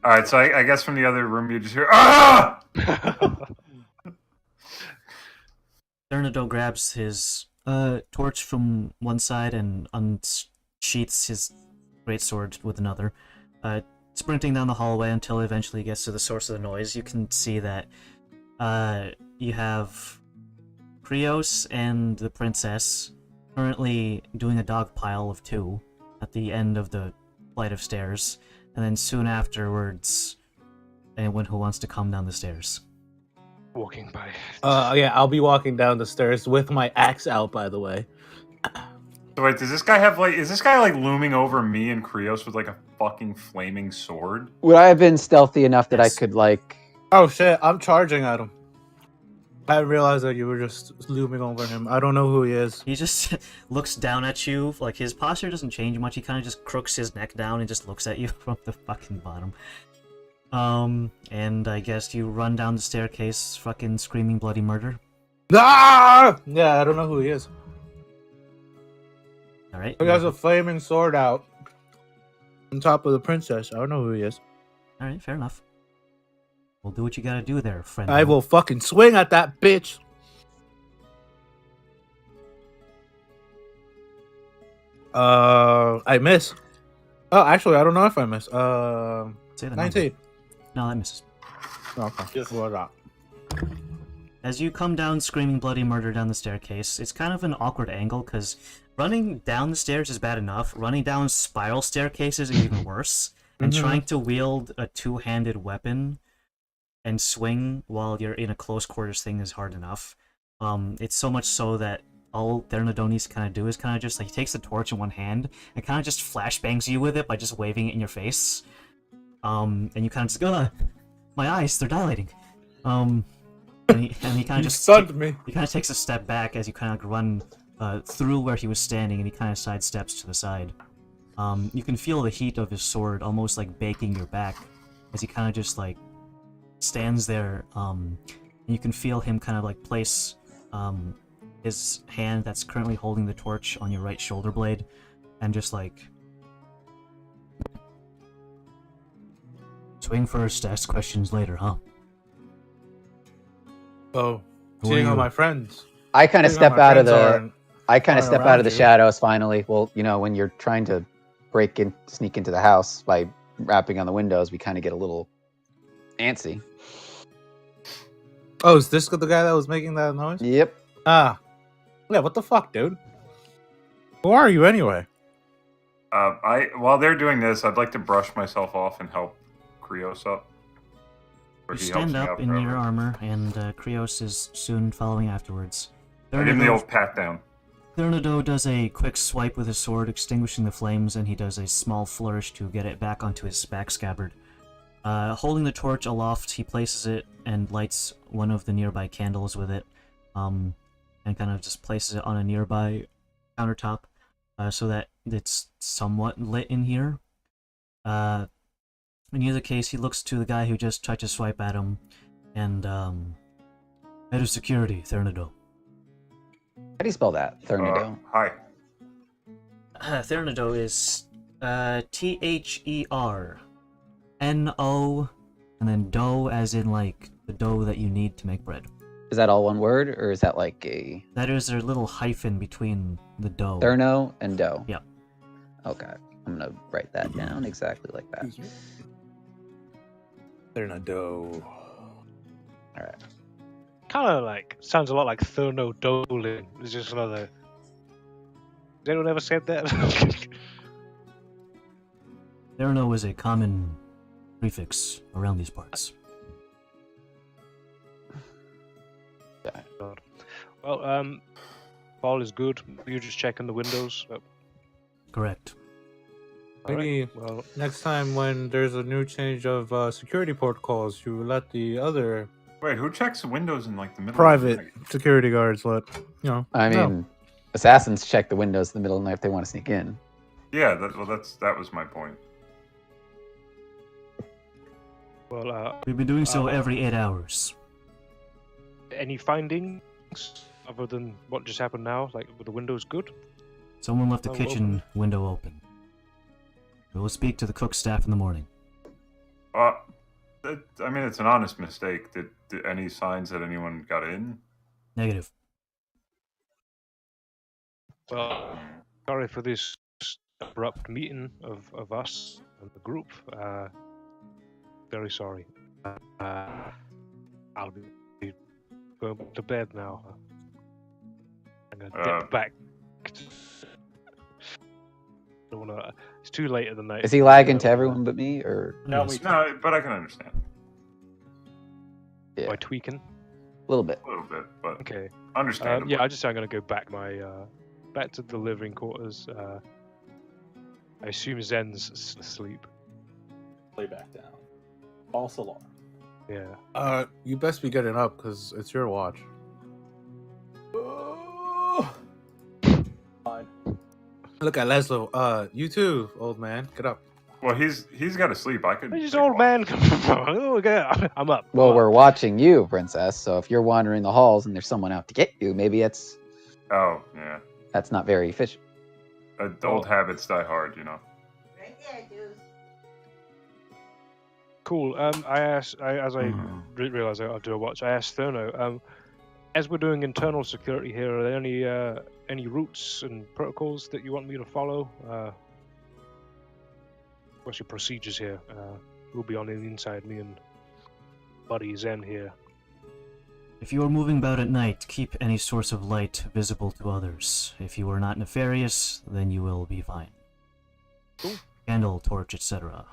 All right. So I guess from the other room you just hear ah. Thernado grabs his torch from one side and unsheaths his greatsword with another, sprinting down the hallway until he eventually gets to the source of the noise. You can see that you have Krios and the princess currently doing a dog pile of 2 at the end of the flight of stairs, and then soon afterwards, anyone who wants to come down the stairs. Walking by. Yeah, I'll be walking down the stairs with my axe out, by the way. So wait, does this guy have like? Is this guy like looming over me and Krios with like a fucking flaming sword? Would I have been stealthy enough that Yes. I could, like... Oh shit, I'm charging at him. I didn't realize that you were just looming over him. I don't know who he is. He just looks down at you, like his posture doesn't change much, he kind of just crooks his neck down and just looks at you from the fucking bottom. And I guess you run down the staircase, fucking screaming bloody murder. Ah! Yeah, I don't know who he is. Alright. He has a flaming sword out on top of the princess. I don't know who he is. Alright, fair enough. We'll do what you gotta do there, friend. I will fucking swing at that bitch. I miss. Oh, actually, I don't know if I miss. Say the number. 19. No, that misses. Okay. What up? As you come down screaming bloody murder down the staircase, it's kind of an awkward angle, because running down the stairs is bad enough, running down spiral staircases is even worse, and Mhm. trying to wield a two-handed weapon and swing while you're in a close quarters thing is hard enough. It's so much so that all Thernadoni's kind of do is kind of just, like, he takes the torch in one hand and kind of just flashbangs you with it by just waving it in your face. And you kind of just go, my eyes, they're dilating. And he kind of You just... stunned me. He kind of takes a step back as you kind of run through where he was standing, and he kind of sidesteps to the side. You can feel the heat of his sword almost like baking your back as he kind of just like stands there. And you can feel him kind of like place his hand that's currently holding the torch on your right shoulder blade, and just like swing first, ask questions later, huh? Oh, Who are seeing all you? my friends. I kind of Seeing all step my out of friends the... aren't- I kind of aren't step out around of the you. shadows finally. Well, you know, when you're trying to sneak into the house by rapping on the windows, we kind of get a little antsy. Oh, is this the guy that was making that noise? Yep. Ah. Yeah, what the fuck, dude? Who are you anyway? While they're doing this, I'd like to brush myself off and help Krios up. Or You he helps stand me up in forever. your armor, and Krios is soon following afterwards. I give him the Thernado- old pat down. Thernado does a quick swipe with his sword, extinguishing the flames, and he does a small flourish to get it back onto his back scabbard. Holding the torch aloft, he places it and lights one of the nearby candles with it, and kind of just places it on a nearby countertop, so that it's somewhat lit in here. In either case, he looks to the guy who just tried to swipe at him, and, head of security, Thernado. How do you spell that? Thernado. Hi. Thernado is T-H-E-R-N-O, and then dough as in like the dough that you need to make bread. Is that all one word, or is that like a That is a little hyphen between the dough. Therno and dough? Yep. Okay, I'm gonna write that down exactly like that. They're not dough. All right. Kind of like sounds a lot like Thurno Dolan. It's just another. Has anyone ever said that? Thernado is a common prefix around these parts. God. Well, all is good. You're just checking the windows. Correct. Maybe Well, next time when there's a new change of security protocols, you let the other Wait, who checks the windows in like the middle of private the night? security guards let I mean, assassins check the windows in the middle of the night if they want to sneak in. Yeah, that was my point. well, We've been doing so every 8 hours. any findings other than what just happened now? Like, were the windows good? Someone left the Oh, kitchen window open. We will speak to the cook staff in the morning. I mean, it's an honest mistake. Did any signs that anyone got in? Negative. Well, sorry for this abrupt meeting of us and the group. Very sorry. I'll be going to bed now. I'm gonna dip back. Don't wanna, it's too late in the night. Is he lagging to everyone but me, or Yes. No, but I can understand yeah, By tweaking? a little bit? a little bit, but Okay. understandable. Yeah, I'm gonna go back back to the living quarters. I assume Zen's asleep. Lay back down. False alarm. Yeah. You best be getting up because it's your watch. Fine. Look at Laszlo. You too, old man. Get up. Well, he's got to sleep. I could. Where's take old watch. man come from? Oh, okay, I'm up. Well, I'm up. we're watching you, princess. So if you're wandering the halls and there's someone out to get you, maybe Oh yeah, that's not very efficient. old habits die hard, you know. Cool. I asked, as I realized I'll do a watch. I asked Therno, as we're doing internal security here, are there any routes and protocols that you want me to follow? What's your procedures here? We'll be on the inside, me and Buddy Zen here. If you are moving about at night, keep any source of light visible to others. If you are not nefarious, then you will be fine. Cool. Candle, torch, etc.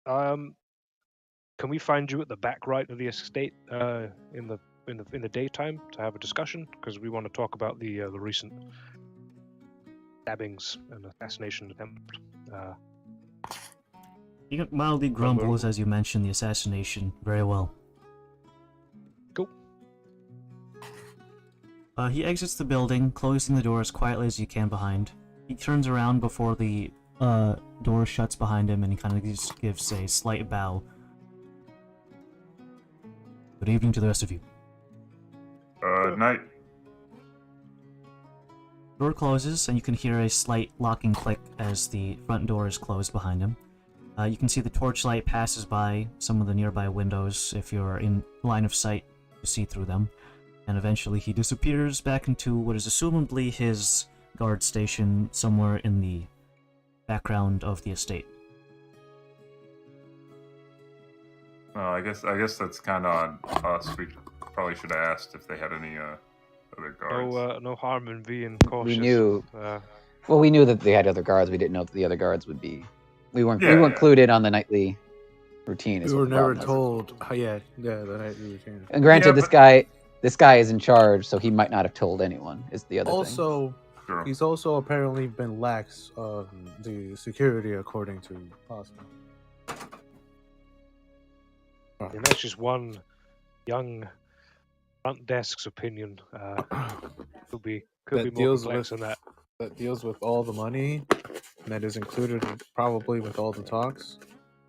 Can we find you at the back right of the estate in the daytime to have a discussion? Because we want to talk about the recent stabbings and assassination attempt. He mildly grumbles as you mention the assassination. Very well. Cool. He exits the building, closing the door as quietly as you can behind. He turns around before the door shuts behind him, and he kind of just gives a slight bow. Good evening to the rest of you. Night. Door closes, and you can hear a slight locking click as the front door is closed behind him. You can see the torchlight passes by some of the nearby windows if you're in line of sight to see through them. And eventually he disappears back into what is assumably his guard station somewhere in the background of the estate. I guess that's kind of on us. We probably should have asked if they had any other guards. No harm in being cautious. We knew. Well, we knew that they had other guards. We didn't know that the other guards would be. We weren't clued in on the nightly routine. We were never told. The nightly routine. And granted, this guy is in charge, so he might not have told anyone. Is the other thing. Also, Sure. he's also apparently been lax on the security, according to Oscar. And that's just one young front desk's opinion. Could be more complex than that. That deals with all the money, and that is included probably with all the talks.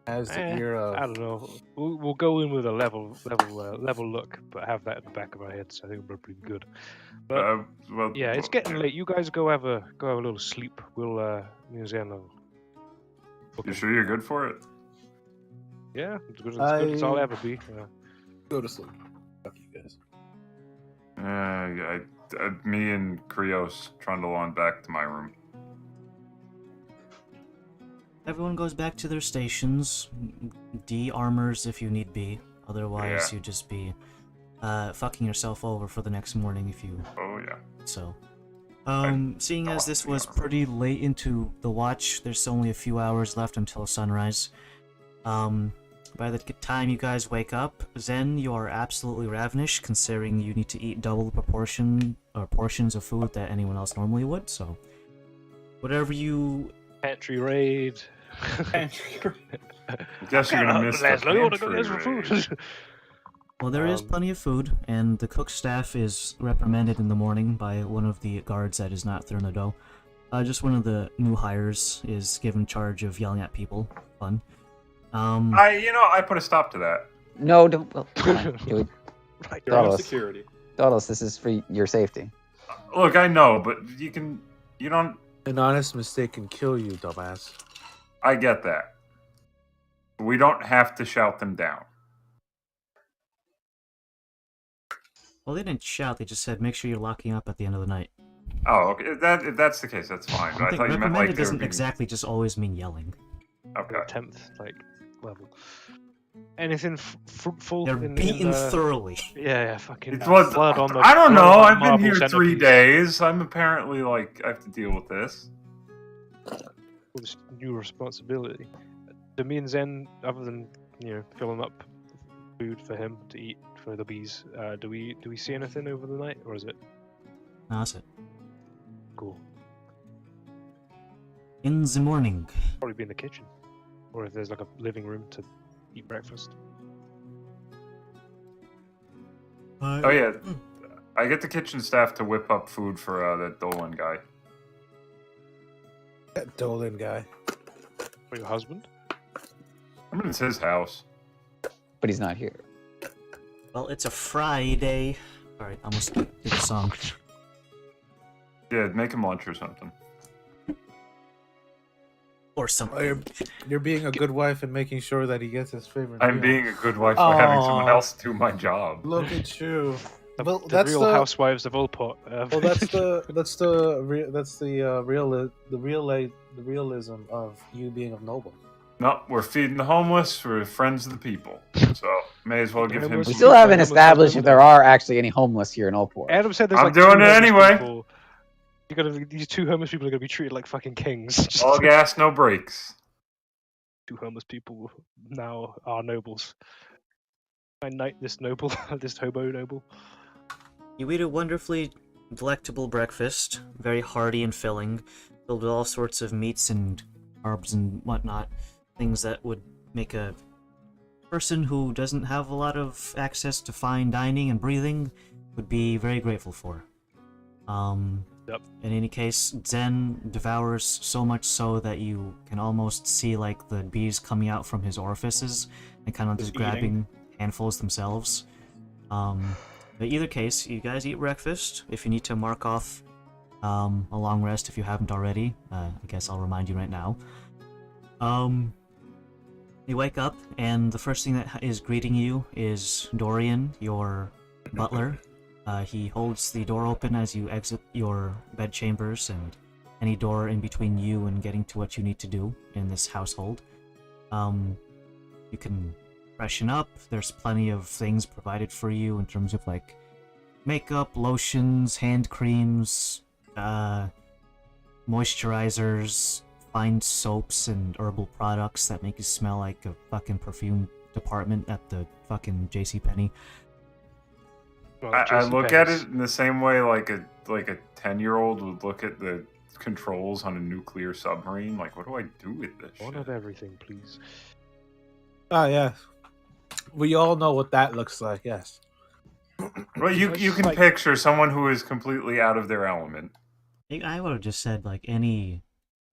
Has the ear of. I don't know. We'll go in with a level look, but have that in the back of our heads. I think we're pretty good. But yeah, it's getting late. You guys go have a little sleep. We'll me and Zen will. You sure you're good for it? Yeah, it's good as I'll ever be. Go to sleep. Fuck you guys. Me and Krios trundle on back to my room. Everyone goes back to their stations, de-armors if you need be. Otherwise, you'd just be fucking yourself over for the next morning if you... Oh, yeah. So, seeing as this was pretty late into the watch, there's only a few hours left until sunrise. by the time you guys wake up, Zen, you are absolutely ravenous, considering you need to eat double the portions of food that anyone else normally would. So, whatever you Pantry raid. I guess you're gonna miss the Laszlo, you wanna go pantry there for raid. food? Well, there is plenty of food, and the cook staff is reprimanded in the morning by one of the guards that is not Thernado. Just one of the new hires is given charge of yelling at people. Fun. I put a stop to that. No, don't. Well, come on, dude. Right. You're on Daulos. security. Daulos, this is for your safety. Look, I know, but you don't. An honest mistake can kill you, dumbass. I get that. We don't have to shout them down. Well, they didn't shout. They just said, "Make sure you're locking up at the end of the night." Oh, okay. If that's the case, that's fine. But I I think thought you meant reprimanded like they were doesn't being... exactly just always mean yelling. Okay. 10th level. Anything fruitful? They're in, beaten in, thoroughly. Yeah, fucking. It was, blood on the. I don't blood know. on I've been marble here 3 centerpiece. days. I'm apparently I have to deal with this. With this new responsibility. Do me and Zen, other than filling up food for him to eat for the bees, do we see anything over the night, or is it No, that's it. cool? In the morning. Probably be in the kitchen, or if there's like a living room to eat breakfast. Oh yeah, I get the kitchen staff to whip up food for that Dolan guy. That Dolan guy. For your husband? I mean, it's his house. But he's not here. Well, it's a Friday. Alright, I almost did the song. Yeah, make him lunch or something. Or Oh, something. you're being a good wife and making sure that he gets his favorite I'm meal. being a good wife for having someone Aw. else do my job. Look at you. The, Well, the that's real the- housewives of Olport. Well, the realism of you being a noble. No, we're feeding the homeless. We're friends of the people, so may as well give him. Homeless We some- still haven't Homeless established people. if there are actually any homeless here in Oakport. Adam said there's I'm like doing two it homeless anyway. people. These 2 homeless people are gonna be treated like fucking kings. Just All gas, no brakes. 2 homeless people now are nobles. I knight this noble, this hobo noble. You eat a wonderfully delectable breakfast, very hearty and filling, filled with all sorts of meats and carbs and whatnot, things that would make a person who doesn't have a lot of access to fine dining and breathing would be very grateful for. Yep. In any case, Zen devours so much so that you can almost see like the bees coming out from his orifices and kind of just Just grabbing handfuls themselves. But either case, you guys eat breakfast. If you need to mark off a long rest if you haven't already, I guess I'll remind you right now. You wake up, and the first thing that is greeting you is Dorian, your butler. He holds the door open as you exit your bedchambers and any door in between you and getting to what you need to do in this household. You can freshen up. There's plenty of things provided for you in terms of like makeup, lotions, hand creams, moisturizers, fine soaps and herbal products that make you smell like a fucking perfume department at the fucking JCPenney. Well, I JC look at Penney's. it in the same way like a 10-year-old would look at the controls on a nuclear submarine. Like, what do I do with this? One shit? of everything, please. Ah, yeah. We all know what that looks like. Yes. Well, you It's can like- picture someone who is completely out of their element. I would have just said like any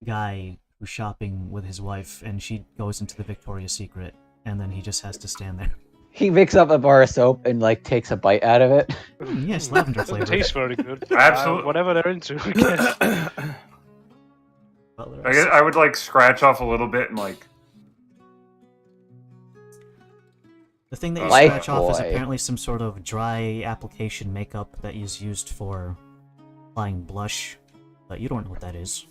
guy who's shopping with his wife and she goes into the Victoria's Secret and then he just has to stand there. He picks up a bar of soap and like takes a bite out of it. Yes, lavender Doesn't flavor. taste very good. Absolute- Whatever they're into. I guess. Butler I guess I would like scratch off a little bit and like. The thing that you Life scratch off is boy. apparently some sort of dry application makeup that is used for applying blush, but you don't know what that is.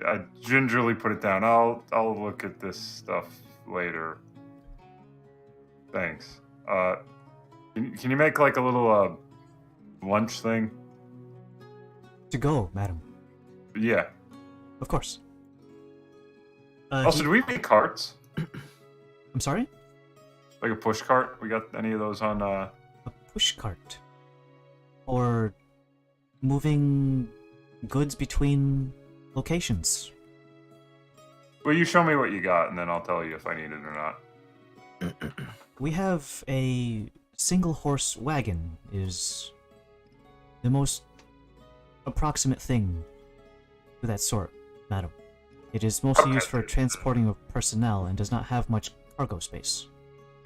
I gingerly put it down. I'll look at this stuff later. Thanks. Can you make like a little lunch thing? To go, madam. Yeah. Of course. Also, do we make carts? I'm sorry? Like a push cart? We got any of those on? A push cart. Or moving goods between locations. Well, you show me what you got, and then I'll tell you if I need it or not. We have a single horse wagon is the most approximate thing to that sort, madam. It is mostly used for transporting of personnel and does not have much cargo space.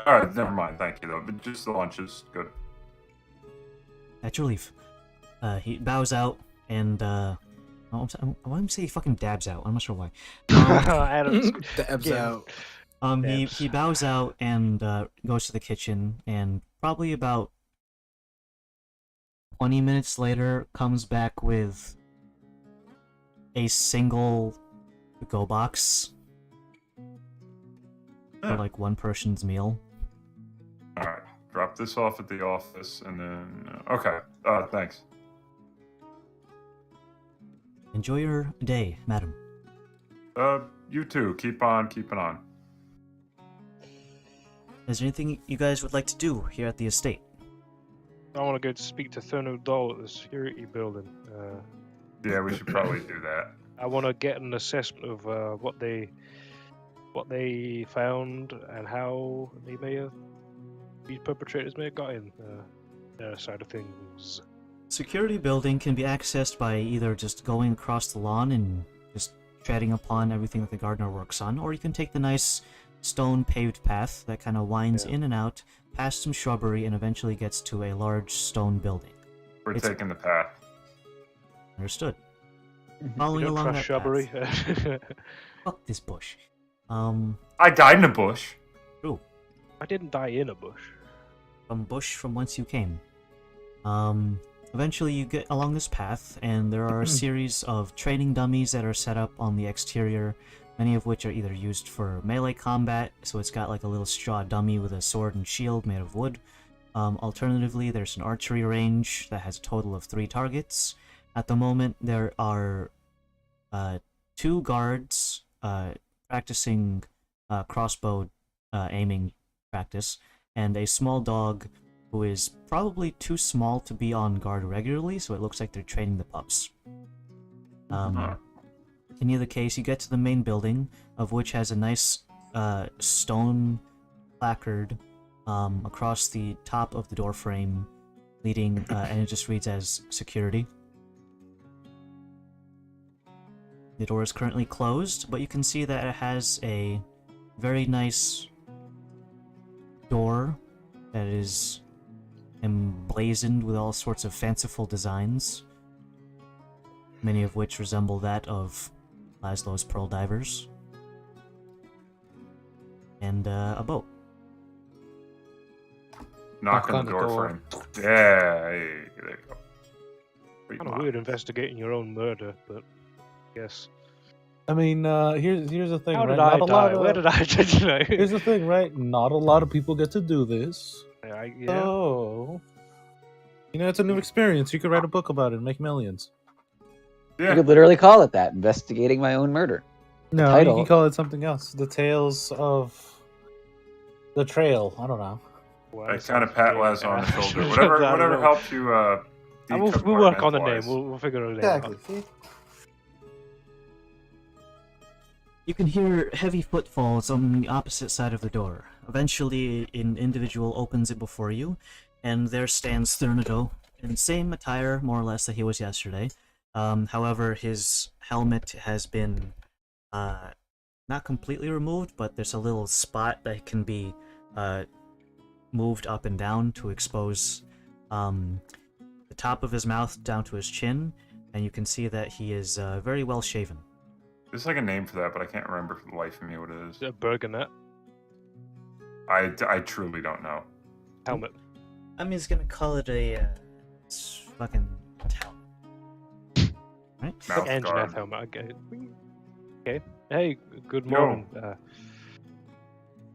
Alright, never mind, thank you though. But just the lunch is good. At your leave. He bows out and why am I saying he fucking dabs out? I'm not sure why. Adam's Dabs Yeah. out. He bows out and goes to the kitchen, and probably about 20 minutes later comes back with a single go box for like one person's meal. Alright, drop this off at the office, and then... okay, thanks. Enjoy your day, madam. You too. Keep on keeping on. Is there anything you guys would like to do here at the estate? I want to go to speak to Thurno Doll at the security building. Yeah, we should probably do that. I want to get an assessment of what they found and how they may have these perpetrators may have got in their side of things. Security building can be accessed by either just going across the lawn and just treading upon everything that the gardener works on, or you can take the nice stone paved path that kind of winds in and out past some shrubbery and eventually gets to a large stone building. We're It's- taking the path. Understood. You Following don't along trust that shrubbery. path. Fuck this bush. I died in a bush. I didn't die in a bush. From whence you came. Eventually you get along this path, and there are a series of training dummies that are set up on the exterior, many of which are either used for melee combat, so it's got like a little straw dummy with a sword and shield made of wood. Alternatively, there's an archery range that has a total of 3 targets. At the moment, there are 2 guards practicing crossbow aiming practice, and a small dog who is probably too small to be on guard regularly, so it looks like they're training the pups. In either case, you get to the main building, of which has a nice stone placard across the top of the door frame, leading, and it just reads as security. The door is currently closed, but you can see that it has a very nice door that is emblazoned with all sorts of fanciful designs, many of which resemble that of Laszlo's Pearl Divers, and a boat. Knock on the door frame. Yeah, hey, there you go. Pretty Kind of much. weird investigating your own murder, but yes. I mean, here's the thing, How right? did I Not a lot die? of, Where did I? Here's the thing, right? Not a lot of people get to do this. Yeah. So, it's a new experience. You could write a book about it and make millions. You Yeah, could literally call it that, investigating my own murder. No, title- you can call it something else. The Tales of the Trail. I don't know. Well, I that kind of sounds pat weird. Les on the shoulder. I Whatever, don't whatever know. helps you. We'll work on the name. decompartmentalize. We'll figure it out. See? You can hear heavy footfalls on the opposite side of the door. Eventually, an individual opens it before you, and there stands Thurnado, in the same attire, more or less, that he was yesterday. However, his helmet has been not completely removed, but there's a little spot that can be moved up and down to expose the top of his mouth down to his chin, and you can see that he is very well shaven. There's like a name for that, but I can't remember for the life of me what it is. A burgonet I truly don't know. helmet. I'm just gonna call it a fucking helmet. Right? Mouth Engineer guard. helmet. I get it. Okay. Hey, good Yo. morning.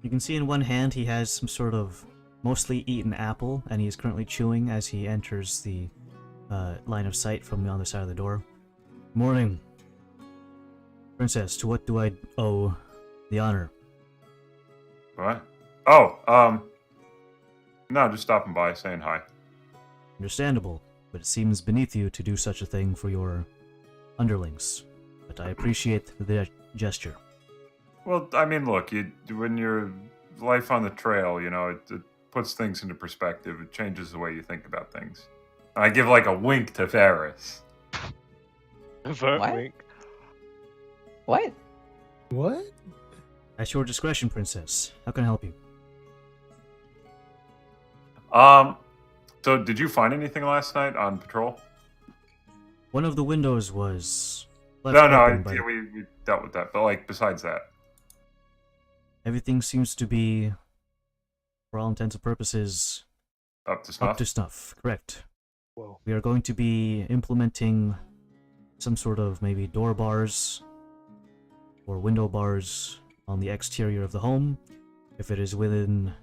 You can see in one hand he has some sort of mostly eaten apple, and he is currently chewing as he enters the line of sight from the other side of the door. Morning. Princess, to what do I owe the honor? What? Oh, No, just stopping by, saying hi. Understandable, but it seems beneath you to do such a thing for your underlings. But I appreciate the gesture. Well, I mean, look, when you're life on the trail, you know, it puts things into perspective. It changes the way you think about things. I give like a wink to Ferris. Vert What? wink. What? What? At your discretion, Princess. How can I help you? So did you find anything last night on patrol? One of the windows was left No, open, but we dealt with that. But like, besides that, everything seems to be, for all intents and purposes, up to snuff. up to snuff. Correct. Whoa. We are going to be implementing some sort of maybe door bars or window bars on the exterior of the home, if it is within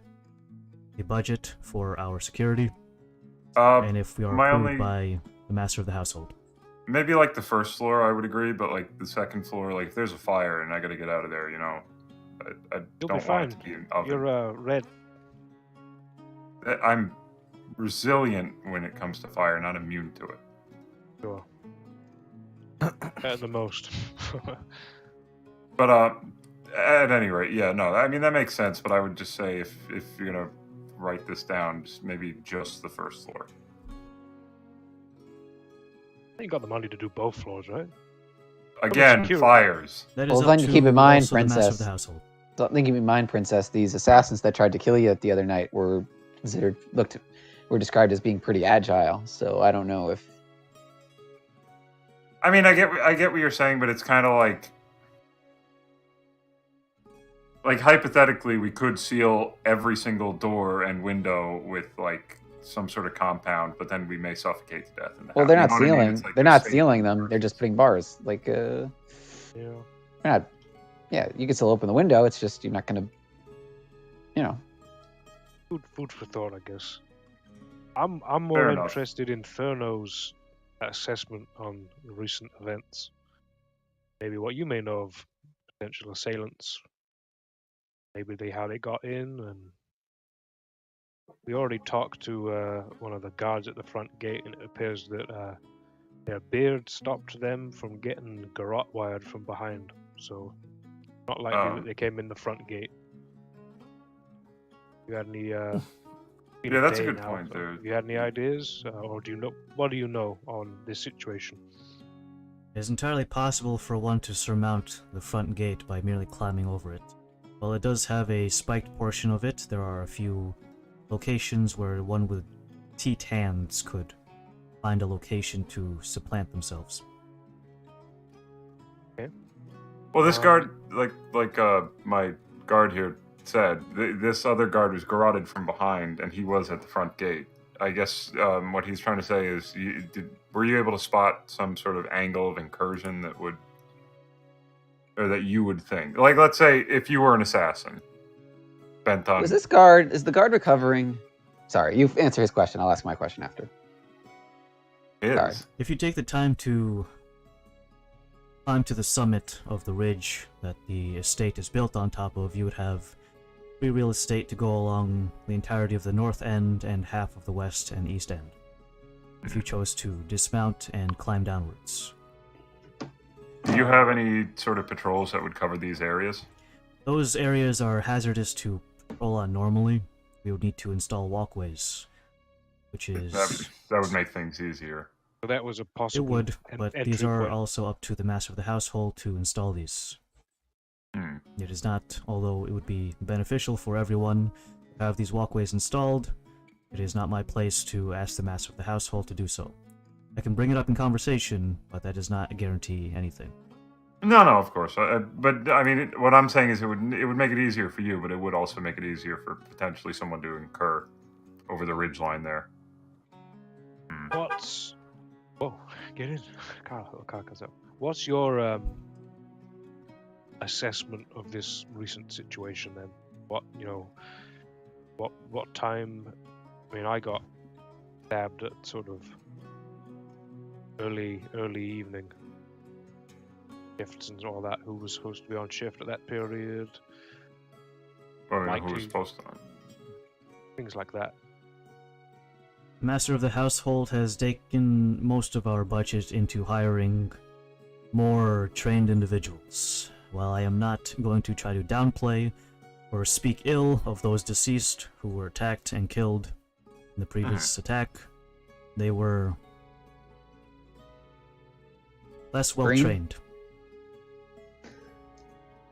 the budget for our security, and if we are my approved only- by the master of the household. Maybe like the first floor, I would agree, but like the second floor, like if there's a fire and I got to get out of there, you know, I You'll don't be want fine. it to be an oven. You're red. I'm resilient when it comes to fire, not immune to it. Sure. Better than most. But at any rate, yeah, no, I mean that makes sense. But I would just say if you're gonna write this down, maybe just the first floor. You got the money to do both floors, right? Again, security. fires. That is Well, up then to keep in mind, also the master of Princess. the household. Something keep in mind, Princess. These assassins that tried to kill you the other night were described as being pretty agile. So I don't know if I mean, I get what you're saying, but it's kind of like hypothetically, we could seal every single door and window with like some sort of compound, but then we may suffocate to death in the well, house. they're You not know what I mean? sealing. It's like They're there's not safety sealing them. They're just first. putting bars. Like, Yeah. they're not. Yeah, you can still open the window. It's just you're not gonna, you know. Food for thought, I guess. I'm more Fair enough. interested in Furno's assessment on the recent events. Maybe what you may know of potential assailants. Maybe how they got in, and we already talked to one of the guards at the front gate, and it appears that their beard stopped them from getting garrote wired from behind. So, not likely that they came in the front gate. You had any? Been Yeah, that's a day good now, point, so dude. You had any ideas, or do you know? What do you know on this situation? It is entirely possible for one to surmount the front gate by merely climbing over it. While it does have a spiked portion of it, there are a few locations where one with teat hands could find a location to supplant themselves. Well, this guard, like my guard here said, this other guard was garroted from behind, and he was at the front gate. I guess what he's trying to say is, were you able to spot some sort of angle of incursion that would, or that you would think, like, let's say if you were an assassin, bent on. Is the guard recovering? Sorry, you answer his question. I'll ask my question after. Is. Sorry. If you take the time to climb to the summit of the ridge that the estate is built on top of, you would have free real estate to go along the entirety of the north end and half of the west and east end, if you chose to dismount and climb downwards. Do you have any sort of patrols that would cover these areas? Those areas are hazardous to patrol on normally. We would need to install walkways, which is... That would make things easier. So that was a It possible. would, but these entry are point. also up to the master of the household to install these. It is not, although it would be beneficial for everyone to have these walkways installed, it is not my place to ask the master of the household to do so. I can bring it up in conversation, but that does not guarantee anything. No, of course. But I mean, what I'm saying is it would make it easier for you, but it would also make it easier for potentially someone to incur over the ridge line there. Whoa, get in. Car comes up. What's your assessment of this recent situation then? What time? I mean, I got stabbed at sort of early evening shifts and all that. Who was supposed to be on shift at that period? Or who Likely. was supposed to? Things like that. The master of the household has taken most of our budget into hiring more trained individuals. While I am not going to try to downplay or speak ill of those deceased who were attacked and killed in the previous attack, they were less well trained.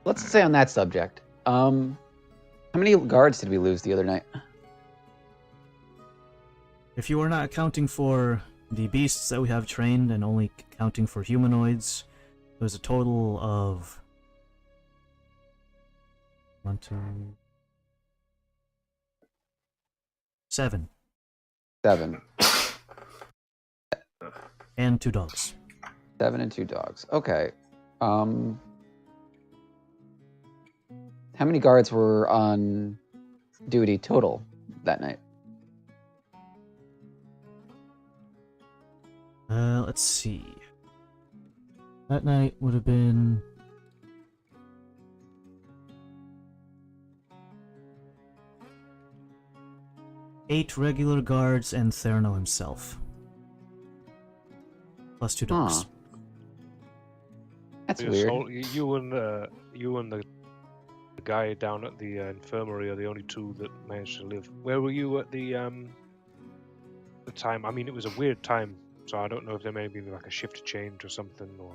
Let's say on that subject. How many guards did we lose the other night? If you are not accounting for the beasts that we have trained and only counting for humanoids, there's a total of 1, 2, 7. 7. And 2 dogs. 7 and 2 dogs. Okay. How many guards were on duty total that night? Let's see. That night would have been 8 regular guards and Therno himself. Plus 2 dogs. Huh. That's Yeah, weird. so you and the guy down at the infirmary are the only two that managed to live. Where were you at the time? I mean, it was a weird time, so I don't know if there may be like a shift change or something. Or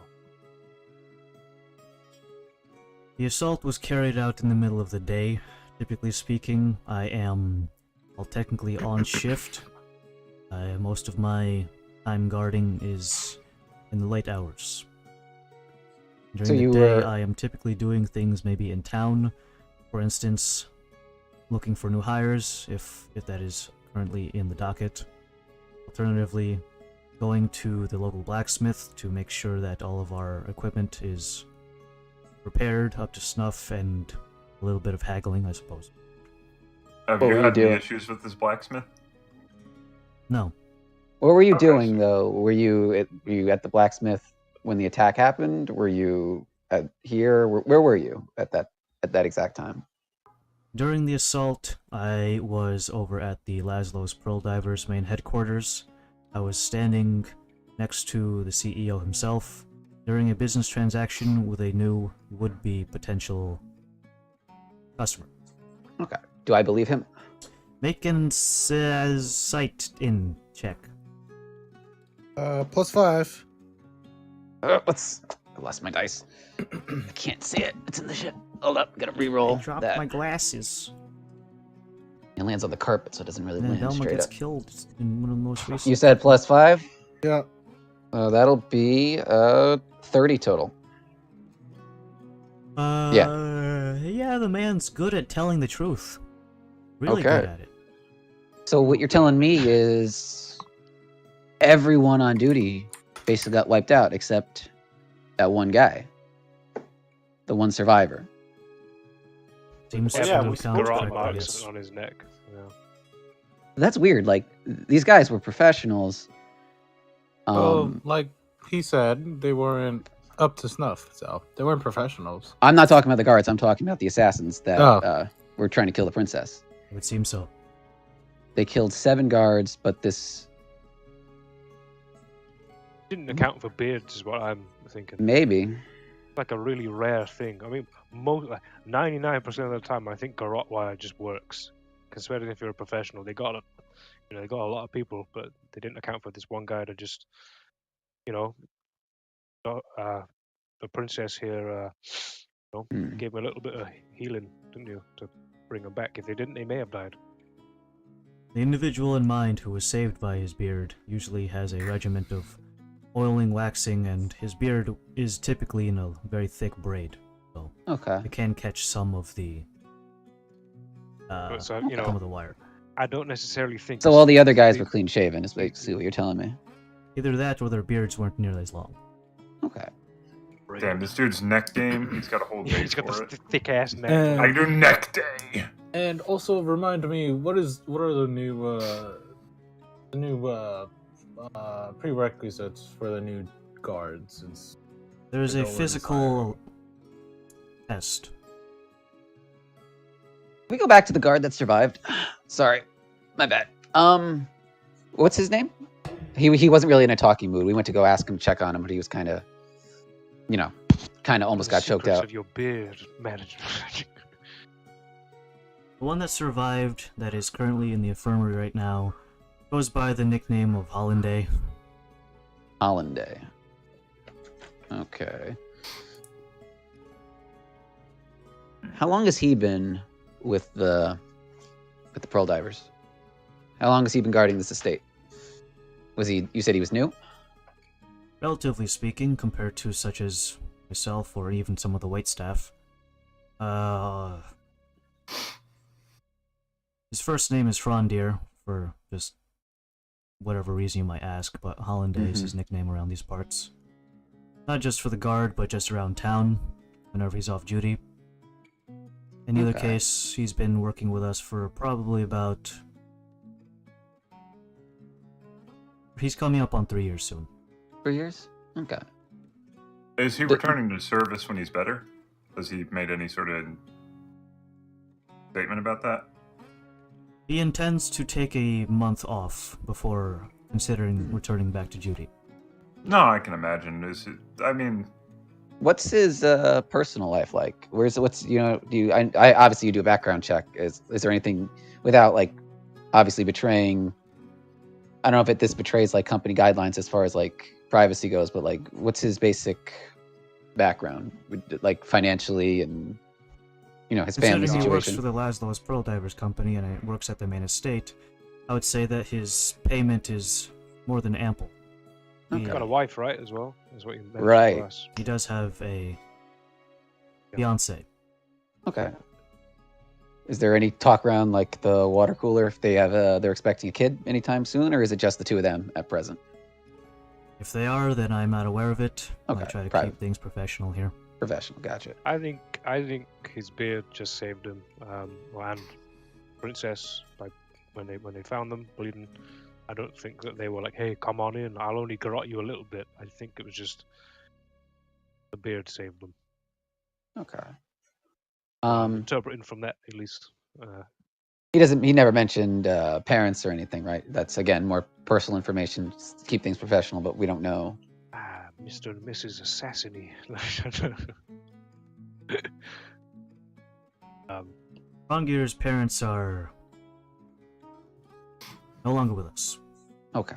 The assault was carried out in the middle of the day. Typically speaking, I am, well, technically on shift. Most of my time guarding is in the late hours. During So the you day, were- I am typically doing things maybe in town. For instance, looking for new hires, if that is currently in the docket. Alternatively, going to the local blacksmith to make sure that all of our equipment is repaired, up to snuff, and a little bit of haggling, I suppose. Have What you were you had any doing? issues with this blacksmith? No. What were you Okay, doing so- though? Were you at the blacksmith when the attack happened? Were you here? Where were you at that exact time? During the assault, I was over at the Laszlo's Pearl Divers main headquarters. I was standing next to the CEO himself during a business transaction with a new would-be potential customer. Okay. Do I believe him? Make an sight in check. +5. I lost my dice. I can't see it. It's in the ship. Hold up. Gotta re-roll I dropped that. my glasses. It lands on the carpet, so it doesn't really And then land Velma straight gets up. killed in one of the most recent. You said +5? Yeah. That'll be 30 total. Yeah, the man's good at telling the truth. Really Okay. good at it. So what you're telling me is everyone on duty basically got wiped out except that one guy, the one survivor. Seems Well, to yeah, account we for spoke garrote it, about marks yes. on his neck. Yeah. That's weird. Like these guys were professionals. Well, like he said, they weren't up to snuff, so they weren't professionals. I'm not talking about the guards. I'm talking about the assassins that Oh. were trying to kill the princess. It would seem so. They killed 7 guards, but this Didn't account for beards, is what I'm thinking. maybe. Like a really rare thing. I mean, 99% of the time, I think garrote wire just works. Considering if you're a professional, they got a lot of people, but they didn't account for this one guy that just, the princess here, Hmm. gave him a little bit of healing, didn't you, to bring him back? If they didn't, they may have died. The individual in mind who was saved by his beard usually has a regiment of oiling, waxing, and his beard is typically in a very thick braid, so Okay. it can catch some of the So, some of the wire. I don't necessarily think. So all the other guys were clean shaven, is basically what you're telling me. Either that or their beards weren't nearly as long. Okay. Damn, this dude's neck game. He's got a whole day He's got for this it. thick ass neck. And- I do neck day. And also remind me, what are the new prerequisites for the new guards? There is a Go in physical test. Can we go back to the guard that survived? Sorry, my bad. What's his name? He wasn't really in a talking mood. We went to go ask him, check on him, but he was kind of, almost The got choked secrets out. of your beard management. The one that survived, that is currently in the infirmary right now, goes by the nickname of Hollanday. Hollanday. Okay. How long has he been with the Pearl Divers? How long has he been guarding this estate? You said he was new? Relatively speaking, compared to such as myself or even some of the waitstaff. His first name is Frondier, for just whatever reason you might ask, but Hollanday is his nickname around these parts. Not just for the guard, but just around town, whenever he's off duty. In either case, he's been working with us for probably about... He's coming up on 3 years soon. 3 years? Okay. Is he returning to service when he's better? Has he made any sort of statement about that? He intends to take a month off before considering returning back to duty. No, I can imagine. What's his personal life like? I obviously you do a background check. Is there anything without like obviously betraying? I don't know if this betrays like company guidelines as far as like privacy goes, but like what's his basic background, like financially and his family Considering he works situation? for the Laszlo's Pearl Divers Company and it works at the main estate, I would say that his payment is more than ample. Okay. He's got a wife, right, as well? Is what you mentioned Right. to us. He does have a fiance. Okay. Is there any talk around like the water cooler if they're expecting a kid anytime soon, or is it just the two of them at present? If they are, then I'm not aware of it. Okay, I try to private. keep things professional here. Professional, gotcha. I think his beard just saved him, and Princess when they found them bleeding. I don't think that they were like, "Hey, come on in. I'll only garrote you a little bit." I think it was just the beard saved them. Okay. Interpreting from that, at least. He never mentioned parents or anything, right? That's again more personal information. Just keep things professional, but we don't know. Mr. and Mrs. Assassini. Rongir's parents are no longer with us. Okay.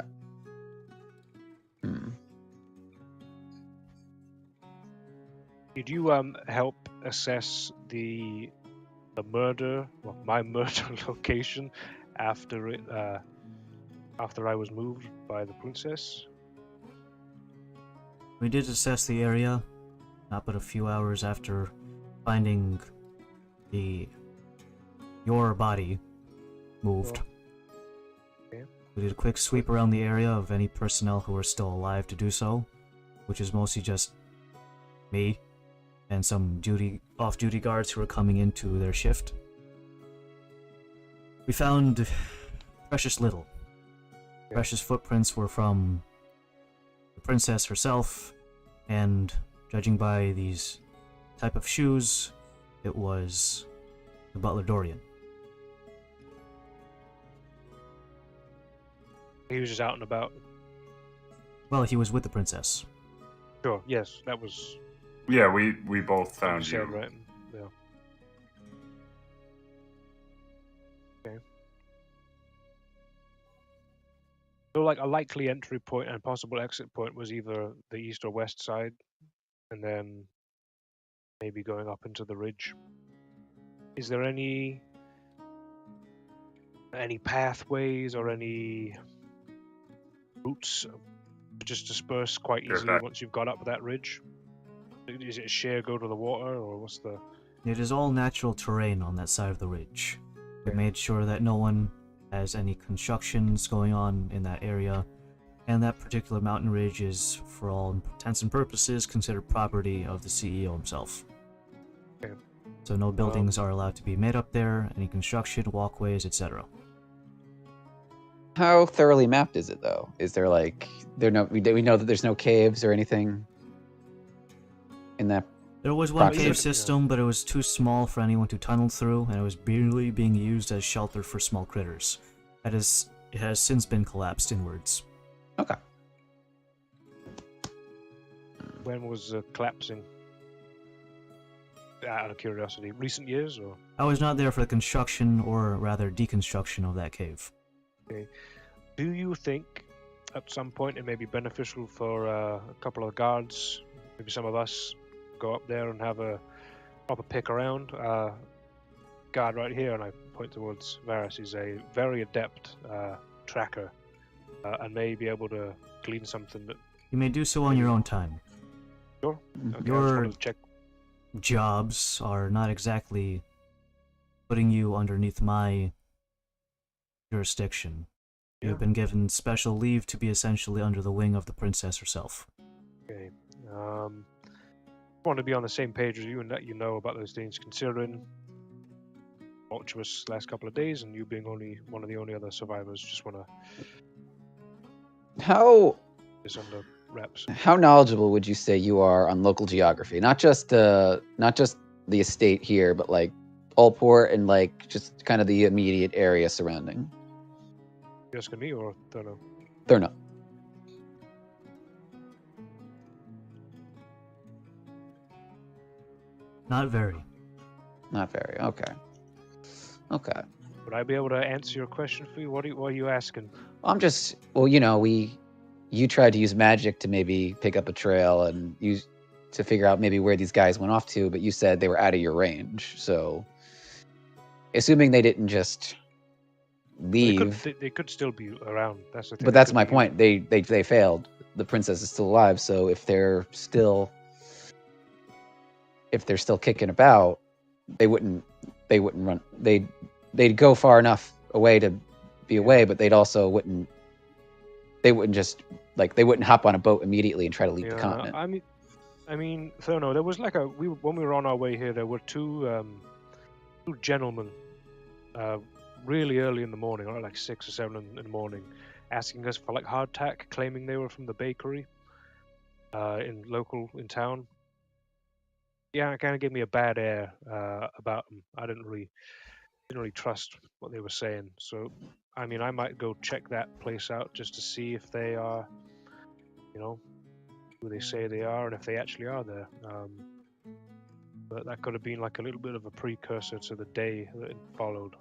Did you help assess the murder, well, my murder location after I was moved by the princess? We did assess the area, not but a few hours after finding your body moved. Okay. We did a quick sweep around the area of any personnel who were still alive to do so, which is mostly just me and some off-duty guards who were coming into their shift. We found precious little. Precious footprints were from the princess herself, and judging by these type of shoes, it was the butler Dorian. He was just out and about. Well, he was with the princess. Sure. Yes, that was. Yeah, we both what found said, you. right? Yeah. Okay. So, like, a likely entry point and possible exit point was either the east or west side, and then maybe going up into the ridge. Is there any pathways or any routes to just disperse quite Sure, easily fact. once you've got up that ridge? Is it a sheer go to the water, or what's the... It is all natural terrain on that side of the ridge. We made sure that no one has any constructions going on in that area, and that particular mountain ridge is, for all intents and purposes, considered property of the CEO himself. Okay. So no buildings are allowed to be made up there, any construction, walkways, etc. How thoroughly mapped is it, though? Is there like we know that there's no caves or anything in that? There was one Proximity. cave system, but it was too small for anyone to tunnel through, and it was barely being used as shelter for small critters. That is It has since been collapsed inwards. Okay. When was collapsing? Out of curiosity, recent years or? I was not there for the construction, or rather deconstruction, of that cave. Do you think at some point it may be beneficial for a couple of guards, maybe some of us, go up there and have a proper pick around? Guard right here, and I point towards Varus, is a very adept tracker and may be able to glean something that. You may do so on your own time. Sure. Okay, I just Your wanted to check. jobs are not exactly putting you underneath my jurisdiction. You have been given special leave to be essentially under the wing of the princess herself. Okay. Want to be on the same page as you and let you know about those things, considering tumultuous last couple of days and you being only one of the only other survivors. Just want to How this under wraps. how knowledgeable would you say you are on local geography? Not just the estate here, but like Allport and like just kind of the immediate area surrounding. You asking me or don't know? Thurno. Not very. Not very. Okay. Okay. Would I be able to answer your question for you? What are you asking? I'm just you tried to use magic to maybe pick up a trail and use to figure out maybe where these guys went off to, but you said they were out of your range. So assuming they didn't just leave. They could still be around. That's the thing. But that's my point. They failed. The princess is still alive, so if they're still kicking about, they wouldn't run. They'd go far enough away to be away, but they wouldn't just like they wouldn't hop on a boat immediately and try to leave the continent. I mean, so no, there was like when we were on our way here, there were two gentlemen, really early in the morning, or like 6 or 7 in the morning, asking us for like hardtack, claiming they were from the bakery, in town. Yeah, it kind of gave me a bad air about them. I didn't really trust what they were saying. So, I mean, I might go check that place out just to see if they are, who they say they are, and if they actually are there. But that could have been like a little bit of a precursor to the day that it followed.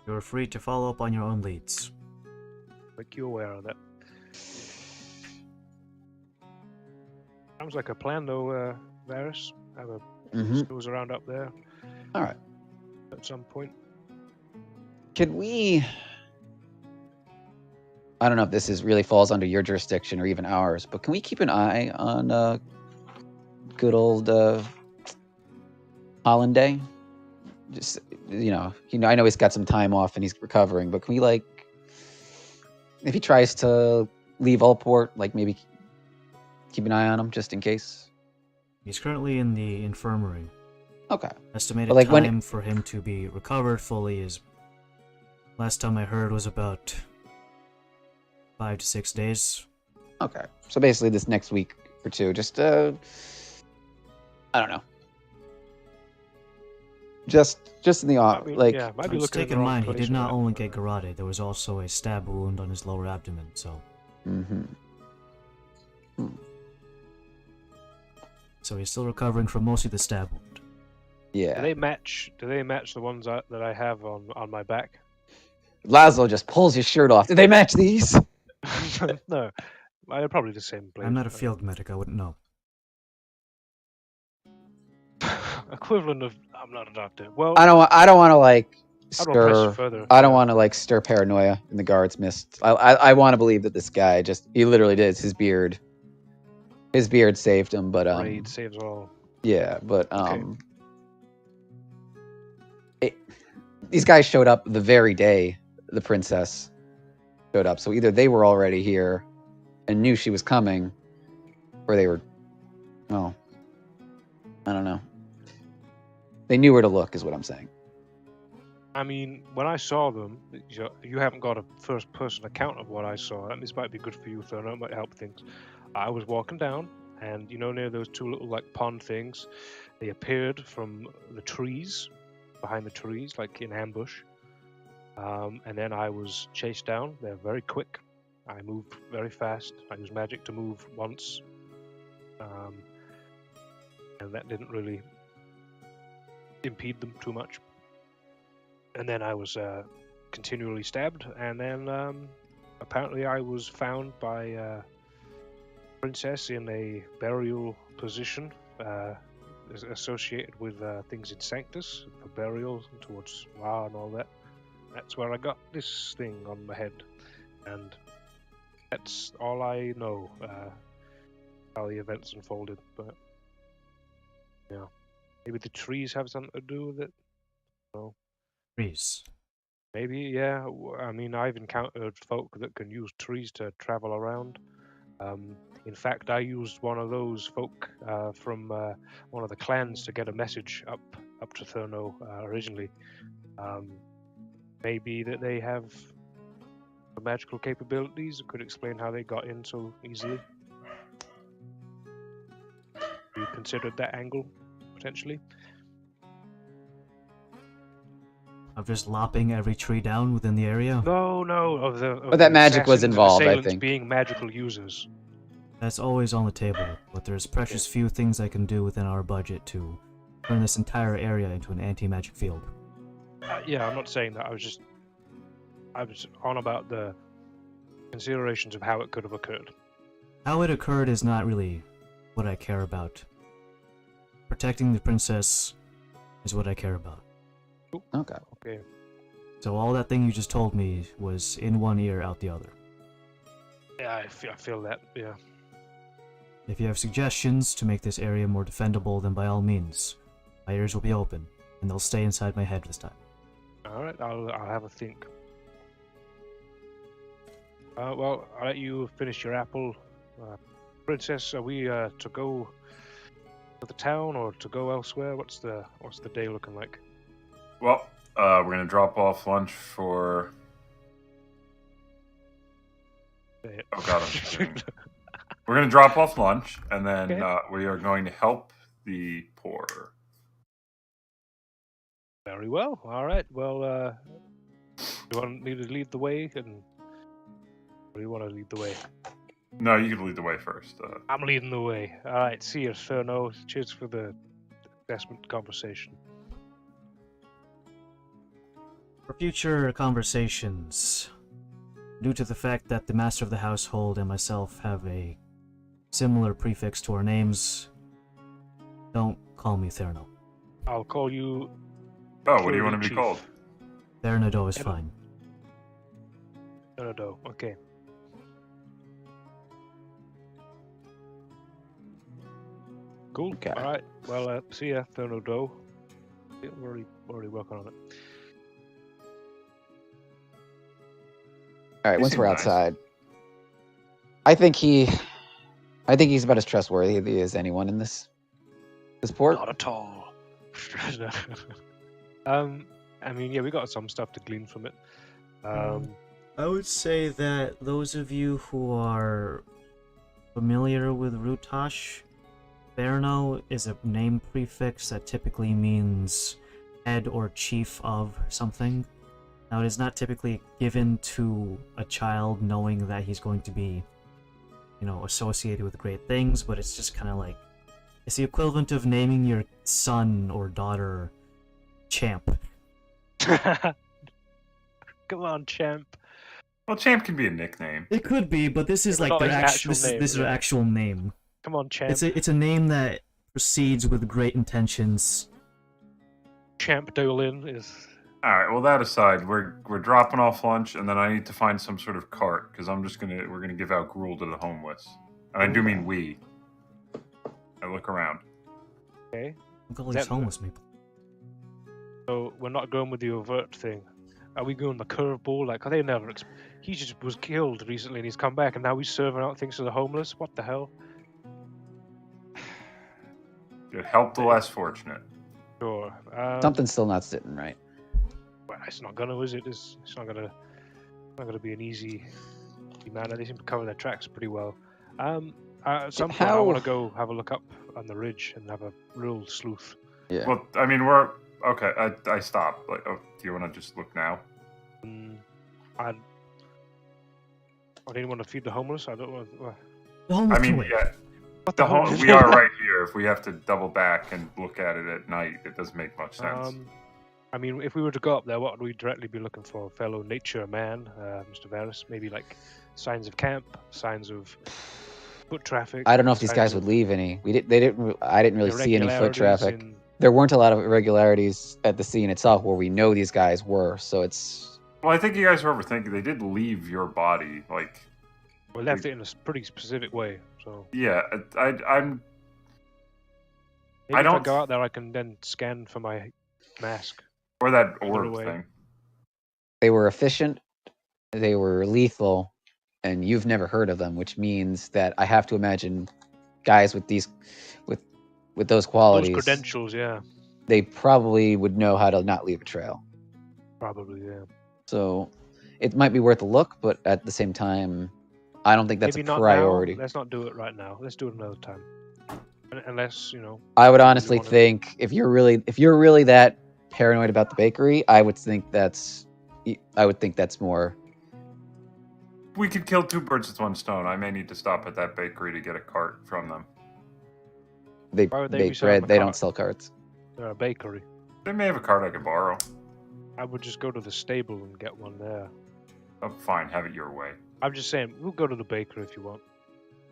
You're free to follow up on your own leads. Make you aware of that. Sounds like a plan, though, Varus. Have a snooze around up there. All right. At some point. Could we? I don't know if this really falls under your jurisdiction or even ours, but can we keep an eye on good old Hollanday? Just I know he's got some time off and he's recovering, but can we if he tries to leave Allport, maybe keep an eye on him just in case? He's currently in the infirmary. Okay. Estimated But, time for him to be recovered fully is, last time I heard, was about 5 to 6 days. Okay. So basically this next week or two, just I don't know. Just in the off, might be Let's take in in mind he did not only get garroted, there was also a stab wound on his lower abdomen, so... So he's still recovering from mostly the stab wound. Yeah. Do they match the ones that I have on my back? Laszlo just pulls his shirt off. Did they match these? No. They're probably the same place. I'm not a field medic, I wouldn't know. Equivalent of I'm not a doctor. Well, I don't want to press you stir. further. I don't want to stir paranoia in the guards' midst. I want to believe that this guy he literally did. His beard saved him, but Raid saves all. yeah, but Okay. These guys showed up the very day the princess showed up. So either they were already here and knew she was coming, or they were, well, I don't know. They knew where to look, is what I'm saying. I mean, when I saw them, you haven't got a first-person account of what I saw. This might be good for you, Thurno. It might help things. I was walking down, and near those two little pond things, they appeared from the trees, behind the trees, in ambush. And then I was chased down. They're very quick. I move very fast. I use magic to move once. And that didn't really impede them too much. And then I was continually stabbed. And then apparently I was found by a princess in a burial position associated with things in Sanctus for burial towards Ra and all that. That's where I got this thing on my head. And that's all I know how the events unfolded. But yeah, maybe the trees have something to do with it. No, Trees. maybe, yeah. I mean, I've encountered folk that can use trees to travel around. In fact, I used one of those folk from one of the clans to get a message up to Thurno originally. Maybe that they have magical capabilities. It could explain how they got in so easily. You considered that angle potentially? Of just lopping every tree down within the area? No, of the. But that magic was assassins and involved, I assailants think. being magical users. That's always on the table, but there's precious few things I can do within our budget to turn this entire area into an anti-magic field. Yeah, I'm not saying that. I was on about the considerations of how it could have occurred. How it occurred is not really what I care about. Protecting the princess is what I care about. Okay. So all that thing you just told me was in one ear, out the other. Yeah, I feel that, yeah. If you have suggestions to make this area more defendable, then by all means, my ears will be open, and they'll stay inside my head this time. Alright, I'll have a think. Well, I'll let you finish your apple. Princess, are we to go to the town or to go elsewhere? What's the day looking like? Well, we're going to drop off lunch for... Oh god, I'm kidding. We're going to drop off lunch, and then we are going to help the poor. Very well. All right. Well, you want me to lead the way, or do you want to lead the way? No, you can lead the way first. I'm leading the way. All right. See you, Thurno. Cheers for the investment conversation. For future conversations, due to the fact that the master of the household and myself have a similar prefix to our names, don't call me Thurno. I'll call you... Oh, what do you want to be Chief. called? Thernado is fine. Thurno, okay. Cool. Okay. All right. Well, see ya, Thurno. We're already working on it. All right, You once seem we're nice. outside, I think he's about as trustworthy as anyone in this port. Not at all. I mean, yeah, we got some stuff to glean from it. I would say that those of you who are familiar with Rutash, Berno is a name prefix that typically means head or chief of something. Now, it is not typically given to a child knowing that he's going to be, associated with great things, but it's just kind of like, it's the equivalent of naming your son or daughter Champ. Come on, champ. Well, Champ can be a nickname. It could be, but this is Yeah, like but their not like an actual. actual name, This is their yeah. actual name. Come on, champ. It's a name that proceeds with great intentions. Champ Dolin is... All right. Well, that aside, we're dropping off lunch, and then I need to find some sort of cart because we're gonna give out gruel to the homeless, and I do mean we. I look around. Okay. Look at all these That- homeless people. So we're not going with the overt thing. Are we going the curveball? Like, they never... He just was killed recently and he's come back and now he's serving out things to the homeless? What the hell? It helped the less fortunate. Sure. Something's still not sitting right. Well, it's not gonna, is it? It's not gonna be an easy manner. They seem to cover their tracks pretty well. At some point, I How- want to go have a look up on the ridge and have a real sleuth. Yeah. Well, I mean, we're okay. I stopped. Like, oh, do you want to just look now? I didn't want to feed the homeless. I don't want. The homeless I can mean, wait. yeah, What the hell? we are right here. If we have to double back and look at it at night, it doesn't make much sense. I mean, if we were to go up there, what would we directly be looking for? Fellow nature man, Mr. Varus? Maybe like signs of camp, signs of foot traffic. I don't know if these signs guys of would leave any. I didn't really see any foot irregularities traffic. in- There weren't a lot of irregularities at the scene itself where we know these guys were. So it's Well, I think you guys are overthinking. They did leave your body. Like, We left it in a pretty specific way. So yeah, I'm. maybe if I don't- go out there, I can then scan for my mask. Or that Either orb way. thing. they were efficient, they were lethal, and you've never heard of them, which means that I have to imagine guys with these with those Those qualities, credentials, yeah, they probably would know how to not leave a trail. probably, yeah. So it might be worth a look, but at the same time, I don't think that's Maybe a not priority. now. Let's not do it right now. Let's do it another time. Unless I would you honestly wanna- think if you're really that paranoid about the bakery, I would think that's more. We could kill two birds with one stone. I may need to stop at that bakery to get a cart from them. They Why would they bake be selling bread. a They don't cart? sell carts. they're a bakery. They may have a cart I could borrow. I would just go to the stable and get one there. Oh, fine, have it your way. I'm just saying, we'll go to the bakery if you want.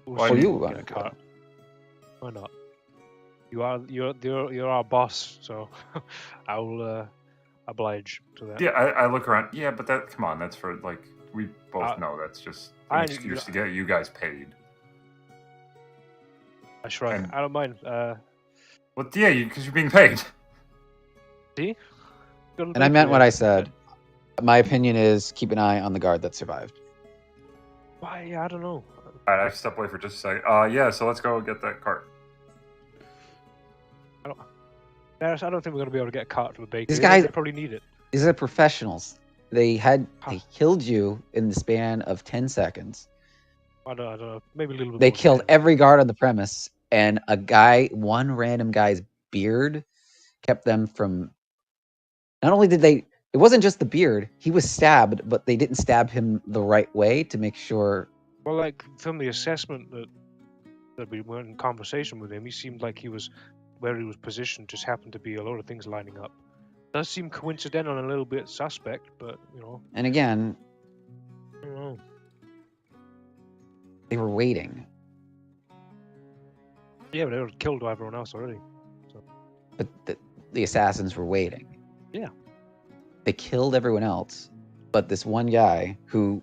We'll Why Oh, do you you want get a to go. cart. Why not? You're our boss, so I will oblige to that. Yeah, I look around. Yeah, but come on, that's for, like, we both know that's just an I- excuse to get you guys paid. I shrug. And- I don't mind. Well, yeah, because you're being paid. Go to the And I meant bakery, what yeah. I said. My opinion is keep an eye on the guard that survived. Why? Yeah, I don't know. Alright, I have to step away for just a second. Yeah, so let's go get that cart. I don't think we're gonna be able to get a cart to a bakery. These guys- They probably need it. These are professionals. They Huh. killed you in the span of 10 seconds. I don't know. Maybe a little bit. They more than killed 10. every guard on the premise, and one random guy's beard kept them from. Not only did they, it wasn't just the beard, he was stabbed, but they didn't stab him the right way to make sure. Well, like from the assessment that we were in conversation with him, he seemed like he was where he was positioned. Just happened to be a lot of things lining up. Does seem coincidental and a little bit suspect, but And again, I don't know. they were waiting. Yeah, but they were killed by everyone else already. But the assassins were waiting. Yeah. They killed everyone else, but this one guy who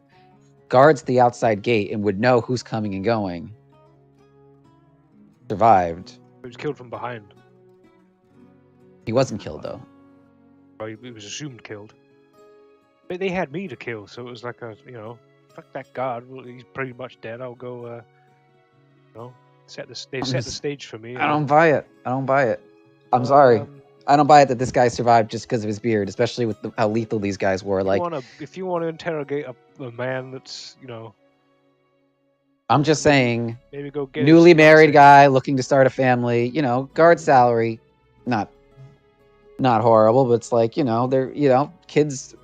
guards the outside gate and would know who's coming and going survived. He was killed from behind. He wasn't killed though. Or he was assumed killed. But they had me to kill, so it was like fuck that guard. Well, he's pretty much dead. I'll go. They set the stage for me. I don't buy it. I'm sorry. I don't buy it that this guy survived just because of his beard, especially with how lethal these guys were. Like, if you want to interrogate a man that's I'm just saying, maybe go get newly his married fiancée. guy looking to start a family, guard salary, not horrible, but it's like, they're, kids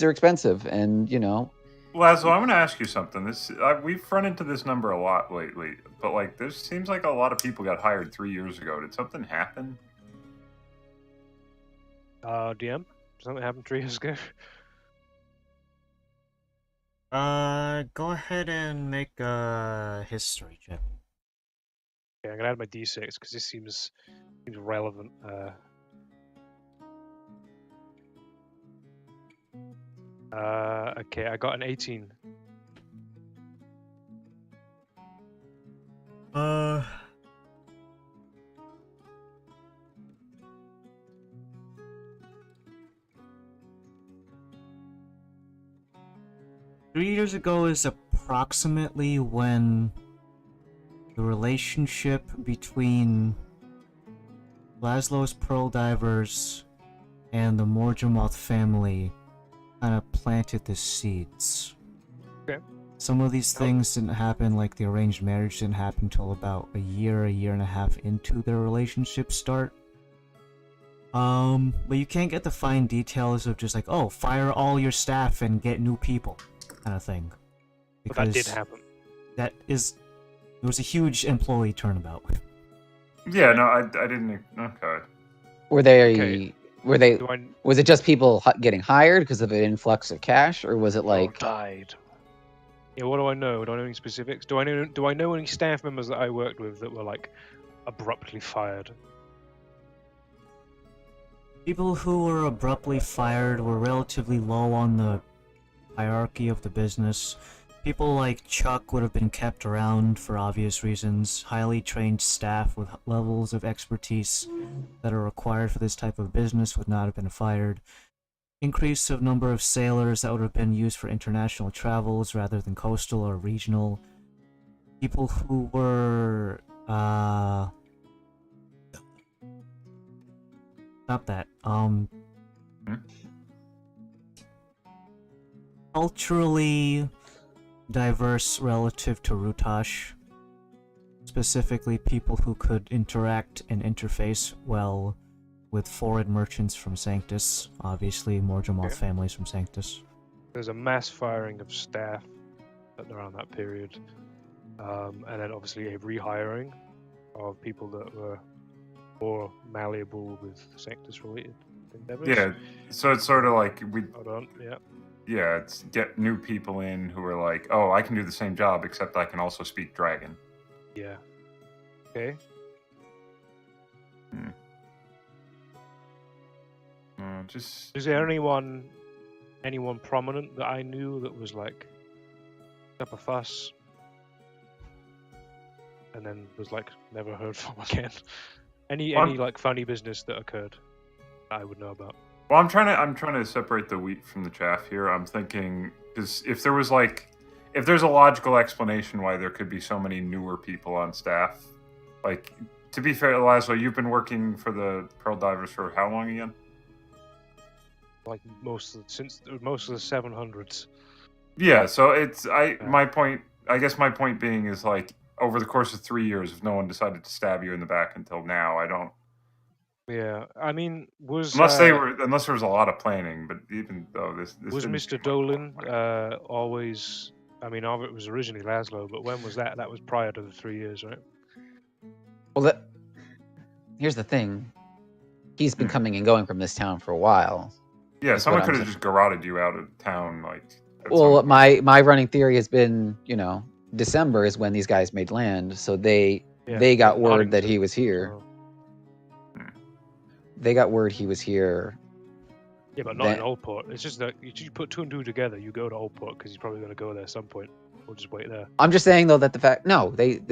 are expensive, and Laszlo, I'm going to ask you something. We've run into this number a lot lately, but like, there seems like a lot of people got hired 3 years ago. Did something happen? DM, something happened 3 years ago. Go ahead and make a history check. Yeah, I'm gonna add my d6 because this seems relevant. Okay, I got an 18. Uh. Three years ago is approximately when the relationship between Laszlo's Pearl Divers and the Morjamoth family kind of planted the seeds. Okay. Some of these things didn't happen, like the arranged marriage didn't happen until about a year and a half into their relationship start. But you can't get the fine details of just like, oh, fire all your staff and get new people, kind of thing. But that did happen. It was a huge employee turnabout. Yeah, no, I didn't. Okay. Were they? Okay. Were they? Do I Was it just people getting hired because of an influx of cash, or was it like? died? Yeah, what do I know? Do I know any specifics? Do I know any staff members that I worked with that were like abruptly fired? People who were abruptly fired were relatively low on the hierarchy of the business. People like Chuck would have been kept around for obvious reasons. Highly trained staff with levels of expertise that are required for this type of business would not have been fired. Increase of number of sailors that would have been used for international travels rather than coastal or regional. People who were not that culturally diverse relative to Rutash. Specifically, people who could interact and interface well with foreign merchants from Sanctus. Obviously, Morjamoth families from Sanctus. There's a mass firing of staff around that period, and then obviously a rehiring of people that were more malleable with Sanctus-related endeavors. Yeah, so it's sort of like Hold on, yeah. Yeah, it's get new people in who are like, oh, I can do the same job, except I can also speak dragon. Yeah. Okay. Just. Is there anyone prominent that I knew that was like up a fuss, and then was like never heard from again? Any like funny business that occurred that I would know about? Well, I'm trying to separate the wheat from the chaff here. I'm thinking, because if there's a logical explanation why there could be so many newer people on staff, like, to be fair, Laszlo, you've been working for the Pearl Divers for how long again? Like most of the 700s. Yeah, so my point being is like over the course of 3 years, if no one decided to stab you in the back until now, I don't. Yeah, I mean, unless there was a lot of planning, but even though this was Mr. Dolan always. I mean, it was originally Laszlo, but when was that? That was prior to the 3 years, right? Well, here's the thing. He's been coming and going from this town for a while. Yeah, someone could have just garroted you out of town, like. Well, my running theory has been, December is when these guys made land, so they got word that he was here. They got word he was here. Yeah, but not in Oldport. It's just that you put two and two together, you go to Oldport because he's probably going to go there at some point. We'll just wait there. I'm just saying though that did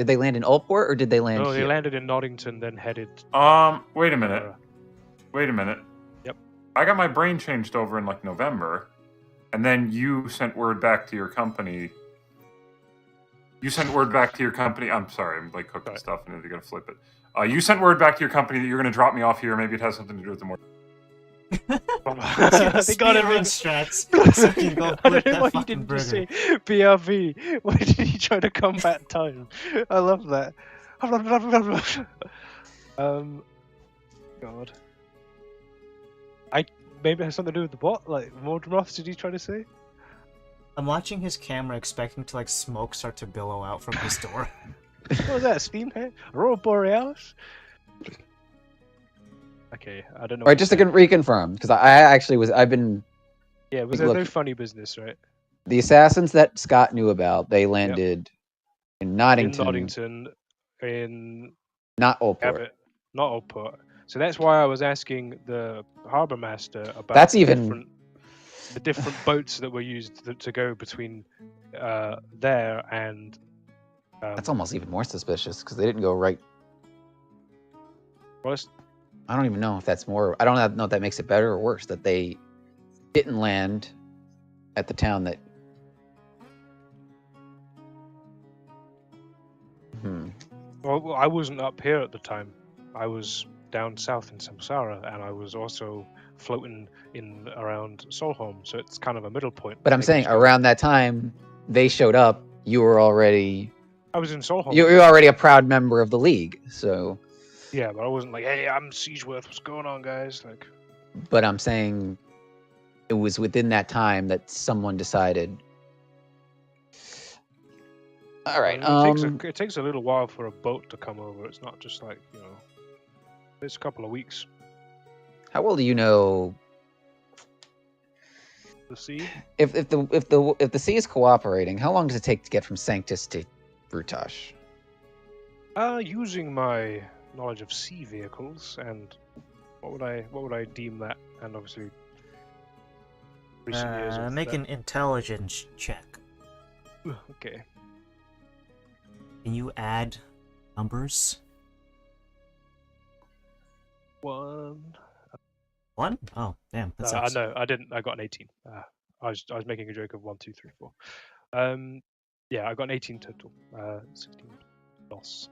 they land in Oldport or did they land? No, here? they landed in Nottington, then headed. Wait a minute. Yep. I got my brain changed over in like November, and then you sent word back to your company. I'm sorry, I'm like cooking stuff and they're gonna flip it. You sent word back to your company that you're gonna drop me off here. Maybe it has something to do with the more. They got it in strats. I don't know why he didn't just say BRB. Why did he try to combat time? I love that. God. Maybe it has something to do with the bot. Like Mordramoth, did he try to say? I'm watching his camera, expecting to like smoke start to billow out from his door. What was that? Steamhead? Aurora Borealis? Okay, I don't know. All right, just to reconfirm, because I've been. Yeah, was there no funny business, right? The assassins that Scott knew about, they landed in Nottington. In not Oldport. Not Oldport. So that's why I was asking the harbour master about the different boats that were used to go between there and. That's almost even more suspicious because they didn't go right. Well, I don't even know if that's more. I don't know if that makes it better or worse that they didn't land at the town that. Well, I wasn't up here at the time. I was down south in Samsara, and I was also floating in around Solholm, so it's kind of a middle point. But I'm saying around that time they showed up, you were already. I was in Solholm. You were already a proud member of the league, so. Yeah, but I wasn't like, hey, I'm Siegeworth. What's going on, guys? Like, But I'm saying it was within that time that someone decided. All right. it takes a little while for a boat to come over. It's not just like it's a couple of weeks. How well do you know The sea. if the sea is cooperating? How long does it take to get from Sanctus to Rutash? Using my knowledge of sea vehicles and what would I deem that? And obviously, recent years of Make that. an intelligence check. Okay. Can you add numbers? 1. One? Oh, damn. That sucks. No, I didn't. I got an 18. I was making a joke of 1, 2, 3, 4. Yeah, I got an 18 total. 16 loss.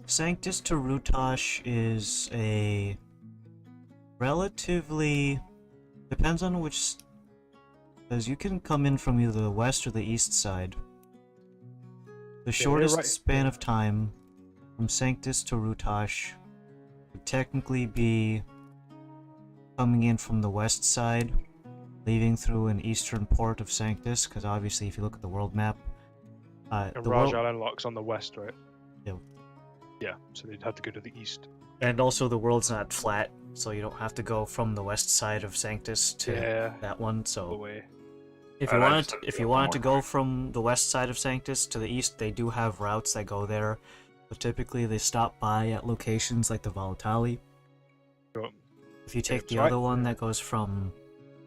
Sanctus to Rutash is a relatively... Depends on which... Because you can come in from either the west or the east side. The shortest right. span of time from Sanctus to Rutash would technically be coming in from the west side, leaving through an eastern port of Sanctus, because obviously if you look at the world map... And the Raj world... Island locks on the west, right? Yeah. Yeah, so they'd have to go to the east. And also the world's not flat, so you don't have to go from the west side of Sanctus to that one, so... Away. If you wanted to go from the west side of Sanctus to the east, they do have routes that go there, but typically they stop by at locations like the Volatali. Sure. If you take the other one that goes from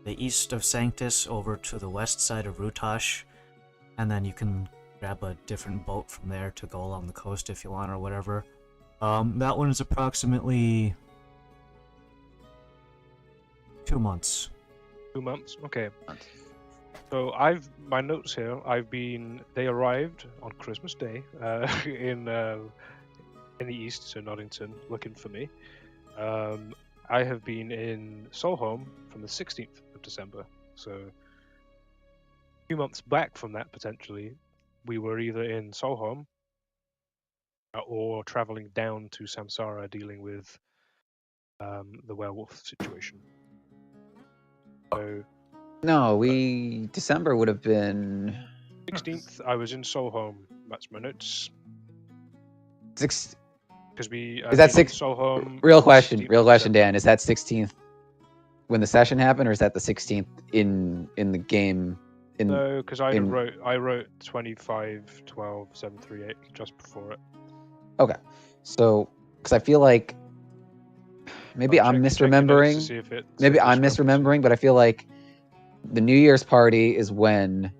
the east of Sanctus over to the west side of Rutash, and then you can grab a different boat from there to go along the coast if you want or whatever. That one is approximately 2 months. 2 months? Okay. So my notes here. They arrived on Christmas Day in the east, so Noddington, looking for me. I have been in Solholm from the 16th of December, so a few months back from that potentially, we were either in Solholm or traveling down to Samsara dealing with the werewolf situation. So. No, December would have been 16th. I was in Solholm. That's my notes. 6. Because Is that 6? Solholm. Real question, Dan. Is that 16th when the session happened, or is that the 16th in the game? No, because I wrote 25, 12, 7, 3, 8 just before it. Okay, so because I feel like maybe I'm misremembering. Maybe I'm misremembering, but I feel like the New Year's party is when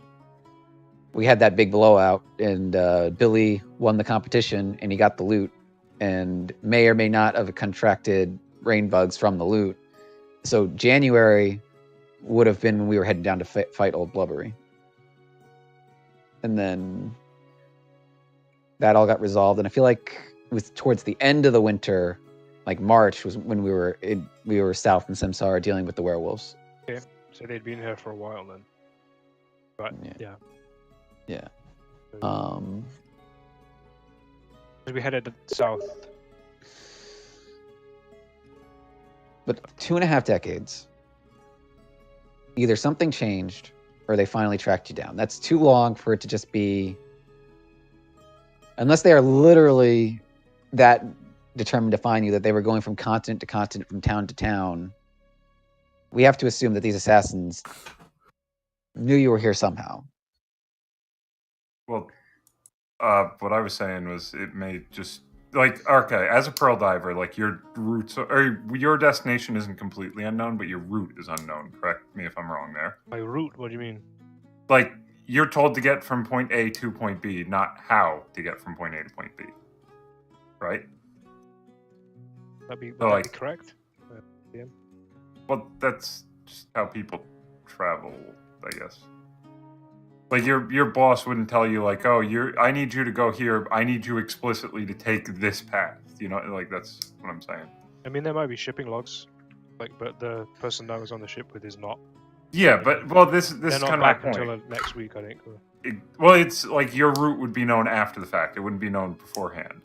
we had that big blowout, and Billy won the competition, and he got the loot, and may or may not have contracted rain bugs from the loot. So January would have been when we were heading down to fight Old Blubbery. And then that all got resolved, and I feel like it was towards the end of the winter, like March was when we were south in Samsara dealing with the werewolves. Okay. So they'd been here for a while then. But yeah. We headed south. But 2.5 decades. Either something changed or they finally tracked you down. That's too long for it to just be... Unless they are literally that determined to find you, that they were going from continent to continent, from town to town, we have to assume that these assassins knew you were here somehow. Well, what I was saying was it may just... Like, okay, as a pearl diver, like, your routes or your destination isn't completely unknown, but your route is unknown. Correct me if I'm wrong there. My route? What do you mean? Like, you're told to get from point A to point B, not how to get from point A to point B. Right? Would that be correct? Yeah. Well, that's just how people travel, I guess. Like, your boss wouldn't tell you, like, oh, I need you to go here. I need you explicitly to take this path. You know, like, that's what I'm saying. I mean, there might be shipping logs, but the person I was on the ship with is not. Yeah, but, well, this is They're kind not of back my point. until next week, I think. well, it's like your route would be known after the fact. It wouldn't be known beforehand.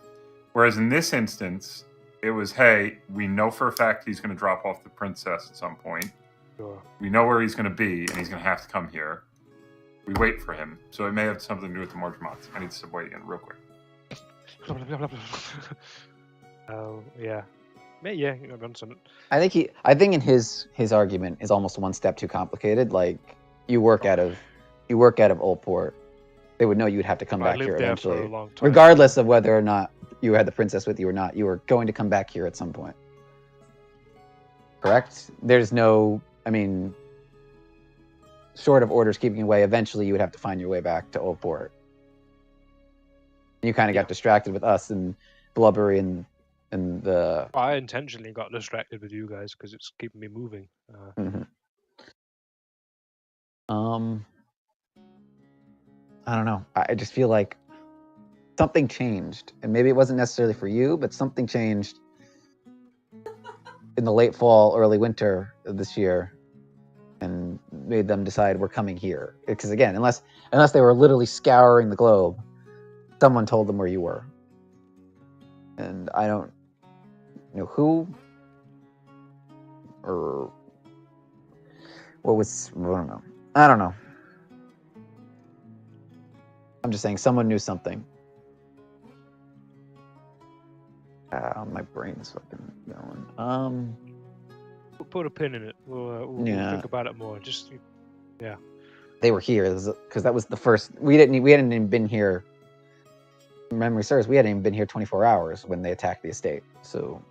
Whereas in this instance, it was, hey, we know for a fact he's going to drop off the princess at some point. Sure. We know where he's going to be, and he's going to have to come here. We wait for him. So it may have something to do with the Morgemont. I need to step away again real quick. Yeah. Yeah, I've done some. I think in his argument is almost one step too complicated. Like you work out of Oldport, they would know you would have to come I back lived here there eventually, for a long time. regardless of whether or not you had the princess with you or not. You were going to come back here at some point, correct? There's no, I mean, short of orders keeping you away, eventually you would have to find your way back to Oldport. You kind of got distracted with us and Blubbery and the. I intentionally got distracted with you guys because it's keeping me moving. I don't know. I just feel like something changed, and maybe it wasn't necessarily for you, but something changed in the late fall, early winter of this year, and made them decide we're coming here. Because again, unless they were literally scouring the globe, someone told them where you were, and I don't know who or what was. I don't know. I'm just saying someone knew something. My brain's fucking going. We'll put a pin in it. We'll think about it more. Just yeah. They were here because that was the first. We hadn't even been here. Memory serves, we hadn't even been here 24 hours when they attacked the estate. So.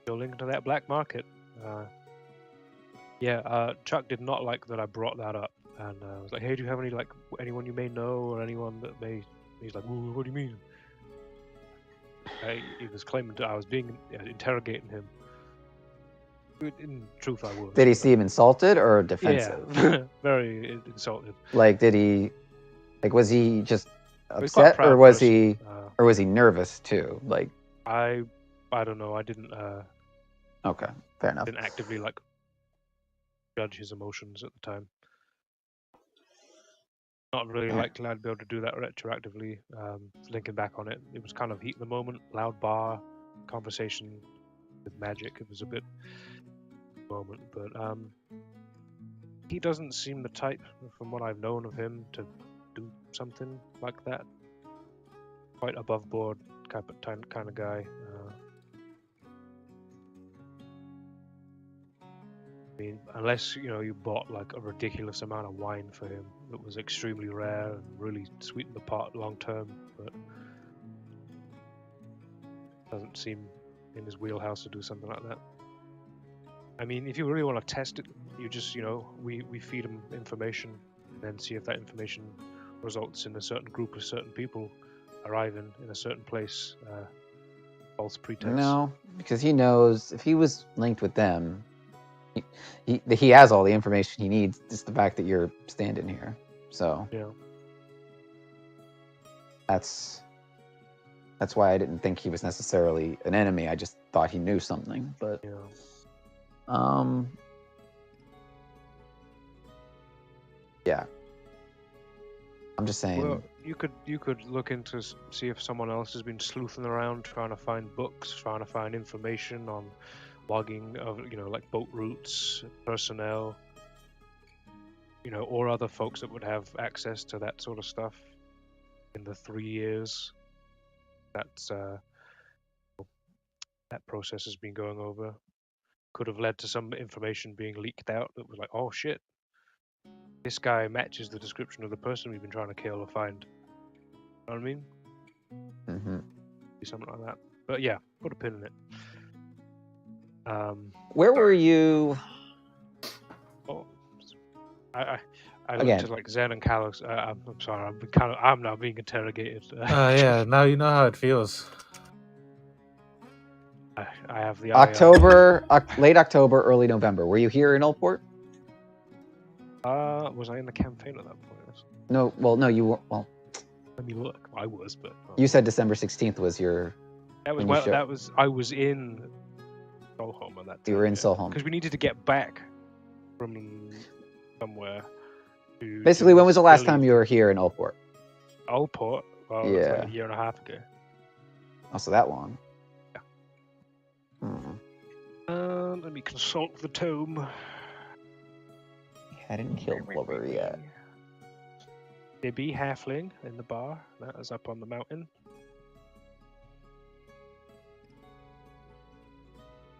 You're linked to that black market. Chuck did not like that I brought that up, and I was like, "Hey, do you have anyone you may know or anyone that may?" He's like, "What do you mean?" He was claiming I was interrogating him. In truth, I was. Did he seem insulted or defensive? Yeah, very insulted. Like, was he just upset, or was he nervous too? Like, I don't know. I didn't. Okay, fair enough. Didn't actively judge his emotions at the time. Not really likely I'd be able to do that retroactively. Linking back on it, it was kind of heat in the moment, loud bar, conversation with magic. It was a bit moment, but he doesn't seem the type, from what I've known of him, to do something like that. Quite above board kind of guy. I mean, unless you bought a ridiculous amount of wine for him that was extremely rare and really sweetened the pot long term, but doesn't seem in his wheelhouse to do something like that. I mean, if you really want to test it, you just we feed him information and then see if that information results in a certain group of certain people arriving in a certain place. False pretense. No, because he knows if he was linked with them. He has all the information he needs. Just the fact that you're standing here, so yeah, that's why I didn't think he was necessarily an enemy. I just thought he knew something. But yeah, I'm just saying. Well, you could look into see if someone else has been sleuthing around trying to find books, trying to find information on logging of boat routes, personnel, or other folks that would have access to that sort of stuff in the 3 years that's that process has been going over. Could have led to some information being leaked out that was like, oh shit, this guy matches the description of the person we've been trying to kill or find. You know what I mean? Mm-hmm. Something like that. But yeah, put a pin in it. Where were you? Oh, I looked to Zen and Kalos. I'm sorry. I'm now being interrogated. Yeah. Now you know how it feels. I have the late October, early November. Were you here in Oldport? Was I in the campaign at that point? No. Well, no. You were. Well, let me look. I was, but you said December 16th was your. That was I was in Solholm at that time. You were in Solholm. Because we needed to get back from somewhere. Basically, when was the last time you were here in Oldport? Oldport? Well, it was Yeah. like a year and a half ago. Also, that long. Yeah. Let me consult the tome. He hadn't killed Blubber yet. Dibby Halfling in the bar. That is up on the mountain.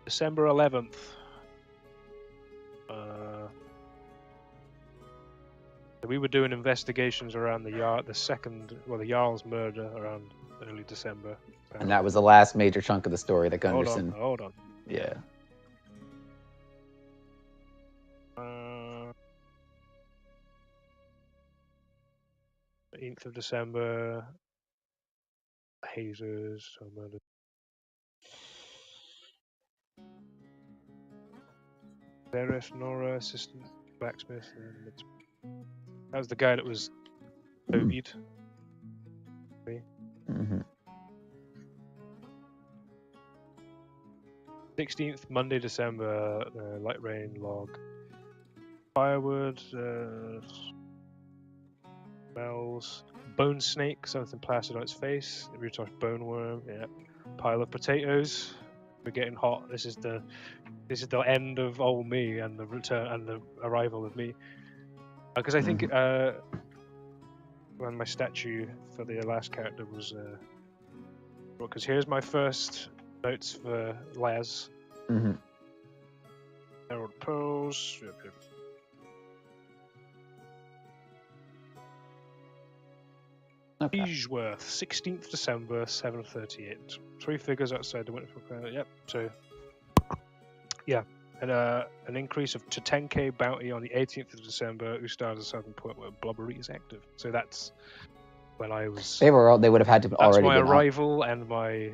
December 11th. We were doing investigations around the Jarl's murder around early December. And that was the last major chunk of the story that Gunderson. Hold on. Yeah. 8th of December. Hazers. Murder. Varys, Nora, assistant blacksmith. That was the guy that was OV'd. Mm-hmm. 16th, Monday, December, light rain, log. Firewood, smells. Bone snake, something plastered on its face. Retouched bone worm, yeah. Pile of potatoes. We're getting hot. This is the end of old me and the return and the arrival of me. Because I think when my statue for the last character was because here's my first notes for Laz. Mm-hmm. Herald Pearls. Okay. Beesworth, 16th December, 7:38. 3 figures outside the winter. Yep. So, yeah, and an increase to 10k bounty on the 18th of December. Ustad's southern point where Blubbery is active. So that's when I was. They would have had to That's already. my been arrival and my.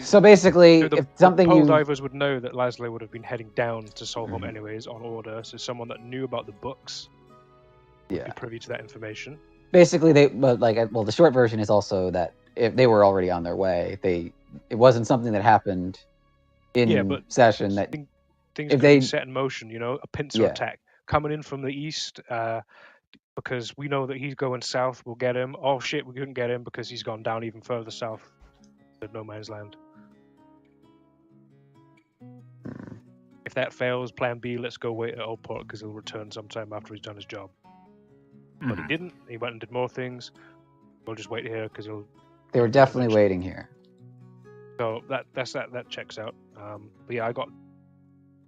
So basically, So if something the pole you divers would know that Laszlo would have been heading down to Solholm Mhm. anyways on order. So someone that knew about the books would yeah. be privy to that information. Basically, the short version is also that if they were already on their way, it wasn't something that happened in session that Things if could be they- set in motion, a pincer Yeah. attack coming in from the east, because we know that he's going south. We'll get him. Oh shit, we couldn't get him because he's gone down even further south to no man's land. If that fails, plan B, let's go wait at Oldport because he'll return sometime after he's done his job. But he didn't. He went and did more things. We'll just wait here because they were definitely waiting here. So that checks out. But yeah, I got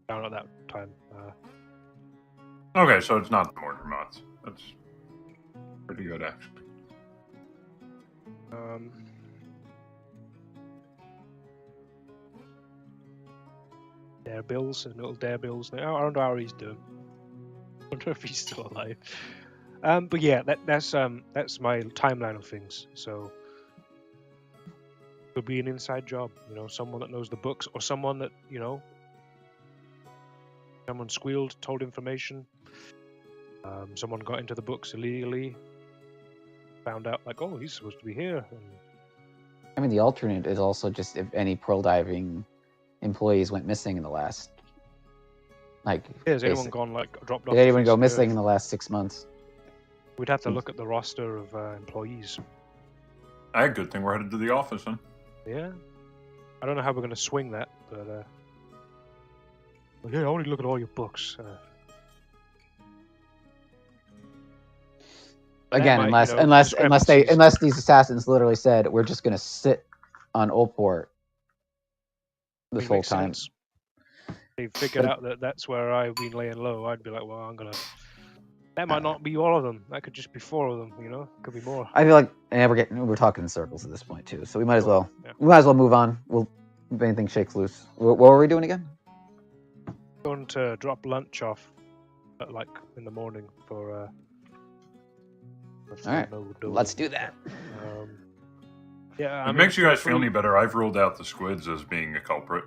down at that time. Okay, so it's not the Mordor mods. That's pretty good, actually. Dare Bills and little Dare Bills. I don't know how he's doing. I wonder if he's still alive. But yeah, that's my timeline of things. So it could be an inside job, someone that knows the books, or someone that someone squealed, told information. Someone got into the books illegally, found out like, oh, he's supposed to be here. I mean, the alternate is also just if any pearl diving employees went missing in the last, has anyone gone dropped off? Did anyone go missing in the last 6 months? We'd have to look at the roster of employees. Good thing we're headed to the office, then. Yeah, I don't know how we're going to swing that, but yeah, I want to look at all your books. Again, unless these assassins literally said we're just going to sit on Oldport this whole time. Sense. They figured out that that's where I've been laying low. I'd be like, well, I'm gonna. That might not be all of them. That could just be 4 of them. Could be more. I feel like we're talking in circles at this point too, so we might as well move on. If anything shakes loose. What were we doing again? Going to drop lunch off at, in the morning for. All right, let's do that. Yeah, it makes you guys feel any better. I've ruled out the squids as being a culprit.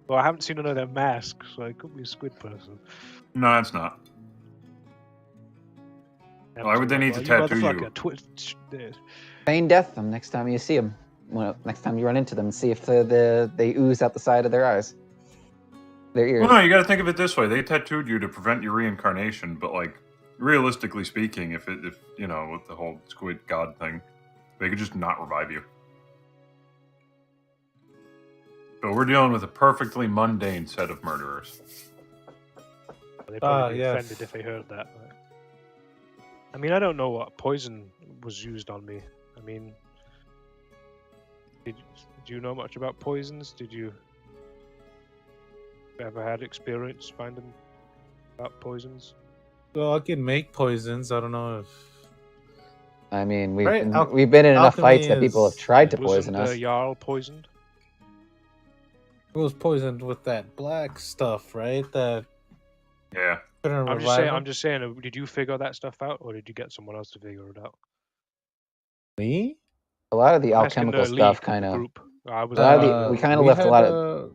Well, I haven't seen none of their masks, so I could be a squid person. No, it's not. Why would they need to tattoo you? Feign death them next time you see them. next time you run into them, and see if they ooze out the side of their eyes, their ears. Well, no, you got to think of it this way: they tattooed you to prevent your reincarnation, but like realistically speaking, if you know, with the whole squid god thing, they could just not revive you. So we're dealing with a perfectly mundane set of murderers. They'd probably be yes. offended if they heard that. Right? I mean, I don't know what poison was used on me. I mean, did you know much about poisons? Did you ever had experience finding about poisons? Well, I can make poisons. I don't know if. I mean, Right, we've been in enough fights that alchemy people have is- tried to Wasn't poison us. the Jarl poisoned? It was poisoned with that black stuff, right? That Yeah. couldn't I'm revive just saying. Did you figure that stuff out, or did you get someone else to figure it out? me. A lot of the I'm asking alchemical the stuff lead, kind the of. group. I was. A lot of the- we kinda left a lot of-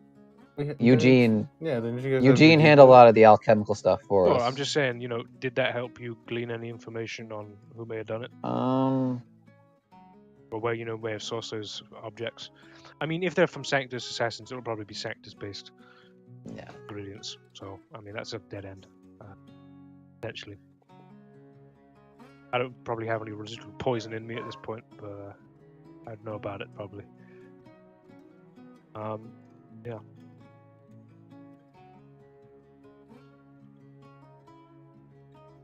Eugene handled a lot of the alchemical stuff for Well, us. I'm just saying. You know, did that help you glean any information on who may have done it, or where may have sourced those objects? I mean, if they're from Sanctus assassins, it'll probably be Sanctus based yeah. ingredients. So, I mean, that's a dead end, potentially. I don't probably have any residual poison in me at this point, but I'd know about it probably. Yeah.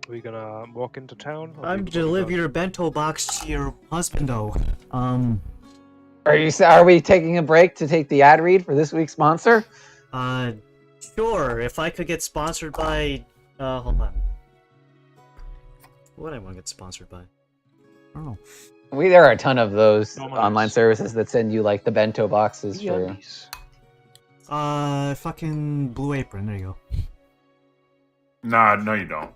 Are we gonna walk into town? or I'm do to you wanna deliver go? your bento box to your husbando. Are we taking a break to take the ad read for this week's sponsor? Sure. If I could get sponsored by, hold on. What do I want to get sponsored by? I don't know. There are a ton of those Domino's. online services that send you like the bento boxes for. Yummies. Fucking Blue Apron. There you go. Nah, no, you don't.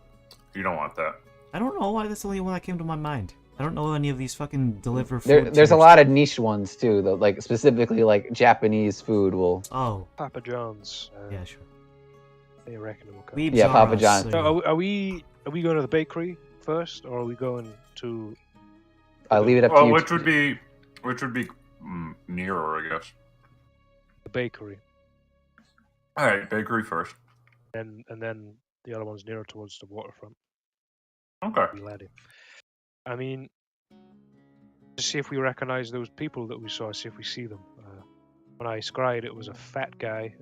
You don't want that. I don't know why that's the only one that came to my mind. I don't know any of these fucking deliver food. There's a lot of niche ones too, though. Like specifically, like Japanese food will. Oh, Papa John's. yeah, sure. They reckon it will come. Weebs Yeah, are Papa us, John's. so So are we going to the bakery first, or are we going to? I leave it up to Well, you. which would be nearer, I guess. The bakery, All right, bakery first. and then the other one's nearer towards the waterfront. Okay. Laddie. I mean, to see if we recognize those people that we saw, see if we see them. When I scried, it was a fat guy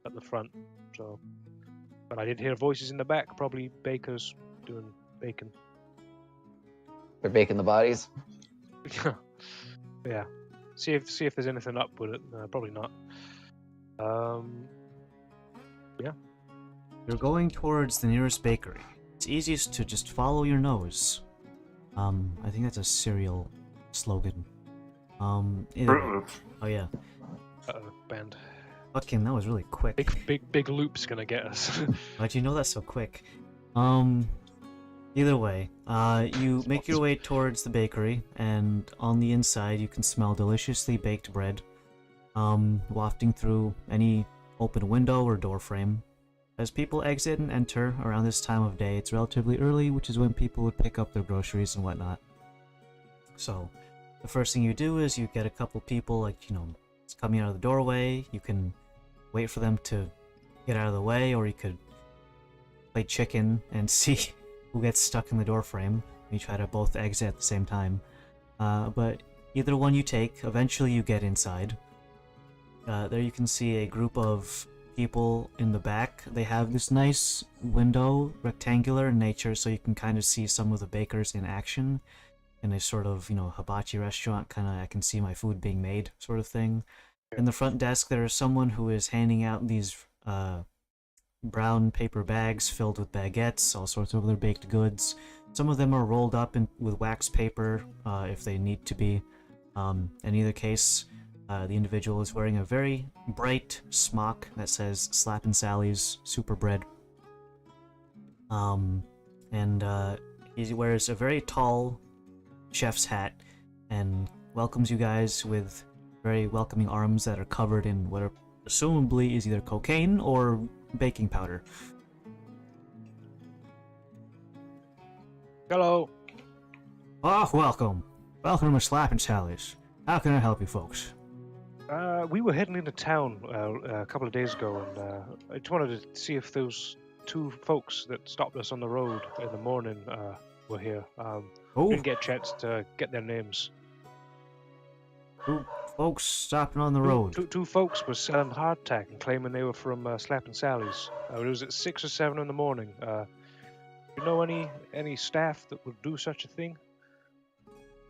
at the front. So, but I did hear voices in the back, probably bakers doing bacon. They're baking the bodies. Yeah. See if there's anything up with it. Probably not. Yeah. You're going towards the nearest bakery. It's easiest to just follow your nose. I think that's a cereal slogan. Either way. Fruit Loops. Oh yeah. Band. Fucking, that was really quick. Big loop's gonna get us. Why'd you know that so quick? Either way, you make your way towards the bakery, and on the inside you can smell deliciously baked bread, wafting through any open window or door frame. As people exit and enter around this time of day, it's relatively early, which is when people would pick up their groceries and whatnot. So, the first thing you do is you get a couple people, it's coming out of the doorway. You can wait for them to get out of the way, or you could play chicken and see who gets stuck in the door frame. You try to both exit at the same time. But either one you take, eventually you get inside. There you can see a group of people in the back. They have this nice window, rectangular in nature, so you can kind of see some of the bakers in action in a sort of, hibachi restaurant, kind of I can see my food being made sort of thing. In the front desk, there is someone who is handing out these brown paper bags filled with baguettes, all sorts of other baked goods. Some of them are rolled up with wax paper if they need to be. In either case, the individual is wearing a very bright smock that says Slappin' Sally's Super Bread. He wears a very tall chef's hat and welcomes you guys with very welcoming arms that are covered in what are presumably is either cocaine or baking powder. Hello. Oh, welcome. Welcome to Slappin' Sally's. How can I help you folks? We were heading into town a couple of days ago, and I just wanted to see if those two folks that stopped us on the road in the morning were here. Who? Didn't get a chance to get their names. Who folks stopping on the road? Two folks were selling hardtack and claiming they were from Slappin' Sally's. It was at 6 or 7 in the morning. You know any staff that would do such a thing?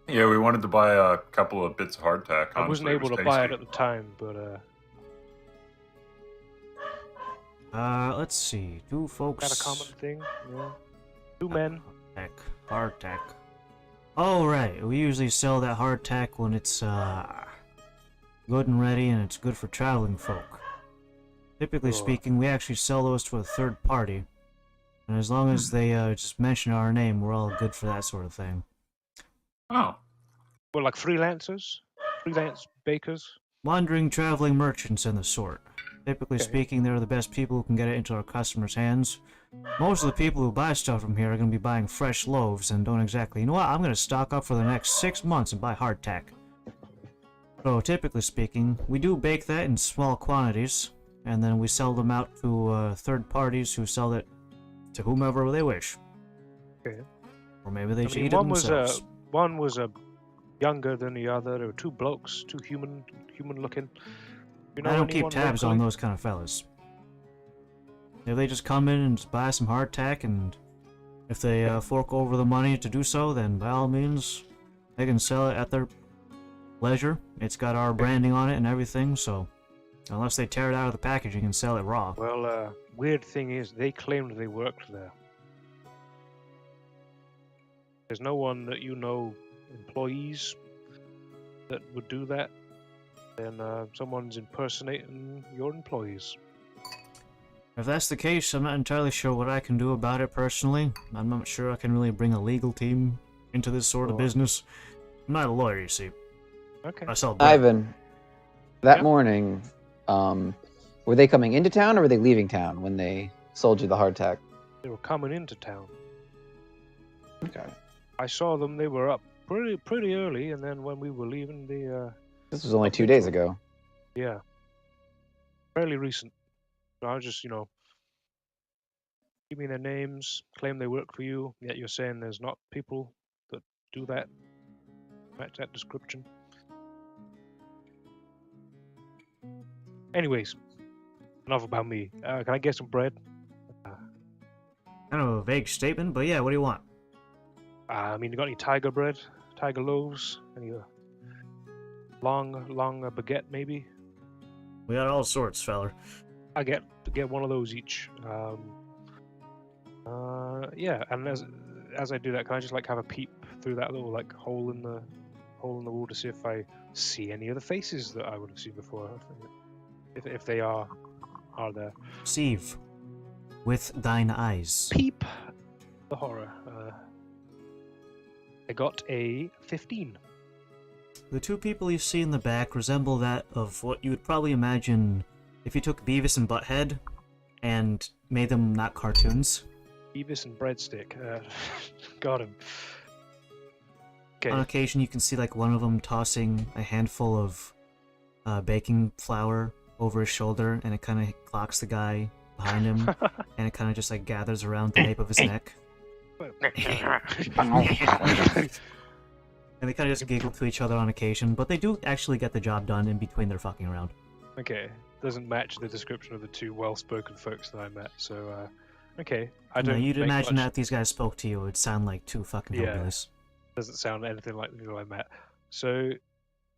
Yeah, we wanted to buy a couple of bits of hardtack. I wasn't Honestly, able was to buy it tasty. at the time, but Let's see. Two folks. kind of common thing. Yeah. Two men. Hardtack. Oh, right. We usually sell that hardtack when it's, good and ready and it's good for traveling folk. Typically Sure. speaking, we actually sell those to a third party. And as long as they, just mention our name, we're all good for that sort of thing. Oh, Well, like freelancers, freelance bakers. Wandering traveling merchants and the sort. Typically Okay. speaking, they're the best people who can get it into our customers' hands. Most of the people who buy stuff from here are going to be buying fresh loaves and don't exactly, you know what, I'm going to stock up for the next 6 months and buy hardtack. So, typically speaking, we do bake that in small quantities, and then we sell them out to third parties who sell it to whomever they wish. Okay. Or maybe they I just mean, eat it themselves. one was younger than the other. There were two blokes, two human looking. You know I don't keep anyone tabs on locally? those kind of fellas. If they just come in and just buy some hardtack, and if they fork over the money to do so, then by all means, they can sell it at their leisure. It's got our branding on it and everything, so unless they tear it out of the packaging and sell it raw. Well, weird thing is, they claimed they worked there. There's no one that you know, employees, that would do that. Then someone's impersonating your employees. If that's the case, I'm not entirely sure what I can do about it personally. I'm not sure I can really bring a legal team into this sort of Sure. business. I'm not a lawyer, you see. Okay. I sell bread. Ivan, that Yeah? morning, were they coming into town or were they leaving town when they sold you the hardtack? They were coming into town. Okay. I saw them. They were up pretty early, and then when we were leaving, This was only Okay, 2 days cool. ago. yeah, fairly recent. So I was just, give me their names, claim they work for you, yet you're saying there's not people that do that, match that description. Anyways, enough about me. Can I get some bread? Kind of a vague statement, but yeah, what do you want? I mean, you got any tiger bread, tiger loaves, any long baguette maybe? We got all sorts, feller. I get one of those each. Yeah, and as I do that, can I just like have a peep through that little like hole in the wall to see if I see any of the faces that I would have seen before, if they are there. Steve, with thine eyes. Peep the horror. I got a 15. The two people you see in the back resemble that of what you would probably imagine if you took Beavis and Butthead and made them not cartoons. Beavis and breadstick. Got him. Okay. On occasion, you can see like one of them tossing a handful of baking flour over his shoulder, and it kind of clocks the guy behind him, and it kind of just like gathers around the nape of his neck. And they kind of just giggle to each other on occasion, but they do actually get the job done in between their fucking around. Okay, doesn't match the description of the two well-spoken folks that I met. So, okay, I No, don't. you'd make imagine much- that if these guys spoke to you, it would sound like two fucking Yeah. hillbillies. Doesn't sound anything like the people I met. So,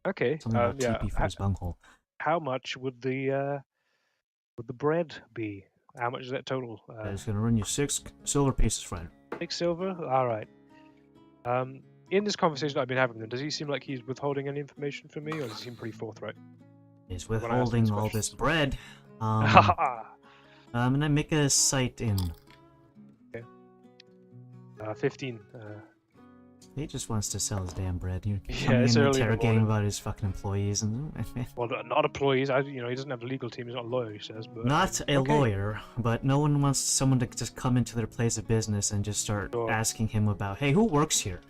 okay, Something about yeah. TP for his bunghole. How much would the bread be? How much is that total? It's gonna run you 6 silver pieces, friend. 6 silver. All right. In this conversation I've been having with him, does he seem like he's withholding any information from me, or does he seem pretty forthright? Is When I ask withholding these all this questions. bread. And I make a sight in. 15. He just wants to sell his damn bread. You're Yeah, coming it's in early in the interrogating morning. about his fucking employees and Well, not employees. He doesn't have a legal team. He's not a lawyer. He says, but not a okay. lawyer, but no one wants someone to just come into their place of business and just start Sure. asking him about, hey, who works here?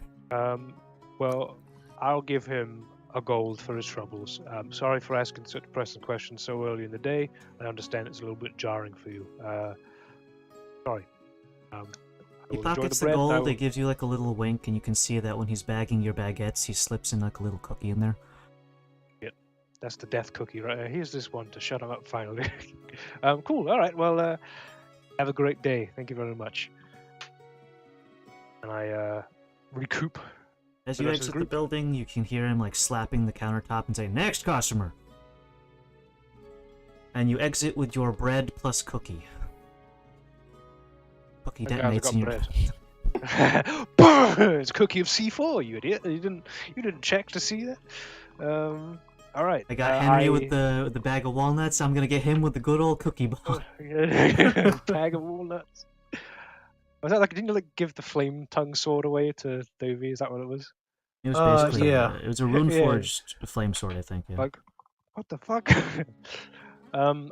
Well, I'll give him a gold for his troubles. Sorry for asking such pressing questions so early in the day. I understand it's a little bit jarring for you. Sorry. I He will enjoy pockets the bread, and I gold, will- he gives you like a little wink, and you can see that when he's bagging your baguettes, he slips in like a little cookie in there. That's the death cookie right there. Here's this one to shut him up finally. Cool. All right. Well, have a great day. Thank you very much. And I recoup. As The you rest of the exit the group. building, you can hear him like slapping the countertop and say, "Next customer!" And you exit with your bread plus cookie. Cookie Thank God I detonates got in your... bread. It's a cookie of C4, you idiot. You didn't check to see that. All right. I got Henry with the bag of walnuts. I'm gonna get him with the good old cookie bomb. Bag of walnuts. Was that like? Didn't you like give the flame tongue sword away to Davey? Is that what it was? It was basically yeah. it was a rune Yeah. forged flame sword, I think. Yeah. Like, what the fuck? I'm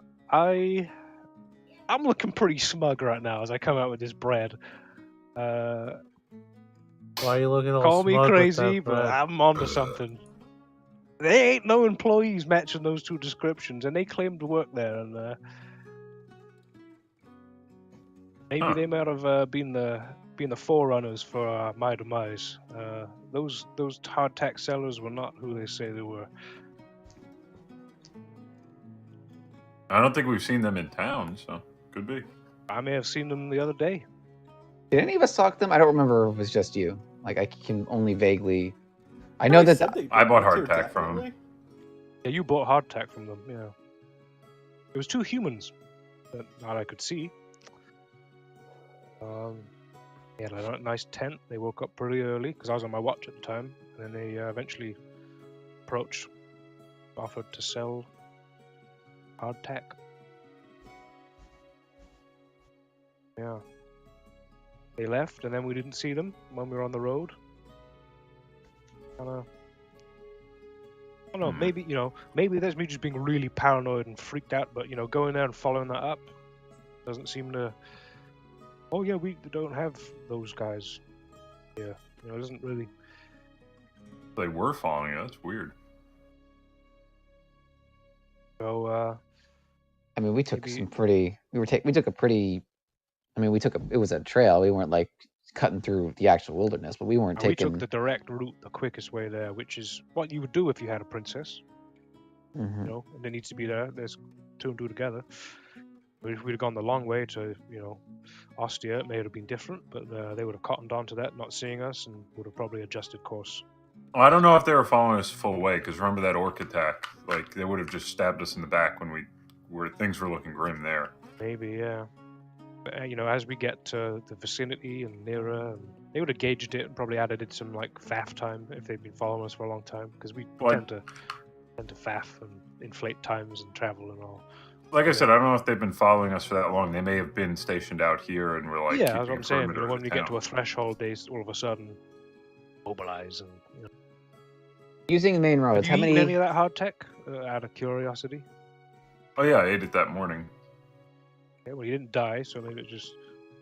looking pretty smug right now as I come out with this bread. Why are you looking all Call me smug with crazy, that but bread? I'm onto something. There ain't no employees matching those two descriptions, and they claim to work there. And maybe Huh. they might have been the forerunners for my demise. Those hardtack sellers were not who they say they were. I don't think we've seen them in town, so could be. I may have seen them the other day. Did any of us talk to them? I don't remember if it was just you. Like I can only vaguely. I know They that said they I bought worked here, hardtack from 'em. definitely. Yeah, you bought hardtack from them. Yeah, it was two humans that I could see. They had a nice tent. They woke up pretty early because I was on my watch at the time, and then they eventually approached, offered to sell hardtack. Yeah. They left, and then we didn't see them when we were on the road. I don't know. Maybe there's me just being really paranoid and freaked out. But going there and following that up doesn't seem to. Oh yeah, we don't have those guys. Yeah, it doesn't really. They were following us. Weird. So I mean, we took Maybe- some pretty. We took a pretty. I mean, it was a trail. We weren't like cutting through the actual wilderness, but we weren't we taking. took the direct route, the quickest way there, which is what you would do if you had a princess. Mhm. And there needs to be there. There's two and two together. If we'd have gone the long way to, Ostia, it may have been different, but they would have cottoned on to that, not seeing us, and would have probably adjusted course. Well, I don't know if they were following us full way, because remember that orc attack? Like, they would have just stabbed us in the back when things were looking grim there. Maybe, yeah. But, as we get to the vicinity and nearer, and they would have gauged it and probably added in some like faff time if they've been following us for a long time, because we Well, tend to faff and inflate times and travel and all. Like I said, I don't know if they've been following us for that long. They may have been stationed out here and were like yeah, keeping that's what a I'm saying. perimeter of When the we get to town. a threshold, they all of a sudden mobilize and. Using the main roads. Have How you many? eaten any of that hardtack? Out of curiosity. Oh yeah, I ate it that morning. Yeah, well, you didn't die, so maybe it's just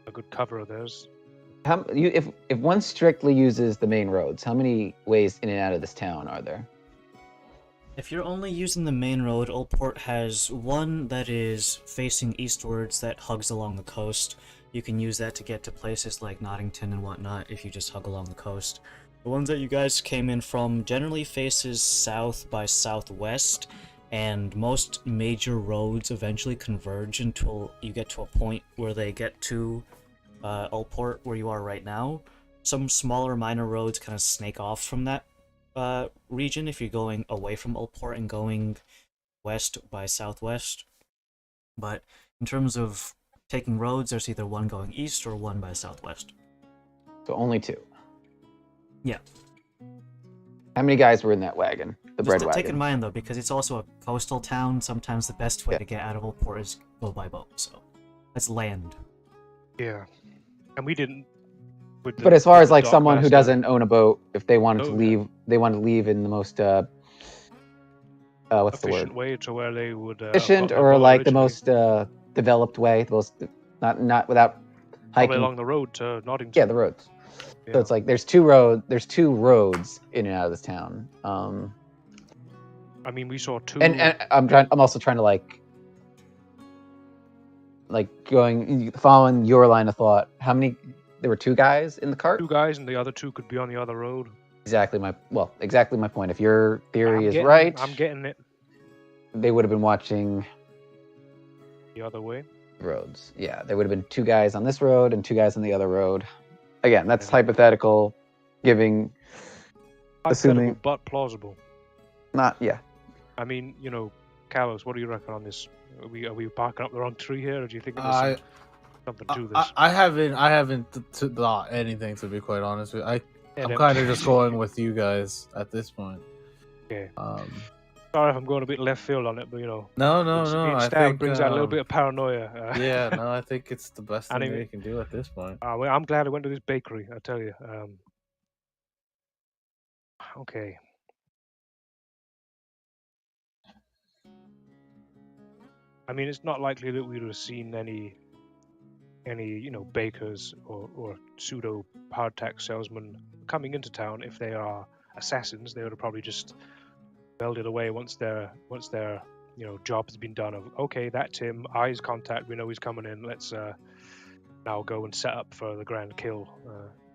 a good cover of theirs. If one strictly uses the main roads, how many ways in and out of this town are there? If you're only using the main road, Oldport has one that is facing eastwards that hugs along the coast. You can use that to get to places like Nottington and whatnot if you just hug along the coast. The ones that you guys came in from generally faces south by southwest, and most major roads eventually converge until you get to a point where they get to Oldport, where you are right now. Some smaller minor roads kind of snake off from that region if you're going away from Oldport and going west by southwest. But in terms of taking roads, there's either one going east or one by southwest. So only two. Yeah. How many guys were in that wagon? The bread Just take in wagon. mind though, because it's also a coastal town, sometimes the best way Yeah. to get out of Oldport is go by boat, so that's land. Yeah, and we didn't. But as far as like dock someone who master- doesn't own a boat, if they wanted to Oh, yeah. leave, they wanted to leave in the most what's the efficient word? way to where they would Efficient, have gotten or our boat like the originally. most developed way, the most not without Probably hiking. along the road to Nottington. Yeah, the roads. Yeah. So it's like there's two roads in and out of this town. I mean, we saw two. And I'm also trying to following your line of thought. How many? There were 2 guys in the cart. 2 guys, and the other 2 could be on the other road. Exactly my point. If your theory is I'm right, getting it they would have been watching the other way. roads. Yeah, there would have been 2 guys on this road and 2 guys on the other road. Again, that's hypothetical, assuming, but plausible. not yeah. I mean, Carlos, what do you reckon on this? Are we barking up the wrong tree here, or do you think there's something to this? I haven't thought anything, to be quite honest with you. I'm kind of just going with you guys at this point. Okay. Sorry if I'm going a bit left field on it, but No. being I stabbed think brings out a little bit of paranoia. Yeah, no, I think it's the best thing Anyway. they can do at this point. Well, I'm glad I went to this bakery. I tell you. Okay. I mean, it's not likely that we would have seen any bakers or pseudo hardtack salesmen coming into town. If they are assassins, they would have probably just melded away once their job has been done. Of okay, that's him. Eyes contact. We know he's coming in. Let's now go and set up for the grand kill.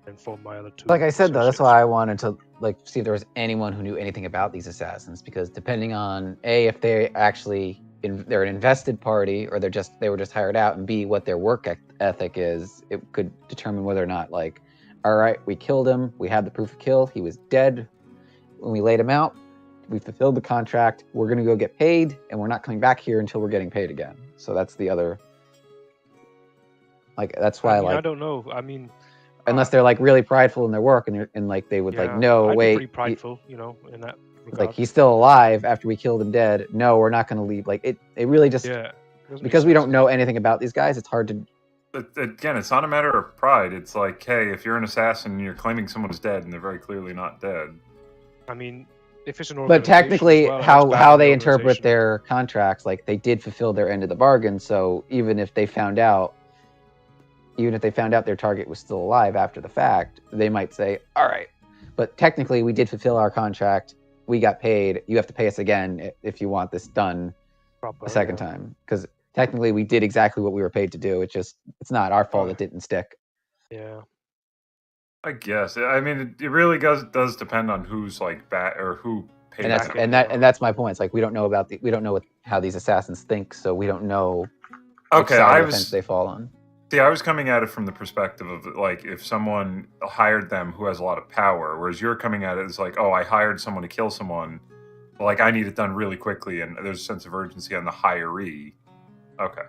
Inform my other 2. Like I said, though, that's associates. why I wanted to see if there was anyone who knew anything about these assassins, because depending on A, if they actually they're an invested party, or they were just hired out, and B, what their work ethic is, it could determine whether or not all right, we killed him, we had the proof of kill, he was dead when we laid him out, we fulfilled the contract, we're gonna go get paid, and we're not coming back here until we're getting paid again. So that's the other. That's why I don't know. I mean. Unless they're really prideful in their work, and they would no, I'd wait, be pretty prideful, in that regard. he's still alive after we killed him dead. No, we're not going to leave. It really just because we don't know anything about these guys, it's hard to. Again, it's not a matter of pride. It's like, hey, if you're an assassin and you're claiming someone's dead and they're very clearly not dead. I mean, if it's an But technically, well, how they interpret their contracts, they did fulfill their end of the bargain. So even if they found out their target was still alive after the fact, they might say, all right, but technically we did fulfill our contract. We got paid. You have to pay us again if you want this done a second time. Because technically we did exactly what we were paid to do. It's not our fault it didn't stick. Yeah. I guess. I mean, it really does depend on who's bad or who paid. And that's my point. It's we don't know how these assassins think, so we don't know which side of the fence they fall on. See, I was coming at it from the perspective of if someone hired them who has a lot of power, whereas you're coming at it as oh, I hired someone to kill someone, I need it done really quickly, and there's a sense of urgency on the hiree. Okay.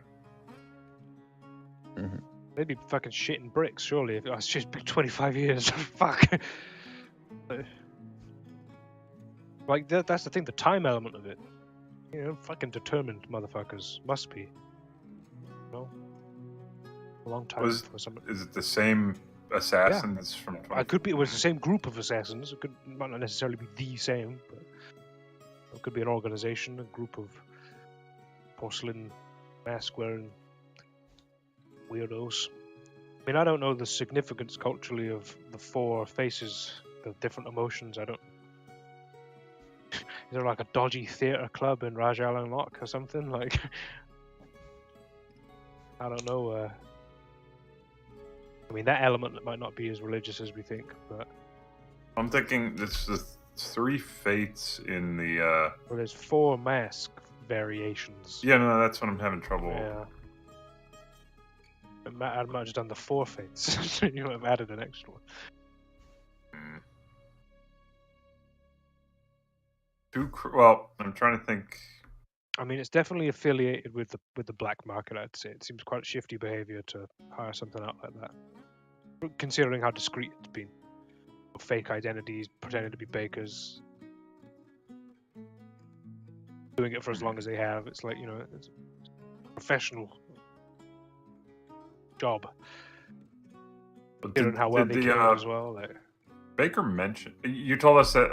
Mm-hmm. They'd be fucking shitting bricks, surely. If it's just been 25 years, fuck. That's the thing, the time element of it. Fucking determined motherfuckers must be. A long time for some. Is it the same assassins from? It could be. It was the same group of assassins. It might not necessarily be the same, but it could be an organization, a group of porcelain mask-wearing weirdos. I mean, I don't know the significance culturally of the 4 faces, the different emotions. I don't. Is there a dodgy theater club in Raj Allan Lock or something I don't know. I mean, that element might not be as religious as we think, but I'm thinking it's the 3 fates in the. Well, there's 4 mask variations. Yeah, no, that's what I'm having trouble. Yeah. I might have just done the 4 fates. You might have added an extra one. Well, I'm trying to think. I mean, it's definitely affiliated with the black market. I'd say it seems quite shifty behavior to hire something out like that, considering how discreet it's been. Fake identities, pretending to be bakers, doing it for as long as they have. It's it's a professional job. Considering how well they kill as well. Baker mentioned, you told us that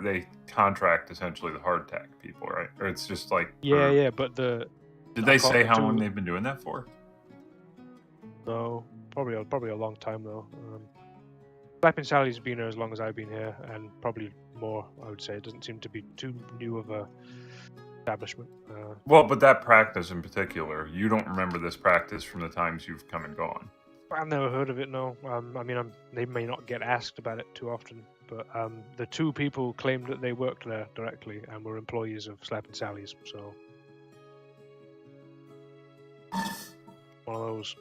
they contract essentially the hardtack people, right? Or it's just but did they say how long they've been doing that for? No, probably a long time though. Slapping Sally's been here as long as I've been here, and probably more, I would say. It doesn't seem to be too new of a establishment. Well, but that practice in particular, you don't remember this practice from the times you've come and gone. I've never heard of it, no. I mean, they may not get asked about it too often, but the two people claimed that they worked there directly and were employees of Slapping Sally's, so... One of those.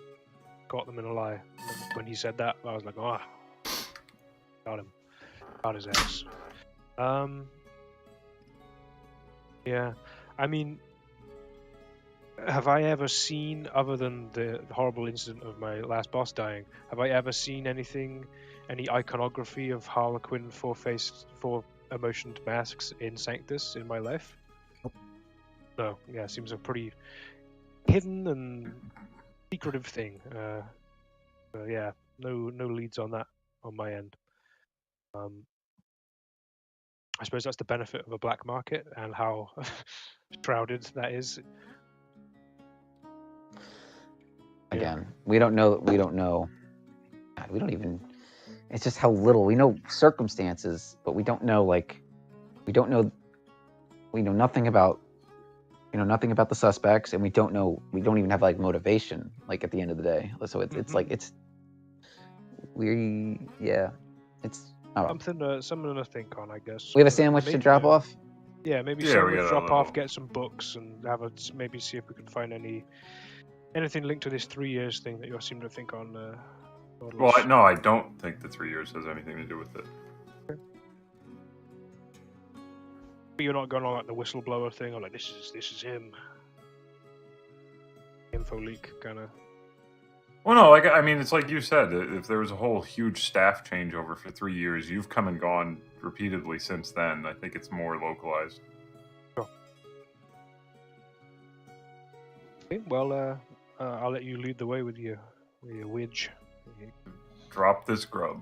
Caught them in a lie. And when he said that, I was like, oh... Got him. Got his ass. Yeah. I mean, have I ever seen, other than the horrible incident of my last boss dying, have I ever seen anything, any iconography of Harlequin four-faced, four-emotioned masks in Sanctus in my life? Nope. No. Yeah, it seems a pretty hidden and secretive thing. Yeah, no leads on that on my end. I suppose that's the benefit of a black market and how shrouded that is. Again, we don't know. We don't know. God, we don't even. It's just how little we know circumstances, but we don't know. Like, we don't know. We know nothing about. Nothing about the suspects, and we don't know. We don't even have like motivation. Like at the end of the day, so it's like it's. Yeah, it's. Something to think on, I guess. We have a sandwich to drop off. Yeah, maybe Yeah, sandwich, we got drop a off, little- get some books, and maybe see if we can find anything linked to this 3 years thing that you seem to think on. Well, no, I don't think the 3 years has anything to do with it. But you're not going on like the whistleblower thing, or like this is him. Info leak kind of. Well, no, like I mean, it's like you said. If there was a whole huge staff changeover for 3 years, you've come and gone repeatedly since then. I think it's more localized. Sure. Okay, well, I'll let you lead the way with your widge. Drop this grub.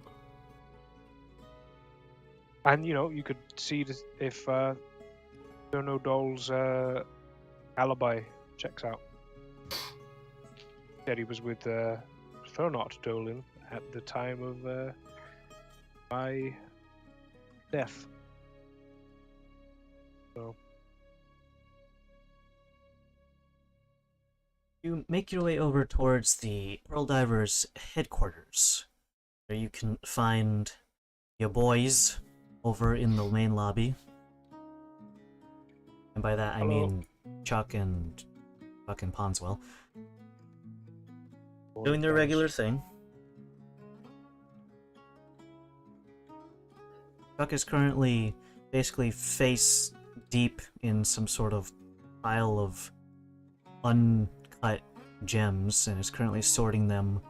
And you could see if Jono Dole's alibi checks out. Said he was with Thernot Dolan at the time of my death. So You make your way over towards the Pearl Divers headquarters, where you can find your boys over in the main lobby. And by that I mean Chuck and fucking Ponswell. Doing their regular thing. Chuck is currently basically face deep in some sort of pile of uncut gems and is currently sorting them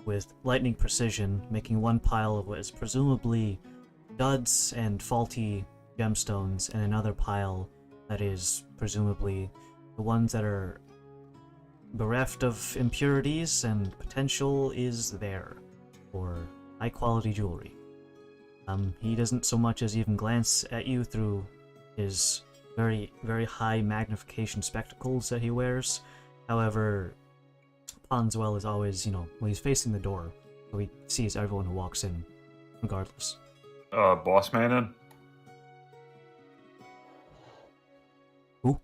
with lightning precision, making one pile of what is presumably duds and faulty gemstones and another pile that is presumably the ones that are bereft of impurities and potential is there for high quality jewelry. He doesn't so much as even glance at you through his very, very high magnification spectacles that he wears. However, Ponswell is always, when he's facing the door, so he sees everyone who walks in, regardless. Boss man in? Who?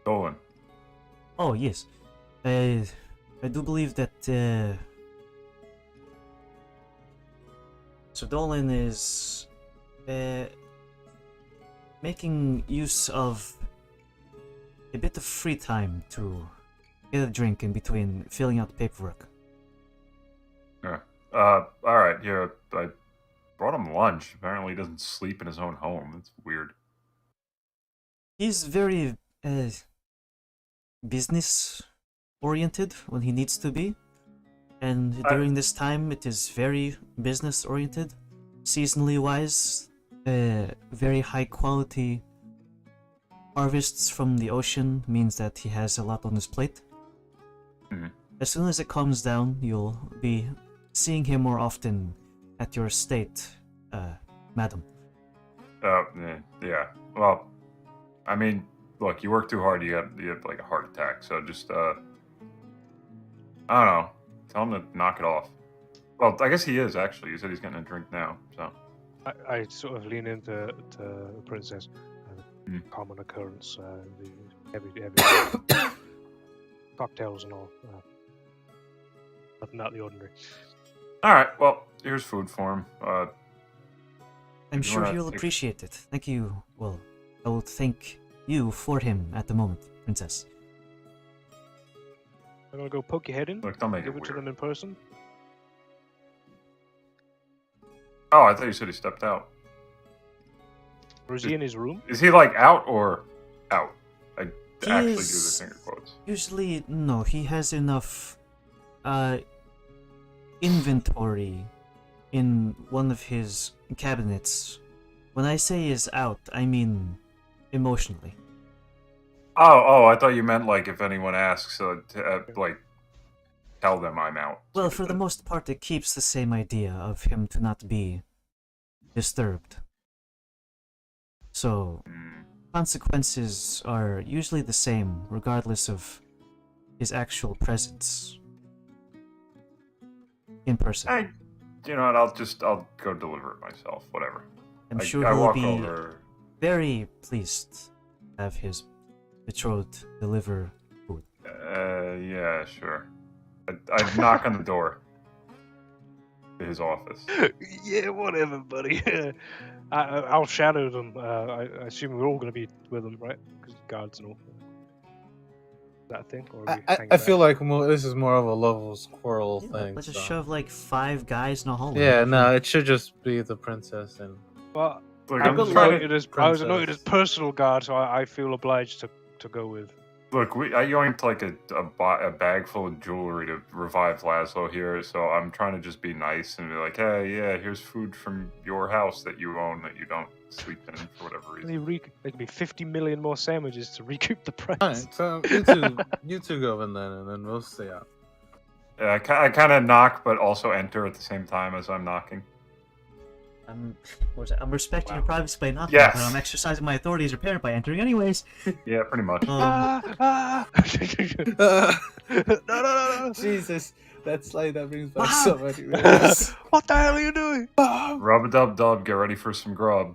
Dolan. Oh, yes. I do believe that, so Dolan is, making use of a bit of free time to get a drink in between filling out the paperwork. Yeah. Alright, yeah, I brought him lunch. Apparently he doesn't sleep in his own home. That's weird. He's very, business oriented when he needs to be, and during this time it is very business oriented. Seasonally wise, very high quality harvests from the ocean means that he has a lot on his plate. Mhm. As soon as it calms down, you'll be seeing him more often at your estate, madam. Yeah. Well, I mean, look, you work too hard, you have like a heart attack. So just, I don't know. Tell him to knock it off. Well, I guess he is actually. You said he's getting a drink now, so. I sort of lean into the princess. Hmm. Common occurrence. The heavy cocktails and all. Nothing out of the ordinary. All right. Well, here's food for him. I'm you sure wanna he'll take- appreciate it. Thank you. Well, I will thank you for him at the moment, Princess. I'm gonna go poke your head in. Look, don't make Give it it to weird. them in person. Oh, I thought you said he stepped out. Or is he in his room? Is he like out or out? I He actually do is- the finger quotes. Usually, no, he has enough inventory in one of his cabinets. When I say is out, I mean emotionally. Oh, I thought you meant like if anyone asks, like tell them I'm out. Well, for the most part, it keeps the same idea of him to not be disturbed. So, Hmm. consequences are usually the same, regardless of his actual presence in person. You know what? I'll go deliver it myself. Whatever. I'm I sure I he'll walk be over. very pleased to have his betrothed deliver food. Yeah, sure. I knock on the door to his office. Yeah, whatever, buddy. I'll shadow them. I assume we're all gonna be with them, right? Because guards and all. That thing, or are we hanging I feel back? like this is more of a level squirrel Yeah, thing. let's just so. shove like 5 guys in a hallway. Yeah, no, it should just be the princess and. Well, Look, I I'm was just trying anointed to. as I was anointed as princess. personal guard, so I feel obliged to go with. Look, I yoinked like a bag full of jewelry to revive Laszlo here, so I'm trying to just be nice and be like, hey, yeah, here's food from your house that you own that you don't sleep in for whatever reason. There could be 50 million more sandwiches to recoup the price. Alright, so you two go in then, and then we'll stay out. Yeah, I kind of knock, but also enter at the same time as I'm knocking. I'm respecting your Wow. privacy by knocking, Yes. but I'm exercising my authority as your parent by entering anyways. Yeah, pretty much. No. Jesus, that slide that brings back Wow. so many memories. What the hell are you doing? Rub-a-dub-dub, get ready for some grub.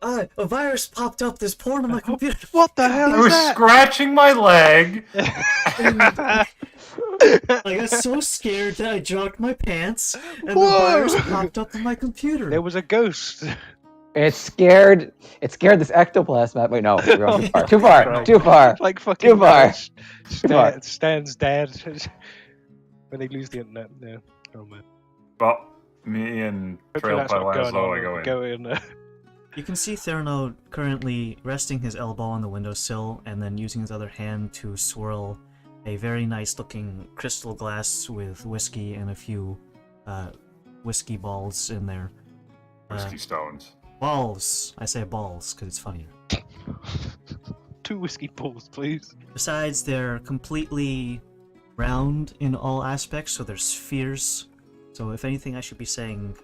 A virus popped up. There's porn on my computer. What the hell I is was that? scratching my leg. I got so scared that I jogged my pants, and the Whoa. virus popped up on my computer. There was a ghost. It scared this ectoplasm. Wait, no, we're going too far. Too far. Right. Too far. Like fucking Too far. far. Stan's dad when they lose the internet. Yeah. Oh man. Well, me and Hopefully Trail that's by not going Laszlo, on I go when in. we go in. You can see Theranos currently resting his elbow on the windowsill and then using his other hand to swirl a very nice looking crystal glass with whiskey and a few whiskey balls in there. Whiskey stones. Balls! I say balls because it's funnier. 2 whiskey balls, please. Besides, they're completely round in all aspects, so they're spheres. So if anything, I should be saying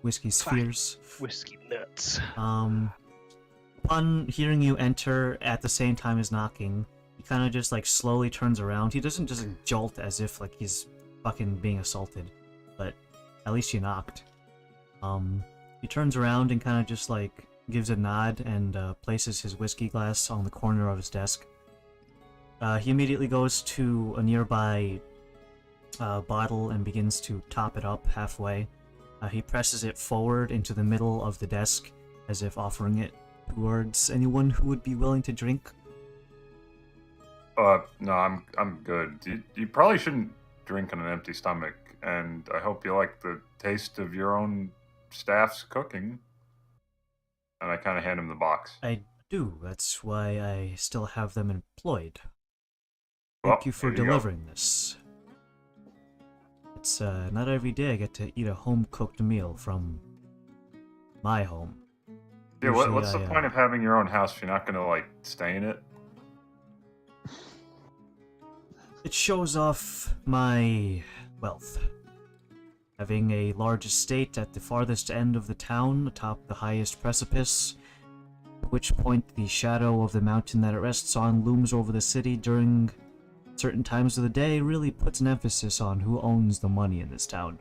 whiskey spheres. Whiskey nuts. Upon hearing you enter at the same time as knocking, he kind of just like slowly turns around. He doesn't just jolt as if like he's fucking being assaulted, but at least you knocked. He turns around and kind of just like gives a nod and places his whiskey glass on the corner of his desk. He immediately goes to a nearby bottle and begins to top it up halfway. He presses it forward into the middle of the desk as if offering it towards anyone who would be willing to drink. No, I'm good. You probably shouldn't drink on an empty stomach, and I hope you like the taste of your own staff's cooking. And I kind of hand him the box. I do. That's why I still have them employed. Well, Thank you for here you go. delivering this. It's not every day I get to eat a home-cooked meal from my home. Yeah, Usually what's the I, point of having your own house if you're not gonna like stay in it? It shows off my wealth. Having a large estate at the farthest end of the town, atop the highest precipice, at which point the shadow of the mountain that it rests on looms over the city during certain times of the day, really puts an emphasis on who owns the money in this town.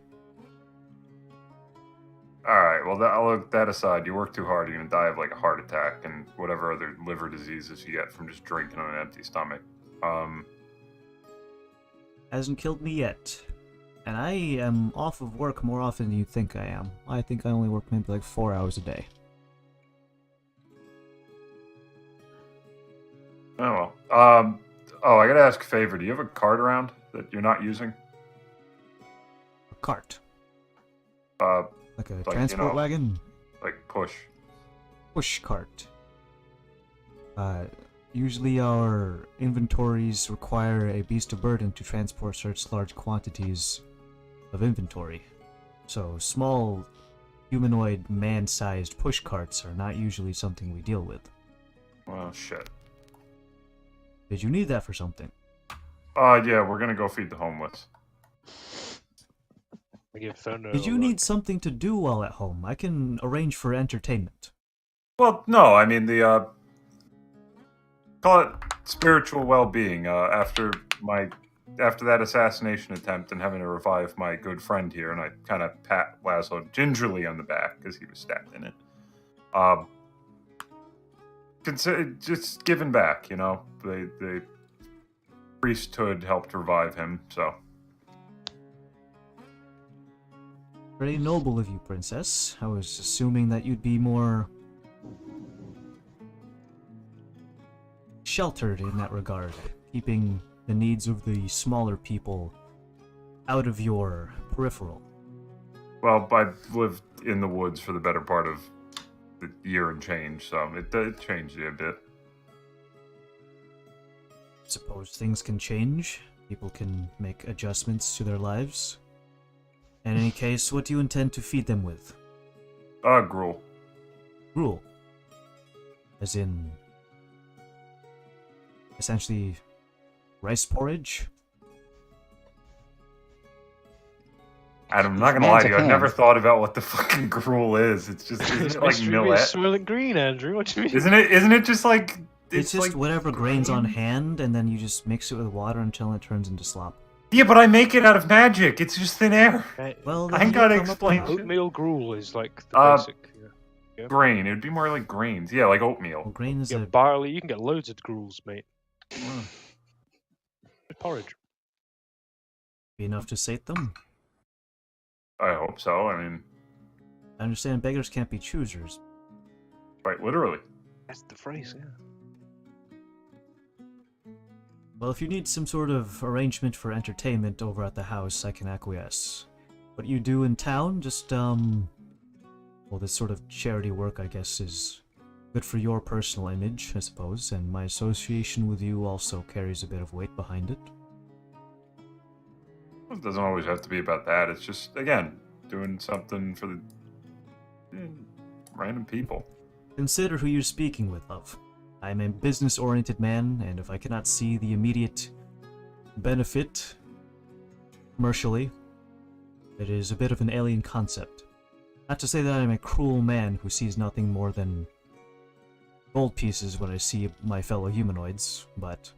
Alright, well, I'll look that aside. You work too hard, you're gonna die of like a heart attack and whatever other liver diseases you get from just drinking on an empty stomach. Hasn't killed me yet. And I am off of work more often than you think I am. I think I only work maybe like 4 hours a day. Oh, well. I gotta ask a favor. Do you have a cart around that you're not using? A cart. Like, Like a you transport know, wagon? like push. Push cart. Usually our inventories require a beast of burden to transport such large quantities of inventory. So small, humanoid, man-sized push carts are not usually something we deal with. Well, shit. Did you need that for something? Yeah, we're gonna go feed the homeless. I give Ferno Did a you look. need something to do while at home? I can arrange for entertainment. Well, no, I mean the call it spiritual well-being. After that assassination attempt and having to revive my good friend here, and I kind of pat Laszlo gingerly on the back because he was stabbed in it. Just giving back, you know. The priesthood helped revive him, so. Very noble of you, Princess. I was assuming that you'd be more sheltered in that regard, keeping the needs of the smaller people out of your peripheral. Well, I've lived in the woods for the better part of the year and change, so it changed a bit. Suppose things can change. People can make adjustments to their lives. In any case, what do you intend to feed them with? Gruel. Gruel. As in, essentially, rice porridge? Adam, I'm not gonna Man lie to to you, I've hand. never thought about what the fucking gruel is. It's just, isn't it like Mystery millet? Soylent Green, Andrew. What do you mean? Isn't it just like... It's just like whatever grains on grain? hand, and then you just mix it with water until it turns into slop. Yeah, but I make it out of magic. It's just thin air. Well, I then ain't you'll gotta come up explain with- shit. Oatmeal gruel is like the basic. Yeah. Grain. It would be more like grains. Yeah, like Well, oatmeal. grain is Yeah, a... barley. You can get loads of gruels, mate. Porridge. be enough to sate them. I hope so. I mean, I understand beggars can't be choosers. quite literally. That's the phrase, yeah. Well, if you need some sort of arrangement for entertainment over at the house, I can acquiesce. What you do in town, just, well, this sort of charity work, I guess, is good for your personal image, I suppose, and my association with you also carries a bit of weight behind it. It doesn't always have to be about that. It's just, again, doing something for the random people. Consider who you're speaking with, love. I'm a business-oriented man, and if I cannot see the immediate benefit commercially, it is a bit of an alien concept. Not to say that I'm a cruel man who sees nothing more than gold pieces when I see my fellow humanoids, but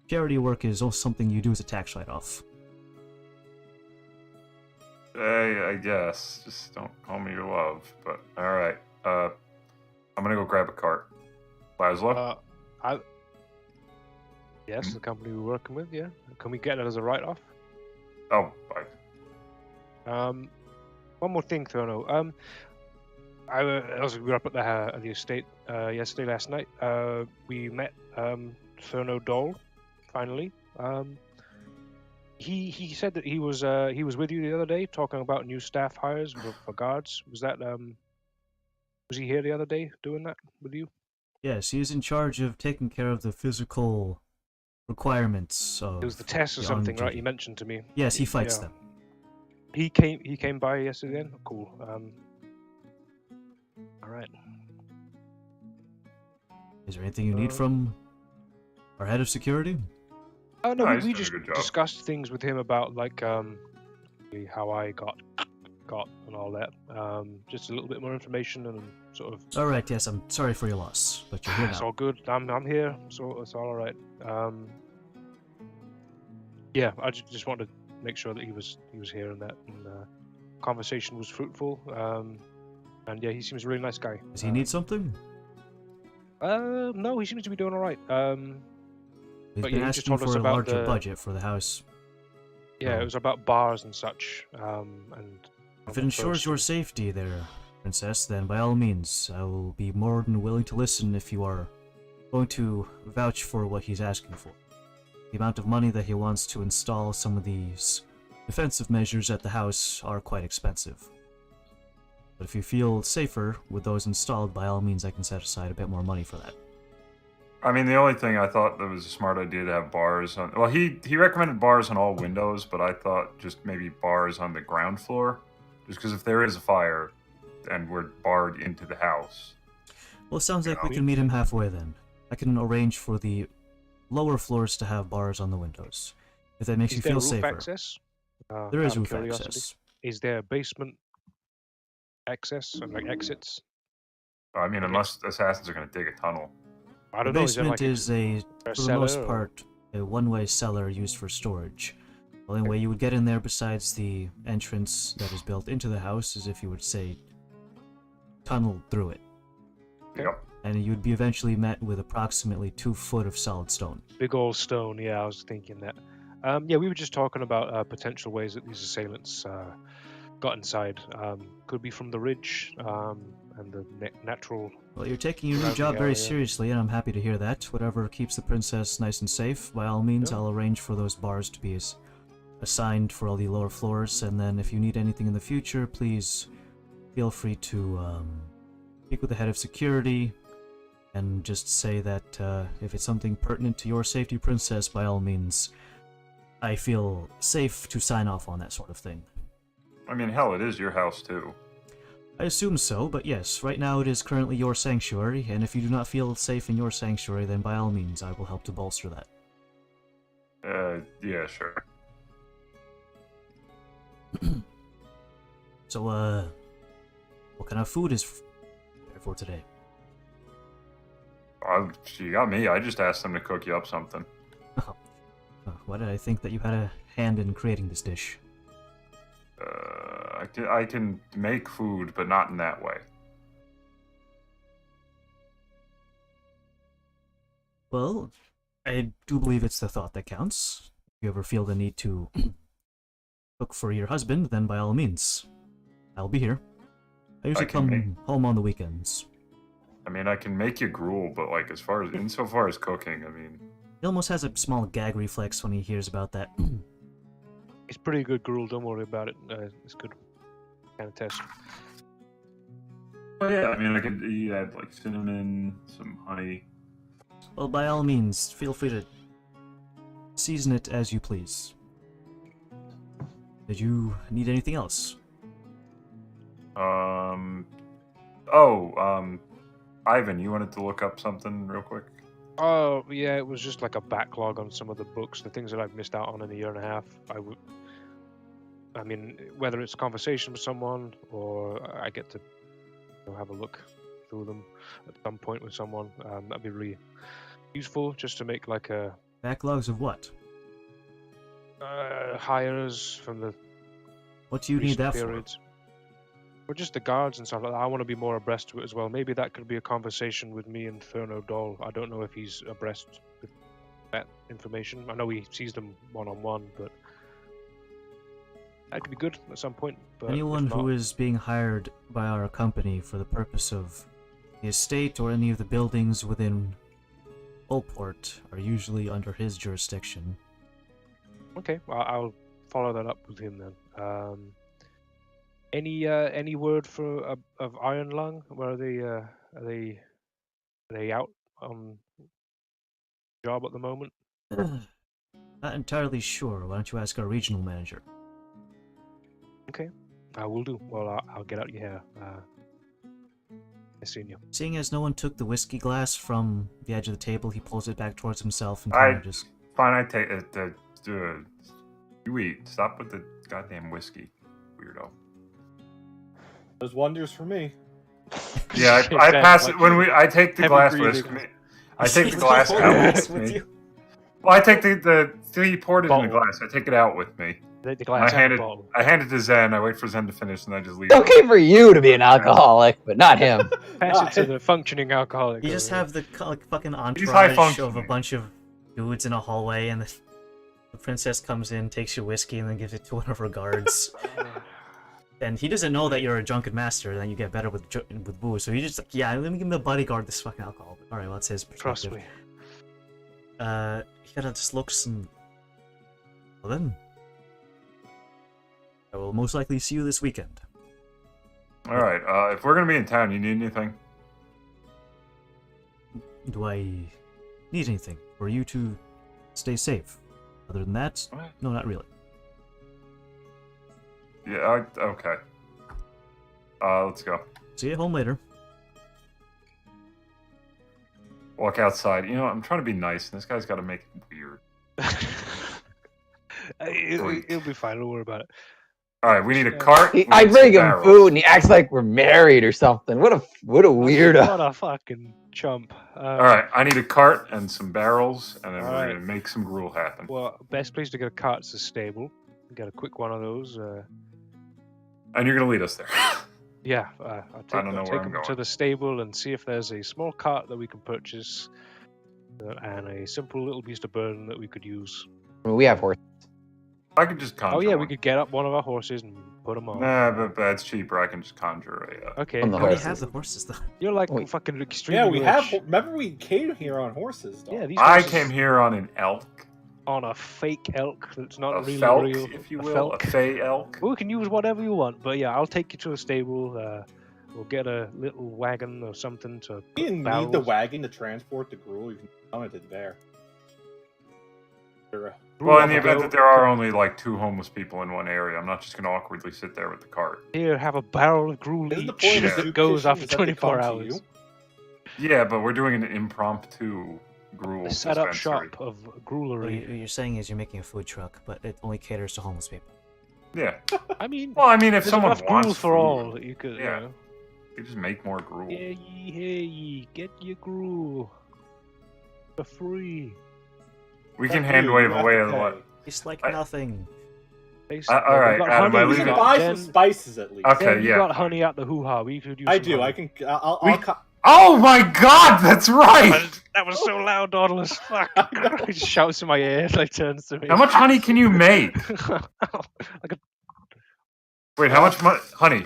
charity work is also something you do as a tax write-off. I guess. Just don't call me your love. But, alright. I'm gonna go grab a cart. Laszlo? Yes, the company we're working with, yeah. Can we get it as a write-off? Oh, bye. One more thing, Thorno. We were up at the estate yesterday, last night. We met Thurno Dole, finally. He said that he was with you the other day talking about new staff hires for guards. Was that was he here the other day doing that with you? Yes, he is in charge of taking care of the physical requirements of It was the test or the something, right? on-duty. You mentioned to me. Yes, he fights Yeah. them. He came by yesterday then? Cool. Alright. Is there anything you need from our head of security? Oh no, No, he's we doing a just good job. discussed things with him about like how I got and all that. Just a little bit more information and sort of. Alright, yes, I'm sorry for your loss, but you're here It's now. all good. I'm here, so it's all alright. Yeah, I just wanted to make sure that he was here and that, and conversation was fruitful. And yeah, he seems a really nice guy. Does he need something? No, he seems to be doing all right. He's But been yeah, he just asking told us for a about larger the- budget for the house. Yeah, Oh. it was about bars and such. And If it ensures your safety there, Princess, then by all means, I will be more than willing to listen if you are going to vouch for what he's asking for. The amount of money that he wants to install some of these defensive measures at the house are quite expensive. But if you feel safer with those installed, by all means I can set aside a bit more money for that. I mean, the only thing I thought that was a smart idea to have bars on. Well, he recommended bars on all windows, but I thought just maybe bars on the ground floor, just because if there is a fire, and we're barred into the house. Well, it sounds like we can meet him halfway then. I can arrange for the lower floors to have bars on the windows, if that makes you Is there feel roof safer. access? There is Out of roof curiosity. access. Is there basement access and like exits? I mean, Okay. unless assassins are going to dig a tunnel. I The don't know. Is there basement like is a, a for the most cellar or- part, a one-way cellar used for storage. The only way you would get in there besides the entrance that is built into the house is if you would, say, tunnel through it. Okay. Yep. And you would be eventually met with approximately 2 foot of solid stone. Big old stone. Yeah, I was thinking that. Yeah, we were just talking about potential ways that these assailants got inside. Could be from the ridge and the natural. Well, you're taking your new Surrounding job very area. seriously, and I'm happy to hear that. Whatever keeps the princess nice and safe, by all means, Yeah. I'll arrange for those bars to be assigned for all the lower floors, and then if you need anything in the future, please feel free to speak with the head of security, and just say that if it's something pertinent to your safety, Princess, by all means, I feel safe to sign off on that sort of thing. I mean, hell, it is your house too. I assume so, but yes, right now it is currently your sanctuary, and if you do not feel safe in your sanctuary, then by all means, I will help to bolster that. Yeah, sure. So, what kind of food is prepared for today? You got me. I just asked them to cook you up something. Why did I think that you had a hand in creating this dish? I can make food, but not in that way. Well, I do believe it's the thought that counts. If you ever feel the need to cook for your husband, then by all means, I'll be here. I usually can come make- home on the weekends. I mean, I can make you gruel, but like insofar as cooking, I mean, He almost has a small gag reflex when he hears about that. It's pretty good gruel. Don't worry about it. It's good kind of test. well, yeah. I mean, I could add like cinnamon, some honey. Well, by all means, feel free to season it as you please. Did you need anything else? Ivan, you wanted to look up something real quick? Oh yeah, it was just like a backlog on some of the books, the things that I've missed out on in a year and a half. I mean, whether it's a conversation with someone or I get to have a look through them at some point with someone, that'd be really useful just to make like a Backlogs of what? hires from the What do you need recent that periods. Or just the guards and stuff like that. I want to be more abreast of it as well. Maybe that could be a conversation with me and Ferno Doll. I don't know if he's abreast with that information. I know he sees them one-on-one, but that could be good at some point. But for? Anyone if not, who is being hired by our company for the purpose of the estate or any of the buildings within Oldport are usually under his jurisdiction. okay, I'll follow that up with him then. Any word for of Iron Lung? Where are they out on job at the moment? Not entirely sure. Why don't you ask our regional manager? Okay, I will do. Well, I'll get out your hair. Nice seeing you. Seeing as no one took the whiskey glass from the edge of the table, he pulls it back towards himself and I- kind of just... Fine, I take it. You eat. Stop with the goddamn whiskey, weirdo. Does wonders for me. Yeah, I pass it when I take the Heavy glass breathing. whiskey. I take the glass out with me. Well, I take the he poured it in the Bottle. glass. I take it out with me. The glass and the bottle. I hand it to Zen. I wait for Zen to finish, and I just leave. It's okay for you to be an alcoholic, but not him. Pass it to the functioning alcoholic. You just have the like, fucking high entourage of a functioning. bunch of dudes in a hallway, and the princess comes in, takes your whiskey, and then gives it to one of her guards. And he doesn't know that you're a drunken master, and then you get better with booze. So he just like, yeah, let me give the bodyguard this fucking alcohol. All right, well, that's his perspective. Trust me. He kind of just looks and. Well then, I will most likely see you this weekend. All right. If we're gonna be in town, you need anything? Do I need anything for you to stay safe? Other than that, no, not really. Yeah. Okay. Let's go. See you at home later. Walk outside. You know, I'm trying to be nice, and this guy's got to make it weird. It'll be fine. Don't worry about it. All right. We need a cart. I with bring some him barrels. food, and he acts like we're married or something. What a weirdo. What a fucking chump. All right. I need a cart and some barrels, and then All we're right. gonna make some gruel happen. Well, best place to get a cart's the stable. Get a quick one of those. And you're gonna lead us there. Yeah, I'll I don't know take where I'm them to going. the stable and see if there's a small cart that we can purchase and a simple little beast of burden that we could use. I mean, we have horses. I could just conjure. Oh yeah, we one. could get up one of our horses and put them on. Nah, but that's cheaper. I can just conjure a. Okay, On the I already horses. have the horses though. you're like Wait. fucking extremely Yeah, we have. rich. Remember, we came here on horses. Dog. Yeah, these I horses came here on an elk, on a fake elk that's not a really felk, real. if you a will, a felk. fey elk. We can use whatever you want, but yeah, I'll take you to a stable. We'll get a little wagon or something to. You put didn't need the barrels. wagon to transport the gruel. You can count it there. Well, in the I'll event go- that there are only like 2 homeless people in one area, I'm not just gonna awkwardly sit there with the cart. Here, have a barrel of gruel Isn't the each point of that soup goes kitchen after is that they 24 come to hours. Yeah, but we're doing an impromptu gruel A set up dispensary. shop of What gruelery. you're saying is you're making a food truck, but it only caters to homeless people. Yeah. I mean, Well, I mean, if there's someone enough gruel wants for food, all that you could. Yeah. You know. you just make more gruel. Hey, hey, get your gruel for free. We can hand wave away the what? It's like I- nothing. all right, Adam, I We leave can it- buy some spices at least. Okay, You yeah. got honey at the hoo-ha. We could use I some do. honey. I can. I'll. We- I'll Oh my God, that's right. That was so loud, Nautilus. Fuck. He just shouts in my ear as like turns to me. How much honey can you make? like a Wait, how much honey?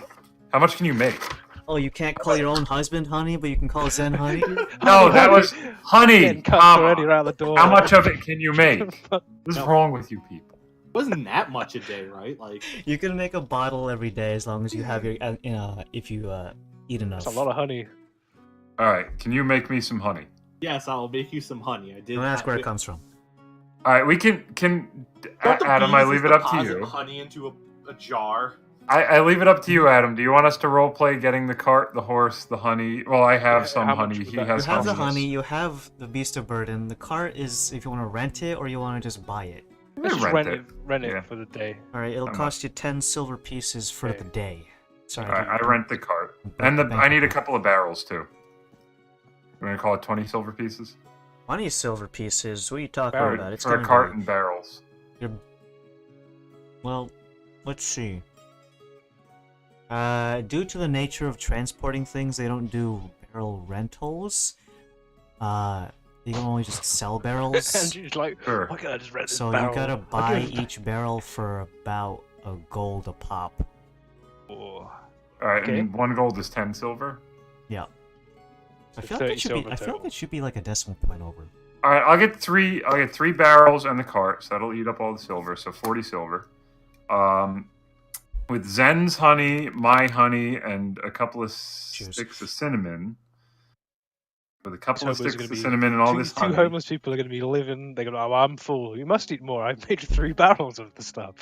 How much can you make? Oh, you can't call your own husband honey, but you can call Zen honey? No, that was honey. getting cut already around the door. How much of it can you make? What's wrong with you people? Wasn't that much a day, right? Like, You can make a bottle every day as long as you have your, if you eat enough. That's a lot of honey. All right, can you make me some honey? yes, I'll make you some honey. I did. Don't ask have where it it. comes from. All right, we can. Don't the Adam, I bees leave just it up to deposit you. Honey into a jar. I leave it up to you, Adam. Do you want us to role play getting the cart, the horse, the honey? Well, I have Yeah, some how much honey. was He that? has You have the some. honey, you have the beast of burden. The cart is if you want to rent it or you want to just buy it. Let's just rent rent it. it. Rent Yeah. it for the day. Alright, it'll How cost you 10 silver pieces for Okay. the day. Sorry. All right, I rent the cart, and I need a couple of barrels too. We're gonna call it 20 silver pieces 20 silver pieces? What are you talking Barrel- about? It's for a gonna cart be- and barrels. Well, let's see. Due to the nature of transporting things, they don't do barrel rentals. They can only just sell and barrels. she's like, Sure. why can't I just rent this So barrel? you gotta I buy just- each barrel for about a gold a pop. Oh. All right, Okay. and 1 gold is 10 silver. Yeah. I So feel 30 like it should be. silver I feel like total. it should be like a decimal point over. All right, I'll get 3 barrels and the cart, so that'll eat up all the silver. So 40 silver. With Zen's honey, my honey, and a couple of Cheers. sticks of cinnamon. With a couple of So there's sticks gonna of be cinnamon and all two, this two honey. homeless people are going to be living. They're going to, oh, I'm full. You must eat more. I made 3 barrels of the stuff.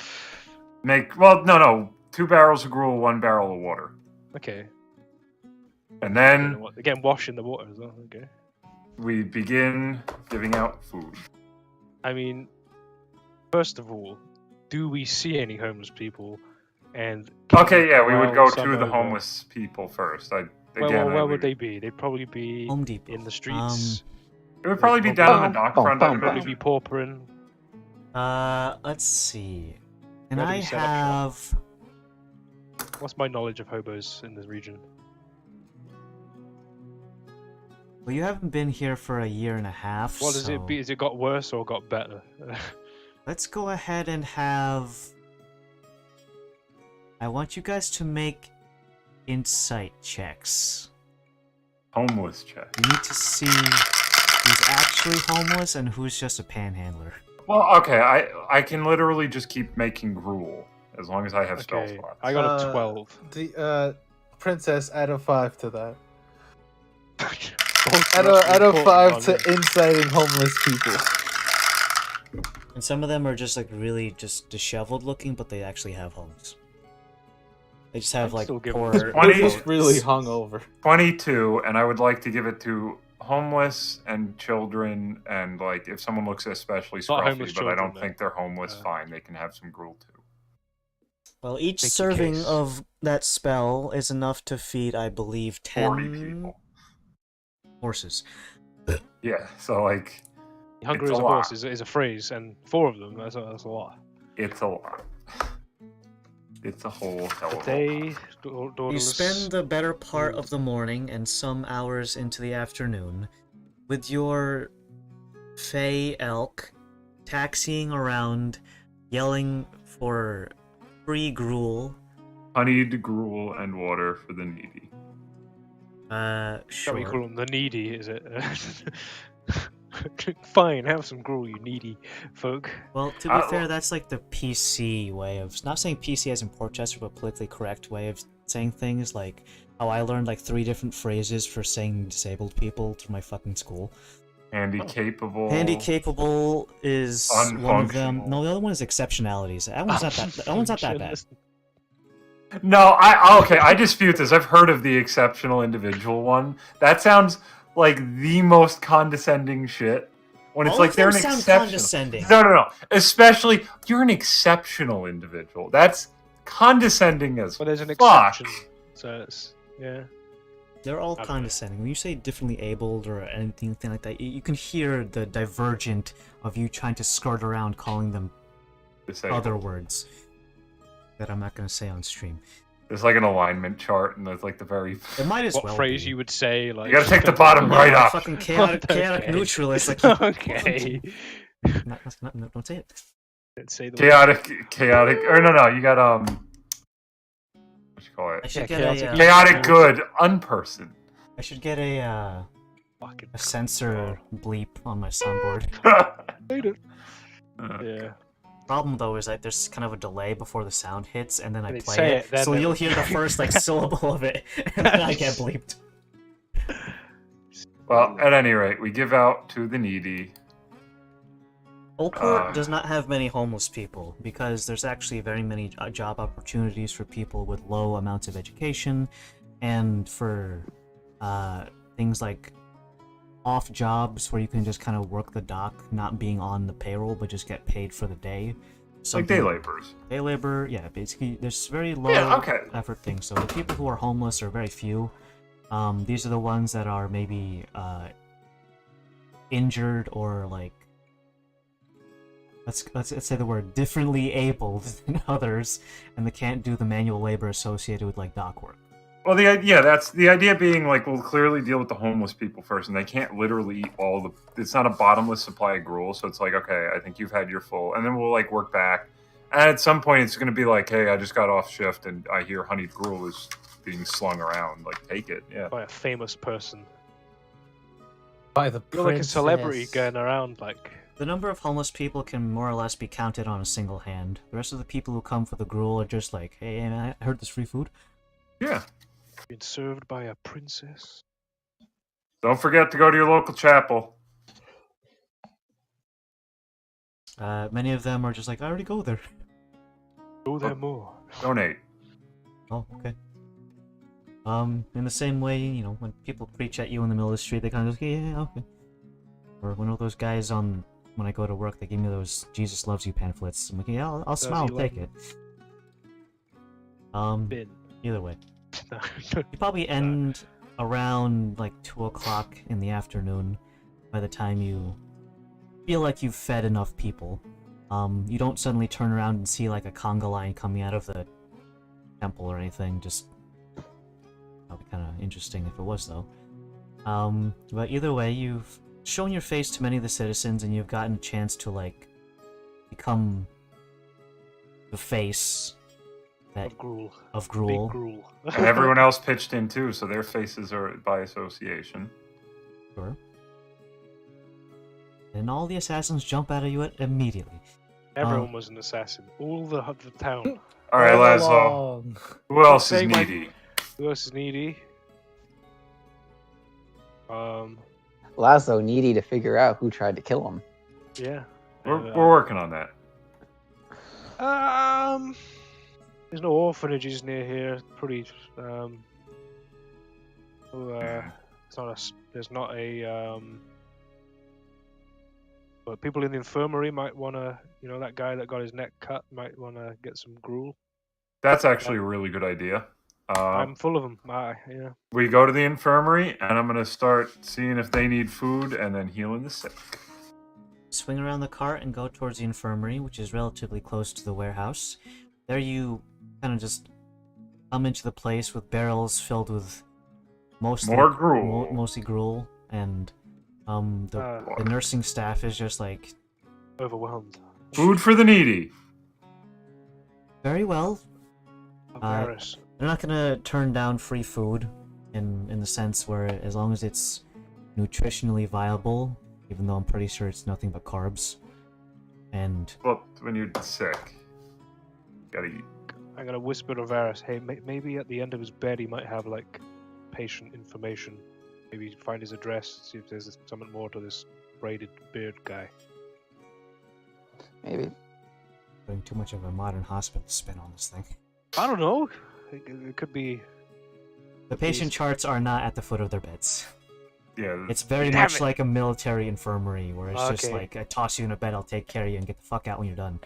No, 2 barrels of gruel, 1 barrel of water. Okay. And then Again, wash in the water as well. Okay. we begin giving out food. I mean, first of all, do we see any homeless people? And Okay, yeah, we would go some to the over? homeless people first. Where would they be? They'd probably be Home Depot. in the streets. It would probably be down on the dock front. Bum, Probably be paupering. Let's see. And Where do I we set up shop? have... What's my knowledge of hobos in this region? Well, you haven't been here for a year and a half, What has so... it be? Has it got worse or got better? Let's go ahead and have... I want you guys to make insight checks. Homeless check. You need to see who's actually homeless and who's just a panhandler. Well, okay, I can literally just keep making gruel as long as I have spell Okay, slots. I got a 12. The princess, add a 5 to that. Both Add are a important 5 on to it. inciting homeless people. And some of them are just like really just disheveled looking, but they actually have homes. They just have I'd like still give poor... them- They're just really hungover. 22, and I would like to give it to homeless and children, and like if someone looks especially Not scruffy, homeless but I don't children, think they're homeless, Uh, fine, they can have some gruel too. Well, each Make your serving case. of that spell is enough to feed, I believe, 40 10 people. horses. Yeah, so like, Hungry It's as a a horse lot. is a phrase, and 4 of them, that's a lot. it's a lot. It's a whole hell A of a lot. day, You daughterless. spend the better part of the morning and some hours into the afternoon with your Fey elk taxiing around, yelling for free gruel. Honeyed gruel and water for the needy. Shall we Sure. call them the needy, is it? Fine, have some gruel, you needy folk. Well, to be fair, that's like the PC way of... Not saying PC as in Portchester, but politically correct way of saying things. Like how I learned like 3 different phrases for saying disabled people through my fucking school. Handy capable. Handy capable is one of them. Unfunctional. No, the other one is exceptionalities. That one's not that. That one's not that bad. No, okay, I dispute this. I've heard of the exceptional individual one. That sounds like the most condescending shit. When it's All like of they're them an sound exceptional. condescending. No. Especially, you're an exceptional individual. That's condescending as But there's an fuck. exception, so it's yeah. They're all Okay. condescending. When you say differently abled or anything like that, you can hear the divergent of you trying to skirt around calling them Disabled. other words that I'm not going to say on stream. There's like an alignment chart, and there's like the very. It might as What well phrase be. you would say? Like You gotta take the bottom Yeah, right up. Fucking chaotic Okay. neutral. It's like Okay. no, don't say it. Let's say the Chaotic. Or no, you got what you call I it? should Yeah, get chaotic a. Chaotic good, unperson. I should get a fucking sensor bleep on my soundboard. Yeah. Problem though is that there's kind of a delay before the sound hits, and then I They play say it, it, then so it- you'll hear the first like syllable of it, and then I get bleeped. Well, at any rate, we give out to the needy. Oldport does not have many homeless people because there's actually very many job opportunities for people with low amounts of education, and for things like off jobs where you can just kind of work the dock, not being on the payroll but just get paid for the day. Like day laborers. Day labor, yeah. Basically, there's very low Yeah, okay. effort things. So the people who are homeless are very few. These are the ones that are maybe injured or like let's say the word differently abled than others, and they can't do the manual labor associated with like dock work. Well, that's the idea being like we'll clearly deal with the homeless people first, and they can't literally eat all the. It's not a bottomless supply of gruel, so it's like okay, I think you've had your full, and then we'll like work back. And at some point, it's going to be like, hey, I just got off shift, and I hear honeyed gruel is being slung around. Like, take it, yeah. By a famous person. By the You're like a celebrity princess. going around like. The number of homeless people can more or less be counted on a single hand. The rest of the people who come for the gruel are just like, hey, man, I heard this free food. Yeah. Being served by a princess. Don't forget to go to your local chapel. Many of them are just like, I already go there. Go there more. Donate. Oh, okay. In the same way, you know, when people preach at you in the middle of the street, they kind of go, yeah, okay. Or one of those guys when I go to work, they give me those Jesus loves you pamphlets. I'm like, yeah, I'll Does smile he and love take it. Bin. Either way. No. You probably end around like 2 o'clock in the afternoon by the time you feel like you've fed enough people. You don't suddenly turn around and see like a conga line coming out of the temple or anything. Just that'd be kind of interesting if it was though. But either way, you've shown your face to many of the citizens, and you've gotten a chance to like become the face that Of Gruul. of Big Gruul. Gruul. And everyone else pitched in too, so their faces are by association. Sure. And all the assassins jump out of you immediately. Everyone was an assassin. All the town. All right, All Laszlo. along. Who else is Saying my- needy? Who else is needy? Lasso needy to figure out who tried to kill him. Yeah. We're working on that. There's no orphanages near here. Pretty. There's not a. But people in the infirmary might want to. That guy that got his neck cut might want to get some gruel. That's actually a really good idea. I'm full of them. We go to the infirmary, and I'm gonna start seeing if they need food, and then healing the sick. Swing around the cart and go towards the infirmary, which is relatively close to the warehouse. There you kind of just come into the place with barrels filled with mostly More gruel. mostly gruel, and the nursing staff is just like Overwhelmed. Food for the needy. very well. Varus. They're not gonna turn down free food in the sense where as long as it's nutritionally viable, even though I'm pretty sure it's nothing but carbs. And Well, when you're sick, you gotta eat. I'm gonna whisper to Varus, hey, maybe at the end of his bed he might have like patient information. Maybe find his address, see if there's something more to this braided beard guy. Maybe. putting too much of a modern hospital spin on this thing. I don't know. It could be. The patient charts are not at the foot of their beds. Yeah. It's very Damn much it. like a military infirmary, where it's just Okay. like, I toss you in a bed, I'll take care of you, and get the fuck out when you're done.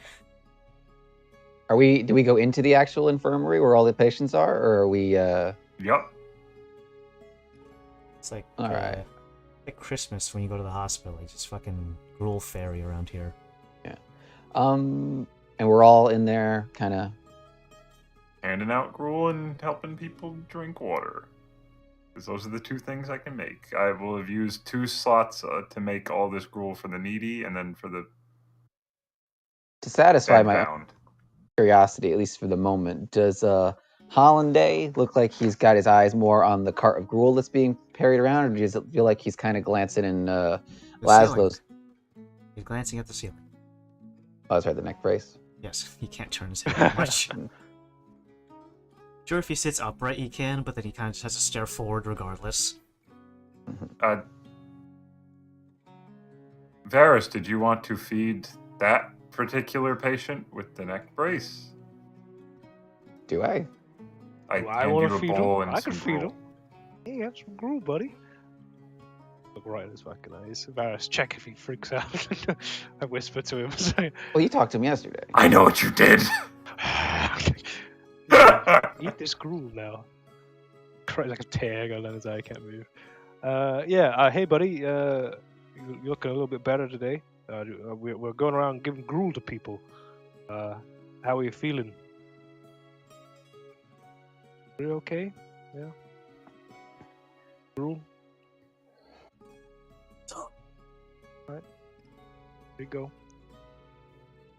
Do we go into the actual infirmary where all the patients are, or are we? Yep. It's like, All right. like Christmas when you go to the hospital. It's just fucking gruel fairy around here. And we're all in there, kind of. Handing out gruel and helping people drink water. Because those are the two things I can make. I will have used 2 slots to make all this gruel for the needy, and then for the To satisfy my bound. curiosity, at least for the moment, does Hollanday look like he's got his eyes more on the cart of gruel that's being carried around, or does it feel like he's kind of glancing in The Laszlo's? ceiling. He's glancing at the ceiling. Oh, that's right, the neck brace. Yes, he can't turn his head that much. Sure, if he sits upright, he can, but then he kind of just has to stare forward regardless. Varus, did you want to feed that particular patient with the neck brace? Do I? I Do I hand want you to a feed bowl him? and I some can feed gruel. him. Hey, have some gruel, buddy. Look right in his fucking eyes. Varus, check if he freaks out. I whisper to him, saying, Well, you talked to him yesterday. I know what you did! eat this gruel now. Cries like a tear going down his eye, I can't move. Hey buddy, you're looking a little bit better today. We're going around giving gruel to people. How are you feeling? Are you okay? Yeah. Gruel? Alright. There you go.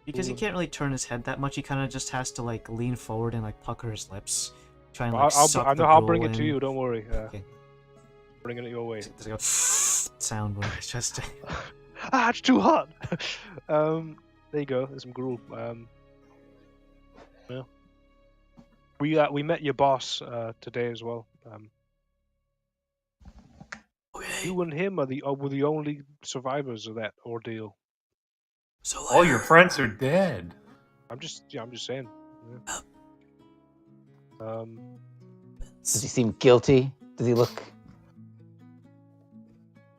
Because he Cool. can't really turn his head that much, he kind of just has to like lean forward and like pucker his lips, try and Well, like suck the I'll gruel bring it to in. you, don't worry. Okay. Bringing it your way. There's like a sound when it's just. It's too hot! There you go, there's some gruel. Yeah. We met your boss today as well. You and him were the only survivors of that ordeal. So All your friends are dead. I'm just saying. Yeah. Does he seem guilty? Does he look?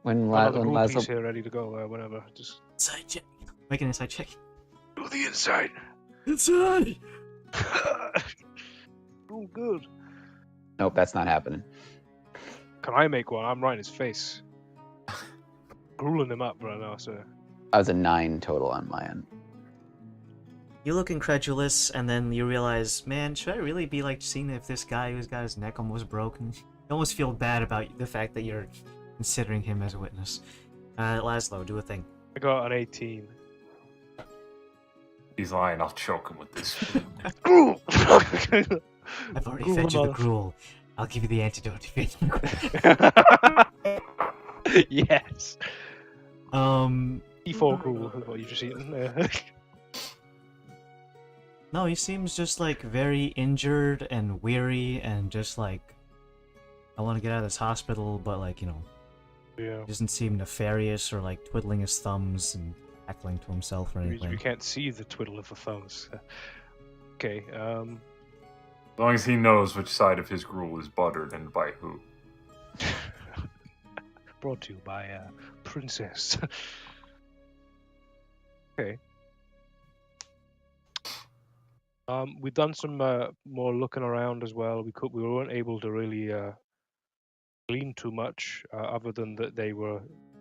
When I'll have the when gruel piece Laszlo, here ready to go. Whenever, just Inside check. Make an inside check. do the inside. Inside. Oh, good. nope, that's not happening. Can I make one? I'm right in his face. Grueling him up right now, so. I was a 9 total on my end. You look incredulous, and then you realize, man, should I really be like seeing if this guy who's got his neck almost broken? You almost feel bad about the fact that you're considering him as a witness. Laszlo, do a thing. I got an 18. He's lying. I'll choke him with this. I've already fed you the gruel. I'll give you the antidote if you Yes. E4 gruel is what you've just eaten. No, he seems just like very injured and weary and just like, I want to get out of this hospital, but like, you know, Yeah. he doesn't seem nefarious or like twiddling his thumbs and cackling to himself or anything. We can't see the twiddle of the thumbs. Okay. As long as he knows which side of his gruel is buttered and by who. Brought to you by Princess. Okay. We've done some more looking around as well. We weren't able to really glean too much, other than that they were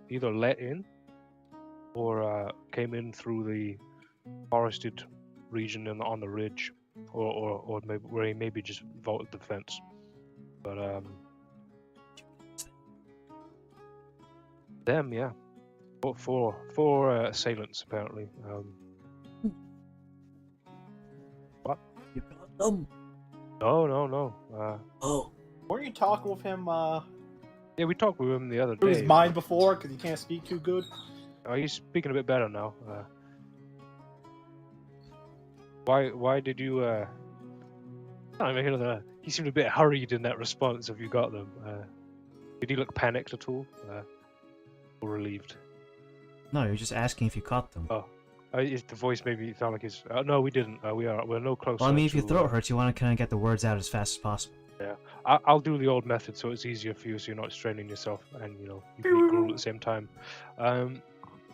either let in or came in through the forested region on the ridge, or maybe where he maybe just vaulted the fence. But them, yeah, four assailants apparently. What? You got them? No. Oh. Weren't you talking with him Yeah, we talked with him the other through day. his mind before because he can't speak too good? Oh, he's speaking a bit better now. Why did you? I don't know. He seemed a bit hurried in that response. Have you got them? Did he look panicked at all? Or relieved? No, you're just asking if you caught them. Oh, the voice maybe sound like his. No, we didn't. We're no closer. Well, I mean, if your to, throat hurts, you want to kind of get the words out as fast as possible. Yeah, I'll do the old method so it's easier for you, so you're not straining yourself, and you know you can eat gruel at the same time.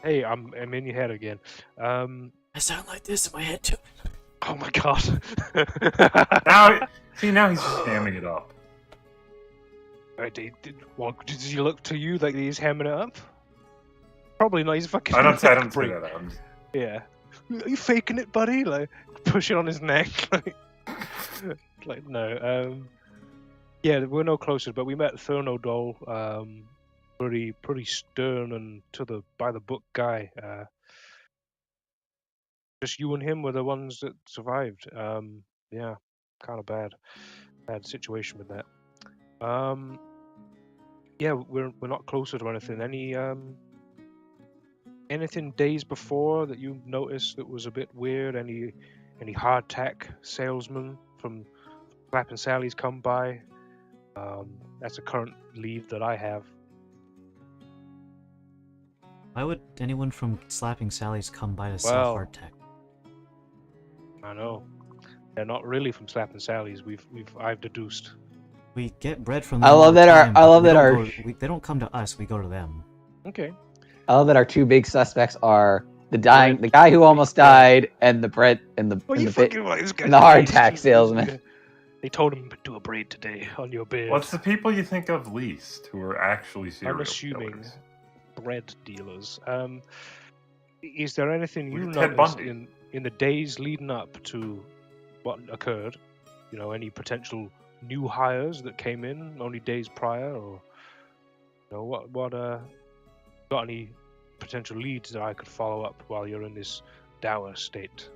Hey, I'm in your head again. I sound like this in my head too. Oh my god. Now he's just hamming it up. Does he look to you like he's hamming it up? Probably not. He's fucking. I don't say freak. that. I'm just... Yeah. Are you faking it, buddy? Like push it on his neck. Like no. Yeah, we're no closer, but we met Thurnodol. Pretty stern and by the book guy. Just you and him were the ones that survived. Yeah, kind of bad situation with that. Yeah, we're not closer to anything. Anything days before that you noticed that was a bit weird? Any hardtack salesmen from Slap and Sally's come by? That's a current lead that I have. Why would anyone from Slapping Sally's come by to sell hardtack? I know. They're not really from Slap and Sally's. I've deduced. We get bread from I them. love that They don't come to us. We go to them. Okay. I love that our two big suspects are the guy who almost died, and the bread and the hardtack salesman. They told him to do a braid today on your beard. What's the people you think of least who are actually serial I'm assuming killers? bread dealers. Is there anything you Ted noticed Bundy. in the days leading up to what occurred? You know, any potential new hires that came in only days prior, or you know, what got any potential leads that I could follow up while you're in this dour state?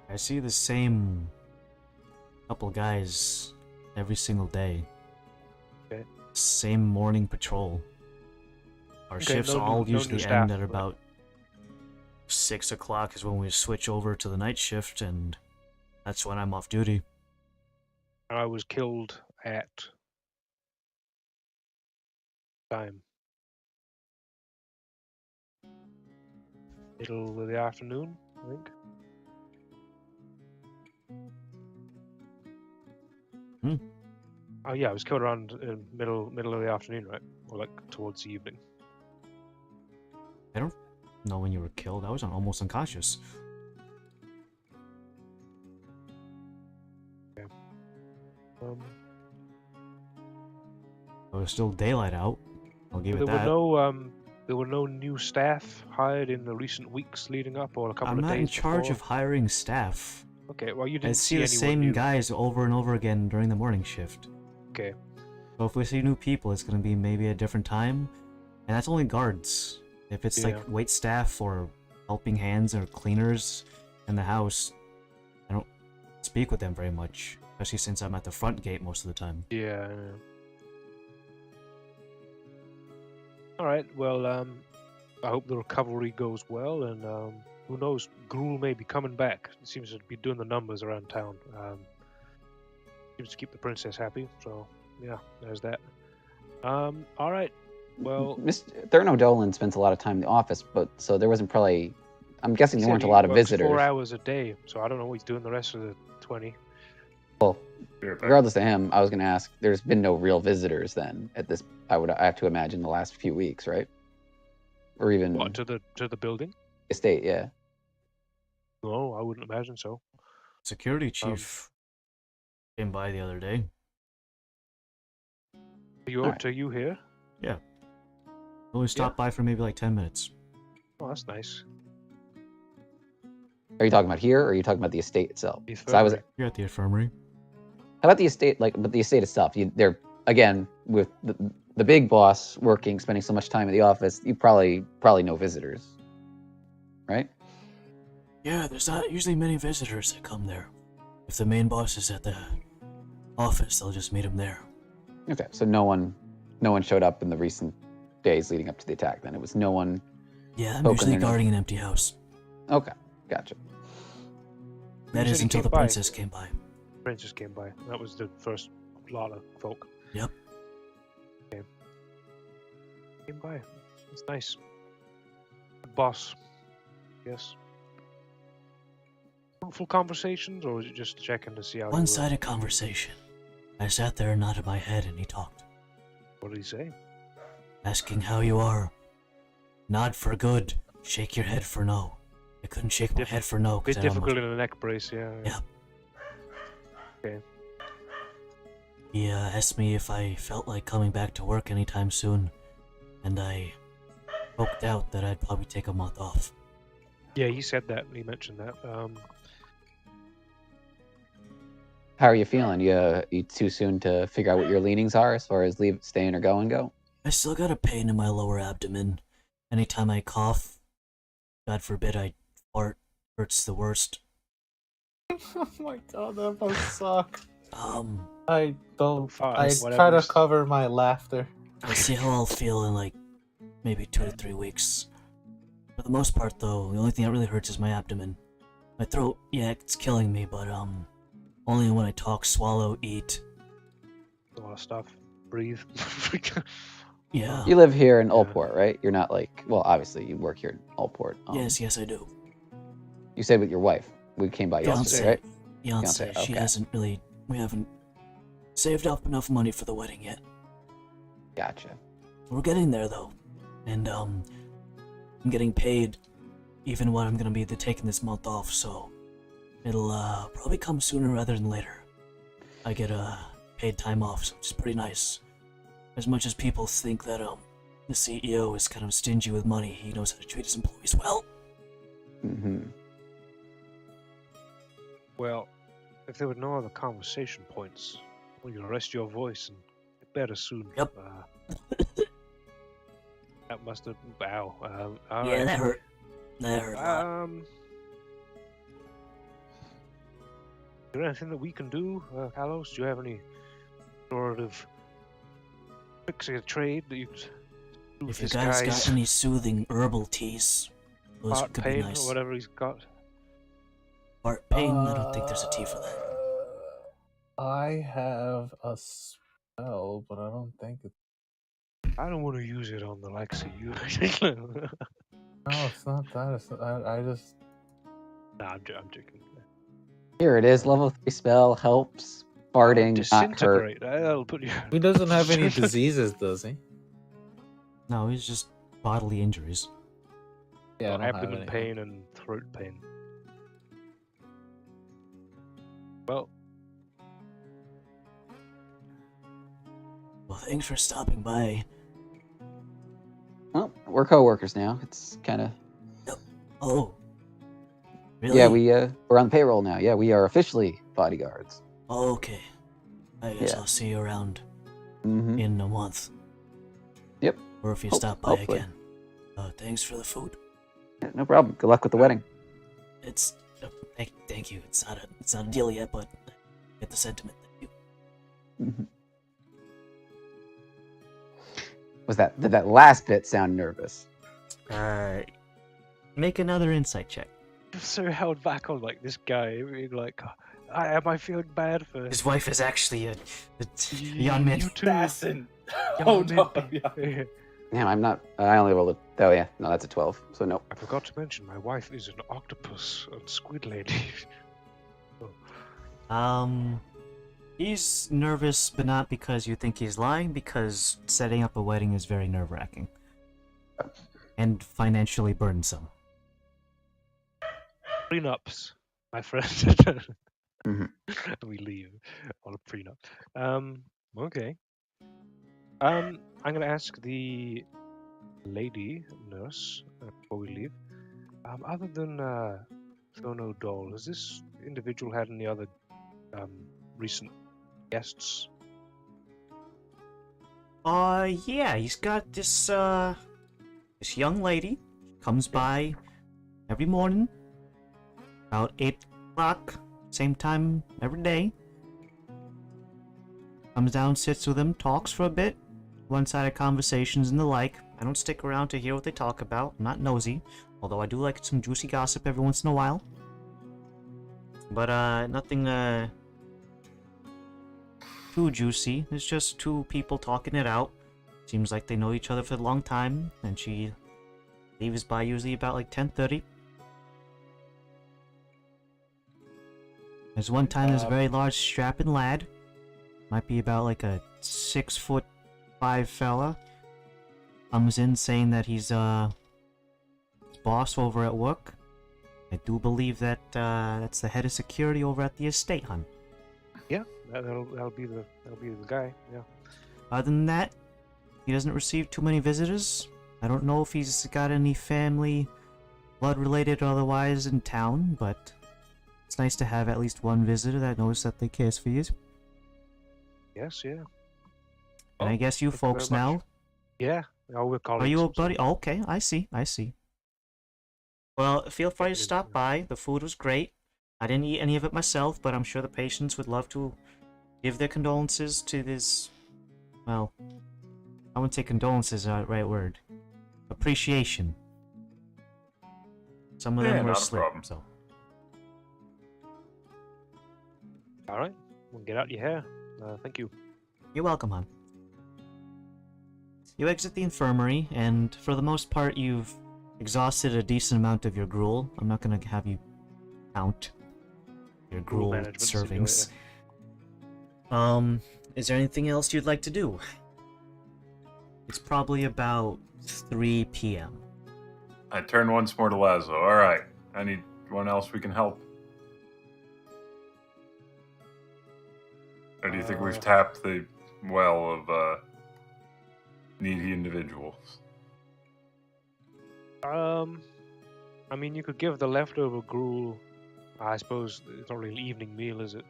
I see the same couple guys every single day. Okay. Same morning patrol. Our shifts all usually end at about 6 o'clock is when we switch over to the night shift, and that's when I'm off duty. I was killed at time. Middle of the afternoon, I think. Oh yeah, I was killed around middle of the afternoon, right? Or like towards the evening. I don't know when you were killed. I was almost unconscious. Okay. It was still daylight out. I'll give it that. There there were no new staff hired in the recent weeks leading up, or a couple I'm of not in days charge before? of hiring staff. Okay, well, you I didn't see see the anyone same new. guys over and over again during the morning shift. Okay. So if we see new people, it's gonna be maybe a different time, and that's only guards. If it's Yeah. like wait staff or helping hands or cleaners in the house, I don't speak with them very much, especially since I'm at the front gate most of the time. Yeah. All right. Well, I hope the recovery goes well, and who knows, Gruul may be coming back. He seems to be doing the numbers around town. Seems to keep the princess happy. So yeah, there's that. All right. Well, Mr. Thurno Dolan spends a lot of time in the office, but so there wasn't probably. I'm guessing he there said weren't a he lot of works visitors. 4 hours a day, so I don't know what he's doing the rest of the 20. Well, Be right back. regardless of him, I was going to ask. There's been no real visitors then at this. I have to imagine the last few weeks, right? Or even What, to the building? estate, yeah. No, I wouldn't imagine so. Security chief came by the other day. Alright. Are you here? Yeah. Only stopped by for maybe like 10 minutes. Oh, that's nice. Are you talking about here, or are you talking about the estate itself? The 'Cause I was. infirmary. You're at the infirmary. How about the estate? But the estate itself. They're again with the big boss working, spending so much time at the office. You probably no visitors, right? Yeah, there's not usually many visitors that come there. If the main boss is at the office, they'll just meet him there. Okay, so no one showed up in the recent days leading up to the attack. Then it was no one. Yeah, I'm Poking usually their nose. guarding an empty house. Okay, gotcha. That You is said he until came the by. princess came by. Princess came by. That was the first lot of folk. Yep. Okay. Came by. It's nice. Good boss. Yes. Fruitful conversations, or was it just checking to see how you were? One-sided conversation. I sat there and nodded my head and he talked, What did he say? asking how you are. Nod for good, shake your head for no. I couldn't shake my head for no Bit because I difficult almost... in a neck brace, yeah. Yeah. Okay. He asked me if I felt like coming back to work anytime soon, and I poked out that I'd probably take a month off. Yeah, he said that. He mentioned that. How are you feeling? You too soon to figure out what your leanings are as far as staying or go? I still got a pain in my lower abdomen. Anytime I cough, God forbid I fart, hurts the worst. Oh my god, that must suck. I don't. Fine, I whatever. try to cover my laughter. We'll see how I'll feel in like maybe 2 to 3 weeks. For the most part though, the only thing that really hurts is my abdomen. My throat, yeah, it's killing me, but only when I talk, swallow, eat. A lot of stuff. Breathe. Yeah. You live here in Yeah. Ulport, right? You're not like, well, obviously you work here in Ulport. Yes, I do. You said with your wife. We came by yesterday, right? Fiance. Fiancé, She okay. hasn't really. We haven't saved up enough money for the wedding yet. Gotcha. We're getting there though, and I'm getting paid, even when I'm gonna be taking this month off. So it'll probably come sooner rather than later. I get paid time off, so it's pretty nice. As much as people think that the CEO is kind of stingy with money, he knows how to treat his employees well. Mm-hmm. Well, if there were no other conversation points, well, you'll rest your voice and get better soon. Yep. That must have. Wow. All Yeah, right. that hurt. That hurt a lot. Is there anything that we can do, Kalos? Do you have any sort of tricks of trade that you could do with If you this guys guy's got any soothing herbal teas, those heart could be pain nice. or whatever he's got? Heart pain? I don't think there's a tea for that. I have a spell, but I don't think it's. I don't want to use it on the likes of you. No, it's not that. I just. Nah, I'm joking. Here it is. Level 3 spell helps farting not hurt. Disintegrate. I'll put you. He doesn't have any diseases, does he? No, it's just bodily injuries. Yeah, I don't have Abdomen any. pain and throat pain. Well, Well, thanks for stopping by. Well, We're co-workers now. It's kind of Oh, really? yeah. We're on the payroll now. Yeah, we are officially bodyguards. Oh, okay. I guess Yeah. I'll see you around Mm-hmm. in a month. Yep. Or if you Hope- stop by hopefully. again. Thanks for the food. Yeah, no problem. Good luck with the wedding. It's thank you. It's not a deal yet, but I get the sentiment. Thank you. Mhm. Did that last bit sound nervous? Make another insight check. I'm so held back on like this guy being like, am I feeling bad for His wife is actually a young man. You too. Assassin. Young Oh no. man. Yeah. Damn, I'm not. I only rolled a. Oh yeah, no, that's a 12. So no. I forgot to mention my wife is an octopus and squid lady. He's nervous, but not because you think he's lying, because setting up a wedding is very nerve-wracking. And financially burdensome. Prenups, my friend. Mhm. We leave on a prenup. Okay. I'm gonna ask the lady nurse before we leave. Other than Thono Doll, has this individual had any other recent guests? Yeah, he's got this young lady. Comes by every morning, about 8 o'clock, same time every day. Comes down, sits with him, talks for a bit, one-sided conversations and the like. I don't stick around to hear what they talk about. I'm not nosy, although I do like some juicy gossip every once in a while. But nothing too juicy. It's just two people talking it out. Seems like they know each other for a long time, and she leaves by usually about like 10:30. There's one time there's a very large strapping lad. Might be about like a 6'5" fella. Comes in saying that he's his boss over at work. I do believe that that's the head of security over at the estate, hon. Yeah, that'll be the guy. Yeah. Other than that, he doesn't receive too many visitors. I don't know if he's got any family, blood related or otherwise, in town, but it's nice to have at least one visitor that knows that they cares for you. Yes, yeah. And I guess you thank you very folks much. now. Yeah, we're colleagues. Are you a so- buddy? Oh, okay, I see. Well, feel free to stop by. The food was great. I didn't eat any of it myself, but I'm sure the patients would love to give their condolences to this. Well, I wouldn't say condolences is the right word. Appreciation. Some of Yeah, them were not a asleep, problem. so. All right, we'll get out your hair. Thank you. You're welcome, hon. You exit the infirmary, and for the most part, you've exhausted a decent amount of your gruel. I'm not gonna have you count your Gruel gruel management servings. simulator. Is there anything else you'd like to do? It's probably about 3 p.m. I turn once more to Laszlo. All right. Anyone else we can help? Or do you think we've tapped the well of needy individuals? I mean, you could give the leftover gruel. I suppose it's not really an evening meal, is it?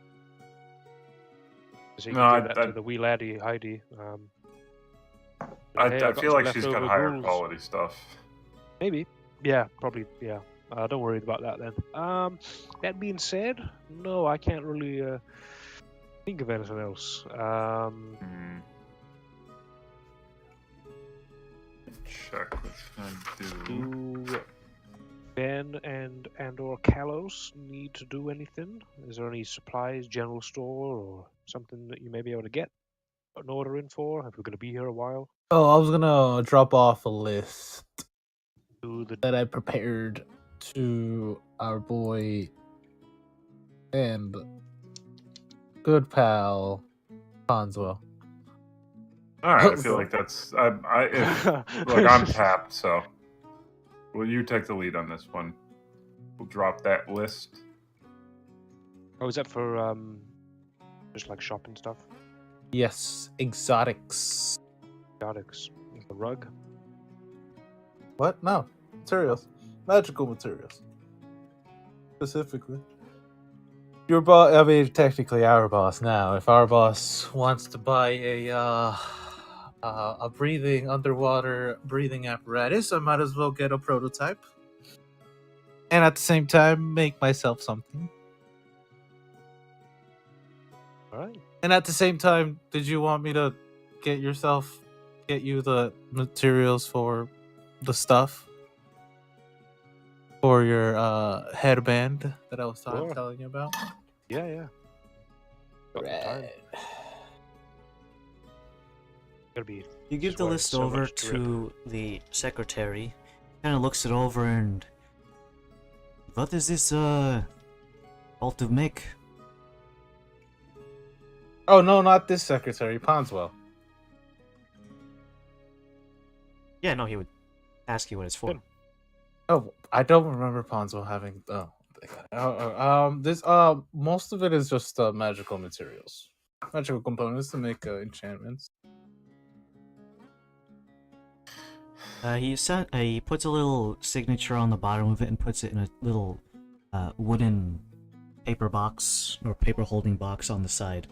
So you No, can give that to the wee laddie, Heidi. I Hey, I've got feel some like she's got leftover higher gruels. quality stuff. Maybe. Yeah, probably. Yeah. Don't worry about that then. That being said, no, I can't really think of anything else. Check what I do. Do Ben and or Kalos need to do anything? Is there any supplies, general store, or something that you may be able to get an order in for if we're going to be here a while? Oh, I was gonna drop off a list To the that I prepared to our boy and good pal Hanswell. All right, I feel like that's look, I'm tapped, so will you take the lead on this one? We'll drop that list. Oh, is that for just like shopping stuff? Yes, exotics. Exotics. The rug. What? No. Materials. Magical materials. Specifically. Your boss, I mean, technically our boss now. If our boss wants to buy a underwater breathing apparatus, I might as well get a prototype. And at the same time, make myself something. All right. And at the same time, did you want me to get you the materials for the stuff? For your headband that I was Sure. telling you about? Yeah. Got the time. Gonna be. You give the swearing list so over much drip. to the secretary. Kind of looks it over and. What is this all to make? Oh no, not this secretary, Ponswell. Yeah, no, he would ask you what it's for. Good. Oh, I don't remember Ponswell having. This most of it is just magical materials, magical components to make enchantments. He puts a little signature on the bottom of it and puts it in a little wooden paper box or paper holding box on the side.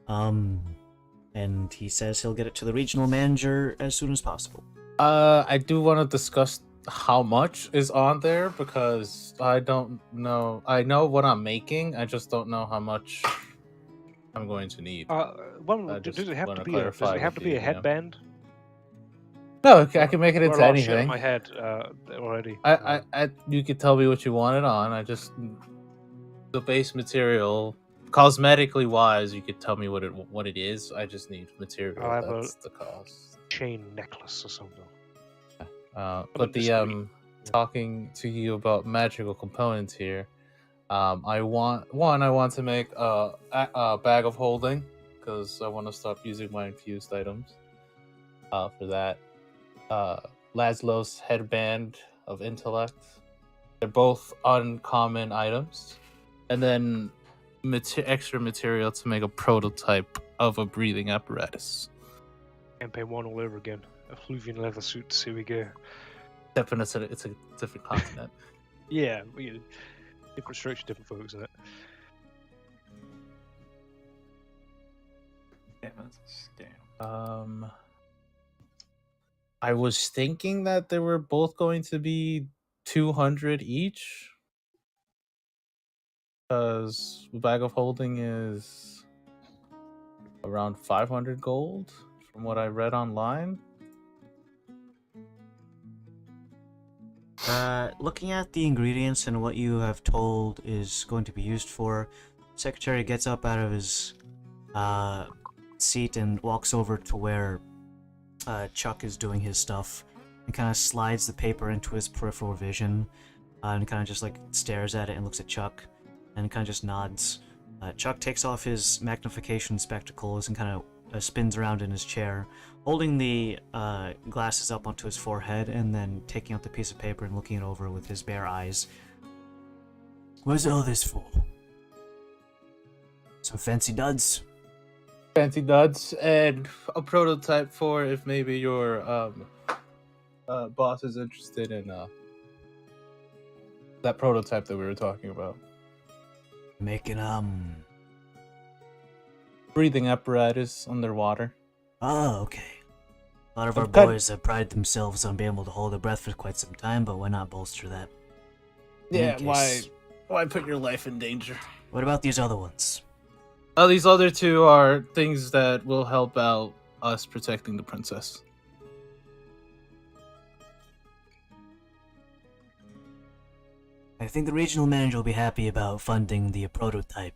And he says he'll get it to the regional manager as soon as possible. I do want to discuss how much is on there because I don't know. I know what I'm making. I just don't know how much I'm going to need. Does it have to be a headband? No, I can make it Got into a lot of shit in anything. my head already. You could tell me what you want it on. The base material, cosmetically wise, you could tell me what it is. I just need material. I'll have That's the cost. Chain necklace or something. But talking to you about magical components here, I want to make a bag of holding because I want to stop using my infused items. For that, Laszlo's headband of intellect. They're both uncommon items, and then extra material to make a prototype of a breathing apparatus. Campaign 1 all over again. A Fluvian leather suits. Here we go. Except it's a different continent. Yeah, different structure, different folks in it. Yeah, that's a scam. I was thinking that they were both going to be 200 each. Because the bag of holding is around 500 gold from what I read online. Looking at the ingredients and what you have told is going to be used for, Secretary gets up out of his seat and walks over to where Chuck is doing his stuff and kind of slides the paper into his peripheral vision and kind of just like stares at it and looks at Chuck and kind of just nods. Chuck takes off his magnification spectacles and kind of spins around in his chair, holding the glasses up onto his forehead and then taking out the piece of paper and looking it over with his bare eyes. What's all this for? Some fancy duds? Fancy duds and a prototype for if maybe your boss is interested in that prototype that we were talking about. Making breathing apparatus underwater. Oh, okay. A lot of our boys have prided themselves on being able to hold their breath for quite some time, but why not bolster that? Yeah, why put your life in danger? What about these other ones? Oh, these other two are things that will help out us protecting the princess. I think the regional manager will be happy about funding the prototype.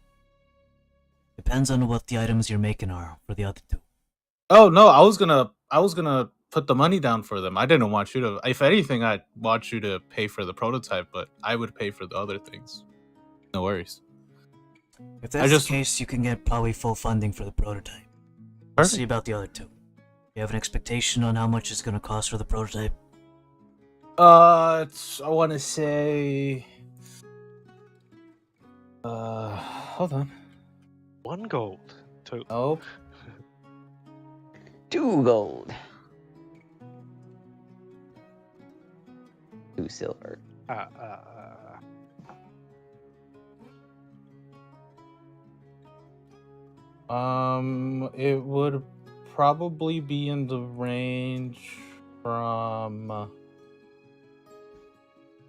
Depends on what the items you're making are for the other two. Oh no, I was gonna put the money down for them. I didn't want you to. If anything, I'd want you to pay for the prototype, but I would pay for the other things. No worries. If that's the case, you can get probably full funding for the prototype. Let's see about the other two. You have an expectation on how much it's going to cost for the prototype? I want to say. Hold on. 1 gold total. Oh. 2 gold. 2 silver. It would probably be in the range from.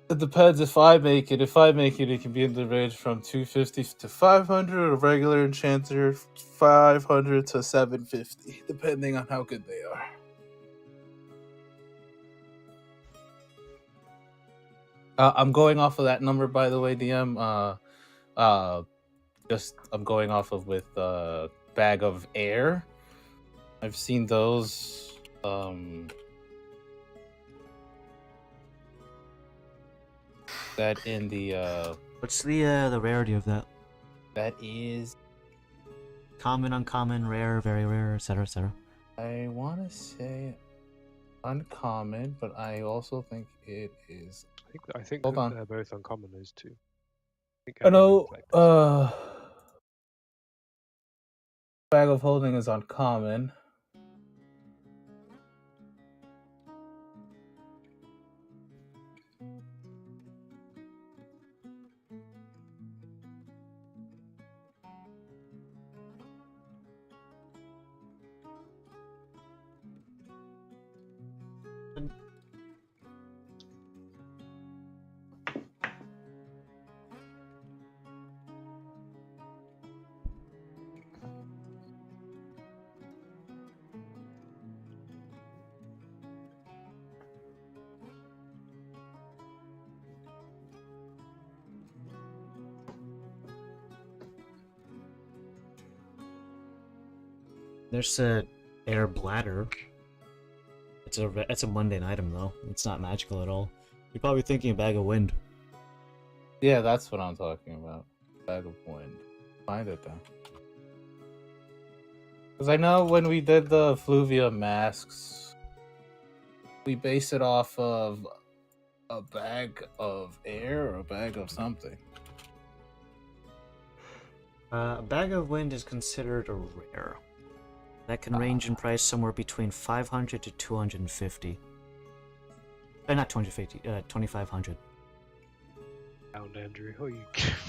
It depends if I make it. If I make it, it can be in the range from 250 to 500. A regular enchanter, 500 to 750, depending on how good they are. I'm going off of that number, by the way, DM. I'm going off of with Bag of Air. I've seen those. That in the What's the rarity of that? that is, Common, uncommon, rare, very rare, etc., etc. I want to say uncommon, but I also think it is. I think Hold on. they're both uncommon, those two. I know. Bag of Holding is uncommon. There's a air bladder. It's a mundane item though. It's not magical at all. You're probably thinking a bag of wind. Yeah, that's what I'm talking about. Bag of Wind. Find it then. Because I know when we did the Fluvia masks, we base it off of a bag of air or a bag of something. A bag of wind is considered a rare. That can range in price somewhere between 500 to 250. Not 250, 2,500. Andrew,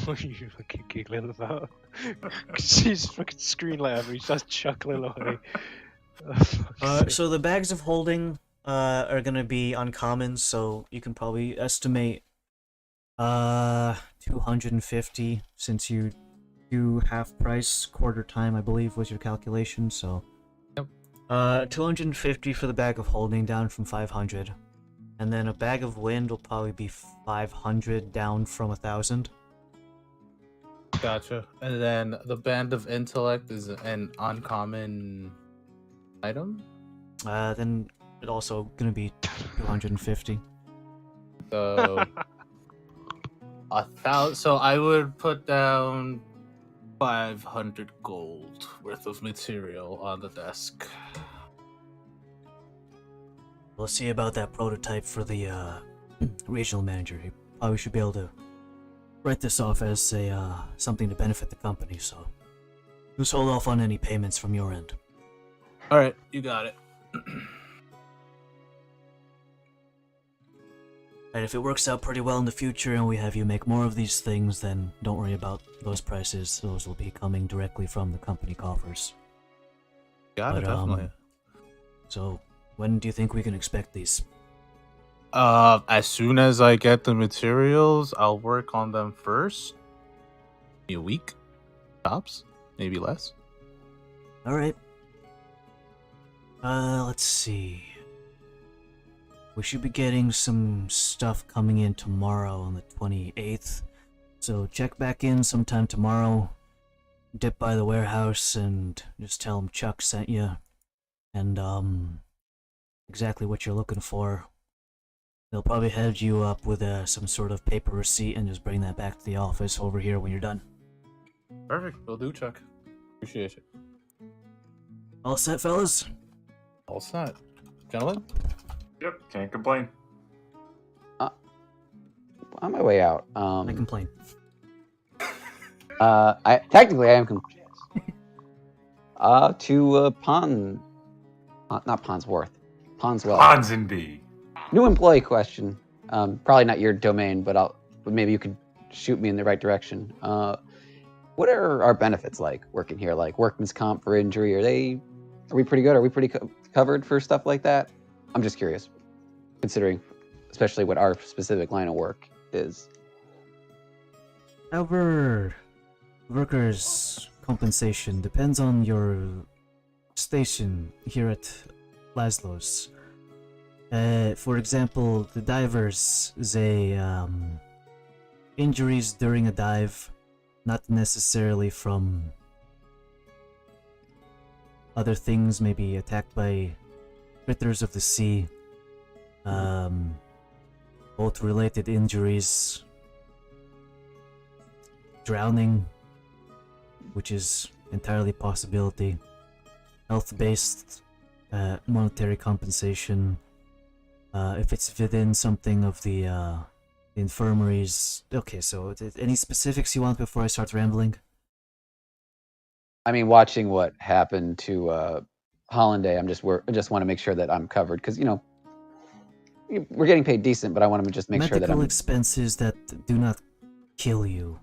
what are you fucking giggling about? She's fucking screen at me, she's just chuckling away. So the bags of holding are gonna be uncommon, so you can probably estimate 250 since you do half price quarter time, I believe was your calculation. So 250 for the bag of holding, down from 500. And then a bag of wind will probably be 500, down from 1,000. Gotcha. And then the Band of Intellect is an uncommon item? Then it also gonna be 250. So 1,000. So I would put down 500 gold worth of material on the desk. We'll see about that prototype for the regional manager. He probably should be able to write this off as a something to benefit the company. So just hold off on any payments from your end. All right, you got it. And if it works out pretty well in the future and we have you make more of these things, then don't worry about those prices. Those will be coming directly from the company coffers. Got it, definitely. So when do you think we can expect these? As soon as I get the materials, I'll work on them first. Maybe a week, tops, maybe less. All right. Let's see. We should be getting some stuff coming in tomorrow on the 28th. So check back in sometime tomorrow. Dip by the warehouse and just tell them Chuck sent you. And, exactly what you're looking for. They'll probably head you up with some sort of paper receipt and just bring that back to the office over here when you're done. Perfect. Will do, Chuck. Appreciate it. All set, fellas? All set. Gentlemen? Yep, can't complain. On my way out, I complain. I technically I am to not Ponsworth, Ponswell. Ponsonby. New employee question. Probably not your domain, but maybe you could shoot me in the right direction. What are our benefits like working here? Like workman's comp for injury? Are we pretty good? Are we pretty covered for stuff like that? I'm just curious, considering especially what our specific line of work is. Our workers' compensation depends on your station here at Laszlo's. For example, the divers, they injuries during a dive, not necessarily from other things, maybe attacked by critters of the sea, boat related injuries, drowning, which is entirely possibility, health based monetary compensation, if it's within something of the infirmaries. Okay, so any specifics you want before I start rambling? I mean, watching what happened to Hollanday, I just want to make sure that I'm covered because we're getting paid decent, but I want to just make sure that Medical expenses that do not kill you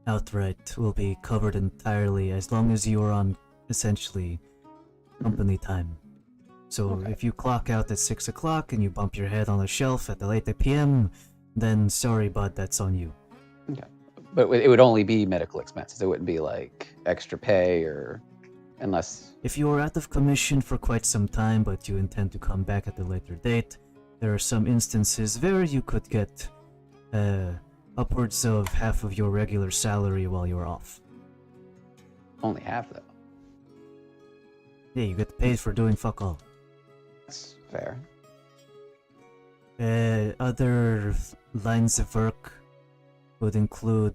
outright will be covered entirely as long as you are on essentially company time. So Okay. if you clock out at 6 o'clock and you bump your head on a shelf at the 8 p.m., then sorry, bud, that's on you. But it would only be medical expenses. It wouldn't be like extra pay or unless. If you are out of commission for quite some time but you intend to come back at a later date, there are some instances where you could get upwards of half of your regular salary while you're off. Only half though. Yeah, you get paid for doing fuck all. That's fair. Other lines of work would include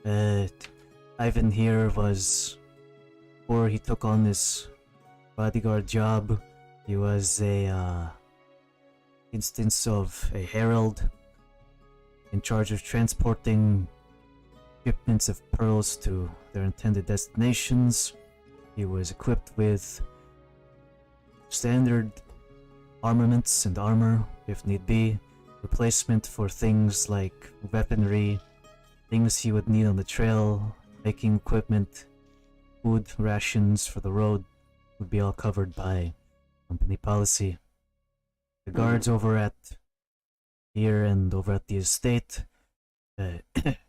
Ivan here was, before he took on this bodyguard job, he was a instance of a herald in charge of transporting shipments of pearls to their intended destinations. He was equipped with standard armaments and armor, if need be, replacement for things like weaponry, things he would need on the trail, making equipment, food rations for the road would be all covered by company policy. The guards over at here and over at the estate,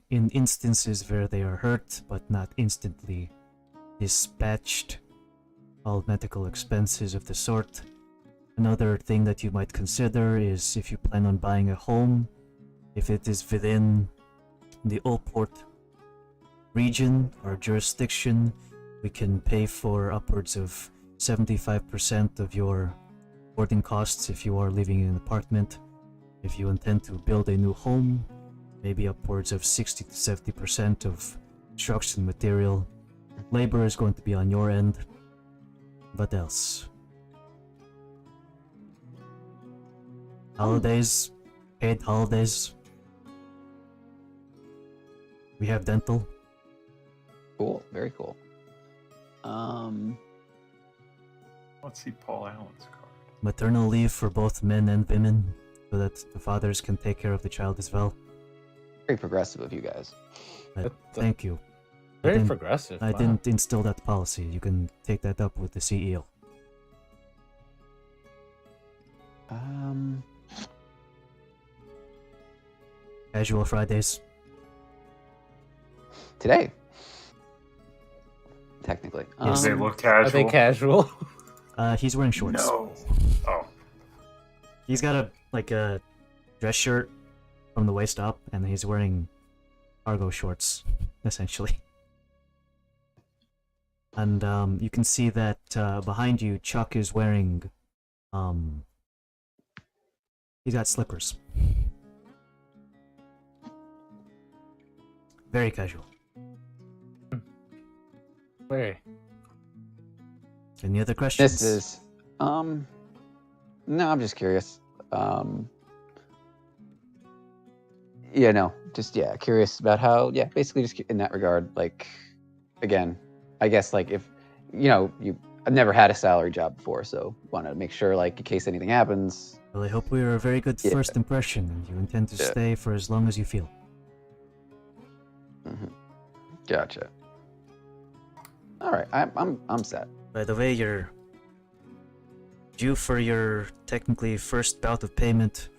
in instances where they are hurt but not instantly dispatched, all medical expenses of the sort. Another thing that you might consider is if you plan on buying a home, if it is within the Allport region or jurisdiction, we can pay for upwards of 75% of your boarding costs if you are living in an apartment. If you intend to build a new home, maybe upwards of 60 to 70% of construction material. Labor is going to be on your end. What else? Holidays, paid holidays. We have dental. Cool. Very cool. Let's see Paul Allen's card. Maternal leave for both men and women, so that the fathers can take care of the child as well. Very progressive of you guys. Thank you. Very didn't- progressive. I wow. didn't instill that policy. You can take that up with the E CEO. Casual Fridays. Today. Technically. Yes. They look casual. Are they casual? He's wearing shorts. No. Oh. He's got a dress shirt from the waist up, and he's wearing cargo shorts, essentially. And you can see that behind you, Chuck is wearing he's got slippers. Very casual. Very. Any other questions? This is no, I'm just curious. Curious about how, basically just in that regard, like, again, I guess, like, if, I've never had a salary job before, so want to make sure, like, in case anything happens, Well, I hope we are a very good Yeah. first impression, and you intend to Yeah. stay for as long as you feel. Gotcha. All right, I'm set. By the way, you're due for your technically first bout of payment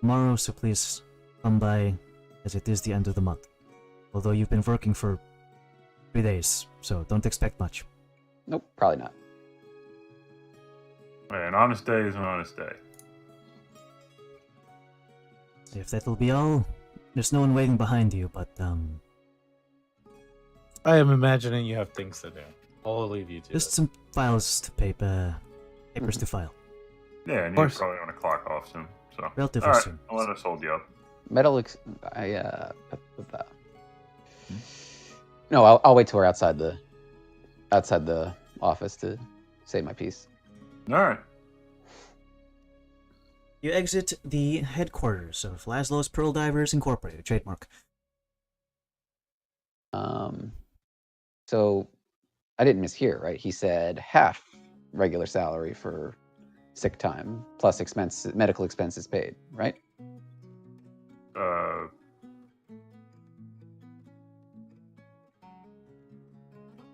tomorrow, so please come by, as it is the end of the month. Although you've been working for 3 days, so don't expect much. Nope, probably not. Hey, an honest day is an honest day. If that'll be all, there's no one waiting behind you, but I am imagining you have things to do. I'll leave you to just it. some files to papers to file. Yeah, and you course. probably want to clock off soon. So, Relatively all right, soon. I'll let us hold you up. No, I'll wait till we're outside the office to say my piece. All right. You exit the headquarters of Laszlo's Pearl Divers Incorporated, trademark. So I didn't mishear, right? He said half regular salary for sick time plus medical expenses paid, right?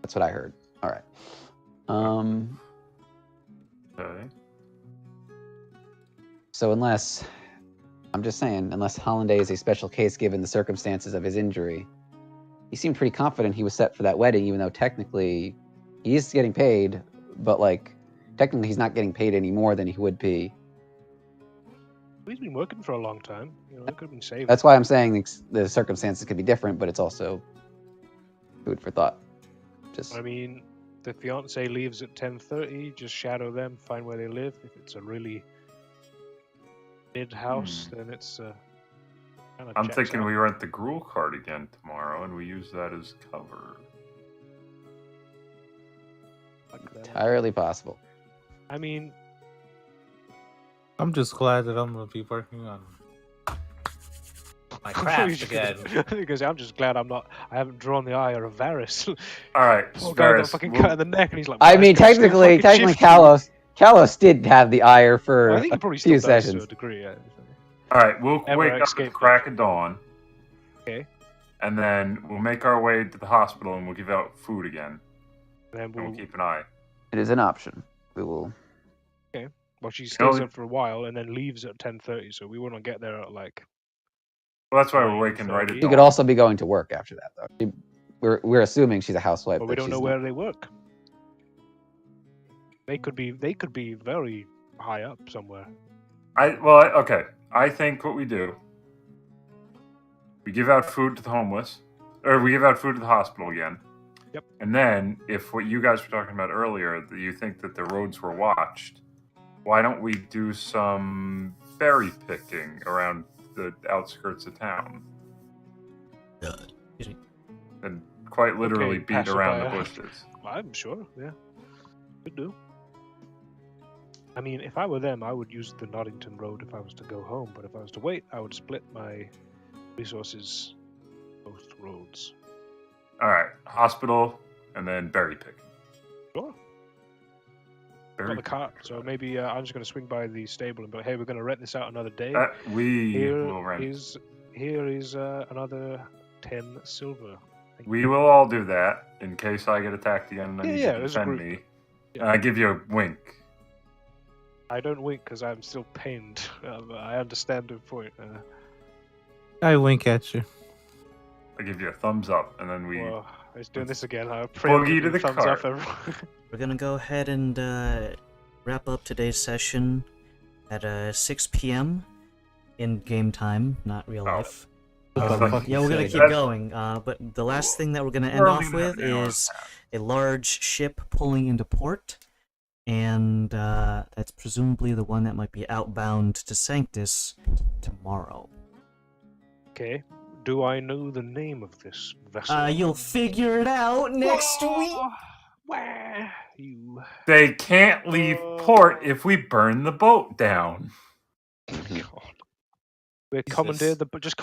That's what I heard. All right. Okay. So unless Hollanday is a special case given the circumstances of his injury, he seemed pretty confident he was set for that wedding, even though technically he is getting paid, but technically he's not getting paid any more than he would be. He's been working for a long time. It could have been saved. That's why I'm saying the circumstances could be different, but it's also food for thought. Just I mean, the fiance leaves at 10:30. Just shadow them, find where they live. If it's a really mid house, then it's kind of. I'm thinking we rent the Gruel card again tomorrow, and we use that as cover. entirely possible. I mean, I'm just glad that I'm gonna be working on my craft again. because I'm just glad I haven't drawn the ire of Varys. All right, Poor guy got Varys, fucking we'll- cut in the neck, and he's like. I "Varys, mean, can I still technically, fucking shift you?" Kalos did have the ire for Well, I think he probably a still few does sessions. to a degree. Yeah. All right, we'll Never wake up at the escape. crack of dawn. Okay. And then we'll make our way to the hospital, and we'll give out food again, And then and we'll we'll. keep an eye. It is an option. We will. Well, she stays Kelly- up for a while and then leaves at 10:30, so we wouldn't get there at like. Well, that's why we're waking right at She She dawn. could also be going to work after that, though. We're assuming she's a housewife. But we don't she's know not. where they work. They could be very high up somewhere. Okay. I think what we do, we give out food to the homeless, or we give out food to the hospital again. Yep. And then, if what you guys were talking about earlier, that you think that the roads were watched, why don't we do some berry picking around the outskirts of town? Excuse me. And quite literally Okay, beat around the passerby. bushes. I'm sure, yeah. Could do. I mean, if I were them, I would use the Nottington Road if I was to go home, but if I was to wait, I would split my resources both roads. All right, hospital, and then berry picking. Sure. Berry Got the cart, so maybe I'm just going to swing by the stable and be like, hey, we're going to rent this out another day. We Here will rent. is another 10 silver. Thank We you. will all do that in case I get attacked again and I Yeah, need yeah, to as a defend group. me. Yeah. I give you a wink. I don't wink because I'm still pained. I understand the point. I wink at you. I give you a thumbs up, and then we. Well, I was doing this again. I pray Boogie to the thumbs cart. up, everyone. We're gonna go ahead and wrap up today's session at 6 p.m. in game time, not real Oh. life. What the Okay. fuck Yeah, you we're gonna say? keep going. But the last thing that we're gonna end We're off only gonna have with an hour and is a half. a large ship pulling into port, and that's presumably the one that might be outbound to Sanctus tomorrow. Okay. Do I know the name of this vessel? You'll figure it out next week. Where you? They can't leave port if we burn the boat down. God. We're Jesus. commandeered the just